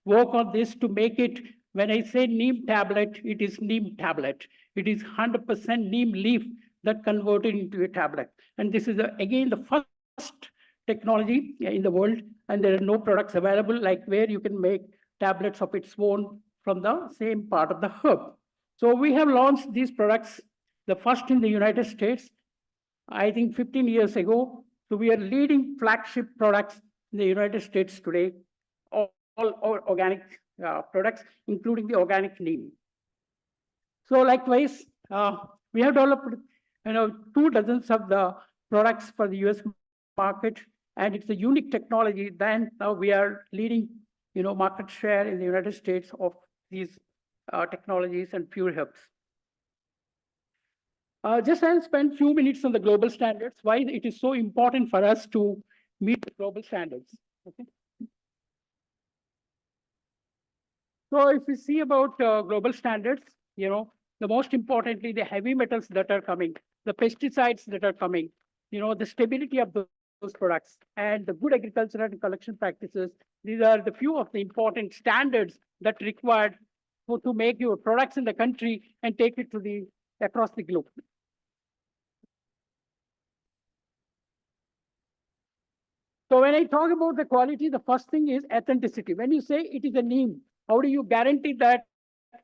work on this to make it, when I say neem tablet, it is neem tablet. It is 100% neem leaf that converted into a tablet. And this is, again, the first technology in the world, and there are no products available like where you can make tablets of its own from the same part of the herb. So we have launched these products, the first in the United States, I think 15 years ago. So we are leading flagship products in the United States today, all organic products, including the organic neem. So likewise, we have developed 2 dozens of the products for the US market, and it's a unique technology. Then now we are leading market share in the United States of these technologies and pure herbs. Just I'll spend a few minutes on the global standards, why it is so important for us to meet the global standards. Okay. So if we see about global standards, the most importantly, the heavy metals that are coming, the pesticides that are coming, the stability of those products, and the good agricultural and collection practices. These are the few of the important standards that required to make your products in the country and take it to across the globe. So when I talk about the quality, the first thing is authenticity. When you say it is a neem, how do you guarantee that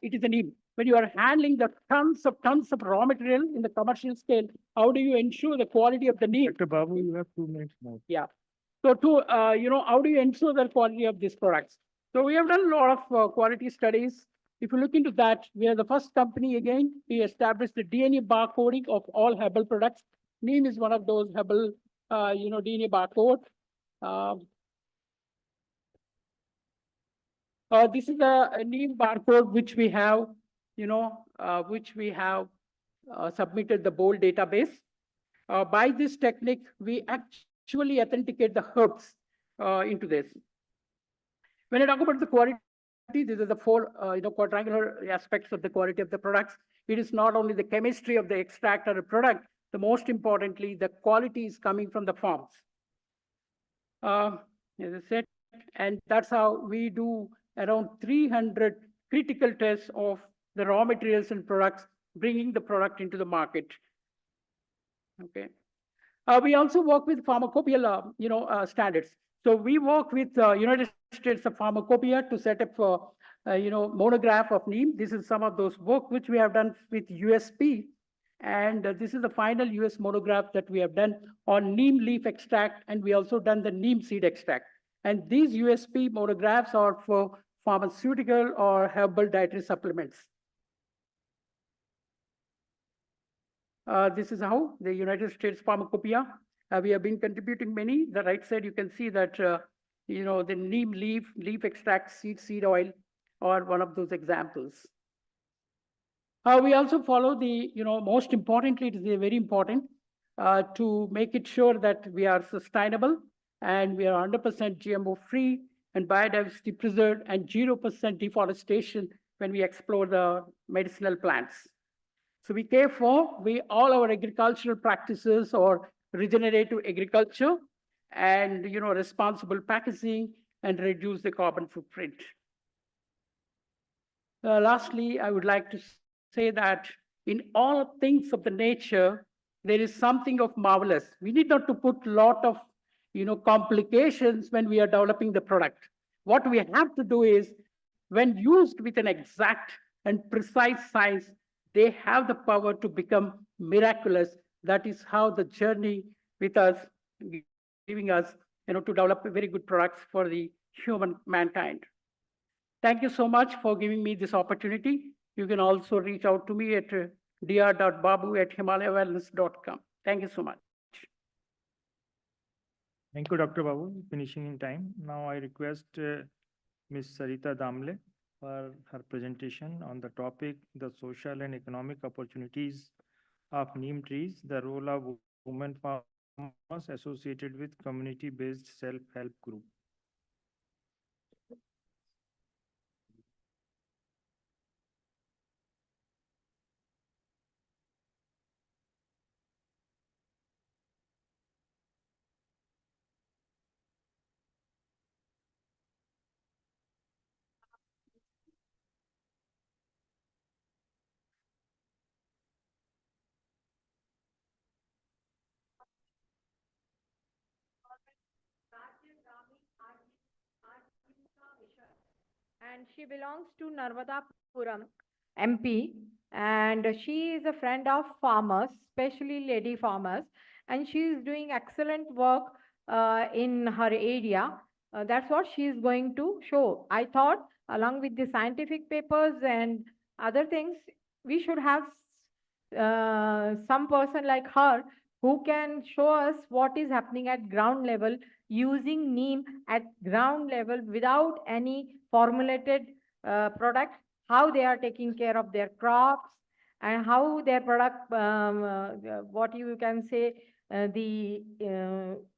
it is a neem? When you are handling the tons of raw material in the commercial scale, how do you ensure the quality of the neem? Dr. Babu, you have 2 minutes more. Yeah. So how do you ensure the quality of these products? So we have done a lot of quality studies. If you look into that, we are the first company again, we established the DNA barcoding of all herbal products. Neem is one of those herbal, DNA barcode. This is a Neem barcode which we have, submitted the BOLD database. By this technique, we actually authenticate the herbs into this. When I talk about the quality, these are the 4 quadrangular aspects of the quality of the products. It is not only the chemistry of the extract or the product, the most importantly, the quality is coming from the farms. As I said, and that's how we do around 300 critical tests of the raw materials and products, bringing the product into the market. Okay. We also work with pharmacopoeia, standards. So we work with United States of Pharmacopoeia to set up, monograph of Neem. This is some of those work which we have done with USP. And this is the final US monograph that we have done on neem leaf extract, and we also done the neem seed extract. And these USP monographs are for pharmaceutical or herbal dietary supplements. This is how the United States Pharmacopoeia, we have been contributing many. The right side, you can see that, the neem leaf extract, seed oil, are one of those examples. We also follow most importantly, it is very important to make it sure that we are sustainable and we are 100% GMO free and biodiversity preserved and 0% deforestation when we explore the medicinal plants. So we care for all our agricultural practices or regenerative agriculture and responsible packaging and reduce the carbon footprint. Lastly, I would like to say that in all things of the nature, there is something of marvelous. We need not to put a lot of complications when we are developing the product. What we have to do is, when used with an exact and precise science, they have the power to become miraculous. That is how the journey with us, giving us, to develop very good products for the mankind. Thank you so much for giving me this opportunity. You can also reach out to me at dr.babu@himalayawellness.com. Thank you so much. Thank you, Dr. Babu, finishing in time. Now I request Ms. Sarita Damle for her presentation on the topic, the social and economic opportunities of neem trees, the role of women farmers associated with community-based self-help group. And she belongs to Narmadapuram, MP, and she is a friend of farmers, especially lady farmers, and she is doing excellent work in her area. That's what she is going to show. I thought, along with the scientific papers and other things, we should have some person like her who can show us what is happening at ground level using neem at ground level without any formulated product, how they are taking care of their crops and how their product, what you can say, the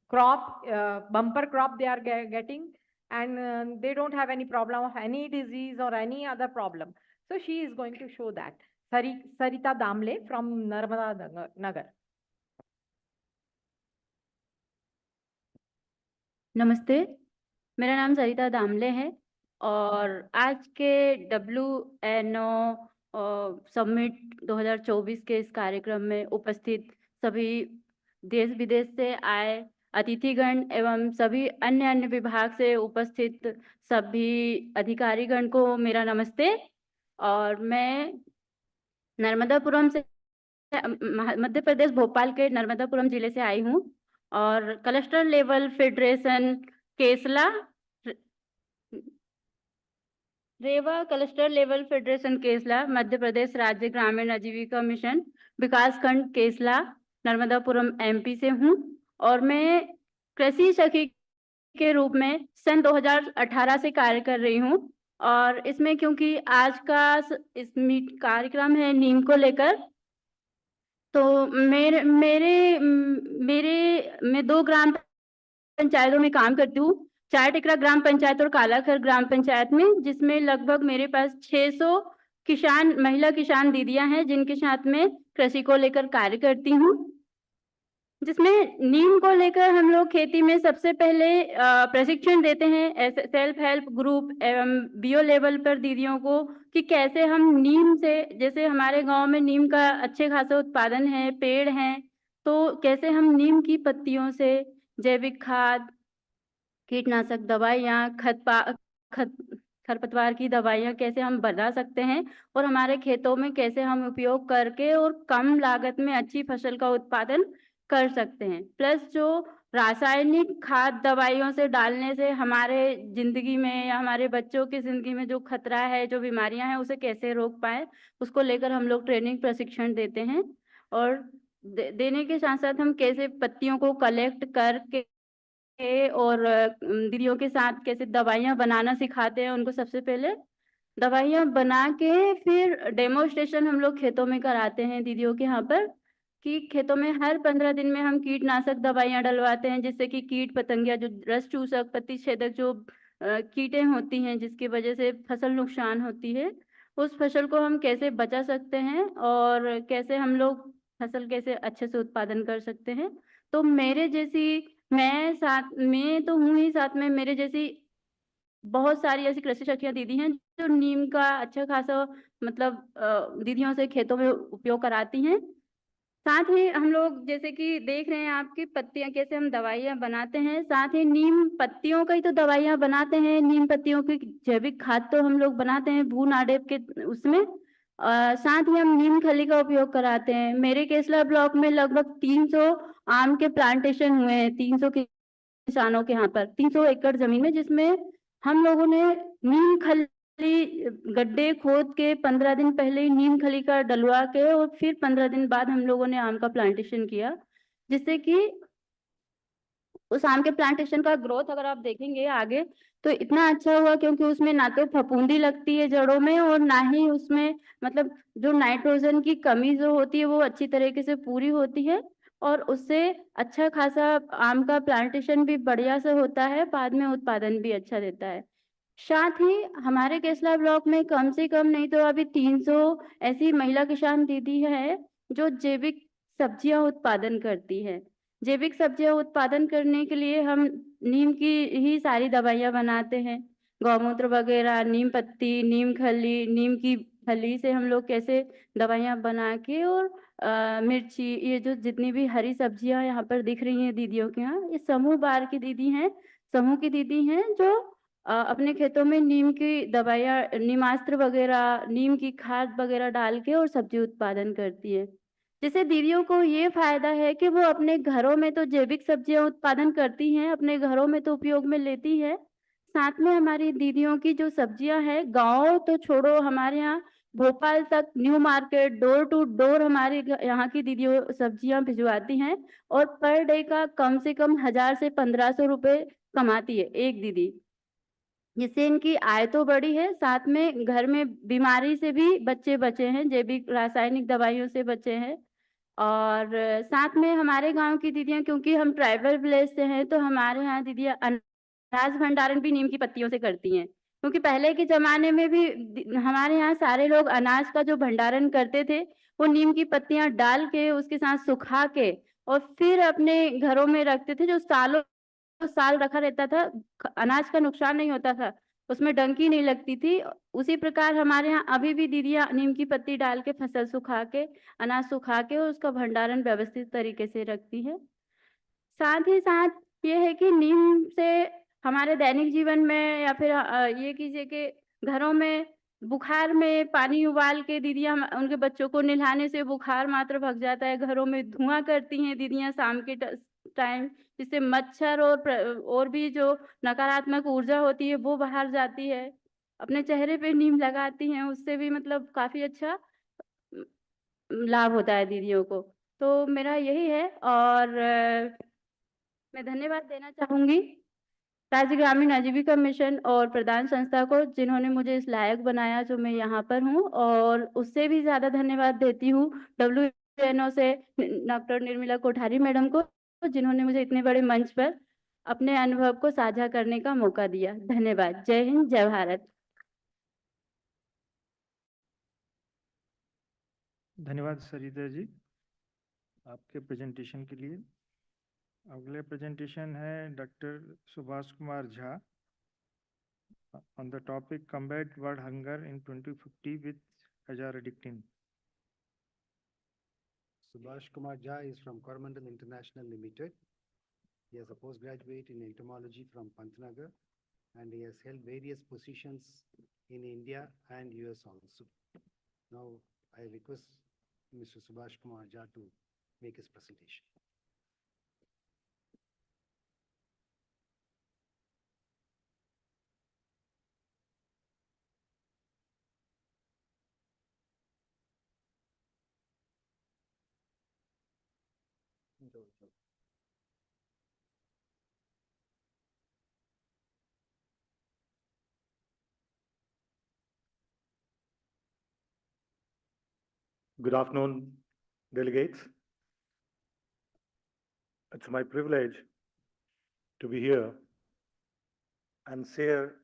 crop, bumper crop they are getting, and they don't have any problem of any disease or any other problem. So she is going to show that. Sarita Damle from Narmada Nagar. नमस्ते, मेरा नाम सरिता दामले है और आज के WNO summit 2024 के इस कार्यक्रम में उपस्थित सभी देश विदेश से आए अतिथिगण एवं सभी अन्य विभाग से उपस्थित सभी अधिकारीगण को मेरा नमस्ते। और मैं नर्मदापुरम से मध्य प्रदेश भोपाल के नर्मदापुरम जिले से आई हूँ और क्लस्टर लेवल फेडरेशन केसला रेवा cluster level federation Kesla Madhya Pradesh राज्य ग्रामीण आजीविका मिशन विकास खंड केसला नर्मदापुरम MP से हूँ और मैं कृषि सखी के रूप में सन 2018 से कार्य कर रही हूँ। और इसमें क्योंकि आज का इस कार्यक्रम है नीम को लेकर, तो मैं 2 ग्राम पंचायतों में काम करती हूँ, चार टिकरा ग्राम पंचायत और कालाखर ग्राम पंचायत में, जिसमें लगभग मेरे पास 600 महिला किसान दीदियां हैं जिनके साथ में कृषि को लेकर कार्य करती हूँ। जिसमें नीम को लेकर हम लोग खेती में सबसे पहले प्रशिक्षण देते हैं सेल्फ हेल्प ग्रुप एवं BO लेवल पर दीदियों को कि कैसे हम नीम से, जैसे हमारे गांव में नीम का अच्छे खासा उत्पादन है, पेड़ हैं, तो कैसे हम नीम की पत्तियों से जैविक खाद, कीटनाशक दवाइयाँ, खरपतवार की दवाइयाँ कैसे हम बना सकते हैं और हमारे खेतों में कैसे हम उपयोग करके और कम लागत में अच्छी फसल का उत्पादन कर सकते हैं। प्लस जो रासायनिक खाद दवाइयों से डालने से हमारे जिंदगी में या हमारे बच्चों की जिंदगी में जो खतरा है, जो बीमारियां हैं, उसे कैसे रोक पाए, उसको लेकर हम लोग ट्रेनिंग प्रशिक्षण देते हैं। और देने के साथ साथ हम कैसे पत्तियों को कलेक्ट करके और दीदियों के साथ कैसे दवाइयाँ बनाना सिखाते हैं उनको। सबसे पहले दवाइयाँ बना के फिर डेमोस्ट्रेशन हम लोग खेतों में कराते हैं दीदियों के यहाँ पर, कि खेतों में हर 15 दिन में हम कीटनाशक दवाइयाँ डलवाते हैं, जिससे कि कीट पतंगिया, जो रस चूसक, पत्ती छेदक जो कीटें होती हैं जिसकी वजह से फसल नुकसान होती है, उस फसल को हम कैसे बचा सकते हैं और कैसे हम लोग फसल कैसे अच्छे से उत्पादन कर सकते हैं। तो मेरे जैसी, मैं तो हूँ ही, साथ में मेरे जैसी बहुत सारी ऐसी कृषि सखियां दीदी हैं जो नीम का अच्छा खासा मतलब दीदियों से खेतों में उपयोग कराती हैं। साथ ही हम लोग जैसे कि देख रहे हैं आपकी पत्तियां कैसे हम दवाइयां बनाते हैं, साथ ही नीम पत्तियों का ही तो दवाइयां बनाते हैं, नीम पत्तियों की जैविक खाद तो हम लोग बनाते हैं भू नाडेप के उसमें। साथ ही हम नीम खली का उपयोग कराते हैं। मेरे केसला ब्लॉक में लगभग 300 आम के प्लांटेशन हुए हैं, 300 किसानों के यहाँ पर 300 एकड़ जमीन में, जिसमें हम लोगों ने नीम खली गड्ढे खोद के 15 दिन पहले ही नीम खली का डलवा के और फिर 15 दिन बाद हम लोगों ने आम का प्लांटेशन किया, जिससे कि उस आम के प्लांटेशन का ग्रोथ अगर आप देखेंगे आगे तो इतना अच्छा हुआ, क्योंकि उसमें ना तो फफूंदी लगती है जड़ों में और ना ही उसमें मतलब जो नाइट्रोजन की कमी जो होती है वो अच्छी तरीके से पूरी होती है और उससे अच्छा खासा आम का प्लांटेशन भी बढ़िया से होता है, बाद में उत्पादन भी अच्छा देता है। साथ ही हमारे केसला ब्लॉक में कम से कम नहीं तो अभी 300 ऐसी महिला किसान दीदी है जो जैविक सब्जियां उत्पादन करती है। जैविक सब्जियां उत्पादन करने के लिए हम नीम की ही सारी दवाइयां बनाते हैं, गौमूत्र वगैरह, नीम पत्ती, नीम खली, नीम की खली से हम लोग कैसे दवाइयां बना के और मिर्ची, ये जो जितनी भी हरी सब्जियां यहाँ पर दिख रही हैं दीदियों के यहाँ, ये समूह बार की दीदी हैं, समूह की दीदी हैं जो अपने खेतों में नीम की दवाइयाँ, नीमास्त्र वगैरह, नीम की खाद वगैरह डाल के और सब्जी उत्पादन करती है। जिससे दीदियों को ये फायदा है कि वो अपने घरों में तो जैविक सब्जियां उत्पादन करती हैं, अपने घरों में तो उपयोग में लेती है, साथ में हमारी दीदियों की जो सब्जियां हैं गांव तो छोड़ो, हमारे यहाँ भोपाल तक New Market door to door हमारे यहाँ की दीदियों सब्जियां भिजवाती हैं और पर डे का कम से कम 1000 से 1500 रुपए कमाती है एक दीदी, जिससे इनकी आय तो बढ़ी है, साथ में घर में बीमारी से भी बच्चे बचे हैं, जैविक रासायनिक दवाइयों से बचे हैं। और साथ में हमारे गांव की दीदियां, क्योंकि हम ट्राइबल विलेज से हैं, तो हमारे यहाँ दीदियां अनाज भंडारण भी नीम की पत्तियों से करती हैं। क्योंकि पहले के जमाने में भी हमारे यहाँ सारे लोग अनाज का जो भंडारण करते थे वो नीम की पत्तियां डाल के उसके साथ सुखा के और फिर अपने घरों में रखते थे, जो सालों साल रखा रहता था, अनाज का नुकसान नहीं होता था, उसमें डंकी नहीं लगती थी। उसी प्रकार हमारे यहाँ अभी भी दीदियाँ नीम की पत्ती डाल के फसल सुखा के अनाज सुखा के और उसका भंडारण व्यवस्थित तरीके से रखती है। साथ ही साथ ये है कि नीम से हमारे दैनिक जीवन में या फिर ये कीजिए कि घरों में बुखार में पानी उबाल के दीदियाँ उनके बच्चों को नहलाने से बुखार मात्र भग जाता है। घरों में धुआं करती हैं दीदियाँ शाम के टाइम, जिससे मच्छर और भी जो नकारात्मक ऊर्जा होती है वो बाहर जाती है। अपने चेहरे पे नीम लगाती हैं, उससे भी मतलब काफी अच्छा लाभ होता है दीदियों को। तो मेरा यही है और मैं धन्यवाद देना चाहूंगी राज्य ग्रामीण आजीविका मिशन और प्रदान संस्था को, जिन्होंने मुझे इस लायक बनाया जो मैं यहाँ पर हूँ, और उससे भी ज्यादा धन्यवाद देती हूँ WNO से डॉक्टर निर्मला कोठारी मैडम को, जिन्होंने मुझे इतने बड़े मंच पर अपने अनुभव को साझा करने का मौका दिया। धन्यवाद। जय हिंद, जय भारत। धन्यवाद सरिता जी आपके प्रेजेंटेशन के लिए। अगले प्रेजेंटेशन है doctor Subhash Kumar Jha on the topic combat world hunger in 2050 with azadirachtin. Subhash Kumar Jha is from Coromandel International Limited. He is a postgraduate in entomology from Pantnagar, and he has held various positions in India and US also. Now, I request Mr. Subhash Kumar Jha to make his presentation. Good afternoon, delegates. It's my privilege to be here and share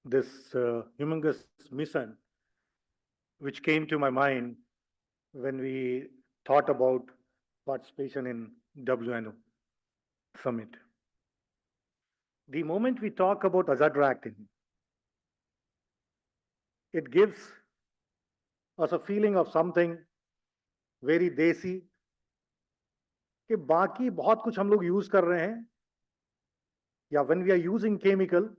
this humongous mission which came to my mind when we thought about participation in WNO summit. The moment we talk about azadirachtin, it gives us a feeling of something very desi, कि बाकी बहुत कुछ हम लोग use कर रहे हैं, या when we are using chemical,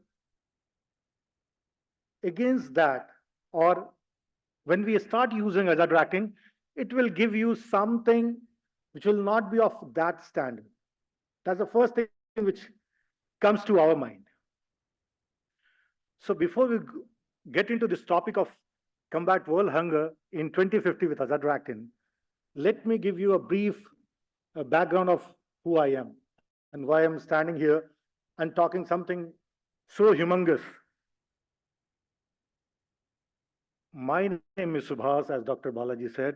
against that, or when we start using azadirachtin, it will give you something which will not be of that standard. That's the first thing which comes to our mind. So before we get into this topic of combat world hunger in 2050 with azadirachtin, let me give you a brief background of who I am and why I'm standing here and talking something so humongous. My name is Subhas, as Dr. Balaji said.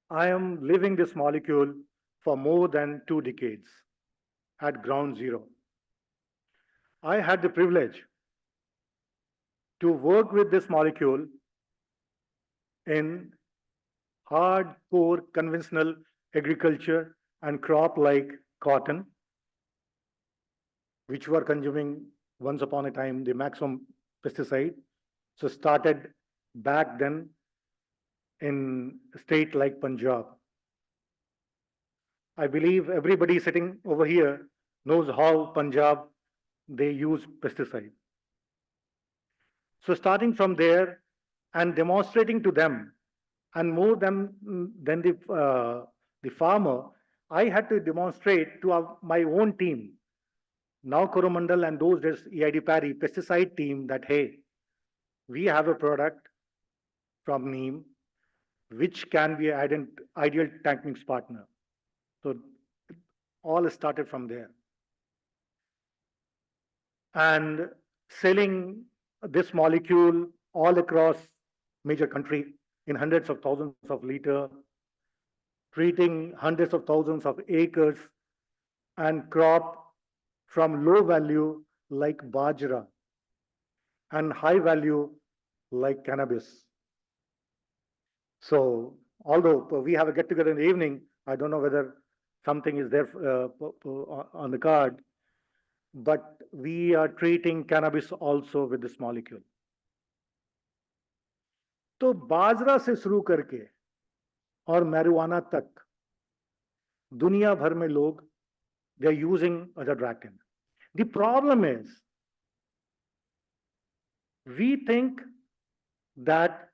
I am living this molecule for more than 2 decades at ground zero. I had the privilege to work with this molecule in hardcore conventional agriculture and crop like cotton, which were consuming once upon a time the maximum pesticide. So started back then in a state like Punjab. I believe everybody sitting over here knows how Punjab, they use pesticide. So starting from there and demonstrating to them, and more than the farmer, I had to demonstrate to my own team, now Coromandel and those days EID Parry pesticide team, that hey, we have a product from Neem which can be an ideal tank mix partner. So all started from there. And selling this molecule all across major country in hundreds of thousands of liters, treating hundreds of thousands of acres and crop from low value like bajra and high value like cannabis. So although we have a get together in the evening, I don't know whether something is there on the card, but we are treating cannabis also with this molecule. तो बाजरा से शुरू करके और marijuana तक दुनिया भर में लोग they are using azadirachtin. The problem is we think that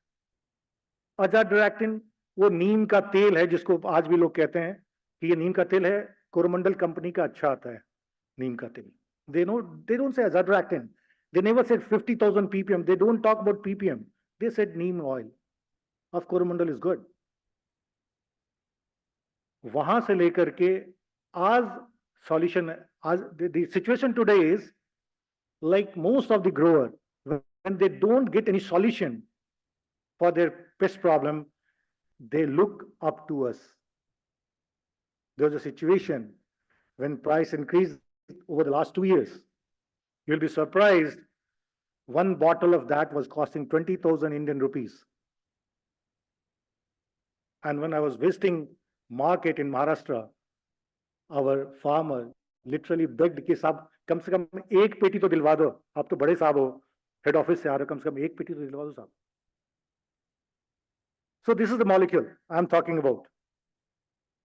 azadirachtin वो नीम का तेल है जिसको आज भी लोग कहते हैं कि ये नीम का तेल है, कोरोमंडल कंपनी का अच्छा आता है नीम का तेल. They don't say azadirachtin. They never said 50,000 ppm. They don't talk about ppm. They said neem oil of Coromandel is good. वहां से लेकर के आज solution, आज the situation today is like most of the grower, when they don't get any solution for their pest problem, they look up to us. There was a situation when price increased over the last 2 years. You'll be surprised, one bottle of that was costing 20,000 Indian rupees. And when I was visiting market in Maharashtra, our farmer literally begged कि साहब कम से कम एक पेटी तो दिलवा दो, आप तो बड़े साहब हो, हेड ऑफिस से आ रहे हो, कम से कम एक पेटी तो दिलवा दो साहब. So this is the molecule I'm talking about.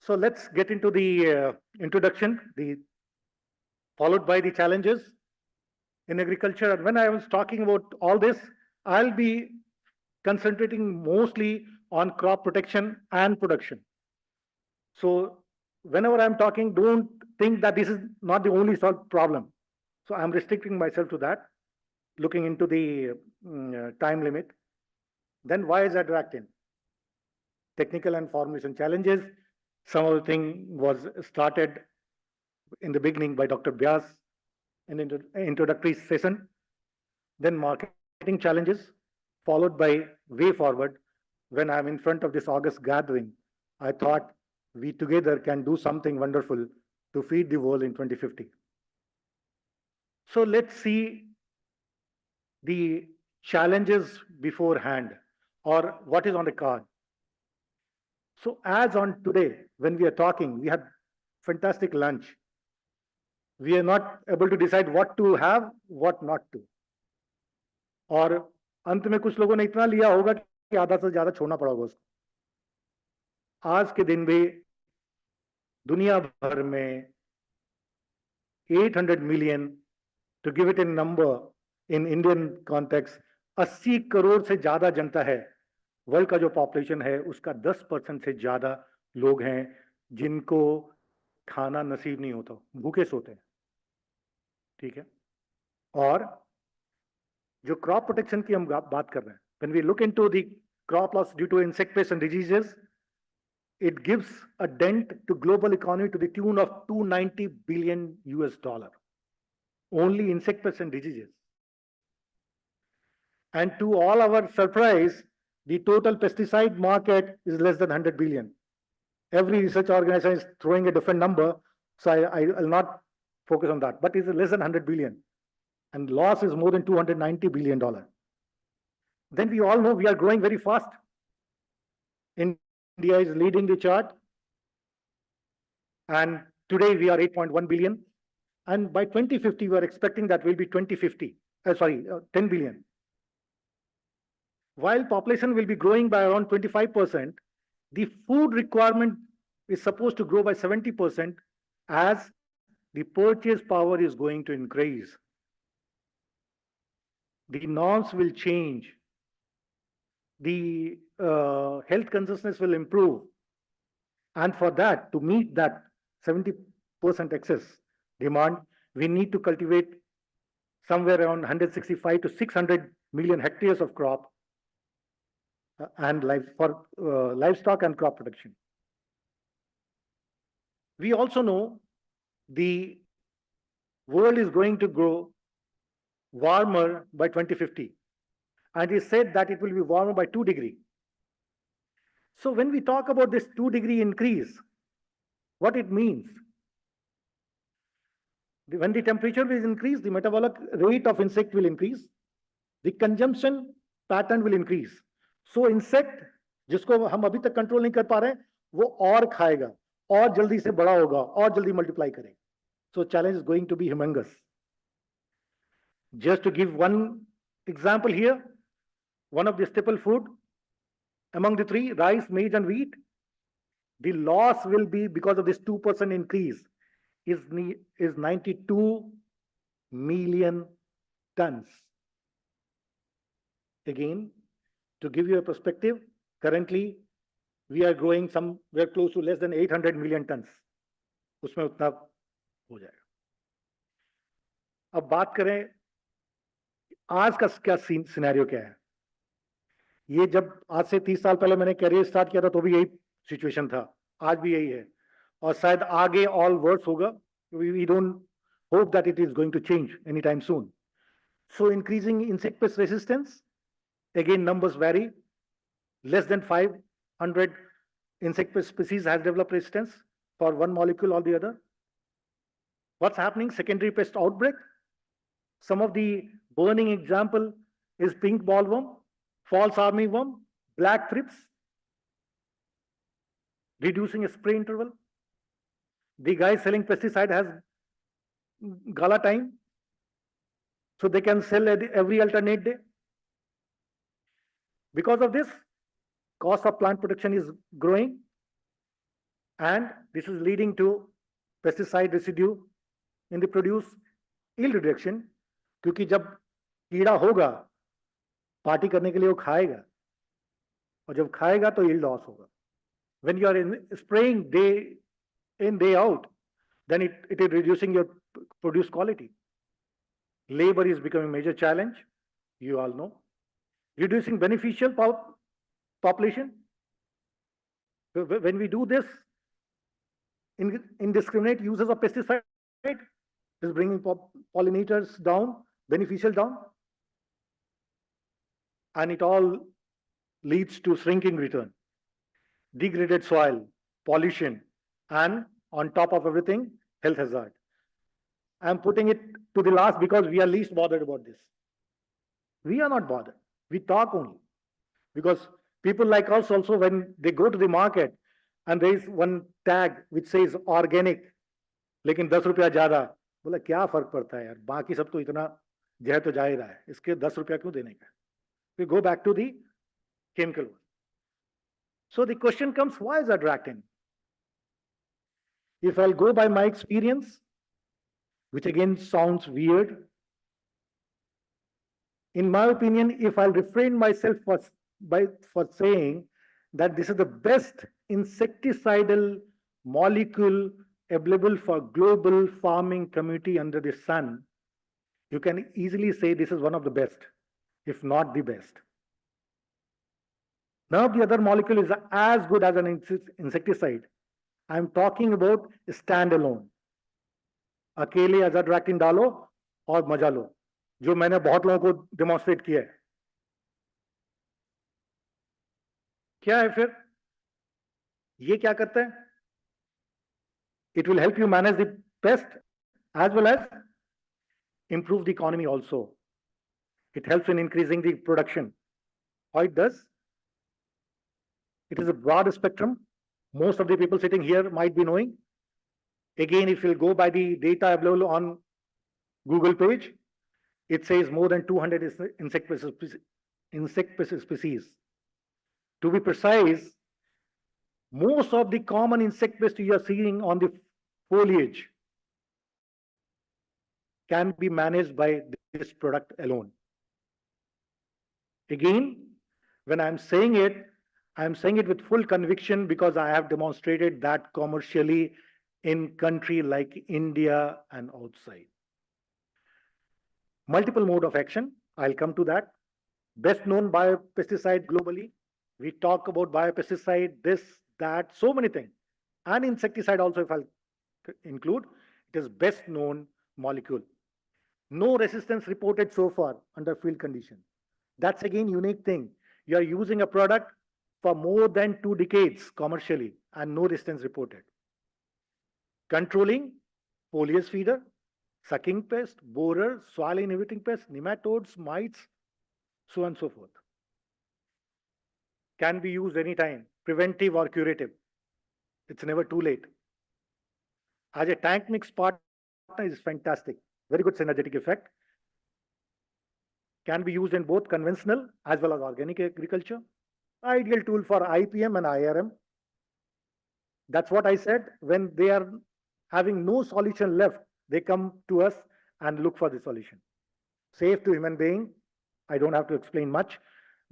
So let's get into the introduction, followed by the challenges in agriculture. And when I was talking about all this, I'll be concentrating mostly on crop protection and production. So whenever I'm talking, don't think that this is not the only solved problem. So I'm restricting myself to that, looking into the time limit. Then why is azadirachtin? Technical and formulation challenges. Some of the thing was started in the beginning by Dr. Vyas in the introductory session. Then marketing challenges, followed by way forward. When I'm in front of this August gathering, I thought we together can do something wonderful to feed the world in 2050. So let's see the challenges beforehand, or what is on the card. So as on today, when we are talking, we had fantastic lunch. We are not able to decide what to have, what not to. और अंत में कुछ लोगों ने इतना लिया होगा कि आधा से ज्यादा छोड़ना पड़ा होगा उसको. आज के दिन भी दुनिया भर में 800 million, to give it a number in Indian context, 80 crore से ज्यादा जनता है. वर्ल्ड का जो पॉपुलेशन है उसका 10% से ज्यादा लोग हैं जिनको खाना नसीब नहीं होता, भूखे सोते हैं. ठीक है. और जो क्रॉप प्रोटेक्शन की हम बात कर रहे हैं, when we look into the crop loss due to insect pests and diseases, it gives a dent to global economy to the tune of $290 billion. Only insect pests and diseases. And to all our surprise, the total pesticide market is less than 100 billion. Every research organization is throwing a different number, so I will not focus on that, but it's less than 100 billion. And loss is more than $290 billion. Then we all know we are growing very fast. India is leading the chart. And today we are 8.1 billion. And by 2050, we are expecting that will be 10 billion. While population will be growing by around 25%, the food requirement is supposed to grow by 70% as the purchase power is going to increase. The norms will change. The health consciousness will improve. And for that, to meet that 70% excess demand, we need to cultivate somewhere around 165 to 600 million hectares of crop and livestock and crop protection. We also know the world is going to grow warmer by 2050. And it said that it will be warmer by 2 degrees. So when we talk about this 2 degree increase, what it means? When the temperature will increase, the metabolic rate of insect will increase. The consumption pattern will increase. So insect जिसको हम अभी तक control नहीं कर पा रहे हैं, वो और खाएगा, और जल्दी से बड़ा होगा, और जल्दी मल्टीप्लाई करेगा. So challenge is going to be humongous. Just to give one example here, one of the staple food among the three, rice, maize, and wheat, the loss will be because of this 2% increase is 92 million tons. Again, to give you a perspective, currently we are growing somewhere close to less than 800 million tons. उसमें उतना हो जाएगा. अब बात करें आज का क्या सिनेरियो क्या है. ये जब आज से 30 साल पहले मैंने करियर स्टार्ट किया था तो भी यही सिचुएशन था, आज भी यही है, और शायद आगे ऑल वर्ड्स होगा. We don't hope that it is going to change anytime soon. So increasing insect pest resistance, again numbers vary. Less than 500 insect pest species has developed resistance for one molecule or the other. What's happening? Secondary pest outbreak. Some of the burning example is pink bollworm, false armyworm, black thrips. Reducing a spray interval. The guy selling pesticide has gala time, so they can sell every alternate day. Because of this, cost of plant protection is growing, and this is leading to pesticide residue in the produce, yield reduction, क्योंकि जब कीड़ा होगा party करने के लिए वो खाएगा, और जब खाएगा तो yield loss होगा. When you are spraying day in, day out, then it is reducing your produce quality. Labor is becoming a major challenge, you all know. Reducing beneficial population. When we do this, indiscriminate uses of pesticide is bringing pollinators down, beneficial down, and it all leads to shrinking return, degraded soil, pollution, and on top of everything, health hazard. I'm putting it to the last because we are least bothered about this. We are not bothered. We talk only. Because people like us also, when they go to the market and there is one tag which says organic, लेकिन 10 रुपया ज्यादा, बोला क्या फर्क पड़ता है यार, बाकी सब तो इतना जहर तो जा ही रहा है, इसके 10 रुपया क्यों देने का. We go back to the chemical one. So the question comes, why is that attracting? If I'll go by my experience, which again sounds weird, in my opinion, if I'll refrain myself for saying that this is the best insecticidal molecule available for global farming community under the sun, you can easily say this is one of the best, if not the best. None of the other molecule is as good as an insecticide. I'm talking about standalone. अकेले azadirachtin डालो और मजा लो, जो मैंने बहुत लोगों को demonstrate किया है. क्या है फिर? ये क्या करता है? It will help you manage the pest as well as improve the economy also. It helps in increasing the production. How it does? It is a broad spectrum. Most of the people sitting here might be knowing. Again, if you'll go by the data available on Google page, it says more than 200 insect pest species. To be precise, most of the common insect pests you are seeing on the foliage can be managed by this product alone. Again, when I'm saying it with full conviction because I have demonstrated that commercially in country like India and outside. Multiple mode of action, I'll come to that. Best known biopesticide globally. We talk about biopesticide, this, that, so many things. And insecticide also, if I'll include, it is best known molecule. No resistance reported so far under field condition. That's again unique thing. You are using a product for more than 2 decades commercially and no resistance reported. Controlling foliage feeder, sucking pest, borer, soil inhibiting pest, nematodes, mites, so on and so forth. Can be used anytime, preventive or curative. It's never too late. As a tank mix partner is fantastic. Very good synergetic effect. Can be used in both conventional as well as organic agriculture. Ideal tool for IPM and IRM. That's what I said. When they are having no solution left, they come to us and look for the solution. Safe to human being. I don't have to explain much.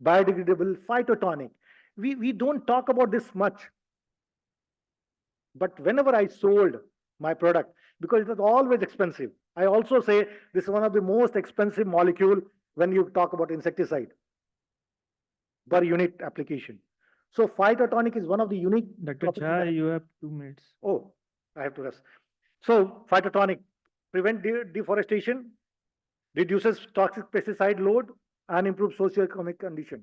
Biodegradable, phytotonic. We don't talk about this much. But whenever I sold my product, because it was always expensive, I also say this is one of the most expensive molecule when you talk about insecticide per unit application. So phytotonic is one of the unique. Dr. Jha, you have 2 minutes. Oh, I have to rest. So phytotonic prevent deforestation, reduces toxic pesticide load, and improves socioeconomic condition.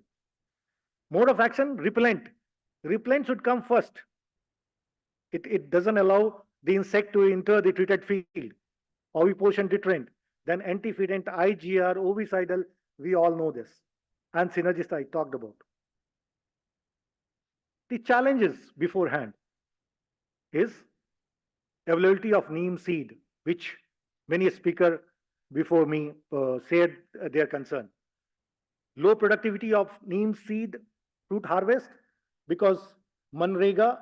Mode of action, repellent. Repellent should come first. It doesn't allow the insect to enter the treated field. Oviposition deterrent, then anti-fident, IGR, ovicidal, we all know this. And synergist I talked about. The challenges beforehand is availability of neem seed, which many speaker before me said their concern. Low productivity of neem seed fruit harvest because Manrega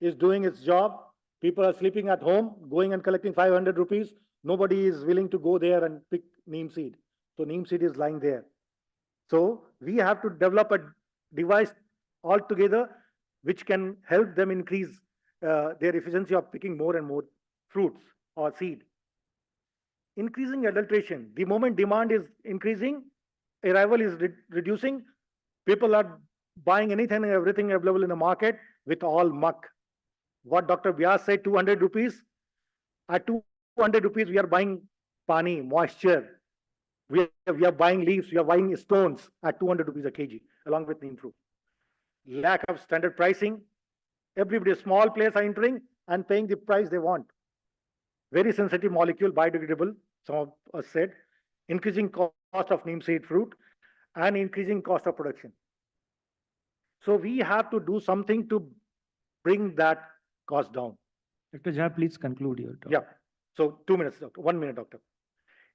is doing its job. People are sleeping at home, going and collecting 500 rupees. Nobody is willing to go there and pick neem seed. So neem seed is lying there. So we have to develop a device altogether which can help them increase their efficiency of picking more and more fruits or seed. Increasing adulteration. The moment demand is increasing, arrival is reducing. People are buying anything and everything available in the market with all muck. What Dr. Vyas said, 200 rupees. At 200 rupees, we are buying pani, moisture. We are buying leaves, we are buying stones at 200 rupees a kg, along with neem fruit. Lack of standard pricing. Everybody, small players are entering and paying the price they want. Very sensitive molecule, biodegradable, some of us said. Increasing cost of neem seed fruit and increasing cost of production. So we have to do something to bring that cost down. Dr. Jha, please conclude your talk. Yeah. So 2 minutes, doctor. 1 minute, doctor.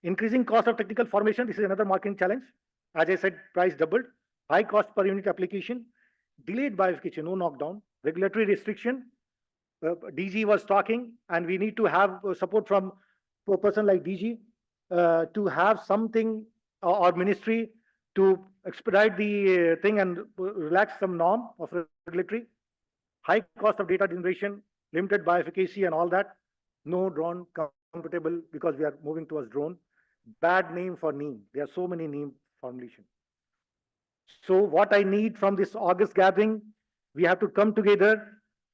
Increasing cost of technical formation. This is another marketing challenge. As I said, price doubled. High cost per unit application. Delayed biofication, no knockdown. Regulatory restriction. DG was talking, and we need to have support from a person like DG to have something or ministry to expedite the thing and relax some norm of regulatory. High cost of data generation, limited bioefficacy and all that. No drone compatible because we are moving towards drone. Bad name for neem. There are so many neem formulations. So what I need from this August gathering, we have to come together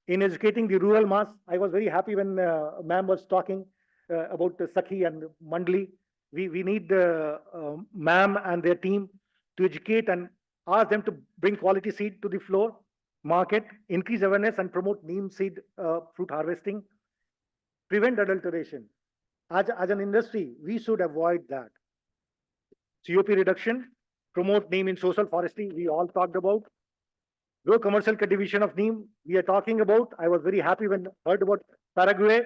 in educating the rural mass. I was very happy when ma'am was talking about Sakhi and Mandli. We need ma'am and their team to educate and ask them to bring quality seed to the floor, market, increase awareness and promote neem seed fruit harvesting, prevent adulteration. As an industry, we should avoid that. COP reduction, promote neem in social forestry, we all talked about. Low commercial cultivation of neem, we are talking about. I was very happy when I heard about Paraguay,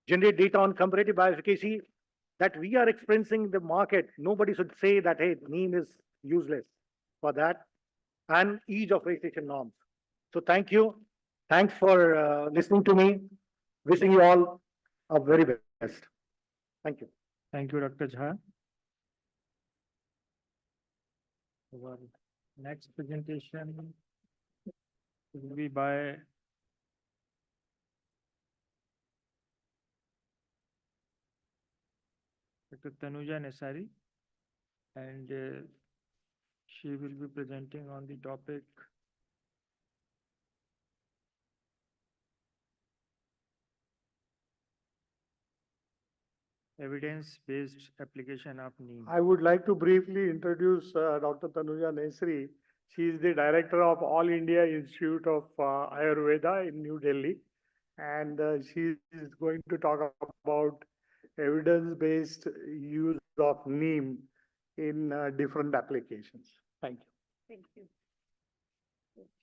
generate data on comparative bioefficacy, that we are experiencing the market. Nobody should say that, hey, neem is useless for that, and ease of registration norms. So thank you. Thanks for listening to me. Wishing you all a very best. Thank you. Thank you, Dr. Jha. Our next presentation will be by Dr. Tanuja Nesari, and she will be presenting on the topic evidence-based application of neem. I would like to briefly introduce Dr. Tanuja Nesri. She is the director of All India Institute of Ayurveda in New Delhi. And she is going to talk about evidence-based use of Neem in different applications. Thank you. Thank you. Thank you.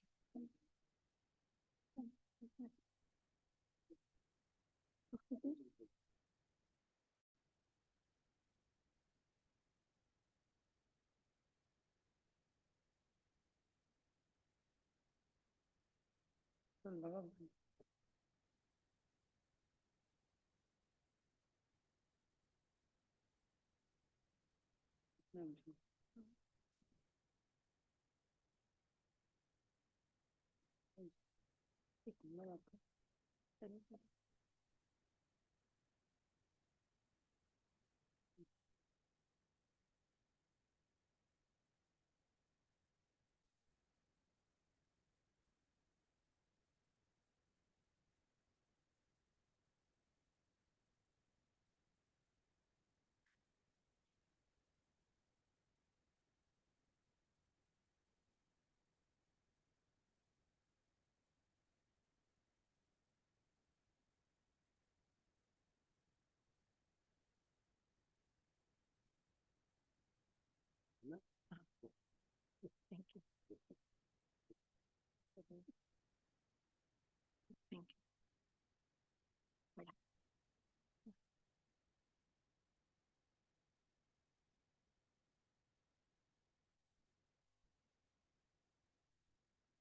Thank you.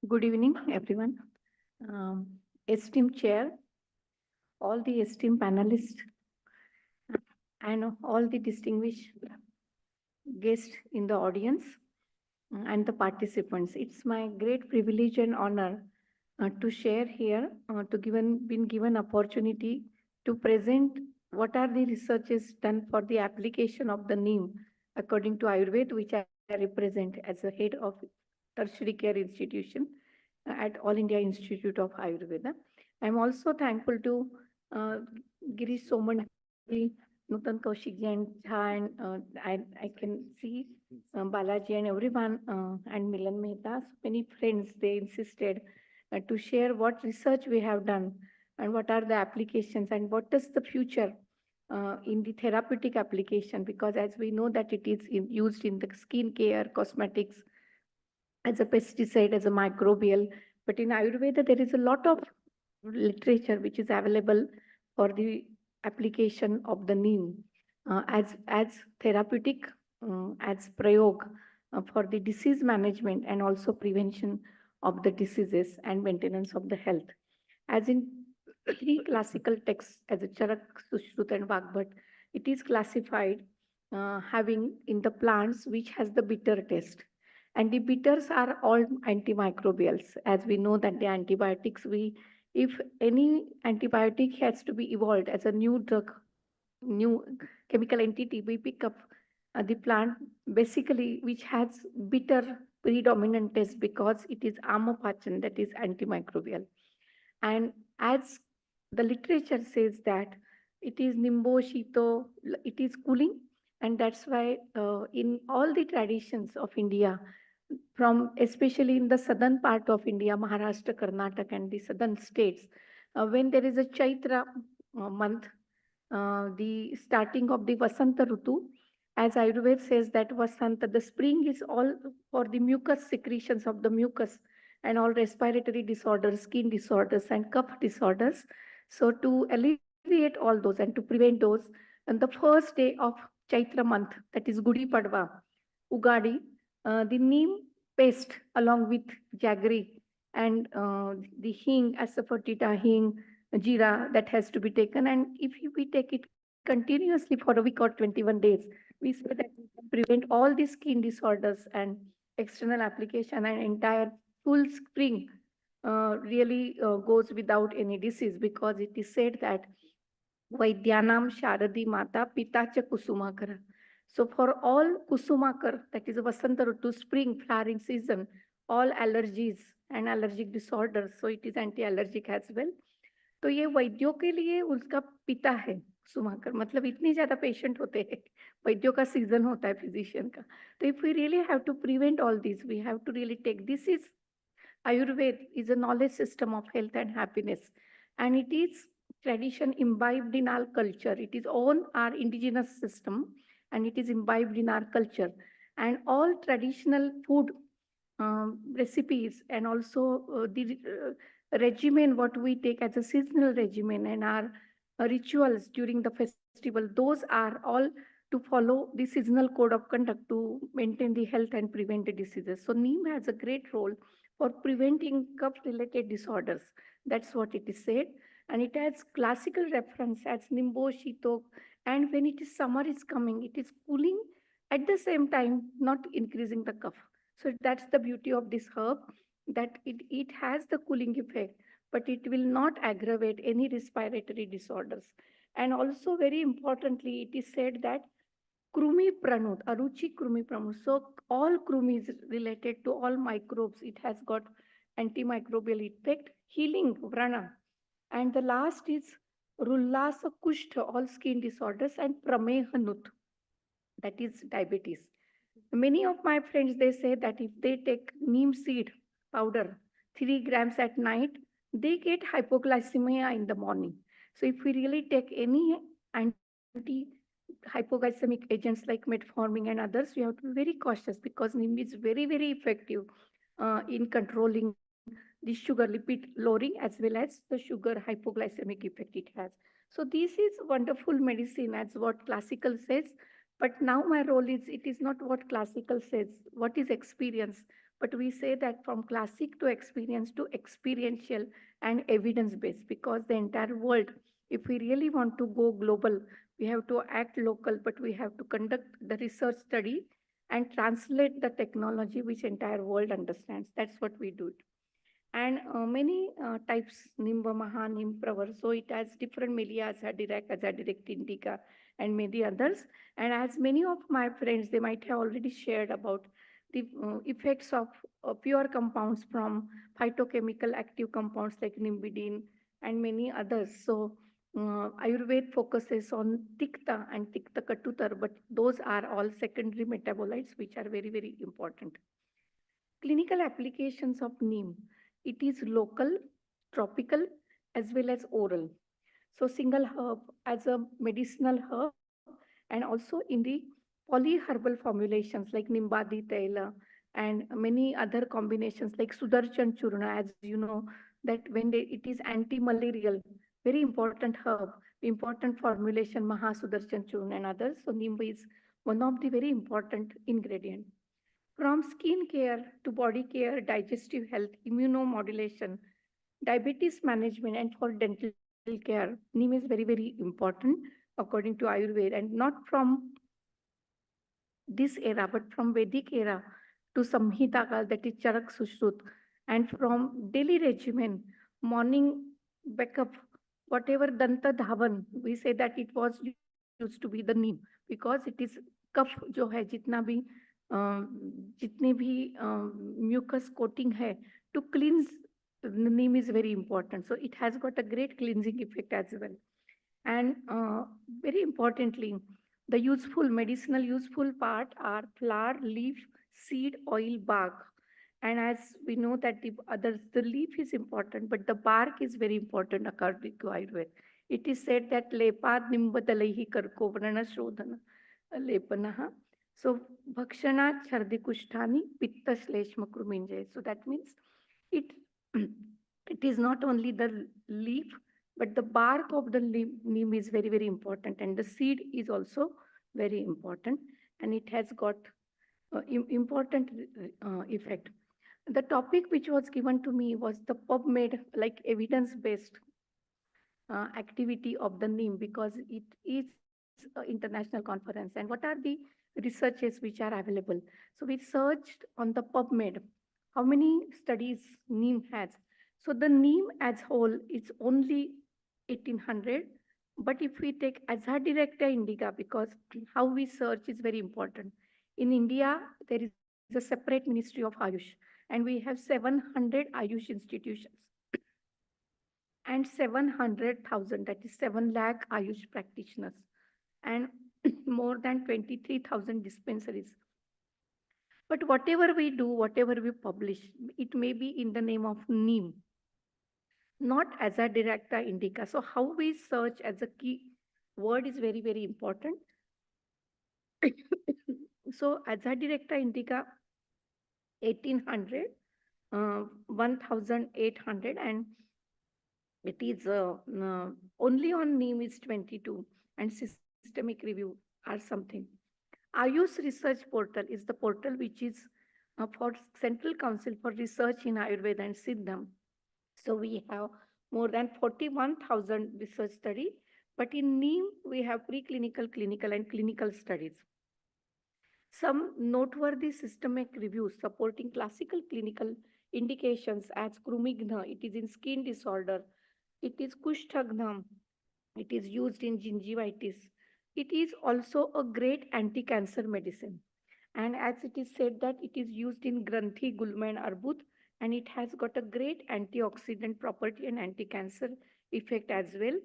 Good evening, everyone. Esteemed Chair, all the esteemed panelists, and all the distinguished guests in the audience and the participants. It's my great privilege and honor to share here, been given opportunity to present what are the researches done for the application of the Neem according to Ayurveda, which I represent as the head of tertiary care institution at All India Institute of Ayurveda. I'm also thankful to Girish Soman, Nutan Kaushik and Jha, and I can see Balaji and everyone, and Milan Mehta. So many friends, they insisted to share what research we have done and what are the applications and what is the future in the therapeutic application, because as we know that it is used in the skin care, cosmetics, as a pesticide, as a microbial. But in Ayurveda, there is a lot of literature which is available for the application of the Neem as therapeutic, as prayog for the disease management and also prevention of the diseases and maintenance of the health. As in three classical texts, as a Charak, Sushruta and Vagbhat, it is classified having in the plants which has the bitter taste. And the bitters are all antimicrobials. As we know that the antibiotics, if any antibiotic has to be evolved as a new drug, new chemical entity, we pick up the plant basically which has bitter predominant taste because it is amopachan, that is antimicrobial. And as the literature says that it is nimbo, shito, it is cooling. And that's why in all the traditions of India, from especially in the southern part of India, Maharashtra, Karnataka, and the southern states, when there is a Chaitra month, the starting of the Vasanta Rutu, as Ayurveda says that Vasanta, the spring is all for the mucus secretions of the mucus and all respiratory disorders, skin disorders, and cough disorders. So to alleviate all those and to prevent those, on the first day of Chaitra month, that is Gudi Padwa, Ugadi, the neem paste along with jaggery and the hing, asafoetida, hing, jeera that has to be taken. And if we take it continuously for a week or 21 days, we say that we can prevent all these skin disorders and external application, and entire full spring really goes without any disease, because it is said that Vaidyanam Sharadi Mata Pitacha Kusumakara. So for all Kusumakar, that is Vasanta Rutu, spring flowering season, all allergies and allergic disorders, so it is anti-allergic as well. तो ये वैद्यों के लिए उसका पिता है कुसुमाकर, मतलब इतनी ज्यादा पेशेंट होते हैं, वैद्यों का सीजन होता है फिजिशियन का. तो if we really have to prevent all these, we have to really take, this is Ayurveda is a knowledge system of health and happiness, and it is tradition imbibed in our culture. It is on our indigenous system and it is imbibed in our culture. And all traditional food recipes and also the regimen, what we take as a seasonal regimen and our rituals during the festival, those are all to follow the seasonal code of conduct to maintain the health and prevent the diseases. So Neem has a great role for preventing cough-related disorders. That's what it is said. And it has classical reference as Nimbo, Shitok. And when it is summer is coming, it is cooling at the same time, not increasing the cough. So that's the beauty of this herb, that it has the cooling effect, but it will not aggravate any respiratory disorders. And also very importantly, it is said that Krumi Pranut, Aruchi Krumi Pranut. So all Krumi is related to all microbes. It has got antimicrobial effect, healing Vrana. And the last is Rullasa Kushtha, all skin disorders, and Pramehanut, that is diabetes. Many of my friends, they say that if they take neem seed powder, 3 grams at night, they get hypoglycemia in the morning. So if we really take any anti-hypoglycemic agents like metformin and others, we have to be very cautious because neem is very, very effective in controlling the sugar lipid lowering as well as the sugar hypoglycemic effect it has. So this is wonderful medicine as what classical says. But now my role is, it is not what classical says, what is experience. But we say that from classic to experience to experiential and evidence-based, because the entire world, if we really want to go global, we have to act local, but we have to conduct the research study and translate the technology which entire world understands. That's what we do. And many types, Nimba Maha, Neem Pravar. So it has different melia, Azadirect, Indica, and many others. And as many of my friends, they might have already shared about the effects of pure compounds from phytochemical active compounds like nimbidine and many others. So Ayurveda focuses on Tikta and Tikta Katutar, but those are all secondary metabolites which are very, very important. Clinical applications of Neem. It is local, tropical, as well as oral. So single herb as a medicinal herb and also in the polyherbal formulations like Nimbadi Taila and many other combinations like Sudarshan Churna, as you know, that when it is anti-malarial, very important herb, important formulation, Maha Sudarshan Churna and others. So Nimba is one of the very important ingredient. From skin care to body care, digestive health, immunomodulation, diabetes management, and for dental care, Neem is very, very important according to Ayurveda, and not from this era, but from Vedic era to Samhita Kal, that is Charak Sushrut, and from daily regimen, morning backup, whatever Danta Dhavan, we say that it was used to be the Neem, because it is कफ जो है जितना भी जितने भी mucus coating है to cleanse, neem is very important. So it has got a great cleansing effect as well. And very importantly, the useful medicinal useful part are flower, leaf, seed, oil, bark. And as we know that the leaf is important, but the bark is very important according to Ayurveda. It is said that lepad nimbadalehi karko vrana shodhana lepanaha. So bhakshana chardi kushtani pitta shleshma kruminjay. So that means it is not only the leaf, but the bark of the neem is very, very important. And the seed is also very important. And it has got important effect. The topic which was given to me was the PubMed, like evidence-based activity of the neem, because it is an international conference. And what are the researches which are available? So we searched on the PubMed, how many studies neem has. So the neem as whole is only 1800. But if we take Azadirect indica, because how we search is very important. In India, there is a separate Ministry of Ayush, and we have 700 Ayush institutions and 700,000, that is 7 lakh Ayush practitioners, and more than 23,000 dispensaries. But whatever we do, whatever we publish, it may be in the name of Neem. not Azadirachta indica. So how we search as a key word is very, very important. So Azadirachta indica 1800, 1800, and it is only on Neem is 22, and systemic review are something. Ayush Research Portal is the portal which is for Central Council for Research in Ayurveda and Siddham. So we have more than 41,000 research study, but in Neem we have preclinical, clinical, and clinical studies. Some noteworthy systemic reviews supporting classical clinical indications as Krumigna, it is in skin disorder, it is Kushtagna, it is used in gingivitis. It is also a great anti-cancer medicine. And as it is said that it is used in Granthi, Gulma and Arbut, and it has got a great antioxidant property and anti-cancer effect as well.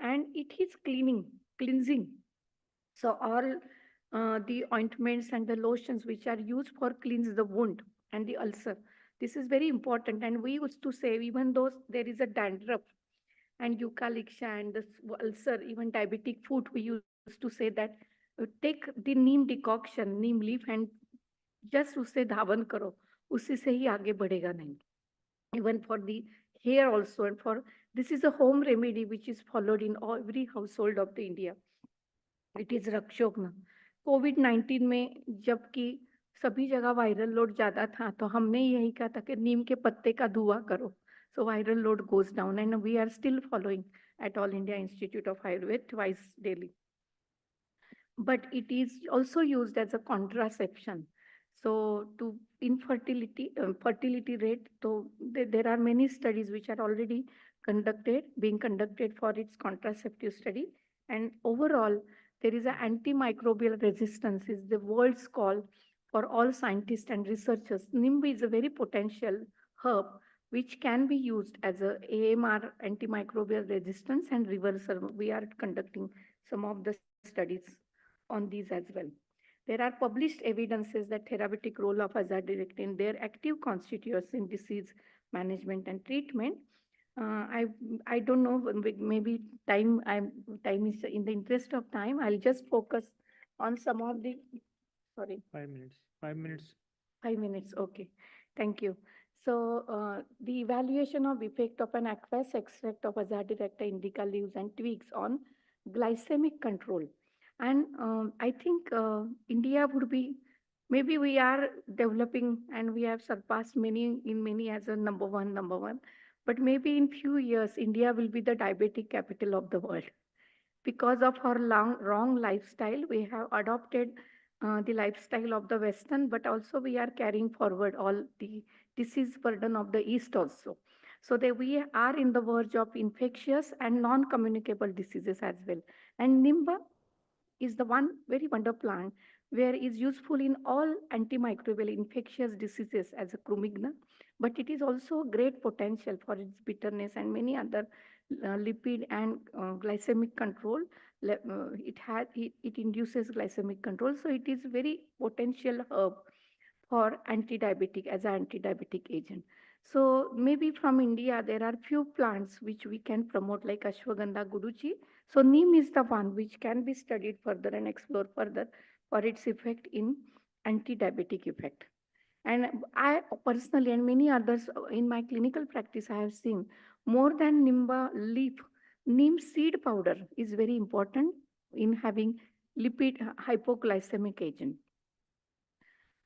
And it is cleansing. So all the ointments and the lotions which are used for cleanse the wound and the ulcer. This is very important. And we used to say, even though there is a dandruff and eucalyptia and the ulcer, even diabetic foot, we used to say that take the neem decoction, neem leaf, and just usse dhawan karo, usi se hi aage badhega nahi. Even for the hair also, and for this is a home remedy which is followed in every household of the India. It is रक्षोग्न. कोविड-19 में जबकि सभी जगह viral load ज्यादा था, तो हमने यही कहा था कि नीम के पत्ते का धुआं करो. So viral load goes down, and we are still following at All India Institute of Ayurveda twice daily. But it is also used as a contraception. So to infertility, fertility rate, so there are many studies which are already being conducted for its contraceptive study. And overall, there is an antimicrobial resistance is the world's call for all scientists and researchers. Nimb is a very potential herb which can be used as a AMR, antimicrobial resistance and reversal. We are conducting some of the studies on these as well. There are published evidences that therapeutic role of azadirachtin in their active constituents in disease management and treatment. I don't know, maybe time is in the interest of time. I'll just focus on some of the, sorry. 5 minutes. 5 minutes. 5 minutes, okay. Thank you. So the evaluation of effect of an aqueous extract of Azadirachta indica leaves and twigs on glycemic control. And I think India would be, maybe we are developing and we have surpassed many as a number one. But maybe in few years, India will be the diabetic capital of the world. Because of our wrong lifestyle, we have adopted the lifestyle of the Western, but also we are carrying forward all the disease burden of the East also. So that we are in the verge of infectious and non-communicable diseases as well. And Nimba is the one very wonder plant where is useful in all antimicrobial infectious diseases as a crumigna, but it is also great potential for its bitterness and many other lipid and glycemic control. It induces glycemic control, so it is very potential herb for anti-diabetic as an anti-diabetic agent. So maybe from India, there are few plants which we can promote like Ashwagandha, Guduchi. So Neem is the one which can be studied further and explored further for its effect in anti-diabetic effect. And I personally and many others in my clinical practice, I have seen more than Nimba leaf, Neem seed powder is very important in having lipid hypoglycemic agent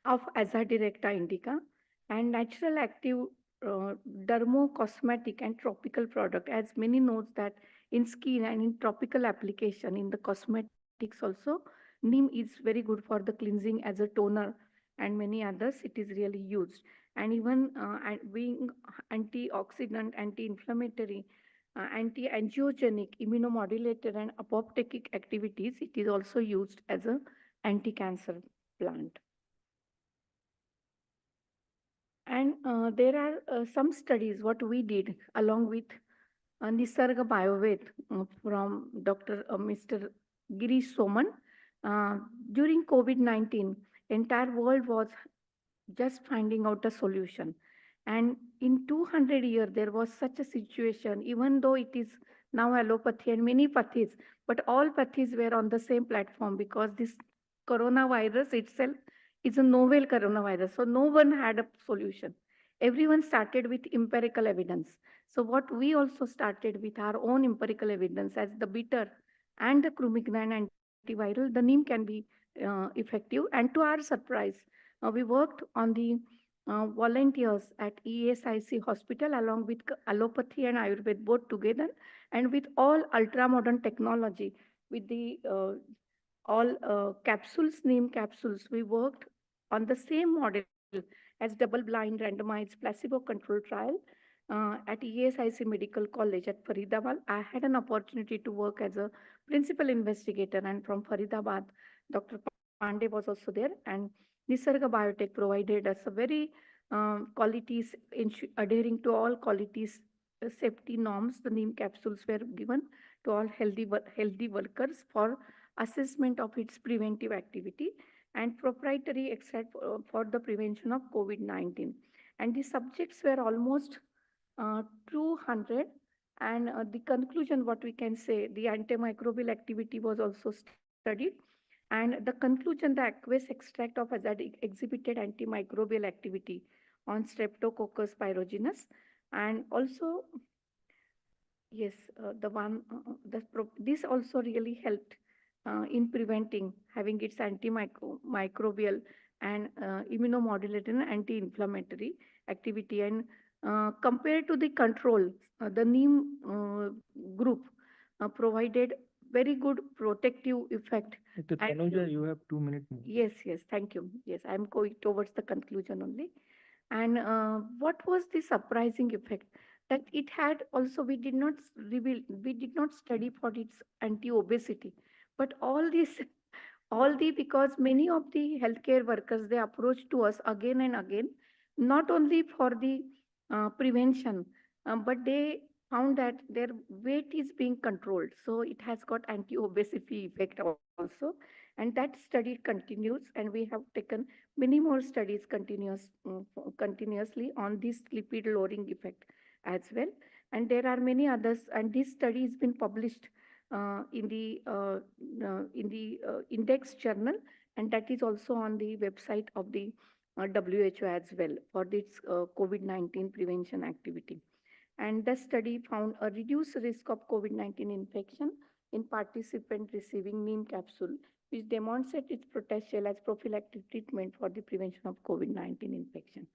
of Azadirachta indica and natural active dermocosmetic and tropical product. As many knows that in skin and in tropical application in the cosmetics also, Neem is very good for the cleansing as a toner and many others. It is really used. And even being antioxidant, anti-inflammatory, anti-angiogenic, immunomodulator and apoptotic activities, it is also used as a anti-cancer plant. And there are some studies what we did along with Nisarga Bioved from Mr. Girish Soman. During COVID-19, entire world was just finding out a solution. And in 200 years, there was such a situation, even though it is now allopathy and many pathies, but all pathies were on the same platform because this coronavirus itself is a novel coronavirus. So no one had a solution. Everyone started with empirical evidence. So what we also started with our own empirical evidence as the bitter and the crumignan antiviral, the Neem can be effective. And to our surprise, we worked on the volunteers at ESIC hospital along with allopathy and Ayurveda both together and with all ultra modern technology with the all capsules, Neem capsules. We worked on the same model as double blind randomized placebo controlled trial at ESIC Medical College at Faridabad. I had an opportunity to work as a principal investigator, and from Faridabad, Dr. Pandey was also there, and Nisarga Biotech provided us a very qualities, adhering to all qualities safety norms. The Neem capsules were given to all healthy workers for assessment of its preventive activity and proprietary extract for the prevention of COVID-19. And the subjects were almost 200. And the conclusion, what we can say, the antimicrobial activity was also studied. And the conclusion, the aqueous extract of azad exhibited antimicrobial activity on Streptococcus pyogenes. And also, yes, this also really helped in preventing having its antimicrobial and immunomodulator and anti-inflammatory activity. And compared to the control, the Neem group provided very good protective effect. Dr. Tanuja, you have 2 minutes more. Yes, yes, thank you. Yes, I'm going towards the conclusion only. And what was the surprising effect? That it had also, we did not reveal, we did not study for its anti-obesity, but all this, because many of the healthcare workers, they approached to us again and again, not only for the prevention, but they found that their weight is being controlled. So it has got anti-obesity effect also. And that study continues, and we have taken many more studies continuously on this lipid lowering effect as well. And there are many others, and this study has been published in the index journal, and that is also on the website of the WHO as well for this COVID-19 prevention activity. And the study found a reduced risk of COVID-19 infection in participants receiving Neem capsule, which demonstrates its potential as prophylactic treatment for the prevention of COVID-19 infection.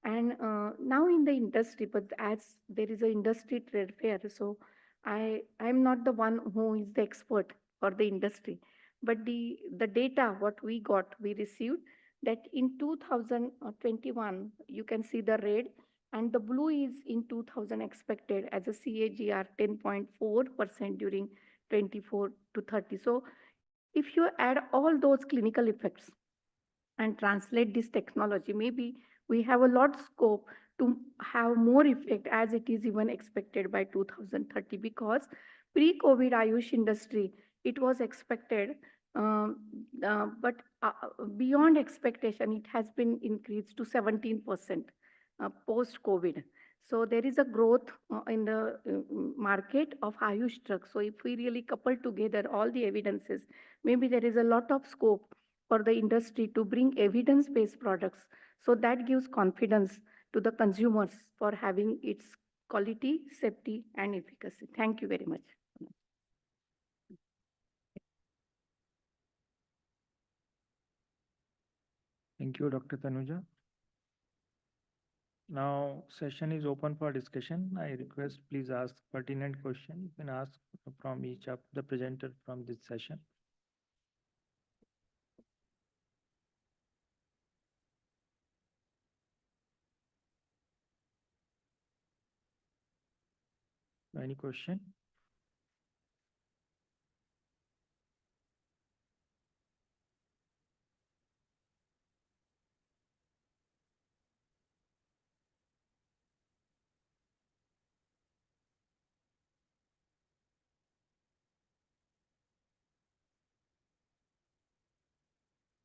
And now in the industry, but as there is an industry trade fair, so I'm not the one who is the expert for the industry, but the data what we received that in 2021 you can see the red, and the blue is in 2000 expected as a CAGR 10.4% during 24 to 30. So if you add all those clinical effects and translate this technology, maybe we have a lot scope to have more effect as it is even expected by 2030, because pre-COVID Ayush industry, it was expected, but beyond expectation, it has been increased to 17% post-COVID. So there is a growth in the market of Ayush drugs. So if we really couple together all the evidences, maybe there is a lot of scope for the industry to bring evidence-based products. So that gives confidence to the consumers for having its quality, safety, and efficacy. Thank you very much. Thank you, Dr. Tanuja. Now, session is open for discussion. I request please ask pertinent question. You can ask from each of the presenter from this session. Any question?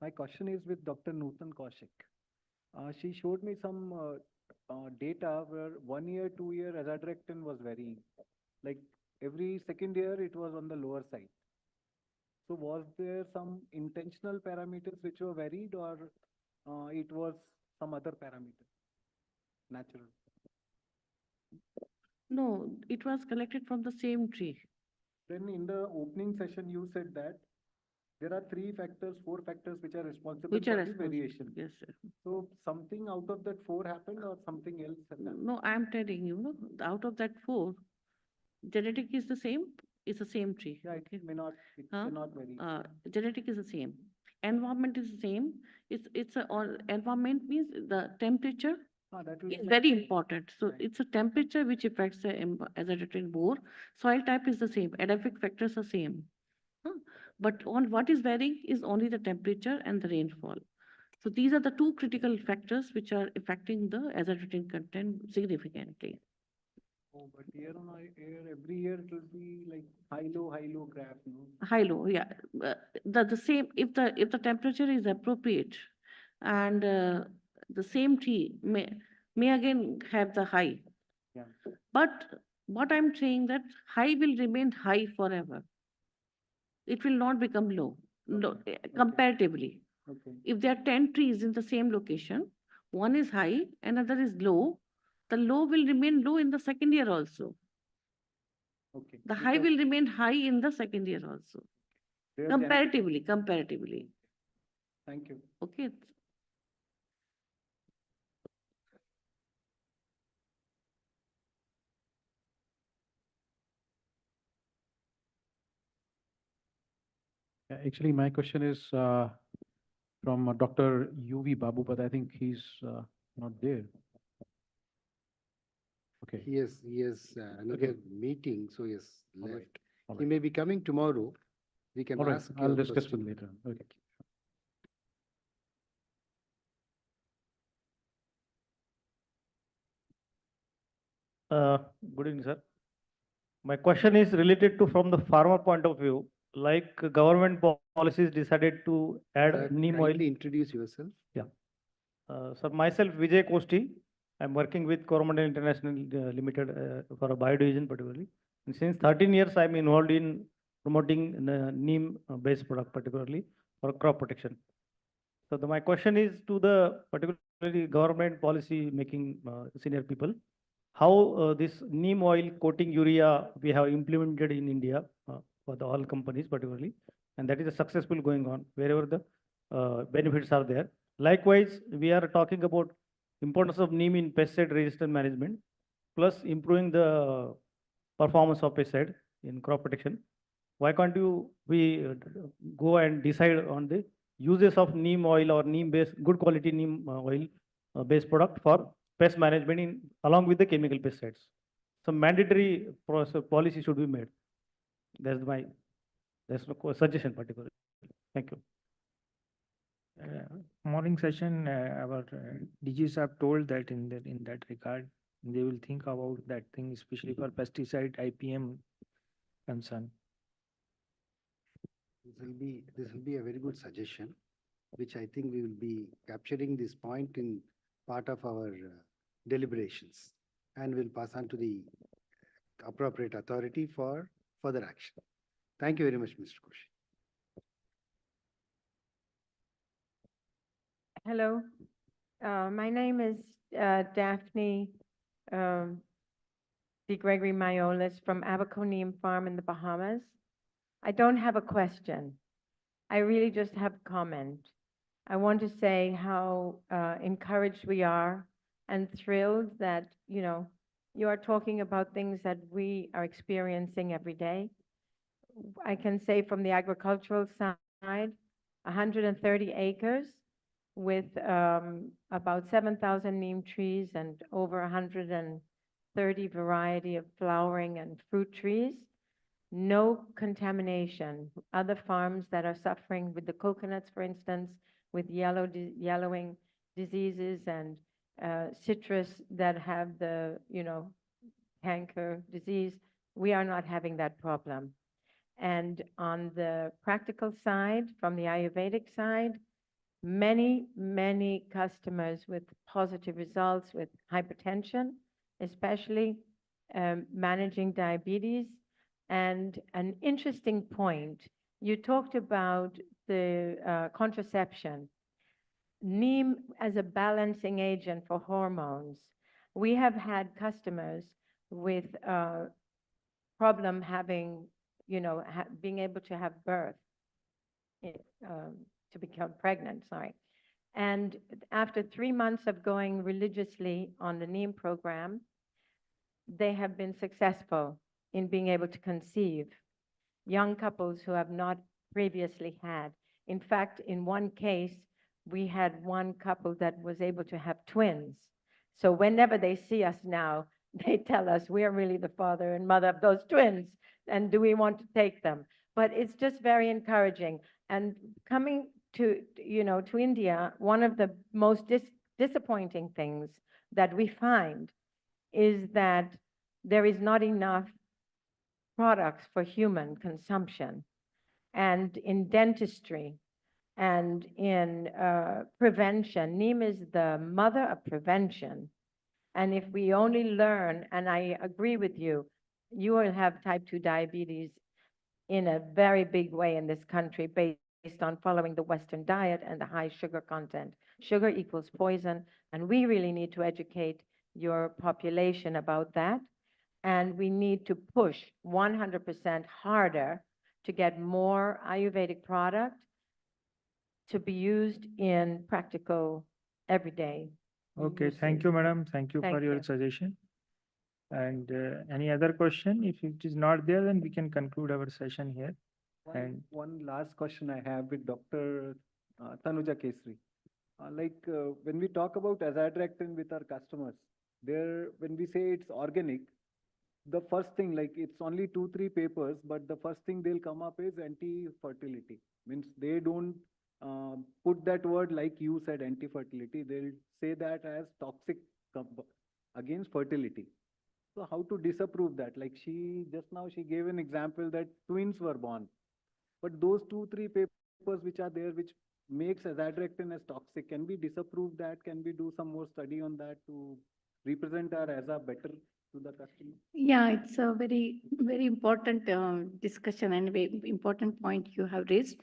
My question is with Dr. Nutan Kaushik. She showed me some data where 1 year, 2 year azadirachtin was varying. Like every second year, it was on the lower side. So was there some intentional parameters which were varied, or it was some other parameter, natural? No, it was collected from the same tree. Then in the opening session, you said that there are 3 factors, 4 factors which are responsible Which are for the responsible, variation. yes, sir. So something out of that 4 happened or something else happened? No, I'm telling you, no, out of that 4, genetic is the same, it's the same tree. Yeah, it may not, it Huh? cannot vary. Genetic is the same. Environment is the same. Environment means the temperature That will is very important. So it's a temperature which affects the azadirachtin more. Soil type is the same. Edaphic factors are same. Huh? But on what is varying is only the temperature and the rainfall. So these are the 2 critical factors which are affecting the azadirachtin content significantly. Oh, but year on year, every year it will be like high low graph, no? High low, yeah. The same, if the temperature is appropriate, and the same tree may again have the high. Yeah. But what I'm saying that high will remain high forever. It will not become low, comparatively. Okay. If there are 10 trees in the same location, one is high, another is low, the low will remain low in the second year also. Okay. The high will remain high in the second year also. Comparatively. Thank you. Okay. Actually, my question is from Dr. UV Babu, but I think he's not there. Okay. He has another Okay. meeting, so he has All right. left. All He right. may be coming tomorrow. We can All right, ask I'll your discuss question. with later. Okay. Good evening, sir. My question is related to from the farmer point of view, like government policies decided to add neem oil. Kindly introduce yourself. Yeah. So myself, Vijay Kosti. I'm working with Coromandel International Limited for a biodivision particularly. And since 13 years, I'm involved in promoting the neem based product particularly for crop protection. So my question is to the particularly government policy making senior people, how this neem oil coating urea we have implemented in India for the oil companies particularly, and that is a successful going on wherever the benefits are there. Likewise, we are talking about importance of neem in pesticide resistant management, plus improving the performance of pesticide in crop protection. Why can't we go and decide on the uses of neem oil or neem based good quality neem oil based product for pest management in along with the chemical pesticides? Some mandatory policy should be made. That's no suggestion particularly. Thank you. Morning session, our DGs have told that in that regard, they will think about that thing, especially for pesticide IPM concern. This will be a very good suggestion, which I think we will be capturing this point in part of our deliberations, and will pass on to the appropriate authority for further action. Thank you very much, Mr. Koshi. Hello, my name is Daphne D. Gregory Miolis from Abaco Neem Farm in the Bahamas. I don't have a question. I really just have a comment. I want to say how encouraged we are and thrilled that, you are talking about things that we are experiencing every day. I can say from the agricultural side, 130 acres with about 7,000 neem trees and over 130 variety of flowering and fruit trees. No contamination. Other farms that are suffering with the coconuts, for instance, with yellowing diseases and citrus that have the, canker disease, we are not having that problem. And on the practical side, from the Ayurvedic side, many customers with positive results with hypertension, especially managing diabetes. And an interesting point, you talked about the contraception. Neem as a balancing agent for hormones. We have had customers with problem having, being able to have birth, to become pregnant, sorry. And after 3 months of going religiously on the Neem program, they have been successful in being able to conceive young couples who have not previously had. In fact, in one case, we had one couple that was able to have twins. So whenever they see us now, they tell us we're really the father and mother of those twins, and do we want to take them? But it's just very encouraging. And coming to India, one of the most disappointing things that we find is that there is not enough products for human consumption. And in dentistry and in prevention, Neem is the mother of prevention. And if we only learn, and I agree with you, you will have type 2 diabetes in a very big way in this country based on following the Western diet and the high sugar content. Sugar equals poison, and we really need to educate your population about that. And we need to push 100% harder to get more Ayurvedic product to be used in practical everyday. Okay, thank you, madam. Thank you Thank for your you. suggestion. And any other question? If it is not there, then we can conclude our session here. And One last question I have with Dr. Tanuja Kesri. When we talk about azadirachtin with our customers, when we say it's organic, the first thing, it's only 2-3 papers, but the first thing they'll come up is anti-fertility. Means they don't put that word like you said, anti-fertility. They'll say that as toxic against fertility. So how to disapprove that? Like she gave an example that twins were born. But those 2-3 papers which are there, which makes azadirachtin as toxic, can we disapprove that? Can we do some more study on that to represent our AZA better to the customer? Yeah, it's a very, very important discussion and very important point you have raised,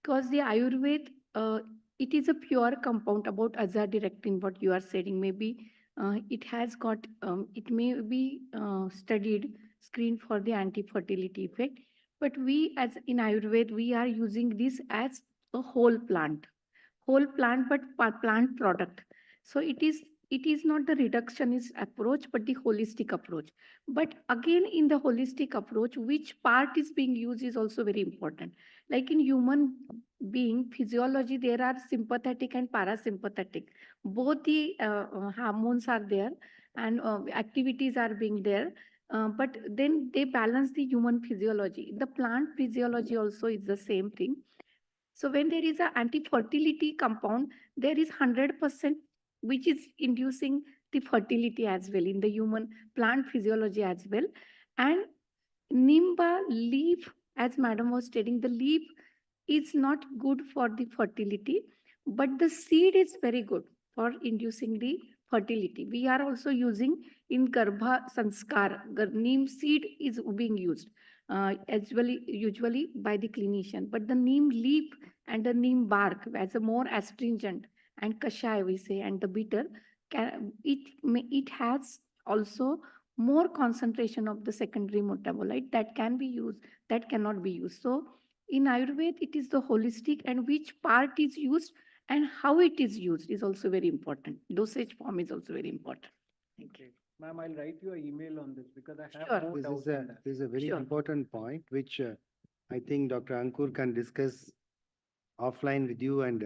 because the Ayurveda, it is a pure compound about azadirachtin, what you are saying. Maybe it has got, it may be studied, screened for the anti-fertility effect. But we, as in Ayurveda, we are using this as a whole plant, but plant product. So it is not the reductionist approach, but the holistic approach. But again, in the holistic approach, which part is being used is also very important. Like in human being physiology, there are sympathetic and parasympathetic. Both the hormones are there and activities are being there. But then they balance the human physiology. The plant physiology also is the same thing. So when there is an anti-fertility compound, there is 100% which is inducing the fertility as well in the human plant physiology as well. And Nimba leaf, as madam was stating, the leaf is not good for the fertility, but the seed is very good for inducing the fertility. We are also using in Garbha Sanskar, neem seed is being used usually by the clinician, but the neem leaf and the neem bark as a more astringent and kashai we say, and the bitter, it has also more concentration of the secondary metabolite that can be used, that cannot be used. So in Ayurveda, it is the holistic, and which part is used and how it is used is also very important. Dosage form is also very important. Thank you. Ma'am, I'll write you an email on this because I have Sure. more doubts on that. This is a very Sure. important point, which I think Dr. Ankur can discuss offline with you. And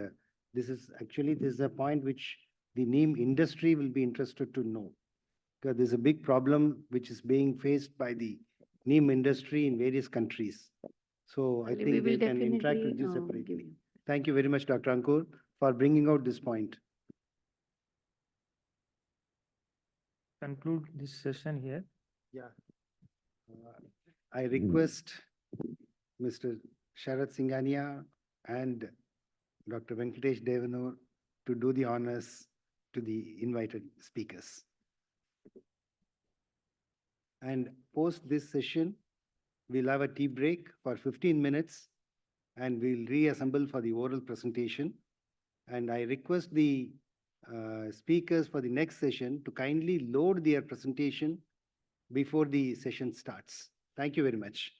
this is a point which the Neem industry will be interested to know. Because there's a big problem which is being faced by the Neem industry in various countries. So I We think they will can interact with definitely, you separately. give you. Thank you very much, Dr. Ankur, for bringing out this point. conclude this session here. Yeah. I request Mr. Sharat Singhania and Dr. Venkatesh Devanur to do the honors to the invited speakers. And post this session, we'll have a tea break for 15 minutes and we'll reassemble for the oral presentation. And I request the speakers for the next session to kindly load their presentation before the session starts. Thank you very much.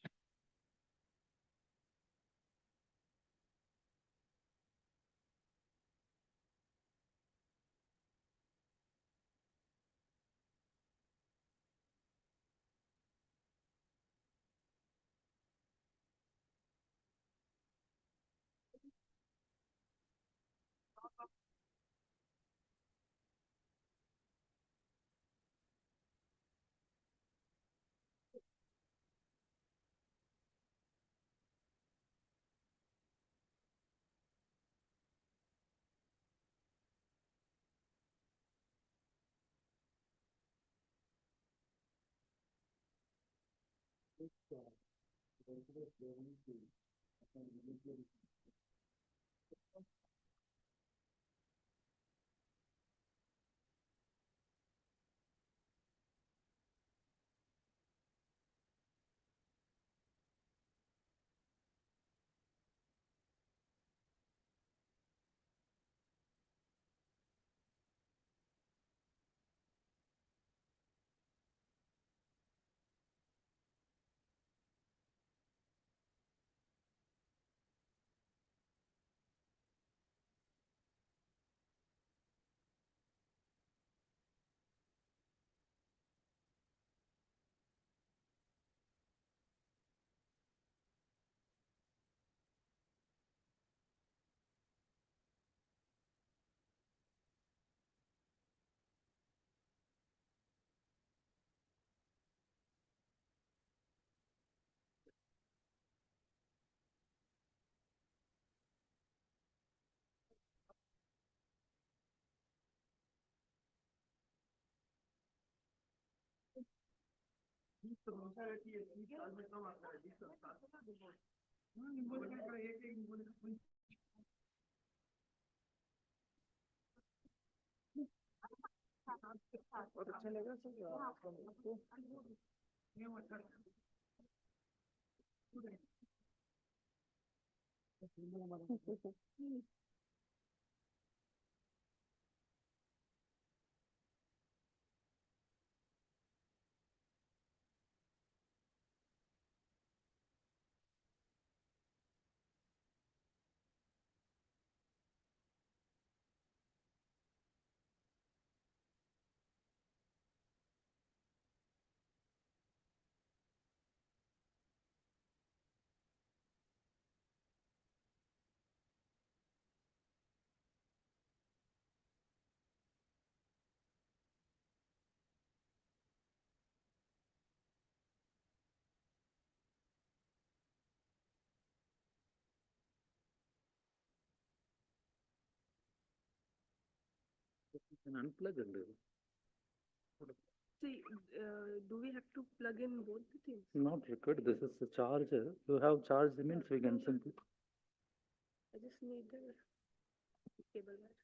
बहुत अच्छा लगा sir आपका मुझको Unplug and See, do we have to plug in both the things? not required. This is the charger. You have charged means we can simply. I just need the cable wire.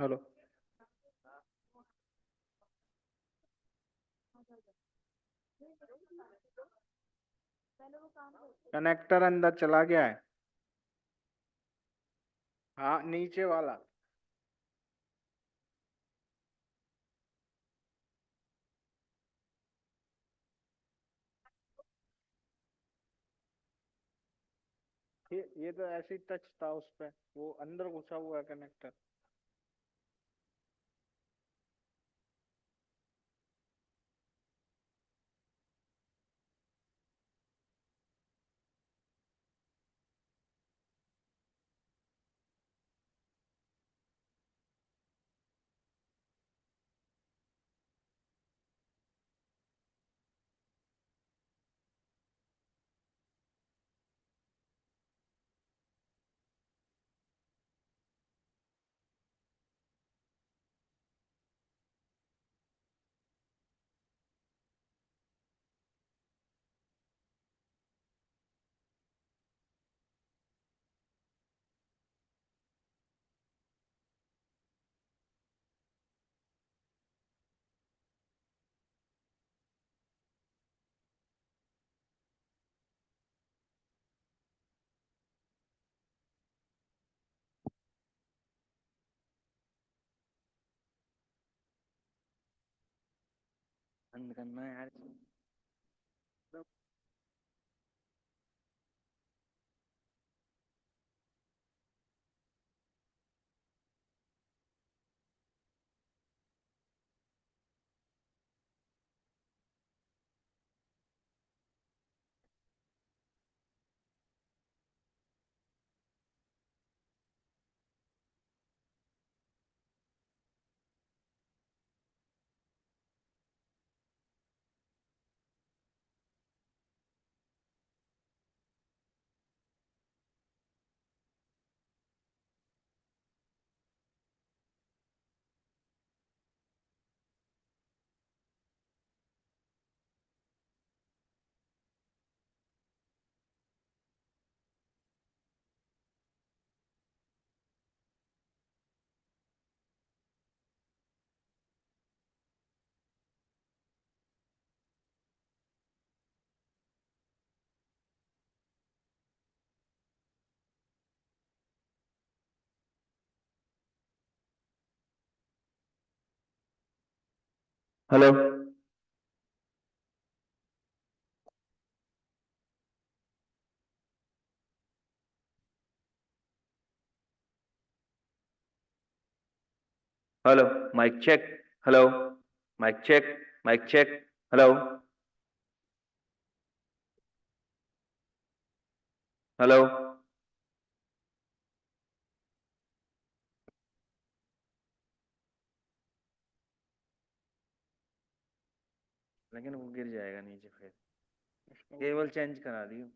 Hello connector अंदर चला गया है। हाँ नीचे वाला। ये तो ऐसे ही टच था उस पे, वो अंदर घुसा हुआ है कनेक्टर। बंद करना है यार। Hello hello mike check. Hello mike check. Mike check. Hello hello लेकिन वो गिर जाएगा नीचे फिर। केबल चेंज करा दियो।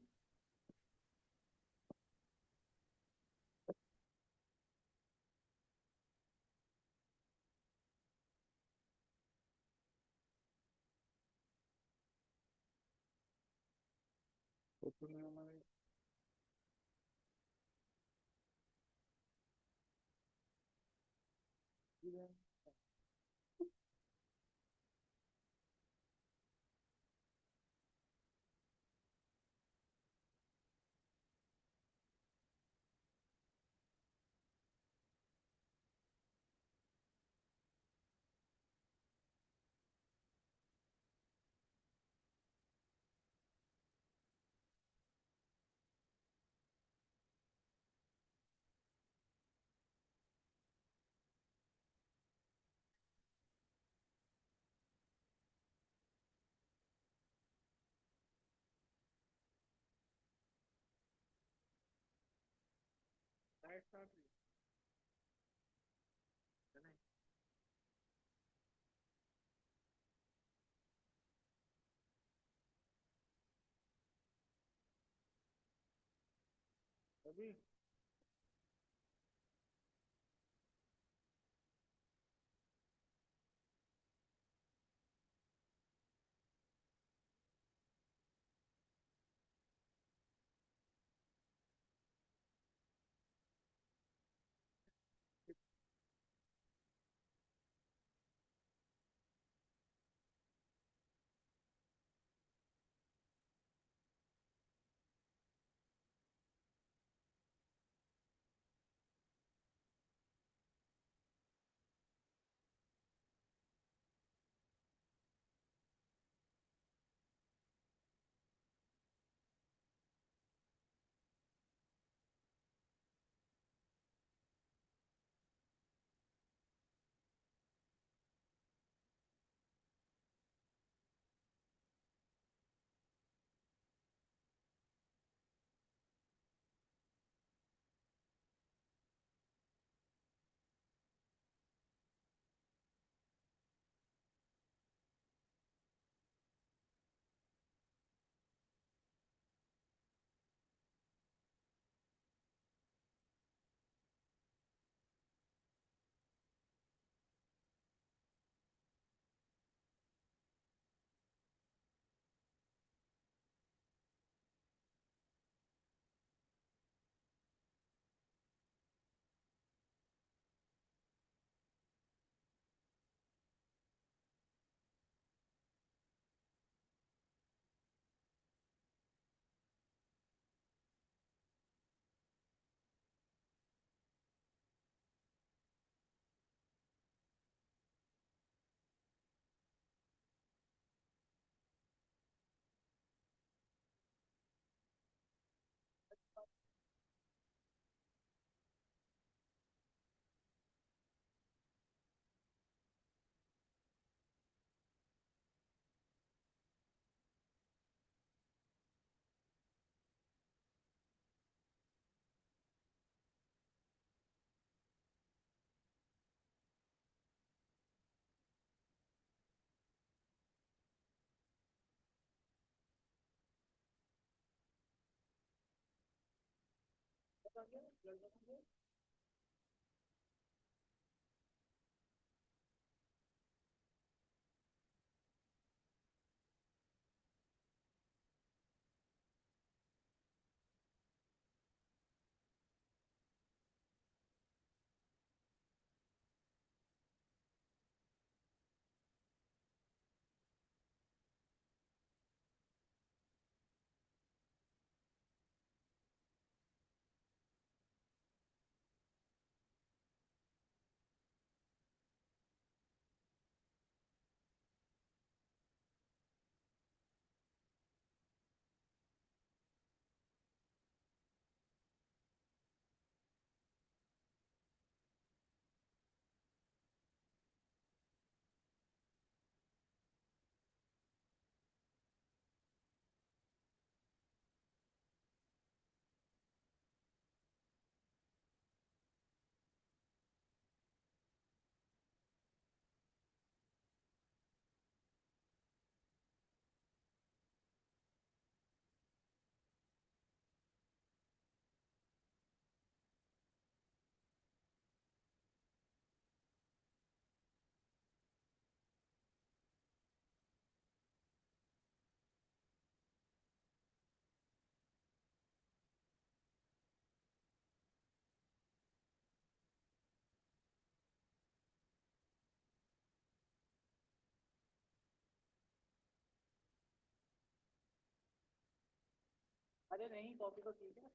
अभी अरे नहीं, कॉपी तो ठीक है।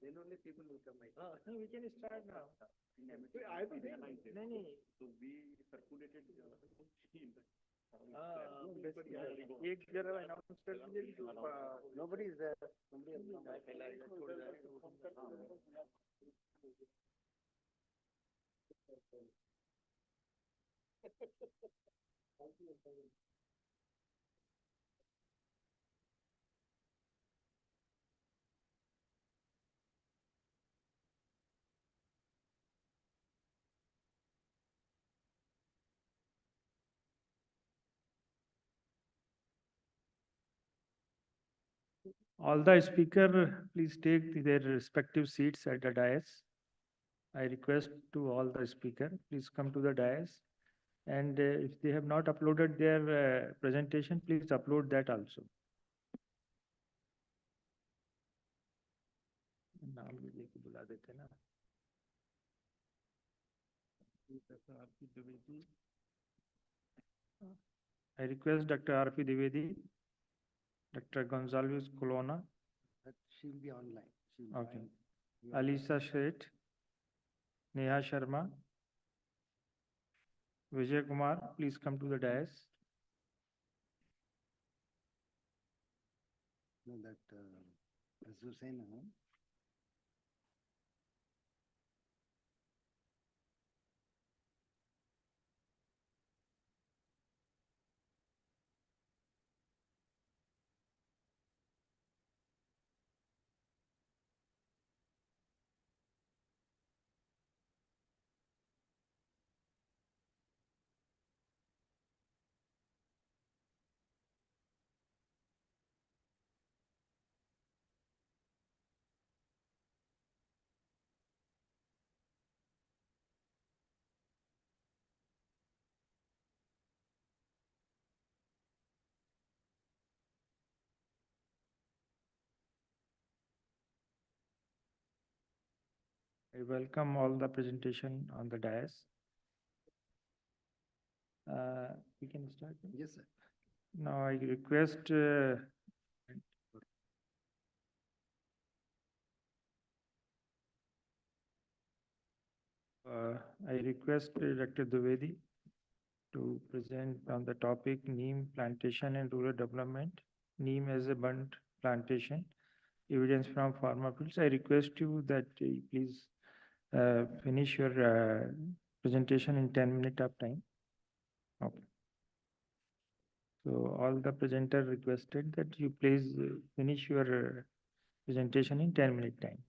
Then only people will come. We can start now. I will So we circulated एक जरा announce कर दीजिए कि nobody is there. All the speaker, please take their respective seats at the dais. I request to all the speaker, please come to the dais. And if they have not uploaded their presentation, please upload that also. नाम भी लेके बुला देते ना। I request Dr. R.P. Dwivedi, Dr. Gonzalez Colonna. She'll be online. Okay. Alisa Sheth, Neha Sharma, Vijay Kumar, please come to the dais. No, that Hussain, I welcome all the presentation on the dais. We can start. Yes, sir. Now I request Dr. Dwivedi to present on the topic Neem plantation and rural development. Neem as a burnt plantation, evidence from farmer fields. I request you that you please finish your presentation in 10 minutes of time. Okay. So all the presenter requested that you please finish your presentation in 10 minute time.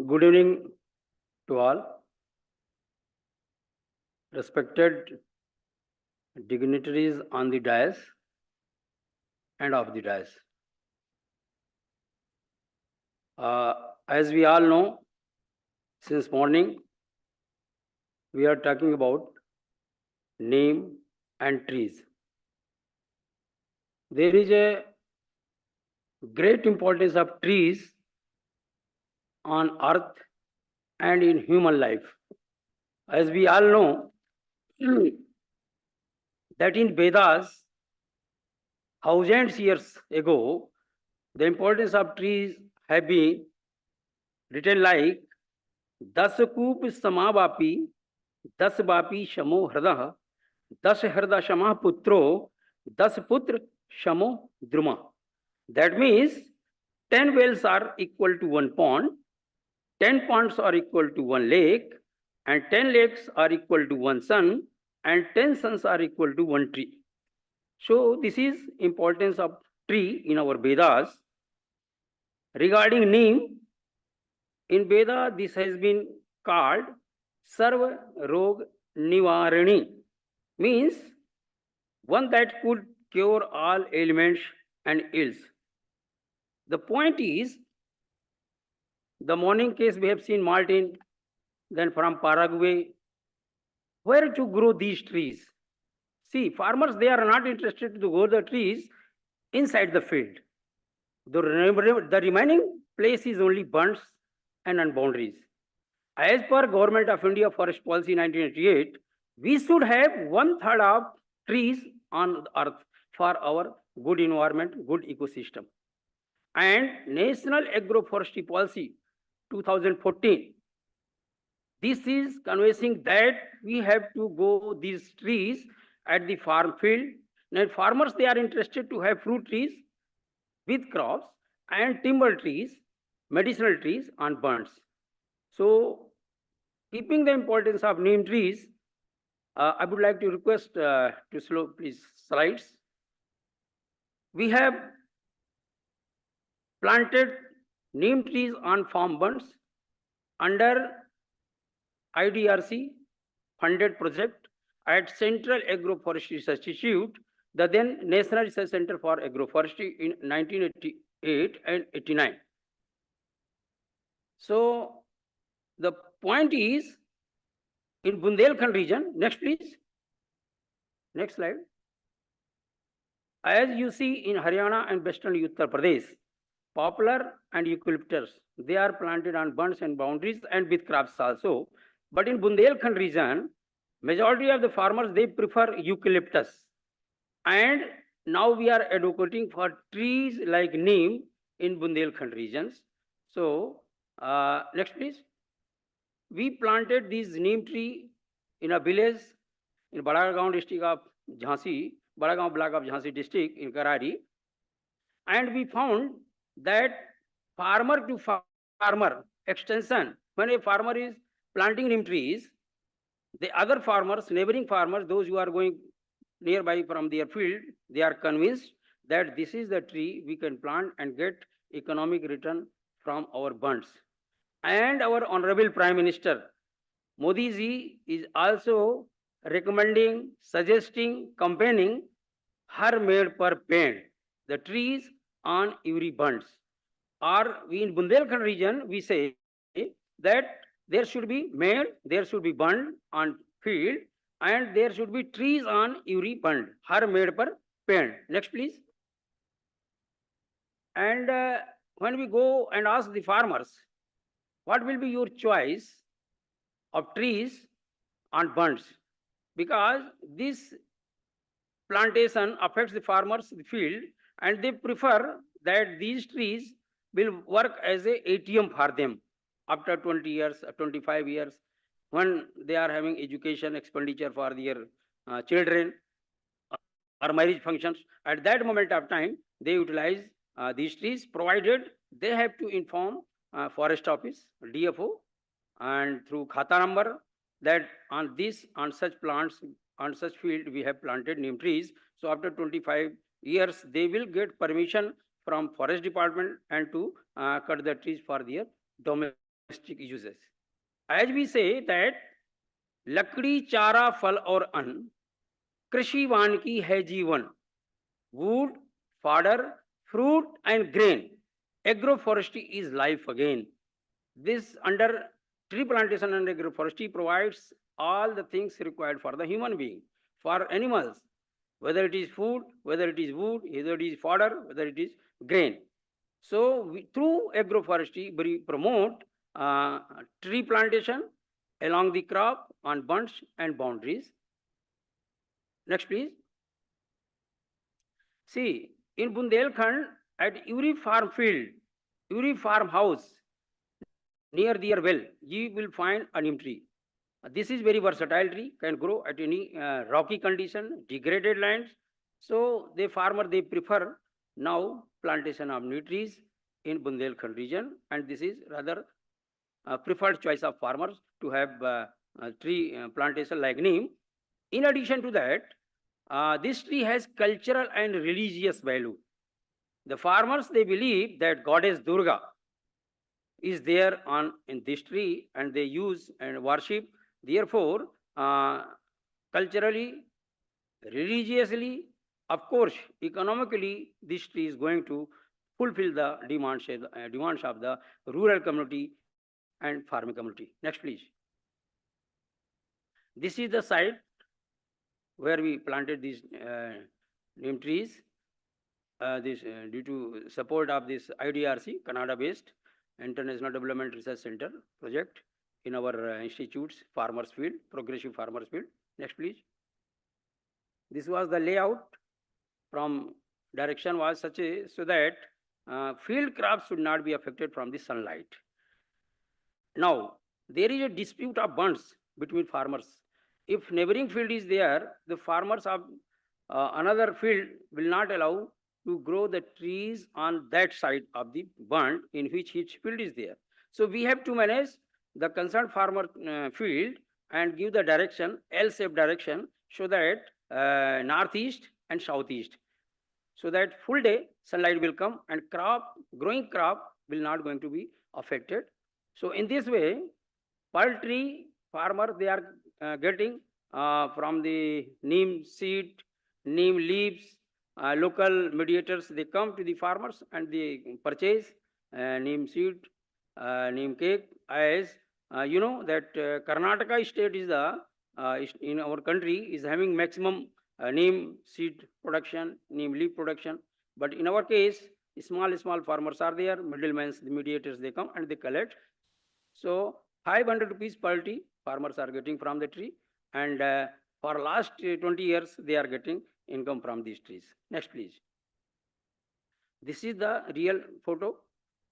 Good evening to all. Respected dignitaries on the dais and off the dais. As we all know, since morning, we are talking about neem and trees. There is a great importance of trees on earth and in human life. As we all know, that in Vedas, thousands years ago, the importance of trees have been written like Das Koop Samavapi, Das Vapi Shamo Hrdah, Das Hrda Shama Putro, Das Putra Shamo Druma. That means 10 wells are equal to 1 pond, 10 ponds are equal to 1 lake, and 10 lakes are equal to 1 sun, and 10 suns are equal to 1 tree. So this is importance of tree in our Vedas. Regarding neem, in Veda this has been called Sarva Rog Nivarani, means one that could cure all ailments and ills. The point is, the morning case we have seen Martin, then from Paraguay, where to grow these trees? See, farmers, they are not interested to grow the trees inside the field. The remaining place is only burnt and on boundaries. As per Government of India Forest Policy 1988, we should have 1/3 of trees on the earth for our good environment, good ecosystem. And National Agroforestry Policy 2014, this is conveying that we have to go these trees at the farm field. Now farmers, they are interested to have fruit trees with crops and timber trees, medicinal trees on bunds. So keeping the importance of neem trees, I would like to request to slow please slides. We have planted neem trees on farm bunds under IDRC funded project at Central Agroforestry Research Institute, the then National Research Center for Agroforestry in 1988 and 89. So the point is, in Bundelkhand region, next please, next slide. As you see in Haryana and Western Uttar Pradesh, poplar and eucalyptus, they are planted on bunds and boundaries and with crops also. But in Bundelkhand region, majority of the farmers, they prefer eucalyptus. And now we are advocating for trees like neem in Bundelkhand regions. So, next please. We planted this neem tree in a village in Badagaon district of Jhansi, Badagaon block of Jhansi district in Karari. And we found that farmer to farmer extension, when a farmer is planting neem trees, the other farmers, neighboring farmers, those who are going nearby from their field, they are convinced that this is the tree we can plant and get economic return from our bunds. And our Honorable Prime Minister, Modi ji, is also recommending, suggesting, campaigning Har Med Per Ped, the trees on every bunds. Or we in Bundelkhand region, we say that there should be made, there should be bund on field, and there should be trees on every bund. Har Med Per Ped. Next, please. And when we go and ask the farmers, what will be your choice of trees on bunds? Because this plantation affects the farmers, the field, and they prefer that these trees will work as a ATM for them after 20 years, 25 years, when they are having education expenditure for their children or marriage functions. At that moment of time, they utilize these trees, provided they have to inform forest office, DFO, and through khata number that on such plants, on such field we have planted neem trees. So after 25 years, they will get permission from forest department and to cut the trees for their domestic uses. As we say that लकड़ी चारा फल और अन्न कृषि वानिकी है जीवन, wood, fodder, fruit and grain, agroforestry is life again. This under tree plantation and agroforestry provides all the things required for the human being, for animals, whether it is food, whether it is wood, whether it is fodder, whether it is grain. So through agroforestry, we promote tree plantation along the crop on bunds and boundaries. Next, please. See, in Bundelkhand, at every farm field, every farmhouse, near their well, you will find a neem tree. This is very versatile tree, can grow at any rocky condition, degraded lands. So the farmer, they prefer now plantation of neem trees in Bundelkhand region, and this is rather preferred choice of farmers to have tree plantation like neem. In addition to that, this tree has cultural and religious value. The farmers, they believe that goddess Durga is there in this tree, and they use and worship. Therefore, culturally, religiously, of course, economically, this tree is going to fulfill the demands of the rural community and farming community. Next, please. This is the site where we planted these neem trees. Due to support of this IDRC, Canada-based, International Development Research Center project in our institutes, farmers field, progressive farmers field. Next, please. This was the layout from direction was such a so that field crops should not be affected from the sunlight. Now, there is a dispute of bunds between farmers. If neighboring field is there, the farmers of another field will not allow to grow the trees on that side of the bund in which each field is there. So we have to manage the concerned farmer field and give the direction, L-shaped direction, so that northeast and southeast, so that full day sunlight will come and growing crop will not going to be affected. So in this way, poultry farmer, they are getting from the neem seed, neem leaves, local mediators, they come to the farmers and they purchase neem seed, neem cake. As you know that Karnataka state is the in our country is having maximum neem seed production, neem leaf production. But in our case, small farmers are there, middlemen, the mediators, they come and they collect. So 500 rupees per tree farmers are getting from the tree, and for last 20 years they are getting income from these trees. Next, please. This is the real photo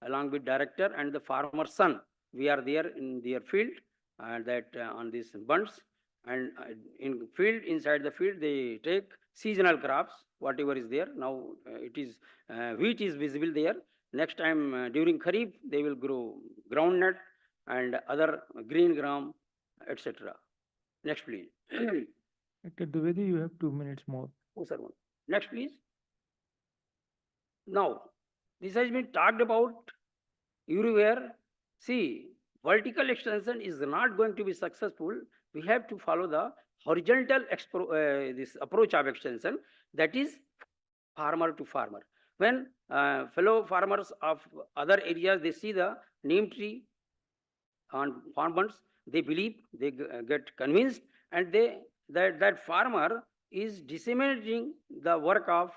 along with director and the farmer's son. We are there in their field and that on these bunds, and in field, inside the field, they take seasonal crops, whatever is there. Now it is wheat is visible there. Next time during Kharif, they will grow groundnut and other green gram, etc. Next, please. Dr. Dwivedi, you have 2 minutes more. Oh, sir. Next, please. Now, this has been talked about everywhere. See, vertical extension is not going to be successful. We have to follow the horizontal this approach of extension, that is farmer to farmer. When fellow farmers of other areas, they see the neem tree on farm bunds, they believe, they get convinced, and that farmer is disseminating the work of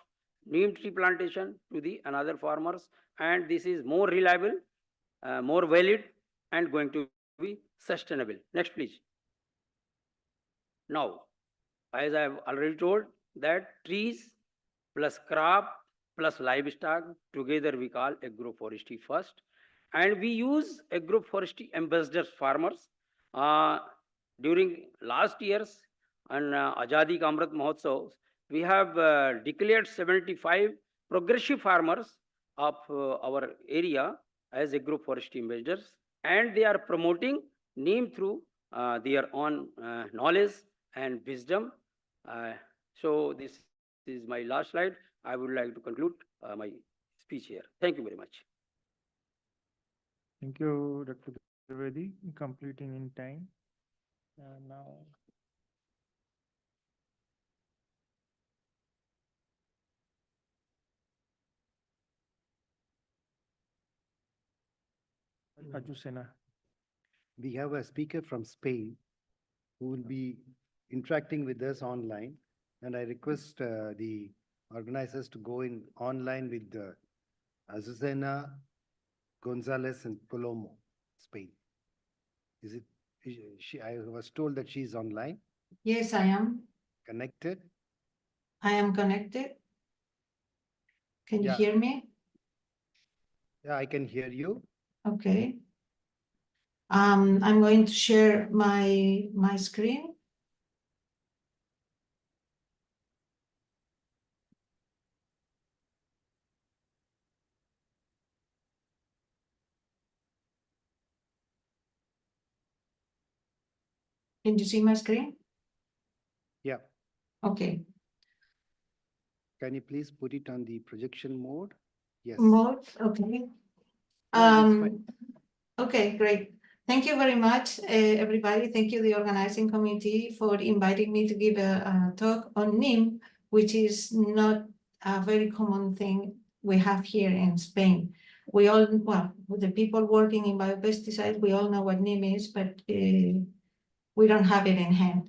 neem tree plantation to the another farmers, and this is more reliable, more valid, and going to be sustainable. Next, please. Now, as I have already told, that trees plus crop plus livestock together we call agroforestry first, and we use agroforestry ambassadors farmers. During last years on Azadi Ka Amrit Mahotsav, we have declared 75 progressive farmers of our area as agroforestry ambassadors, and they are promoting neem through their own knowledge and wisdom. So this is my last slide. I would like to conclude my speech here. Thank you very much. Thank you, Dr. Dwivedi, completing in time. Now, Ajusena. We have a speaker from Spain who will be interacting with us online, and I request the organizers to go in online with Azucena Gonzalez and Colomo, Spain. Is she? I was told that she is online. Yes, I am. Connected. I am connected. Can you Yeah. hear me? Yeah, I can hear you. Okay. I'm going to share my screen. Can you see my screen? Yeah. Okay. Can you please put it on the projection mode? Yes. Mode, okay. Yeah, it's fine. Okay, great. Thank you very much, everybody. Thank you, the organizing committee, for inviting me to give a talk on Neem, which is not a very common thing we have here in Spain. We all, well, the people working in biopesticides, we all know what Neem is, but we don't have it in hand.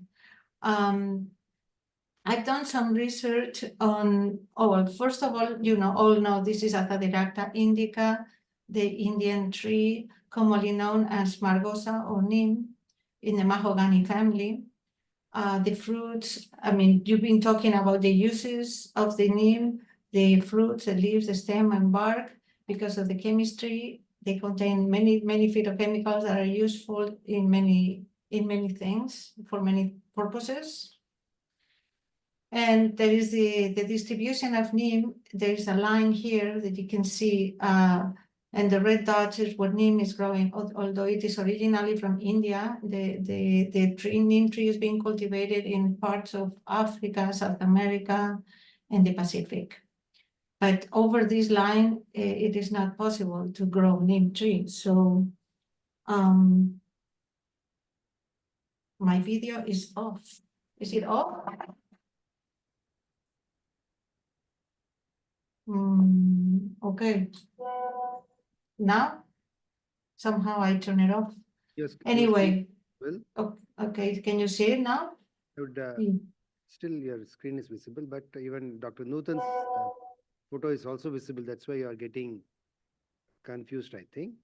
I've done some research on, oh, well, first of all, you know, all know this is Azadirachta indica. the Indian tree commonly known as margosa or neem in the mahogany family. The fruits, I mean, you've been talking about the uses of the neem, the fruits, the leaves, the stem and bark. Because of the chemistry, they contain many phytochemicals that are useful in many things, for many purposes. And there is the distribution of neem. There is a line here that you can see, and the red dots is where neem is growing. Although it is originally from India, the neem tree is being cultivated in parts of Africa, South America, and the Pacific. But over this line, it is not possible to grow neem trees. So my video is off. Is it off? Okay. Now, somehow I turn it off. Yes. Anyway, Well, okay, can you see it now? Still your screen is visible, but even Dr. Nutan's photo is also visible. That's why you are getting confused, I think.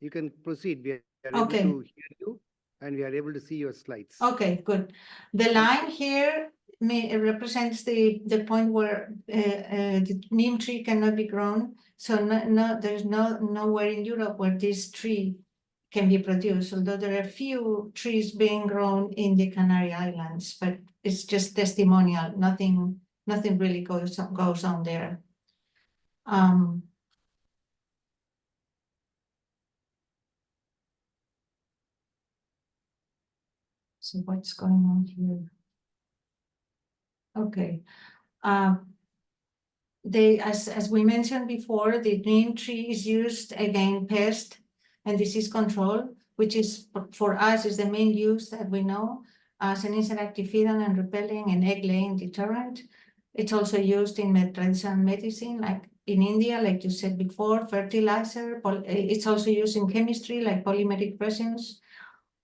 You can proceed. We are able Okay. to hear you and we are able to see your slides. Okay, good. The line here represents the point where the neem tree cannot be grown. So there's nowhere in Europe where this tree can be produced, although there are few trees being grown in the Canary Islands, but it's just testimonial. Nothing really goes on there. So what's going on here? Okay. As we mentioned before, the neem tree is used against pest and disease control, which is for us is the main use that we know as an insecticidal and repelling and egg-laying deterrent. It's also used in traditional medicine, like in India, like you said before, fertilizer. It's also used in chemistry, like polymeric resins,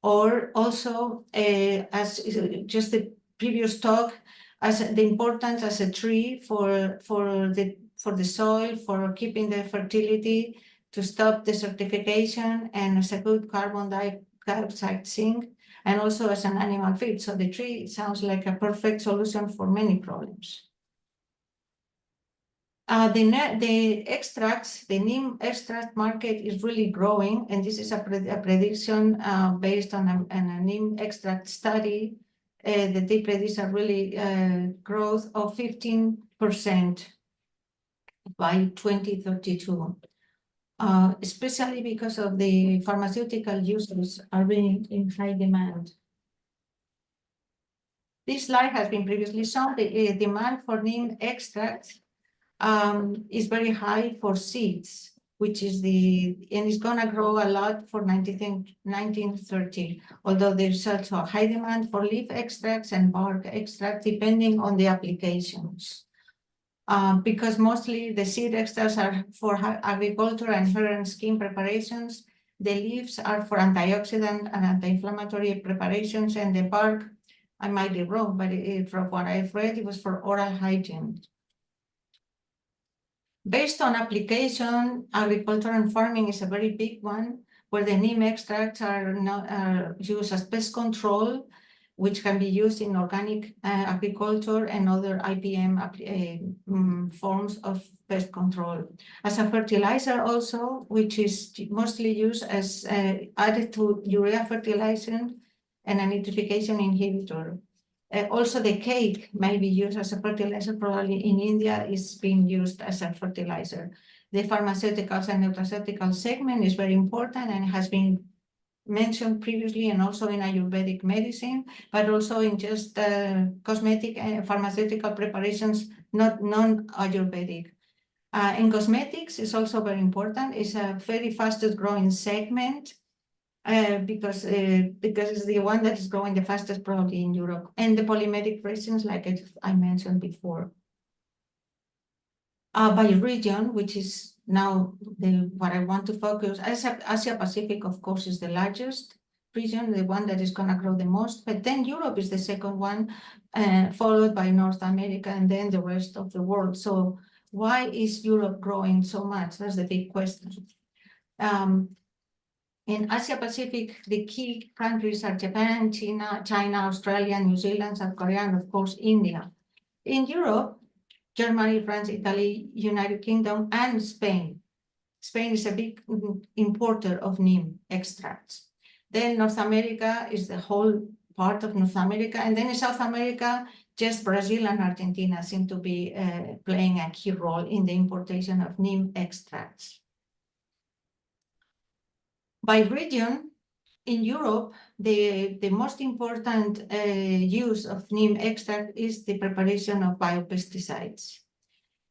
or also as just the previous talk, as the importance as a tree for the soil, for keeping the fertility, to stop desertification, and as a good carbon dioxide sink, and also as an animal feed. So the tree sounds like a perfect solution for many problems. The extracts, the neem extract market is really growing, and this is a prediction based on a neem extract study that they predict a really growth of 15% by 2032, especially because of the pharmaceutical uses are being in high demand. This slide has been previously shown. The demand for neem extracts is very high for seeds, which is and it's gonna grow a lot for 1930, although there's also a high demand for leaf extracts and bark extract, depending on the applications. Because mostly the seed extracts are for agriculture and hair and skin preparations, the leaves are for antioxidant and anti-inflammatory preparations, and the bark, I might be wrong, but from what I've read, it was for oral hygiene. Based on application, agriculture and farming is a very big one, where the neem extracts are used as pest control, which can be used in organic agriculture and other IPM forms of pest control. As a fertilizer also, which is mostly used as added to urea fertilizer and a nitrification inhibitor. Also, the cake may be used as a fertilizer. Probably in India is being used as a fertilizer. The pharmaceuticals and nutraceutical segment is very important and has been mentioned previously, and also in Ayurvedic medicine, but also in just cosmetic and pharmaceutical preparations, not non-Ayurvedic. In cosmetics, is also very important. It's a very fastest growing segment. Because it's the one that is growing the fastest probably in Europe, and the polymeric resins, like I mentioned before. By region, which is now what I want to focus, Asia Pacific, of course, is the largest region, the one that is going to grow the most, but then Europe is the second one, followed by North America, and then the rest of the world. So why is Europe growing so much? That's the big question. In Asia Pacific, the key countries are Japan, China, Australia, New Zealand, South Korea, and of course, India. In Europe, Germany, France, Italy, United Kingdom, and Spain. Spain is a big importer of neem extracts. Then North America is the whole part of North America. And then in South America, just Brazil and Argentina seem to be playing a key role in the importation of neem extracts. By region, in Europe, the most important use of neem extract is the preparation of biopesticides.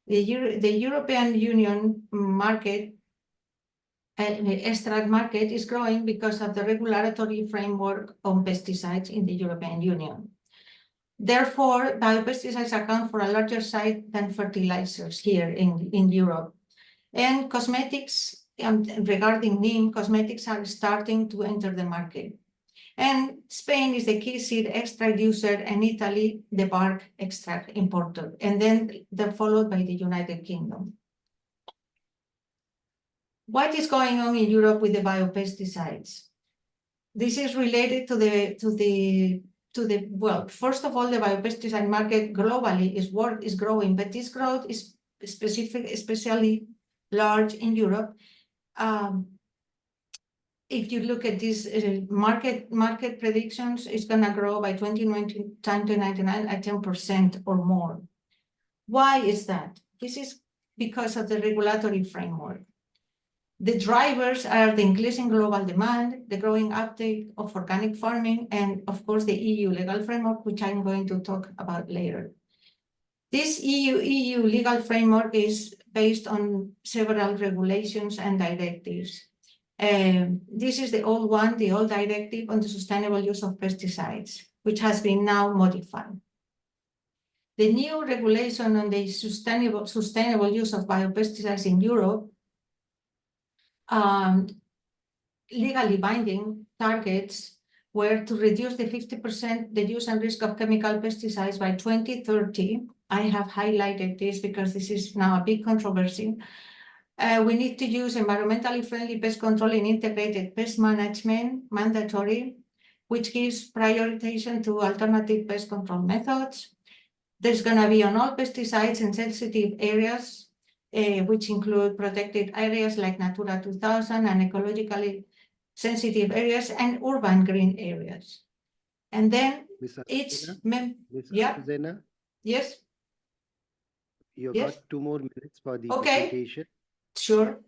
The European Union market, the extract market is growing because of the regulatory framework on pesticides in the European Union. Therefore, biopesticides account for a larger size than fertilizers here in Europe. And cosmetics, regarding neem, cosmetics are starting to enter the market. And Spain is the key seed extract user, and Italy, the bark extract importer. And then they're followed by the United Kingdom. What is going on in Europe with the biopesticides? This is related to the well, first of all, the biopesticide market globally is growing, but this growth is especially large in Europe. If you look at these market predictions, it's going to grow by 2099 at 10% or more. Why is that? This is because of the regulatory framework. The drivers are the increasing global demand, the growing uptake of organic farming, and of course the EU legal framework, which I'm going to talk about later. This EU legal framework is based on several regulations and directives. This is the old one, the old directive on the sustainable use of pesticides, which has been now modified. The new regulation on the sustainable use of biopesticides in Europe, legally binding targets were to reduce the 50% the use and risk of chemical pesticides by 2030. I have highlighted this because this is now a big controversy. We need to use environmentally friendly pest control and integrated pest management, mandatory, which gives prioritization to alternative pest control methods. There's going to be on all pesticides in sensitive areas, which include protected areas like Natura 2000 and ecologically sensitive areas and urban green areas. And then yes. You Yes. got 2 more minutes for the Okay. presentation. Sure.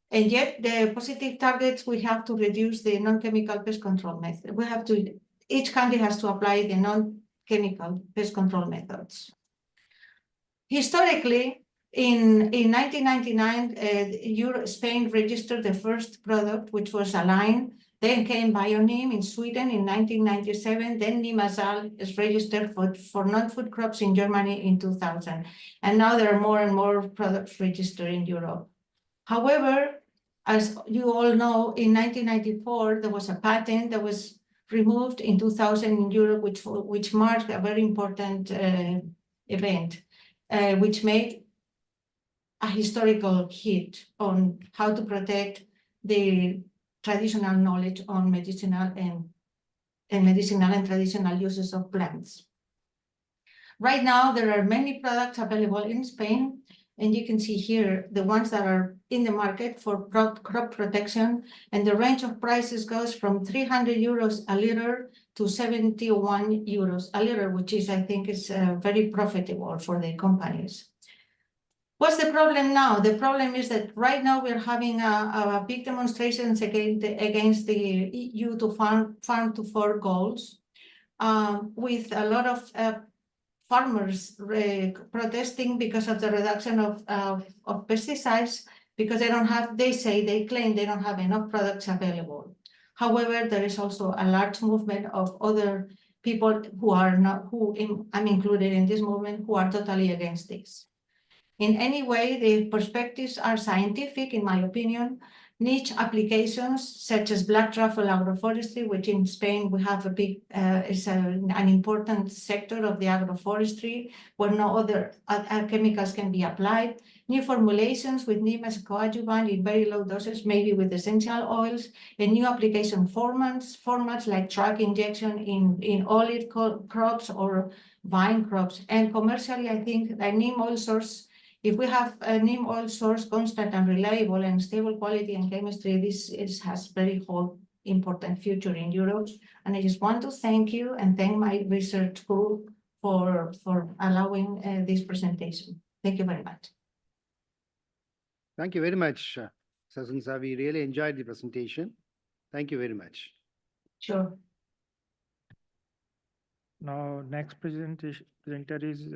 And yet the positive targets, we have to reduce the non-chemical pest control method. We have to, each country has to apply the non-chemical pest control methods. Historically, in 1999, Spain registered the first product, which was Align. Then came BioNeem in Sweden in 1997. Then Neemazal is registered for non-food crops in Germany in 2000. And now there are more and more products registered in Europe. However, as you all know, in 1994, there was a patent that was removed in 2000 in Europe, which marked a very important event, which made a historical hit on how to protect the traditional knowledge on medicinal and traditional uses of plants. Right now, there are many products available in Spain, and you can see here the ones that are in the market for crop protection, and the range of prices goes from 300 euros a liter to 71 euros a liter, which is, I think, is very profitable for the companies. What's the problem now? The problem is that right now we're having a big demonstrations against the EU to farm to fork goals, with a lot of farmers protesting because of the reduction of pesticides, because they claim they don't have enough products available. However, there is also a large movement of other people I'm included in this movement, who are totally against this. In any way, the perspectives are scientific, in my opinion. Niche applications such as black truffle agroforestry, which in Spain we have a big, is an important sector of the agroforestry where no other chemicals can be applied. new formulations with Neem as a coadjuvant in very low doses, maybe with essential oils, and new application formats like truck injection in olive crops or vine crops. And commercially, I think a Neem oil source, if we have a Neem oil source constant and reliable and stable quality and chemistry, this has very important future in Europe. And I just want to thank you and thank my research group for allowing this presentation. Thank you very much. Thank you very much, Sasunsa. We really enjoyed the presentation. Thank you very much. Sure. Now, next presenter is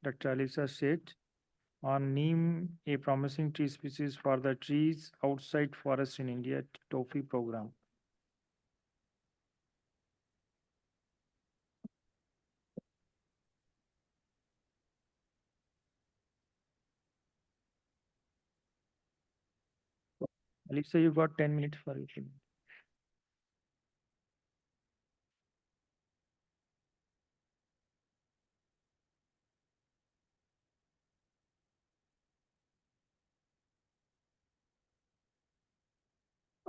Dr. Alisa Seth on Neem, a promising tree species for the trees outside forest in India, TOFI program. Alisa, you got 10 minutes for it.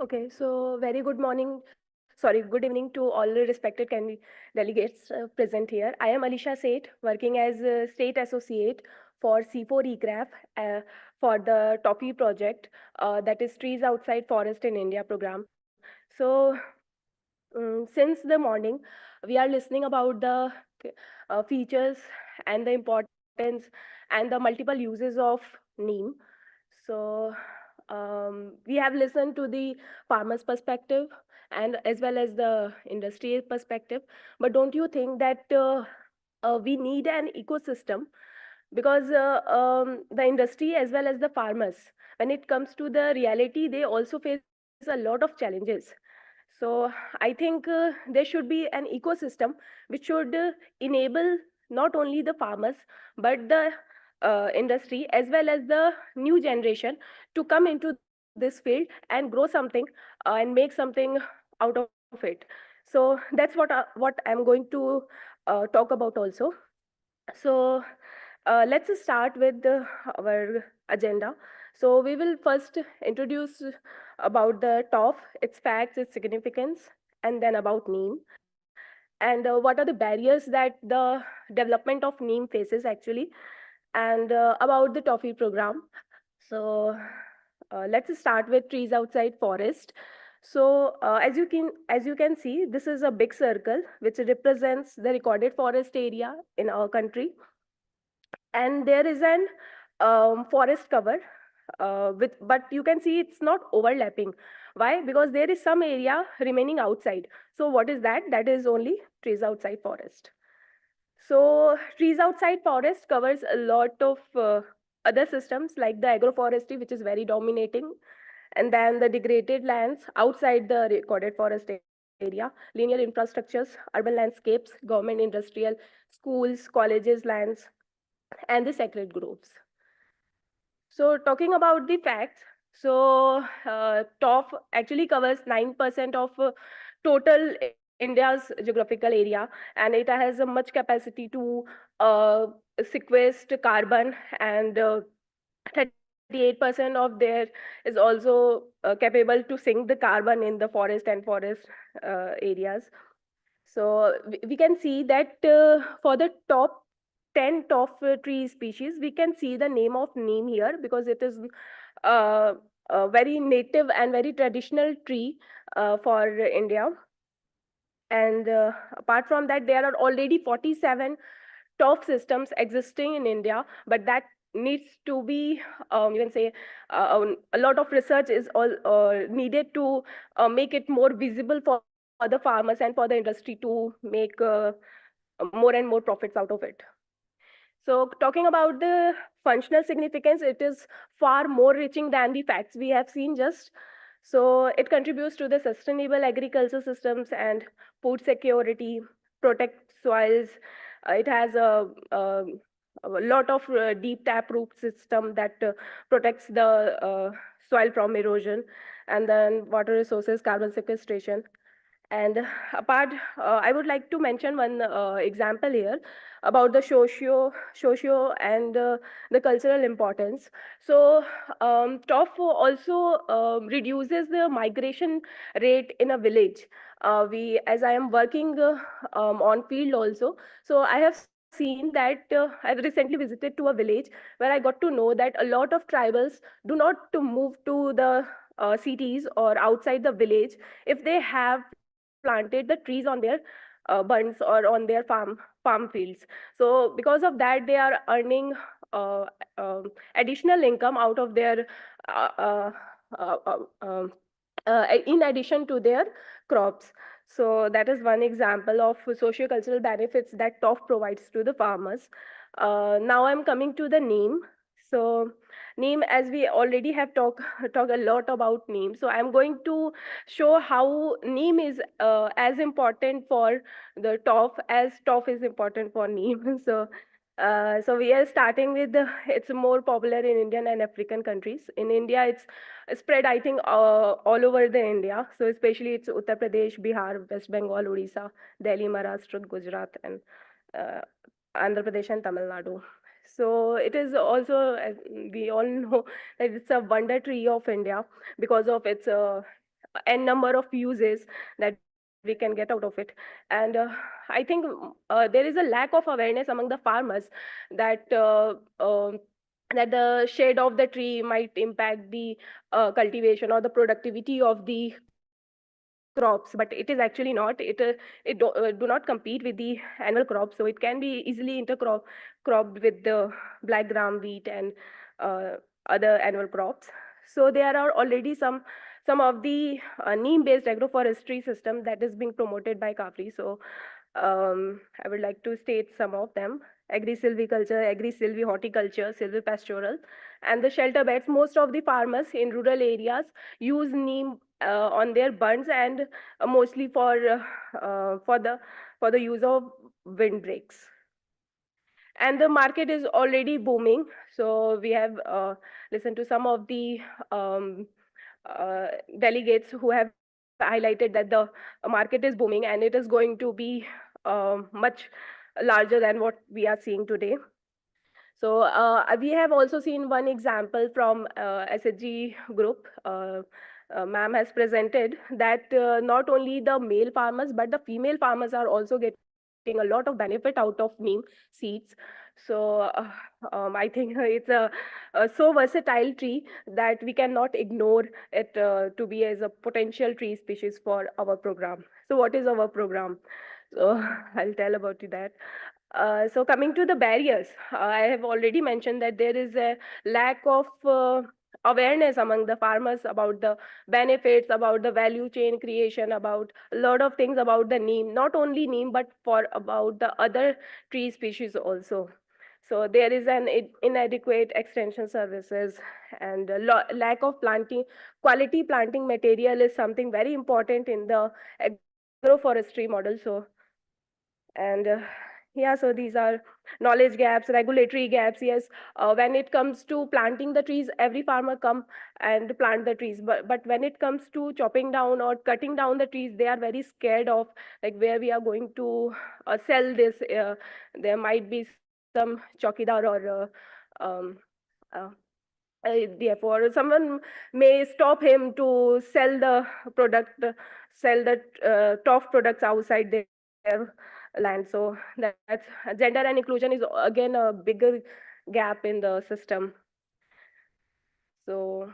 Okay, so very good morning, good evening to all the respected delegates present here. I am Alisha Seth, working as a State Associate for C4 ICAR-CAFRI for the TOFI project, that is Trees Outside Forest in India program. So since the morning, we are listening about the features and the importance and the multiple uses of Neem. So we have listened to the farmer's perspective and as well as the industry perspective. But don't you think that we need an ecosystem? Because the industry as well as the farmers, when it comes to the reality, they also face a lot of challenges. So I think there should be an ecosystem which should enable not only the farmers, but the industry as well as the new generation to come into this field and grow something and make something out of it. So that's what I'm going to talk about also. So let's start with our agenda. So we will first introduce about the TOF, its facts, its significance, and then about Neem. And what are the barriers that the development of Neem faces actually, and about the TOFI program. So let's start with trees outside forest. So as you can see, this is a big circle which represents the recorded forest area in our country. And there is an forest cover but you can see it's not overlapping. Why? Because there is some area remaining outside. So what is that? That is only trees outside forest. So trees outside forest covers a lot of other systems like the agroforestry, which is very dominating, and then the degraded lands outside the recorded forest area, linear infrastructures, urban landscapes, government industrial, schools, colleges, lands, and the sacred groves. So talking about the facts, so TOF actually covers 9% of total India's geographical area, and it has a much capacity to sequester carbon, and 38% of there is also capable to sink the carbon in the forest and forest areas. So we can see that for the top 10 top tree species, we can see the name of Neem here because it is a very native and very traditional tree for India. And apart from that, there are already 47 top systems existing in India, but that needs to be, you can say, a lot of research is all needed to make it more visible for the farmers and for the industry to make more and more profits out of it. So talking about the functional significance, it is far more reaching than the facts we have seen just. So it contributes to the sustainable agriculture systems and food security, protect soils. It has a lot of deep tap root system that protects the soil from erosion, and then water resources, carbon sequestration. And apart, I would like to mention one example here about the socio and the cultural importance. So TOF also reduces the migration rate in a village. As I am working on field also, so I have seen that I've recently visited to a village where I got to know that a lot of tribals do not to move to the cities or outside the village if they have planted the trees on their bunds or on their farm fields. So because of that, they are earning uh, additional income out of their uh, uh, uh, uh, um, in addition to their crops. So that is one example of socio-cultural benefits that TOF provides to the farmers. Now I'm coming to the Neem. So Neem, as we already have talked a lot about Neem, so I'm going to show how Neem is as important for the TOF as TOF is important for Neem. So we are starting with it's more popular in Indian and African countries. In India, it's spread, I think, all over the India. So especially it's Uttar Pradesh, Bihar, West Bengal, Odisha, Delhi, Maharashtra, Gujarat, and uh, Andhra Pradesh and Tamil Nadu. So it is also, as we all know, that it's a wonder tree of India because of its n number of uses that we can get out of it. And I think there is a lack of awareness among the farmers that that the shade of the tree might impact the cultivation or the productivity of the crops, but it is actually not. It do not compete with the annual crops, so it can be easily cropped with the black gram, wheat, and uh, other annual crops. So there are already some of the neem based agroforestry system that is being promoted by CAFRI. So I would like to state some of them: agri-silviculture, agri-silvi horticulture, silvipastoral, and the shelter beds. Most of the farmers in rural areas use neem on their bunds, and mostly for the use of windbreaks. And the market is already booming. So we have listened to some of the um, delegates who have highlighted that the market is booming and it is going to be much larger than what we are seeing today. So we have also seen one example from SHG group. Ma'am has presented that not only the male farmers but the female farmers are also getting a lot of benefit out of neem seeds. So I think it's a so versatile tree that we cannot ignore it to be as a potential tree species for our program. So what is our program? So I'll tell about you that. So coming to the barriers, I have already mentioned that there is a lack of awareness among the farmers about the benefits, about the value chain creation, about a lot of things about the neem, not only neem, but for about the other tree species also. So there is an inadequate extension services, and a lack of quality planting material is something very important in the agroforestry model. And yeah, so these are knowledge gaps, regulatory gaps. Yes, when it comes to planting the trees, every farmer come and plant the trees, but when it comes to chopping down or cutting down the trees, they are very scared of like where we are going to sell this. There might be some chowkidar or um, uh, therefore someone may stop him to sell the product, sell the top products outside their land. So that's gender and inclusion is again a bigger gap in the system. So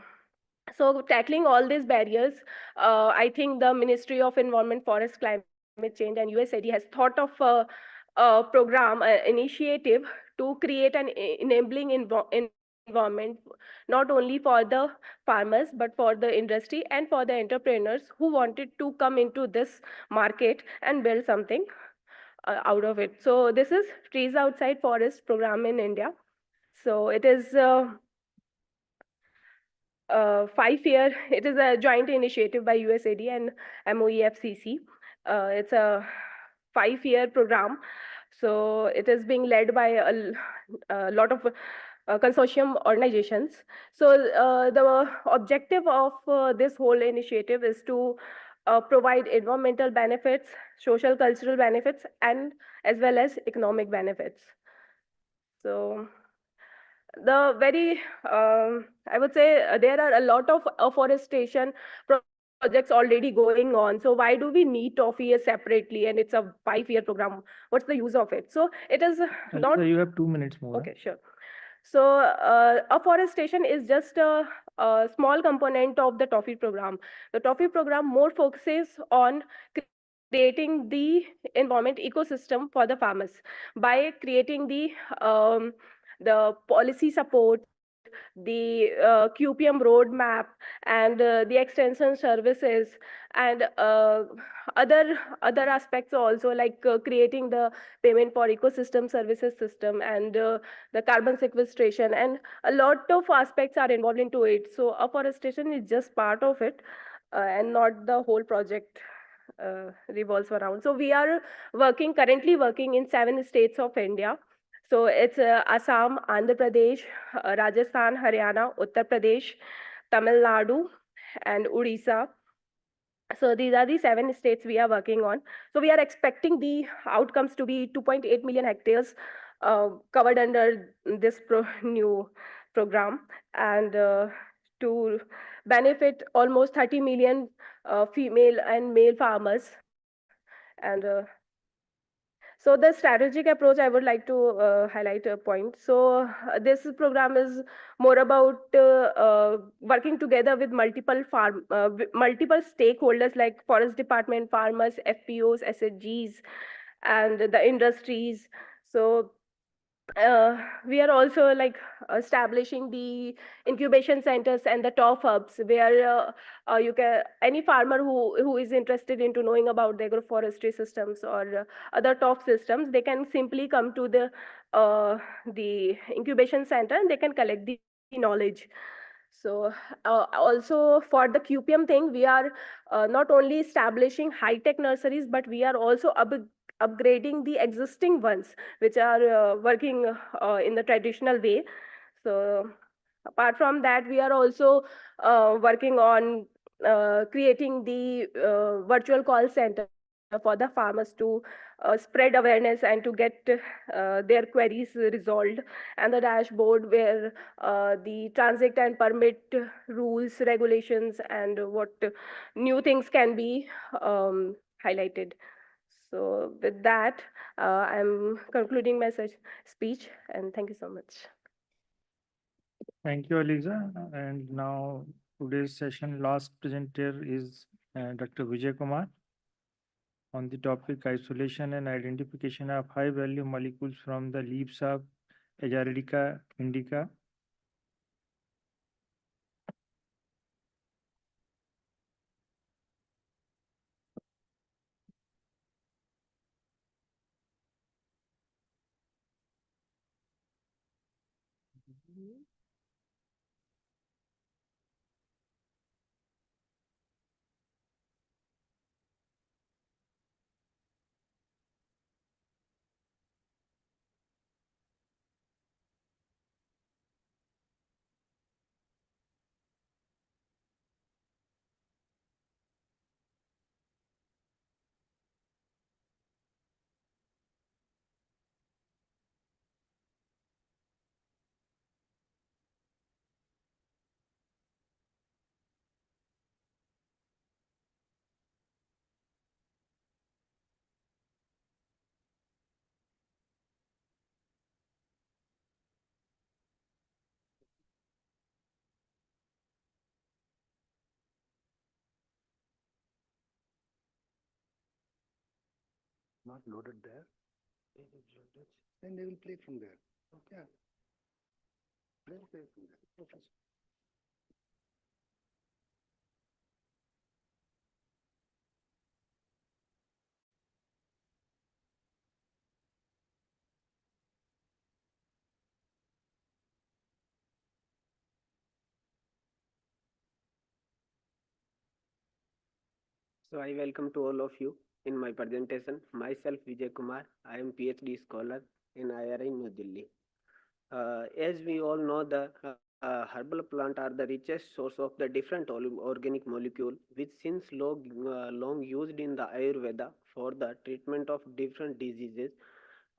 tackling all these barriers, I think the Ministry of Environment, Forest, Climate Change and USAID has thought of a program, initiative to create an enabling environment, not only for the farmers, but for the industry and for the entrepreneurs who wanted to come into this market and build something out of it. So this is Trees Outside Forest program in India. So it is 5 year, it is a joint initiative by USAID and MOEFCC. It's a 5 year program. So it is being led by a lot of consortium organizations. So the objective of this whole initiative is to provide environmental benefits, social cultural benefits, and as well as economic benefits. So the very, I would say there are a lot of afforestation projects already going on. So why do we need toffee separately? And it's a 5-year program. What's the use of it? So it is not. You have 2 minutes more. Okay, sure. So afforestation is just a small component of the toffee program. The toffee program more focuses on creating the environment ecosystem for the farmers by creating the policy support, the QPM roadmap, and the extension services, and other aspects also, like creating the payment for ecosystem services system, and the carbon sequestration, and a lot of aspects are involved into it. So afforestation is just part of it, and not the whole project revolves around. So we are currently working in 7 states of India. So it's Assam, Andhra Pradesh, Rajasthan, Haryana, Uttar Pradesh, Tamil Nadu, and Odisha. So these are the 7 states we are working on. So we are expecting the outcomes to be 2.8 million hectares covered under this new program, and to benefit almost 30 million female and male farmers. And so the strategic approach, I would like to highlight a point. So this program is more about working together with multiple stakeholders like forest department, farmers, FPOs, SHGs, and the industries. So we are also like establishing the incubation centers and the top hubs where any farmer who is interested into knowing about the agroforestry systems or other top systems, they can simply come to the incubation center and they can collect the knowledge. So also for the QPM thing, we are not only establishing high-tech nurseries, but we are also upgrading the existing ones, which are working in the traditional way. So apart from that, we are also working on creating the virtual call center for the farmers to spread awareness and to get their queries resolved, and the dashboard where the transit and permit rules, regulations, and what new things can be highlighted. So with that, I'm concluding my speech, and thank you so much. Thank you, Aliza. And now today's session last presenter is Dr. Vijay Kumar on the topic isolation and identification of high value molecules from the leaves of Azadirachta indica. Not loaded there. Then they will play from there. Okay. They'll play from there. Okay. So I welcome to all of you in my presentation. Myself Vijay Kumar. I am PhD scholar in IRI New Delhi. As we all know, the herbal plant are the richest source of the different organic molecule, which since long used in the Ayurveda for the treatment of different diseases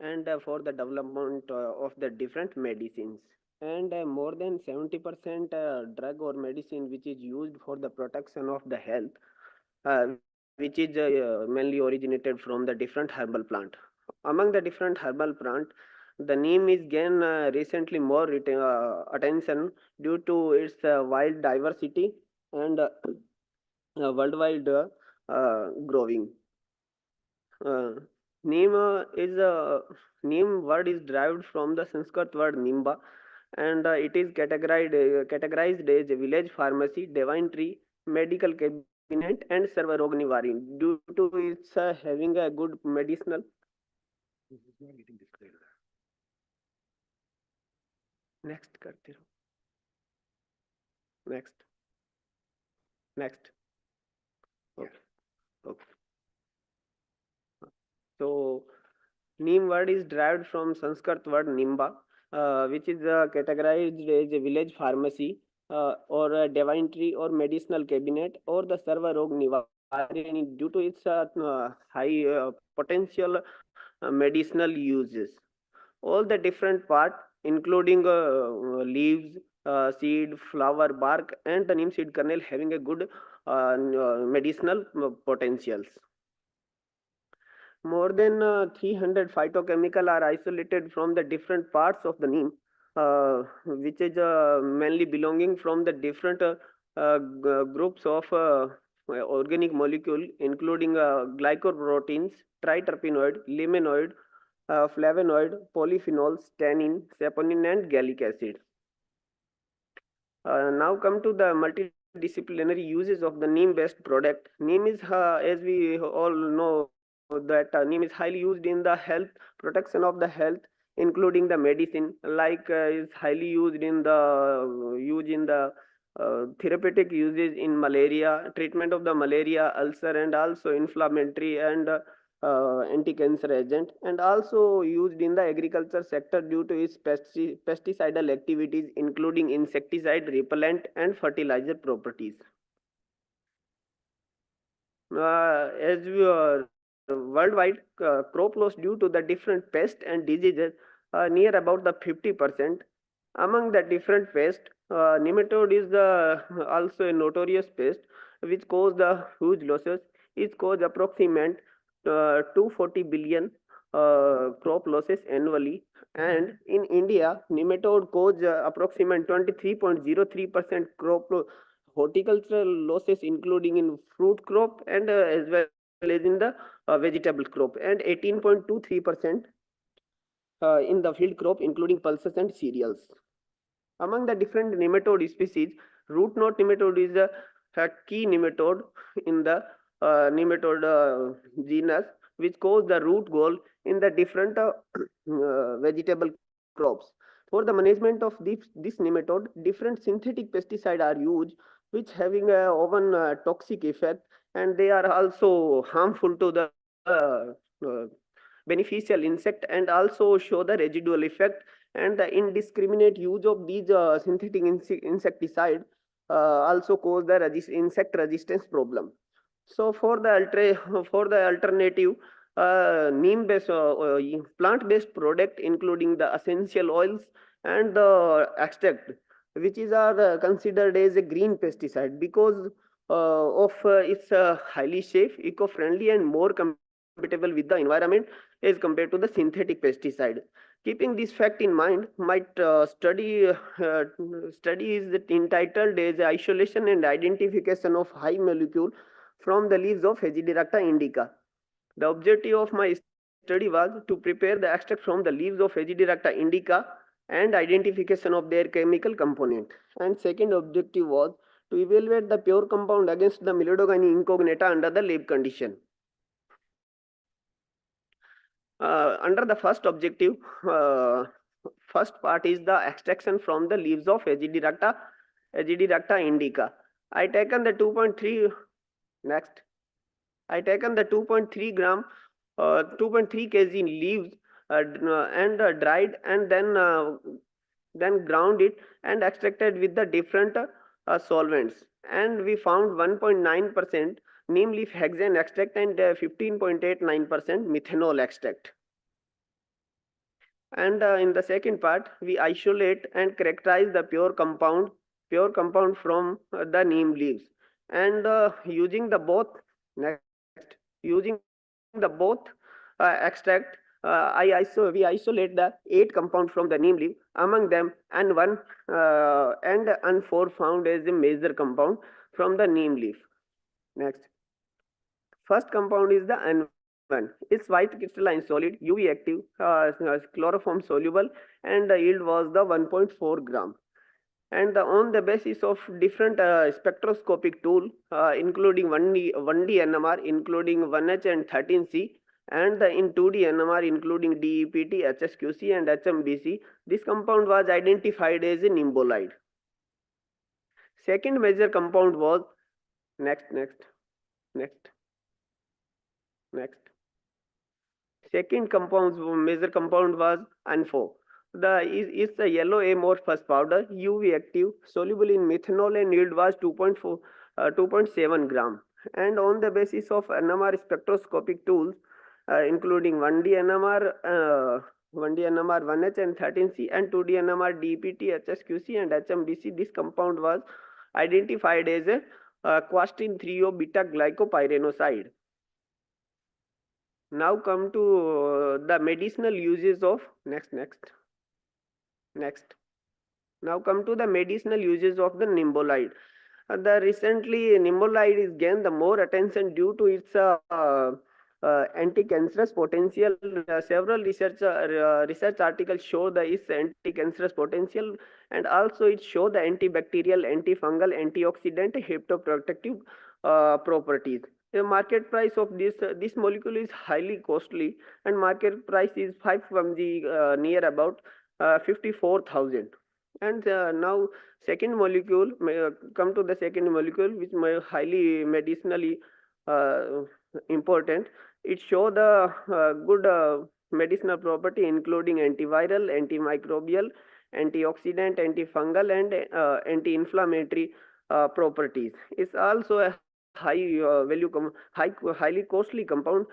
and for the development of the different medicines. And more than 70% drug or medicine which is used for the protection of the health, which is mainly originated from the different herbal plant. Among the different herbal plant, the neem is gained recently more attention due to its wild diversity and worldwide growing. Uh, Neem Neem word is derived from the Sanskrit word Nimba, and it is categorized as a village pharmacy, divine tree, medical cabinet, and serva rog nivarin due to its having a good medicinal. Next, करते रहो. Next. Okay. Okay. So, Neem word is derived from Sanskrit word Nimba, which is categorized as a village pharmacy or a divine tree or medicinal cabinet or the Sarva Rog Nivarini due to its high potential medicinal uses. All the different part, including leaves, seed, flower, bark, and the neem seed kernel having a good medicinal potentials. More than 300 phytochemical are isolated from the different parts of the neem, which is mainly belonging from the different groups of organic molecule, including glycoproteins, triterpenoid, limenoid, flavonoid, polyphenols, tannin, saponin, and gallic acid. Now come to the multidisciplinary uses of the neem-based product. Neem is, as we all know, that neem is highly used in the health protection of the health, including the medicine, like is highly used in the therapeutic uses in malaria, treatment of the malaria, ulcer, and also inflammatory and anti-cancer agent, and also used in the agriculture sector due to its pesticidal activities, including insecticide, repellent, and fertilizer properties. As we are worldwide, crop loss due to the different pests and diseases near about the 50%. Among the different pests, nematode is also a notorious pest which cause the huge losses. It cause approximate 240 billion crop losses annually, and in India, nematode cause approximate 23.03% crop horticultural losses, including in fruit crop and as well as in the vegetable crop, and 18.23% in the field crop, including pulses and cereals. Among the different nematode species, root knot nematode is a key nematode in the nematode genus, which cause the root gall in the different vegetable crops. For the management of this nematode, different synthetic pesticides are used, which having a often toxic effect, and they are also harmful to the beneficial insect, and also show the residual effect, and the indiscriminate use of these synthetic insecticide also cause the insect resistance problem. So for the alternative, neem based plant based product, including the essential oils and the extract, which is are considered as a green pesticide because of its highly safe, eco friendly, and more compatible with the environment as compared to the synthetic pesticide. Keeping this fact in mind, my study is entitled as Isolation and Identification of High Molecule from the Leaves of Hegidirecta indica. The objective of my study was to prepare the extract from the leaves of Hegidirecta indica and identification of their chemical component. And second objective was to evaluate the pure compound against the Milodogani incognita under the lab condition. Under the first objective, first part is the extraction from the leaves of Hegidirecta indica. I taken the 2.3 next. I taken the 2.3 gram, 2.3 kg leaves and dried, and then then ground it and extracted with the different solvents. And we found 1.9% neem leaf hexane extract and 15.89% methanol extract. And in the second part, we isolate and characterize the pure compound from the neem leaves. And using the both extract, we isolate the 8 compounds from the neem leaf, among them and 4 found as a major compound from the neem leaf. Next. First compound is the N1. It's white crystalline solid, UV active, chloroform soluble, and the yield was the 1.4 gram. And on the basis of different spectroscopic tool, including 1D NMR, including 1H and 13C, and in 2D NMR, including DEPT, HSQC, and HMBC, this compound was identified as a nimbolide. Second major compound was Second major compound was N4. It's a yellow amorphous powder, UV active, soluble in methanol, and yield was 2.7 gram. And on the basis of NMR spectroscopic tools, including 1D NMR, 1H and 13C, and 2D NMR, DPT, HSQC, and HMBC, this compound was identified as a quastin 3O beta glycopyranoside. Now come to the medicinal uses of Now come to the medicinal uses of the nimbolide. Recently, nimbolide is gained the more attention due to its anti-cancerous potential. Several research articles show its anti-cancerous potential, and also it show the antibacterial, antifungal, antioxidant, hepatoprotective properties. The market price of this molecule is highly costly, and market price is 5 mg, near about 54,000. And now second molecule, come to the second molecule, which is highly medicinally important. It show the good medicinal property, including antiviral, antimicrobial, antioxidant, antifungal, and anti-inflammatory properties. It's also a highly costly compound.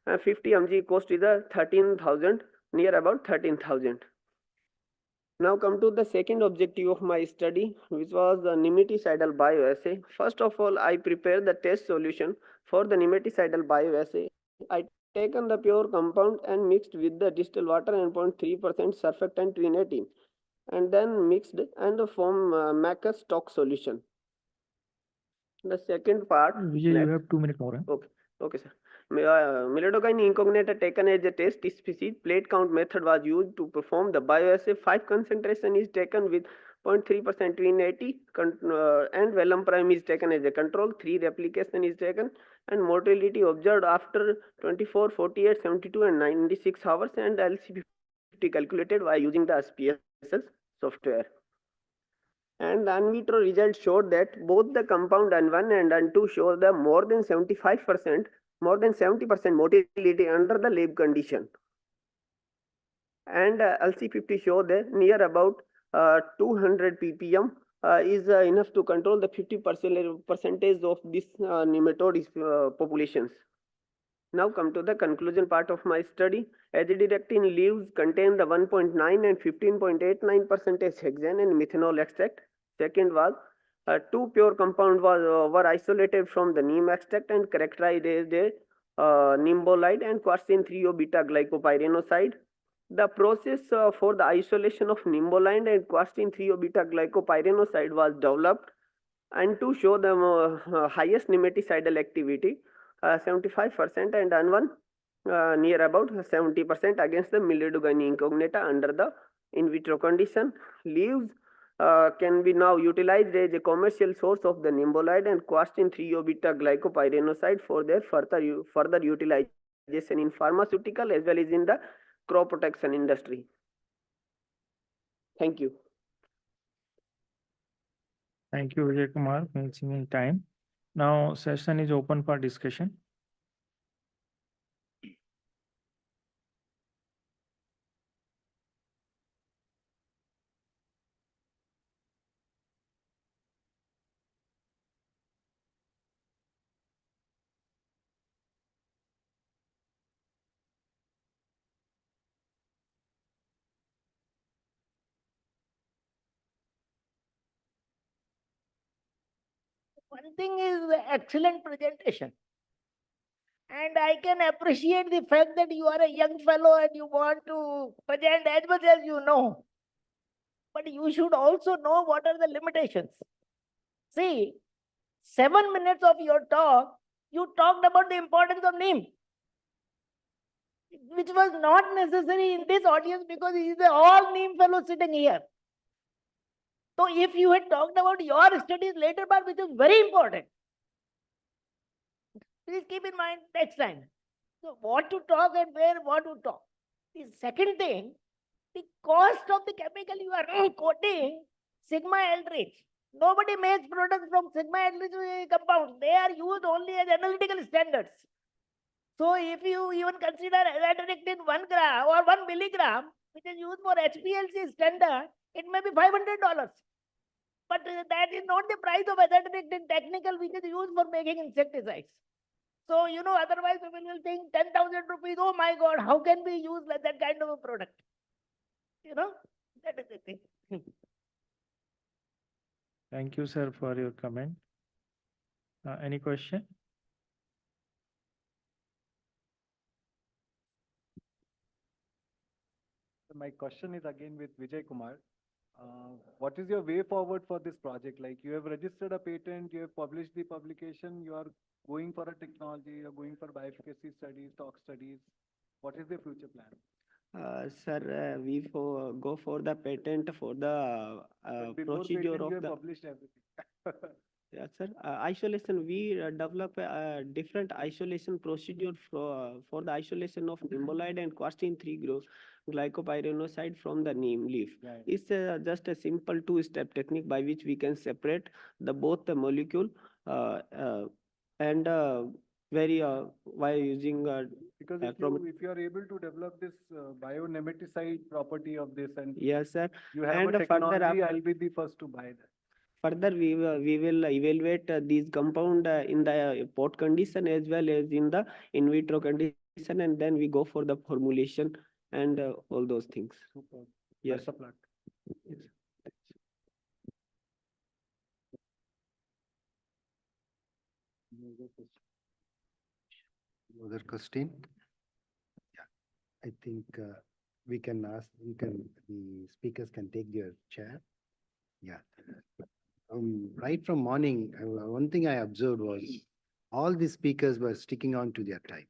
50 mg cost is 13,000, near about 13,000. Now come to the second objective of my study, which was the nematicidal bioassay. First of all, I prepared the test solution for the nematicidal bioassay. I taken the pure compound and mixed with the distilled water and 0.3% surfactant trinating, and then mixed and form Macker stock solution. The second part. Vijay, you have 2 minutes more. Okay, sir. Miledogyne incognita taken as a test species. Plate count method was used to perform the bioassay. 5 concentration is taken with 0.3% trinating, and vellum prime is taken as a control. 3 replication is taken, and mortality observed after 24, 48, 72, and 96 hours, and LC50 calculated by using the SPSS software. And the in vitro results showed that both the compound N1 and N2 show the more than 70% motility under the lab condition. And LC50 show that near about 200 ppm is enough to control the 50% of this nematode populations. Now come to the conclusion part of my study. Azidirectin leaves contain the 1.9 and 15.89% hexane and methanol extract. Second was 2 pure compounds were isolated from the neem extract and characterized as a nimbolide and quercetin 3O beta glycopyranoside. The process for the isolation of nimbolide and quercetin 3O beta glycopyranoside was developed, and to show the highest nematicidal activity, 75%, and N1 near about 70% against the Miledogyne incognita under the in vitro condition. Leaves can be now utilized as a commercial source of the nimbolide and quercetin 3O beta glycopyranoside for their further utilization in pharmaceutical as well as in the crop protection industry. Thank you. Thank you, Vijay Kumar, finishing in time. Now session is open for discussion. One thing is the excellent presentation. And I can appreciate the fact that you are a young fellow and you want to present as much as you know. But you should also know what are the limitations. See, 7 minutes of your talk, you talked about the importance of Neem, which was not necessary in this audience because he is all Neem fellow sitting here. So if you had talked about your studies later part, which is very important, please keep in mind next time. So what to talk and where what to talk. The second thing, the cost of the chemical you are coating, sigma aldrich. Nobody makes products from sigma aldrich compounds. They are used only as analytical standards. So if you even consider azadirachtin 1 gram or 1 milligram, which is used for HPLC standard, it may be $500. But that is not the price of azadirachtin technical, which is used for making insecticides. So, otherwise people will think 10,000 rupees, oh my God, how can we use that kind of a product? That is the thing. Thank you, sir, for your comment. Any question? My question is again with Vijay Kumar. What is your way forward for this project? Like you have registered a patent, you have published the publication, you are going for a technology, you're going for bioefficacy studies, tox studies. What is the future plan? Sir, we go for the patent for the Before procedure patent, of you have the published everything. yes, sir. Isolation, we develop a different isolation procedure for the isolation of nimbolide and quercetin 3 glycopyranoside from the neem leaf. Right. It's just a simple two-step technique by which we can separate both the molecule and very by using Because from if you are able to develop this bionematicide property of this and yes, sir. you have And a technology, further I'll be the first to buy that. Further, we will evaluate these compound in the pot condition as well as in the in vitro condition, and then we go for the formulation and all those things. Super. Yes. Best of luck. Yes. Other question? Yeah, I think we can ask, the speakers can take their chair. Yeah. Right from morning, one thing I observed was all the speakers were sticking on to their time.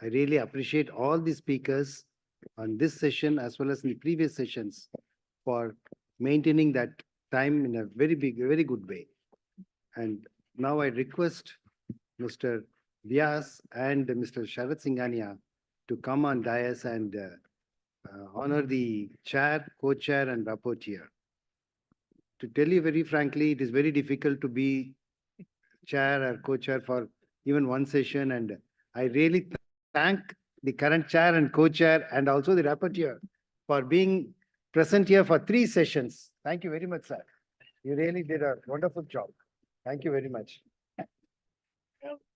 I really appreciate all the speakers on this session as well as in the previous sessions for maintaining that time in a very good way. And now I request Mr. Vyas and Mr. Sharat Singhania to come on dais and honor the chair, co-chair and rapporteur. To tell you very frankly, it is very difficult to be chair or co-chair for even one session, and I really thank the current chair and co-chair and also the rapporteur for being present here for 3 sessions. Thank you very much, sir. You really did a wonderful job. Thank you very much.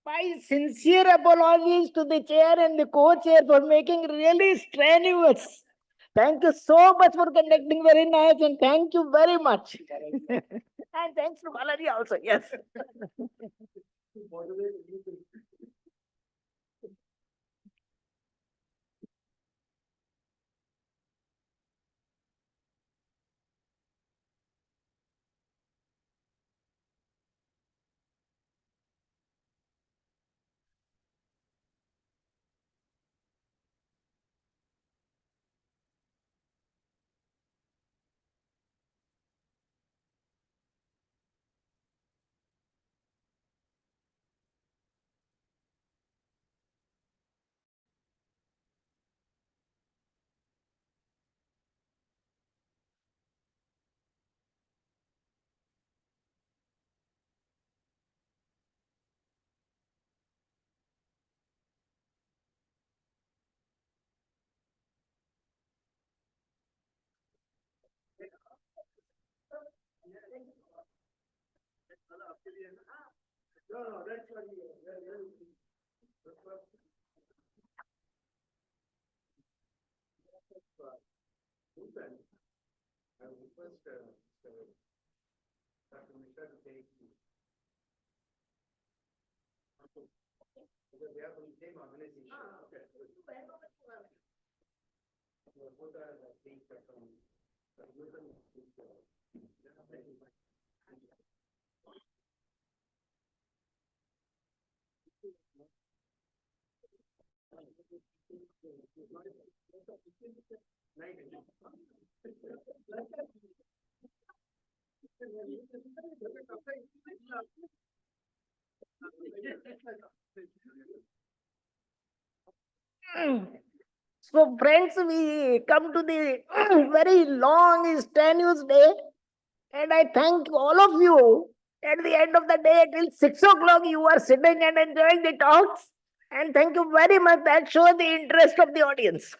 My sincere apologies to the chair and the co-chair for making really strenuous. Thank you so much for conducting very nice, and thank you very much. And thanks to Balaji also, yes. I would request Dr. Mishra to take So friends, we come to the very long, strenuous day, and I thank all of you. At the end of the day, till 6 o'clock, you are sitting and enjoying the talks. And thank you very much. That shows the interest of the audience.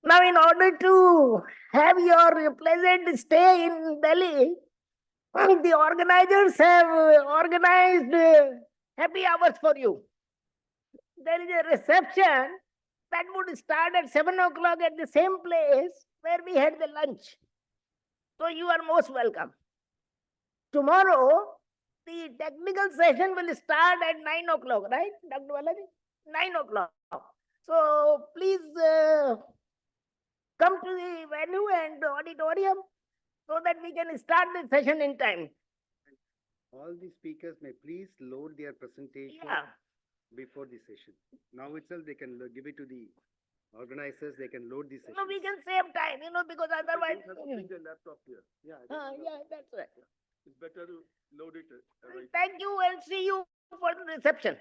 Now, in order to have your pleasant stay in Delhi, the organizers have organized happy hours for you. There is a reception that would start at 7 o'clock at the same place where we had the lunch. So you are most welcome. Tomorrow, the technical session will start at 9 o'clock, right, Dr. Balaji? 9 o'clock. So please come to the venue and auditorium so that we can start the session in time. All the speakers may please load their presentation before the session. Now itself, they can give it to the organizers, they can load the session. No, we can save time, because otherwise. Bring the laptop here. Yeah. Yeah, that's right. It's better to load it. Thank you and see you for the reception.